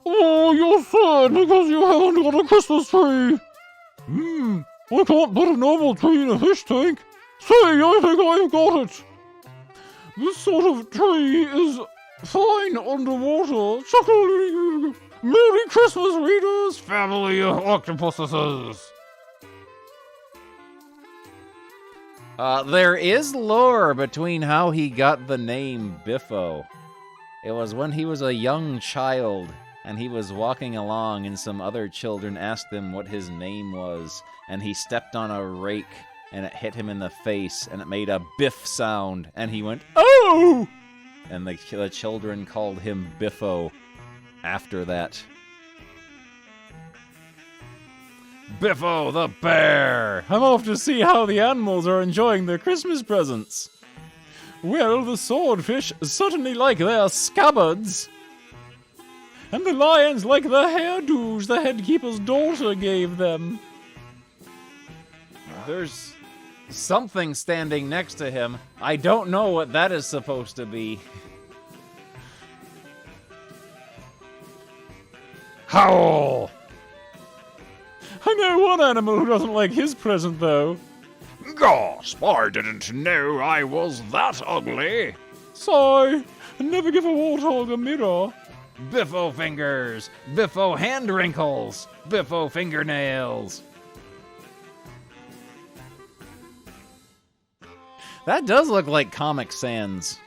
Oh, you're sad because you haven't got a Christmas tree. I can't put a normal tree in a fish tank. Say, I think I've got it. This sort of tree is fine underwater. Chuckle. Merry Christmas, readers! Family of octopuses. There is lore between how he got the name Biffo. It was when he was a young child. and he was walking along, and some other children asked him what his name was, and he stepped on a rake, and it hit him in the face, and it made a biff sound, and he went, "Oh!" And the children called him Biffo after that. Biffo the bear! I'm off to see how the animals are enjoying their Christmas presents. Well, the swordfish certainly like their scabbards. And the lions like the hairdos the headkeeper's daughter gave them. There's something standing next to him. I don't know what that is supposed to be. Howl! I know one animal who doesn't like his present, though. Gasp! I didn't know I was that ugly. Sigh. Never give a warthog a mirror. Biffo fingers, Biffo hand wrinkles, Biffo fingernails. That does look like Comic Sans.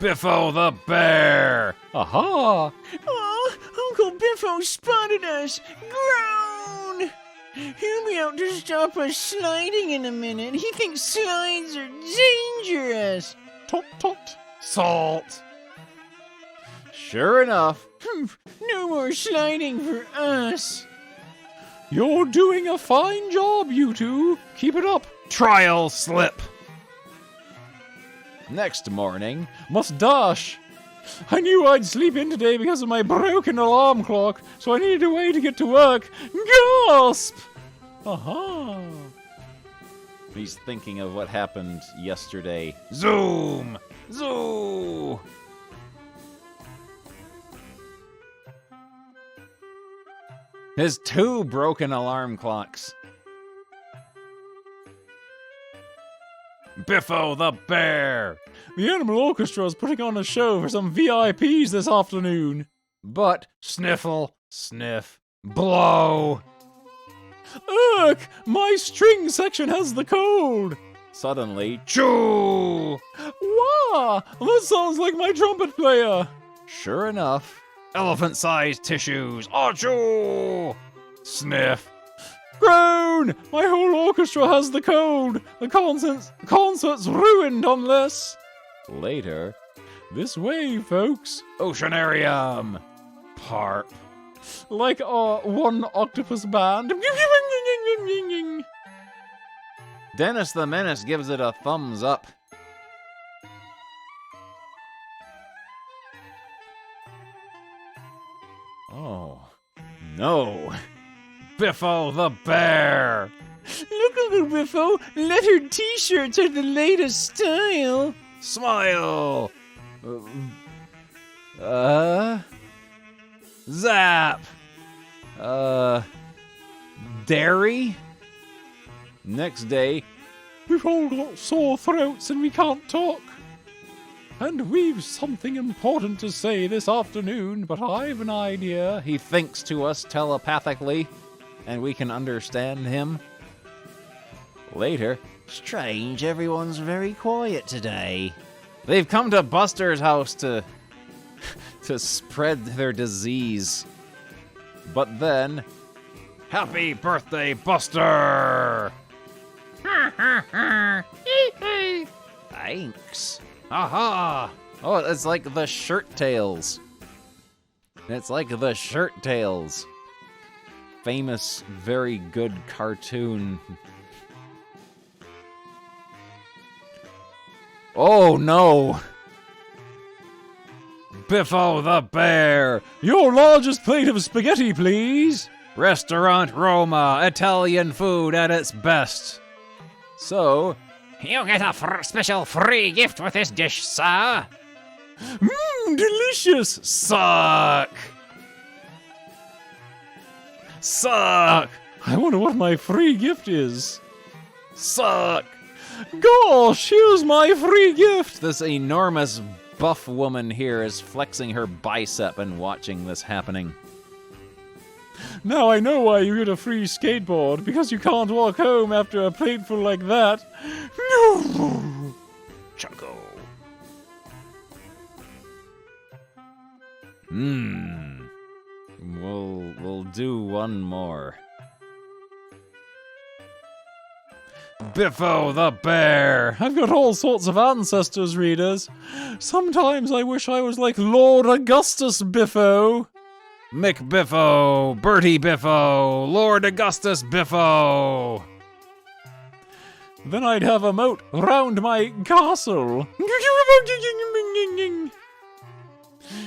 Biffo the bear! Aha! Oh, Uncle Biffo spotted us! Groan! He'll be out to stop us sliding in a minute. He thinks slides are dangerous. Tot tot. Salt. Sure enough. No more sliding for us. You're doing a fine job, you two. Keep it up. Trial slip. Next morning, must dash. I knew I'd sleep in today because of my broken alarm clock, so I needed a way to get to work. Gasp! Aha! He's thinking of what happened yesterday. Zoom! Zoo! His 2 broken alarm clocks. Biffo the bear! The Animal Orchestra is putting on a show for some VIPs this afternoon. But sniffle, sniff, blow. Ugh! My string section has the cold. Suddenly, choo! Wah! That sounds like my trumpet player. Sure enough, elephant-sized tissues. Achoo! Sniff. Groan! My whole orchestra has the cold. The concert's ruined unless... Later. This way, folks. Oceanarium. Parp. Like our one octopus band. Dennis the Menace gives it a thumbs up. Oh, no. Biffo the bear! Look, Uncle Biffo, lettered t-shirts are the latest style. Smile! Zap! Dairy? Next day, we've all got sore throats and we can't talk. And we've something important to say this afternoon, but I've an idea. He thinks to us telepathically, and we can understand him. Later, strange, everyone's very quiet today. They've come to Buster's house to spread their disease. But then, happy birthday, Buster! Thanks. Aha! Oh, it's like the Shirt Tails. It's like the Shirt Tails. Famous, very good cartoon. Oh no! Biffo the bear! Your largest plate of spaghetti, please! Restaurant Roma, Italian food at its best. So, you get a special free gift with this dish, sir. Delicious! Suck! Suck! I wonder what my free gift is. Suck! Gosh, here's my free gift! This enormous buff woman here is flexing her bicep and watching this happening. Now I know why you get a free skateboard, because you can't walk home after a plateful like that. No! Chuckle. We'll do one more. Biffo the Bear! I've got all sorts of ancestors, readers. Sometimes I wish I was like Lord Augustus Biffo. Mick Biffo, Bertie Biffo, Lord Augustus Biffo! Then I'd have a moat round my castle.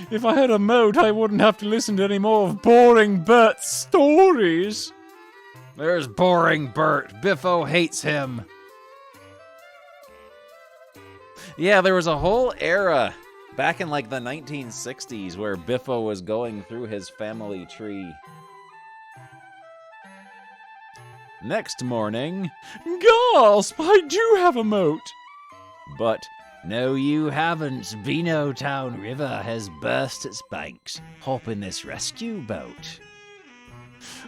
If I had a moat, I wouldn't have to listen to any more of Boring Bert's stories. There's Boring Bert. Biffo hates him. Yeah, there was a whole era back in like the 1960s where Biffo was going through his family tree. Next morning, gasp! I do have a moat. But no, you haven't. Beanotown River has burst its banks. Hop in this rescue boat.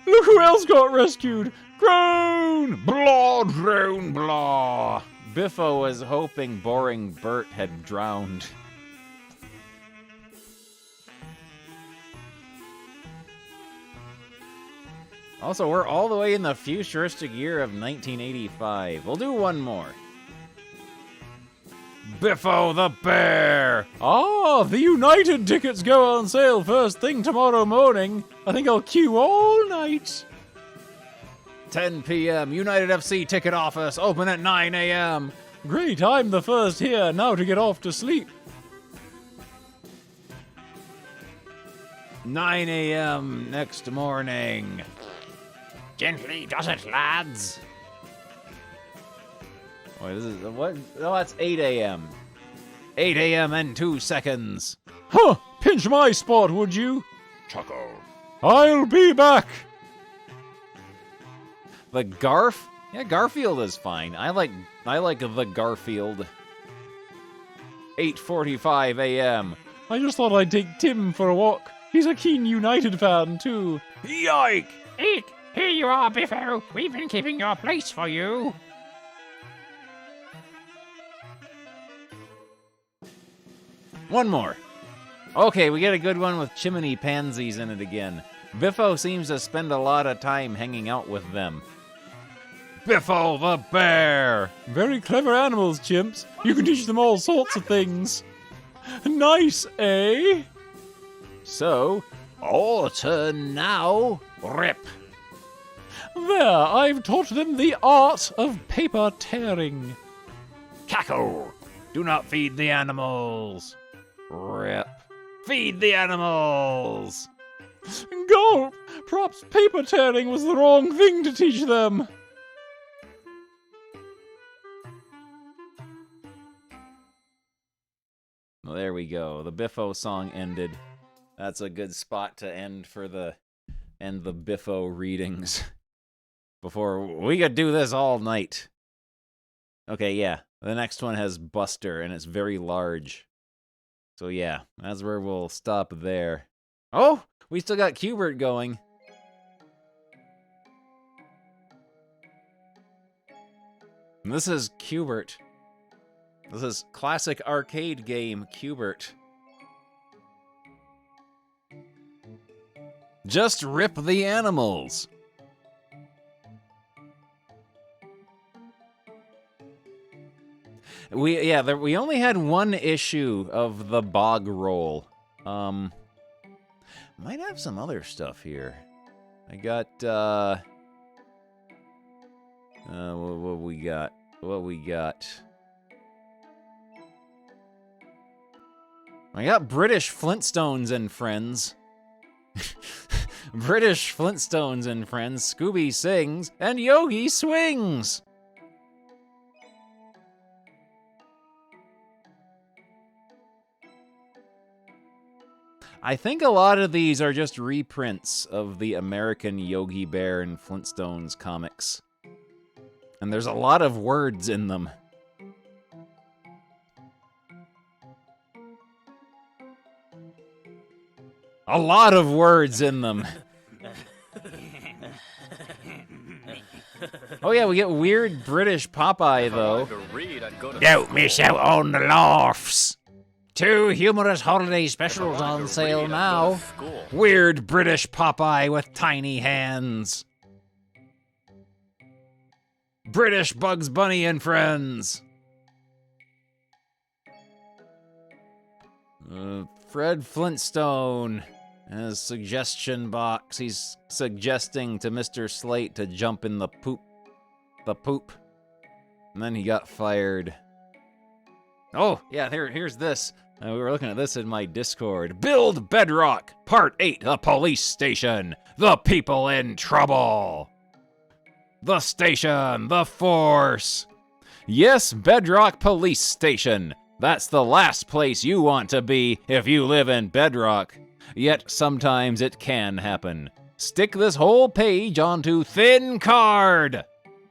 Look who else got rescued! Groan! Blah, drone, blah. Biffo was hoping Boring Bert had drowned. Also, we're all the way in the futuristic year of 1985. We'll do one more. Biffo the Bear! Ah, the United tickets go on sale first thing tomorrow morning. I think I'll queue all night. 10 p.m. United FC ticket office open at 9 a.m. Great, I'm the first here. Now to get off to sleep. 9 a.m. next morning. Gently does it, lads. Wait, this is what? No, that's 8 a.m. 8 a.m. and 2 seconds. Huh! Pinch my spot, would you? Chuckle. I'll be back. The Garf? Yeah, Garfield is fine. I like the Garfield. 8:45 a.m. I just thought I'd take Tim for a walk. He's a keen United fan too. Yike! Eek! Here you are, Biffo. We've been keeping your place for you. One more. Okay, we get a good one with Chimney Pansies in it again. Biffo seems to spend a lot of time hanging out with them. Biffo the Bear! Very clever animals, chimps. You can teach them all sorts of things. Nice, eh? So, all turn now. Rip. There, I've taught them the art of paper tearing. Cackle! Do not feed the animals. Rip. Feed the animals! Gulp! Perhaps paper tearing was the wrong thing to teach them. Well, there we go. The Biffo song ended. That's a good spot to end the Biffo readings. Before we could do this all night. Okay, yeah. The next one has Buster, and it's very large. So yeah, that's where we'll stop there. Oh, we still got Q*bert going. And this is Q*bert. This is classic arcade game Q*bert. Just rip the animals. We only had one issue of the bog roll. Might have some other stuff here. I got what we got? I got British Flintstones and Friends. British Flintstones and Friends, Scooby Sings, and Yogi Swings. I think a lot of these are just reprints of the American Yogi Bear and Flintstones comics. And there's a lot of words in them. A lot of words in them. Oh yeah, we get weird British Popeye though. Don't miss out on the laughs. 2 humorous holiday specials on sale now. Weird British Popeye with tiny hands. British Bugs Bunny and Friends. Fred Flintstone. His suggestion box. He's suggesting to Mr. Slate to jump in the poop. And then he got fired. Oh, yeah, here's this. We were looking at this in my Discord. Build Bedrock, Part 8, a police station. The people in trouble. The station, the force. Yes, Bedrock Police Station. That's the last place you want to be if you live in Bedrock. Yet sometimes it can happen. Stick this whole page onto thin card.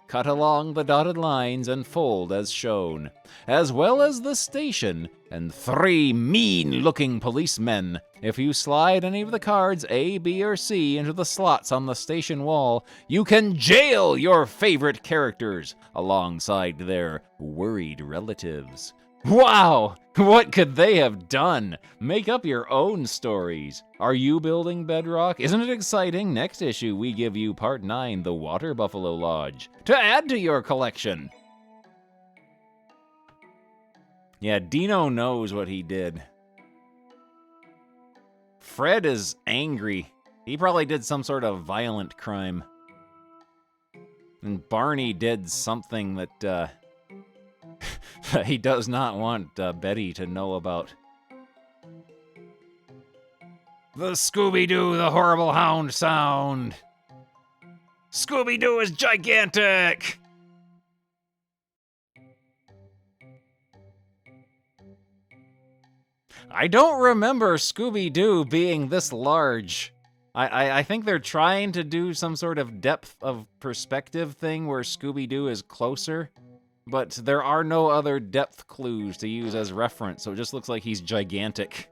Cut along the dotted lines and fold as shown, as well as the station and 3 mean-looking policemen. If you slide any of the cards A, B, or C into the slots on the station wall, you can jail your favorite characters alongside their worried relatives. Wow! What could they have done? Make up your own stories. Are you building Bedrock? Isn't it exciting? Next issue, we give you Part 9, The Water Buffalo Lodge, to add to your collection. Yeah, Dino knows what he did. Fred is angry. He probably did some sort of violent crime. And Barney did something that, he does not want Betty to know about. The Scooby-Doo, the horrible hound sound. Scooby-Doo is gigantic! I don't remember Scooby-Doo being this large. I think they're trying to do some sort of depth of perspective thing where Scooby-Doo is closer. But there are no other depth clues to use as reference, so it just looks like he's gigantic.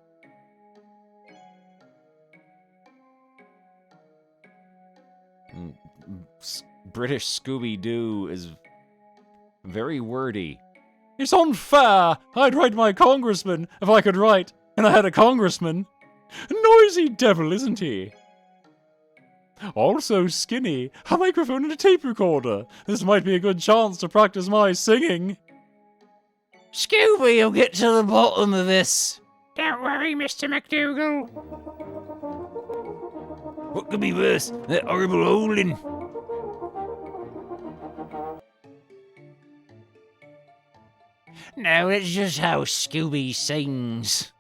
British Scooby-Doo is very wordy. It's unfair! I'd write my congressman if I could write, and I had a congressman. A noisy devil, isn't he? Also skinny, a microphone and a tape recorder. This might be a good chance to practice my singing. Scooby will get to the bottom of this. Don't worry, Mr. McDougal. What could be worse? That horrible howling. No, it's just how Scooby sings.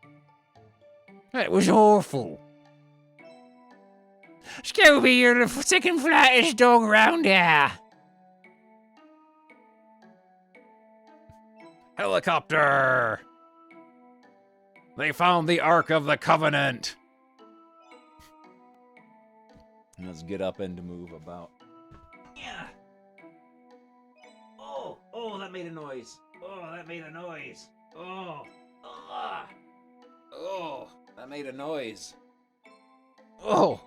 That was awful. Scooby, you're the second flattest dog around here. Helicopter! They found the Ark of the Covenant. Let's get up and move about. Yeah. Oh, that made a noise. Oh, that made a noise. Oh, that made a noise. Oh.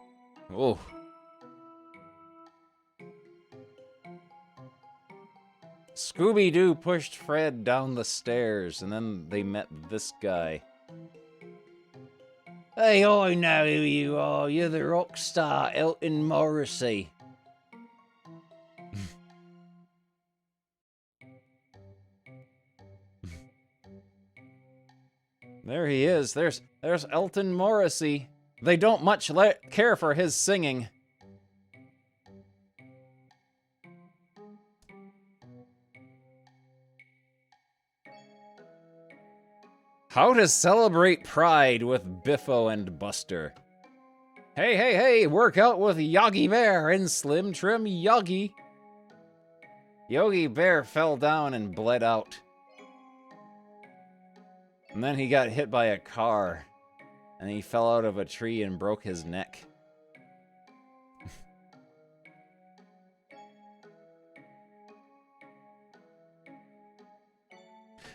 Scooby-Doo pushed Fred down the stairs, and then they met this guy. Hey, I know who you are. You're the rock star, Elton Morrissey. There he is. There's Elton Morrissey. They don't much care for his singing. How to celebrate Pride with Biffo and Buster. Hey, work out with Yogi Bear and Slim Trim Yogi. Yogi Bear fell down and bled out. And then he got hit by a car. And he fell out of a tree and broke his neck.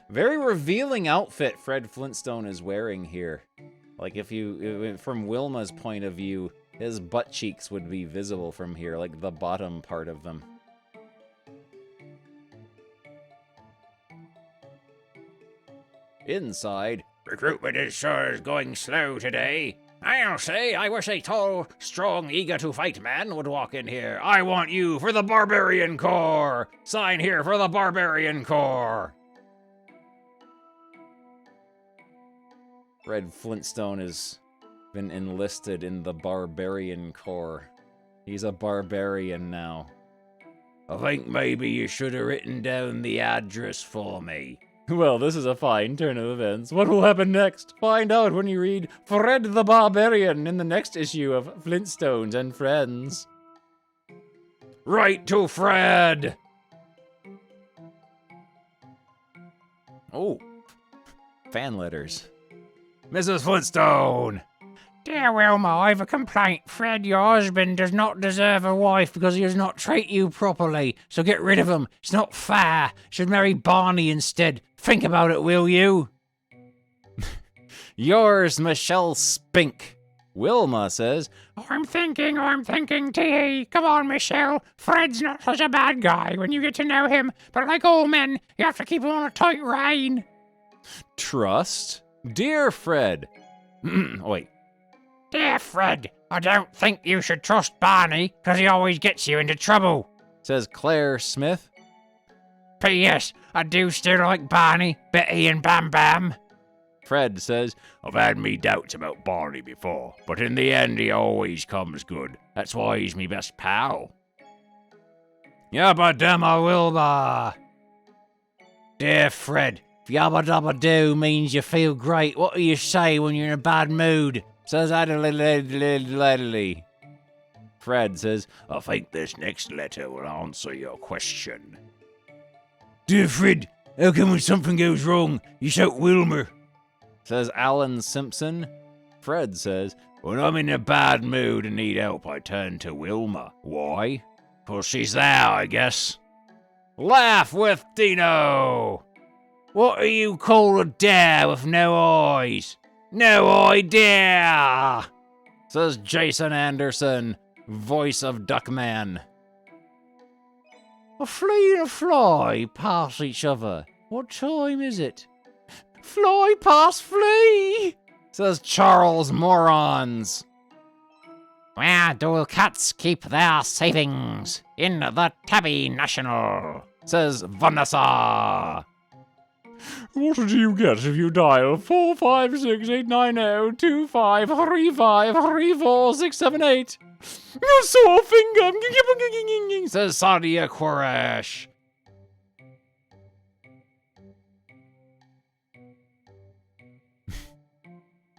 Very revealing outfit Fred Flintstone is wearing here. Like if you, from Wilma's point of view, his butt cheeks would be visible from here, like the bottom part of them. Inside, recruitment is sure going slow today. I'll say, I wish a tall, strong, eager-to-fight man would walk in here. I want you for the Barbarian Corps. Sign here for the Barbarian Corps. Fred Flintstone has been enlisted in the Barbarian Corps. He's a barbarian now. I think maybe you should have written down the address for me. Well, this is a fine turn of events. What will happen next? Find out when you read Fred the Barbarian in the next issue of Flintstones and Friends. Right to Fred! Oh, fan letters. Mrs. Flintstone! Dear Wilma, I've a complaint. Fred, your husband, does not deserve a wife because he does not treat you properly. So get rid of him. It's not fair. Should marry Barney instead. Think about it, will you? Yours, Michelle Spink. Wilma says, I'm thinking, Tee. Come on, Michelle. Fred's not such a bad guy when you get to know him. But like all men, you have to keep him on a tight rein. Trust? Dear Fred. Wait. Dear Fred, I don't think you should trust Barney, because he always gets you into trouble. Says Claire Smith. P.S. I do still like Barney, Betty and Bam Bam. Fred says, I've had me doubts about Barney before, but in the end he always comes good. That's why he's me best pal. Yabba dabba Wilbur. Dear Fred, if yabba dabba do means you feel great, what do you say when you're in a bad mood? Says Adelaide. Fred says, I think this next letter will answer your question. Dear Fred, how come when something goes wrong, you shout Wilmer? Says Alan Simpson. Fred says, when I'm in a bad mood and need help, I turn to Wilma. Why? 'Cause she's there, I guess. Laugh with Dino! What do you call a dare with no eyes? No idea! Says Jason Anderson, voice of Duckman. A flea and a fly pass each other. What time is it? Fly past flea! Says Charles Morons. Where do cats keep their savings? In the Tabby National. Says Vanessa. What do you get if you dial 456-890-2535-34678? You sore finger! Says Sadia Quresh.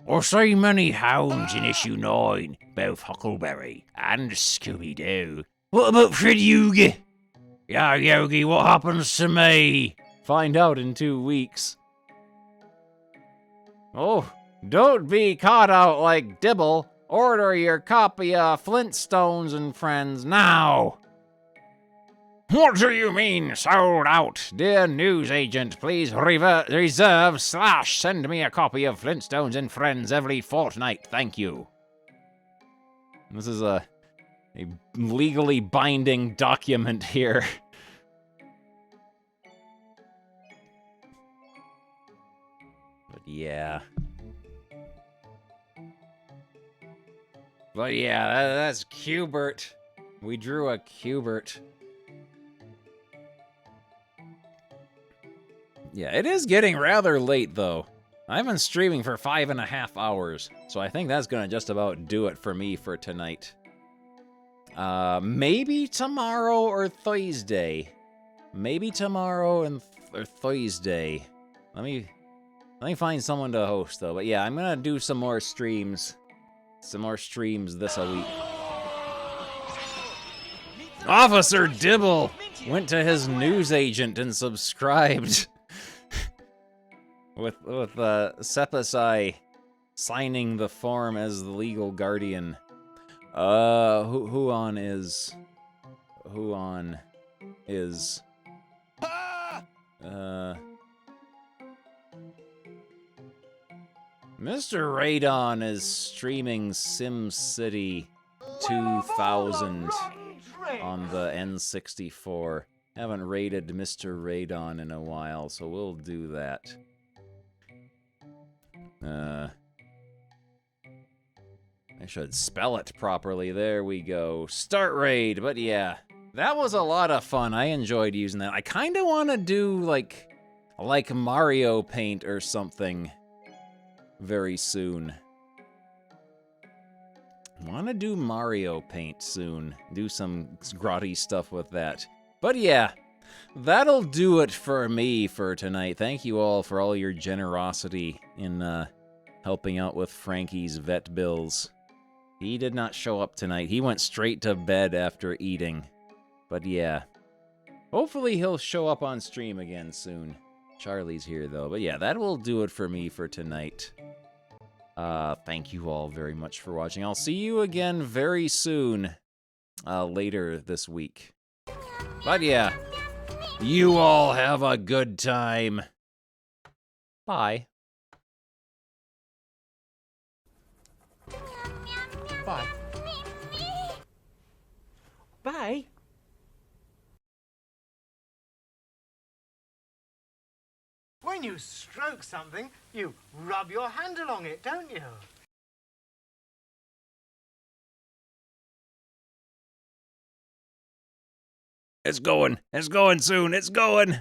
I see many hounds in issue 9, both Huckleberry and Scooby-Doo. What about Fred Yogi? Yeah, Yogi, what happens to me? Find out in 2 weeks. Oh, don't be caught out like Dibble. Order your copy of Flintstones and Friends now. What do you mean, sold out? Dear newsagent, please reserve/send me a copy of Flintstones and Friends every fortnight. Thank you. This is a legally binding document here. But yeah. But yeah, that's Q*bert. We drew a Q*bert. Yeah, it is getting rather late, though. I've been streaming for 5.5 hours, so I think that's gonna just about do it for me for tonight. Maybe tomorrow or Thursday. Maybe tomorrow or Thursday. Let me find someone to host, though. But yeah, I'm gonna do some more streams. Some more streams this a week. Officer Dibble went to his newsagent and subscribed. with Sepasai signing the form as the legal guardian. Who on is Mr. Radon is streaming SimCity 2000 on the N64. Haven't raided Mr. Radon in a while, so we'll do that. I should spell it properly. There we go. Start raid. But yeah, that was a lot of fun. I enjoyed using that. I kind of want to do like Mario Paint or something very soon. Want to do Mario Paint soon. Do some grotty stuff with that. But yeah, that'll do it for me for tonight. Thank you all for all your generosity in helping out with Frankie's vet bills. He did not show up tonight. He went straight to bed after eating. But yeah, hopefully he'll show up on stream again soon. Charlie's here though. But yeah, that will do it for me for tonight. Thank you all very much for watching. I'll see you again very soon, later this week. But yeah, you all have a good time. Bye. Bye. Bye. When you stroke something, you rub your hand along it, don't you? It's going. It's going soon. It's going.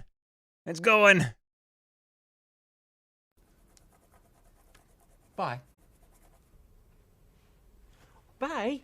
It's going. Bye. Bye.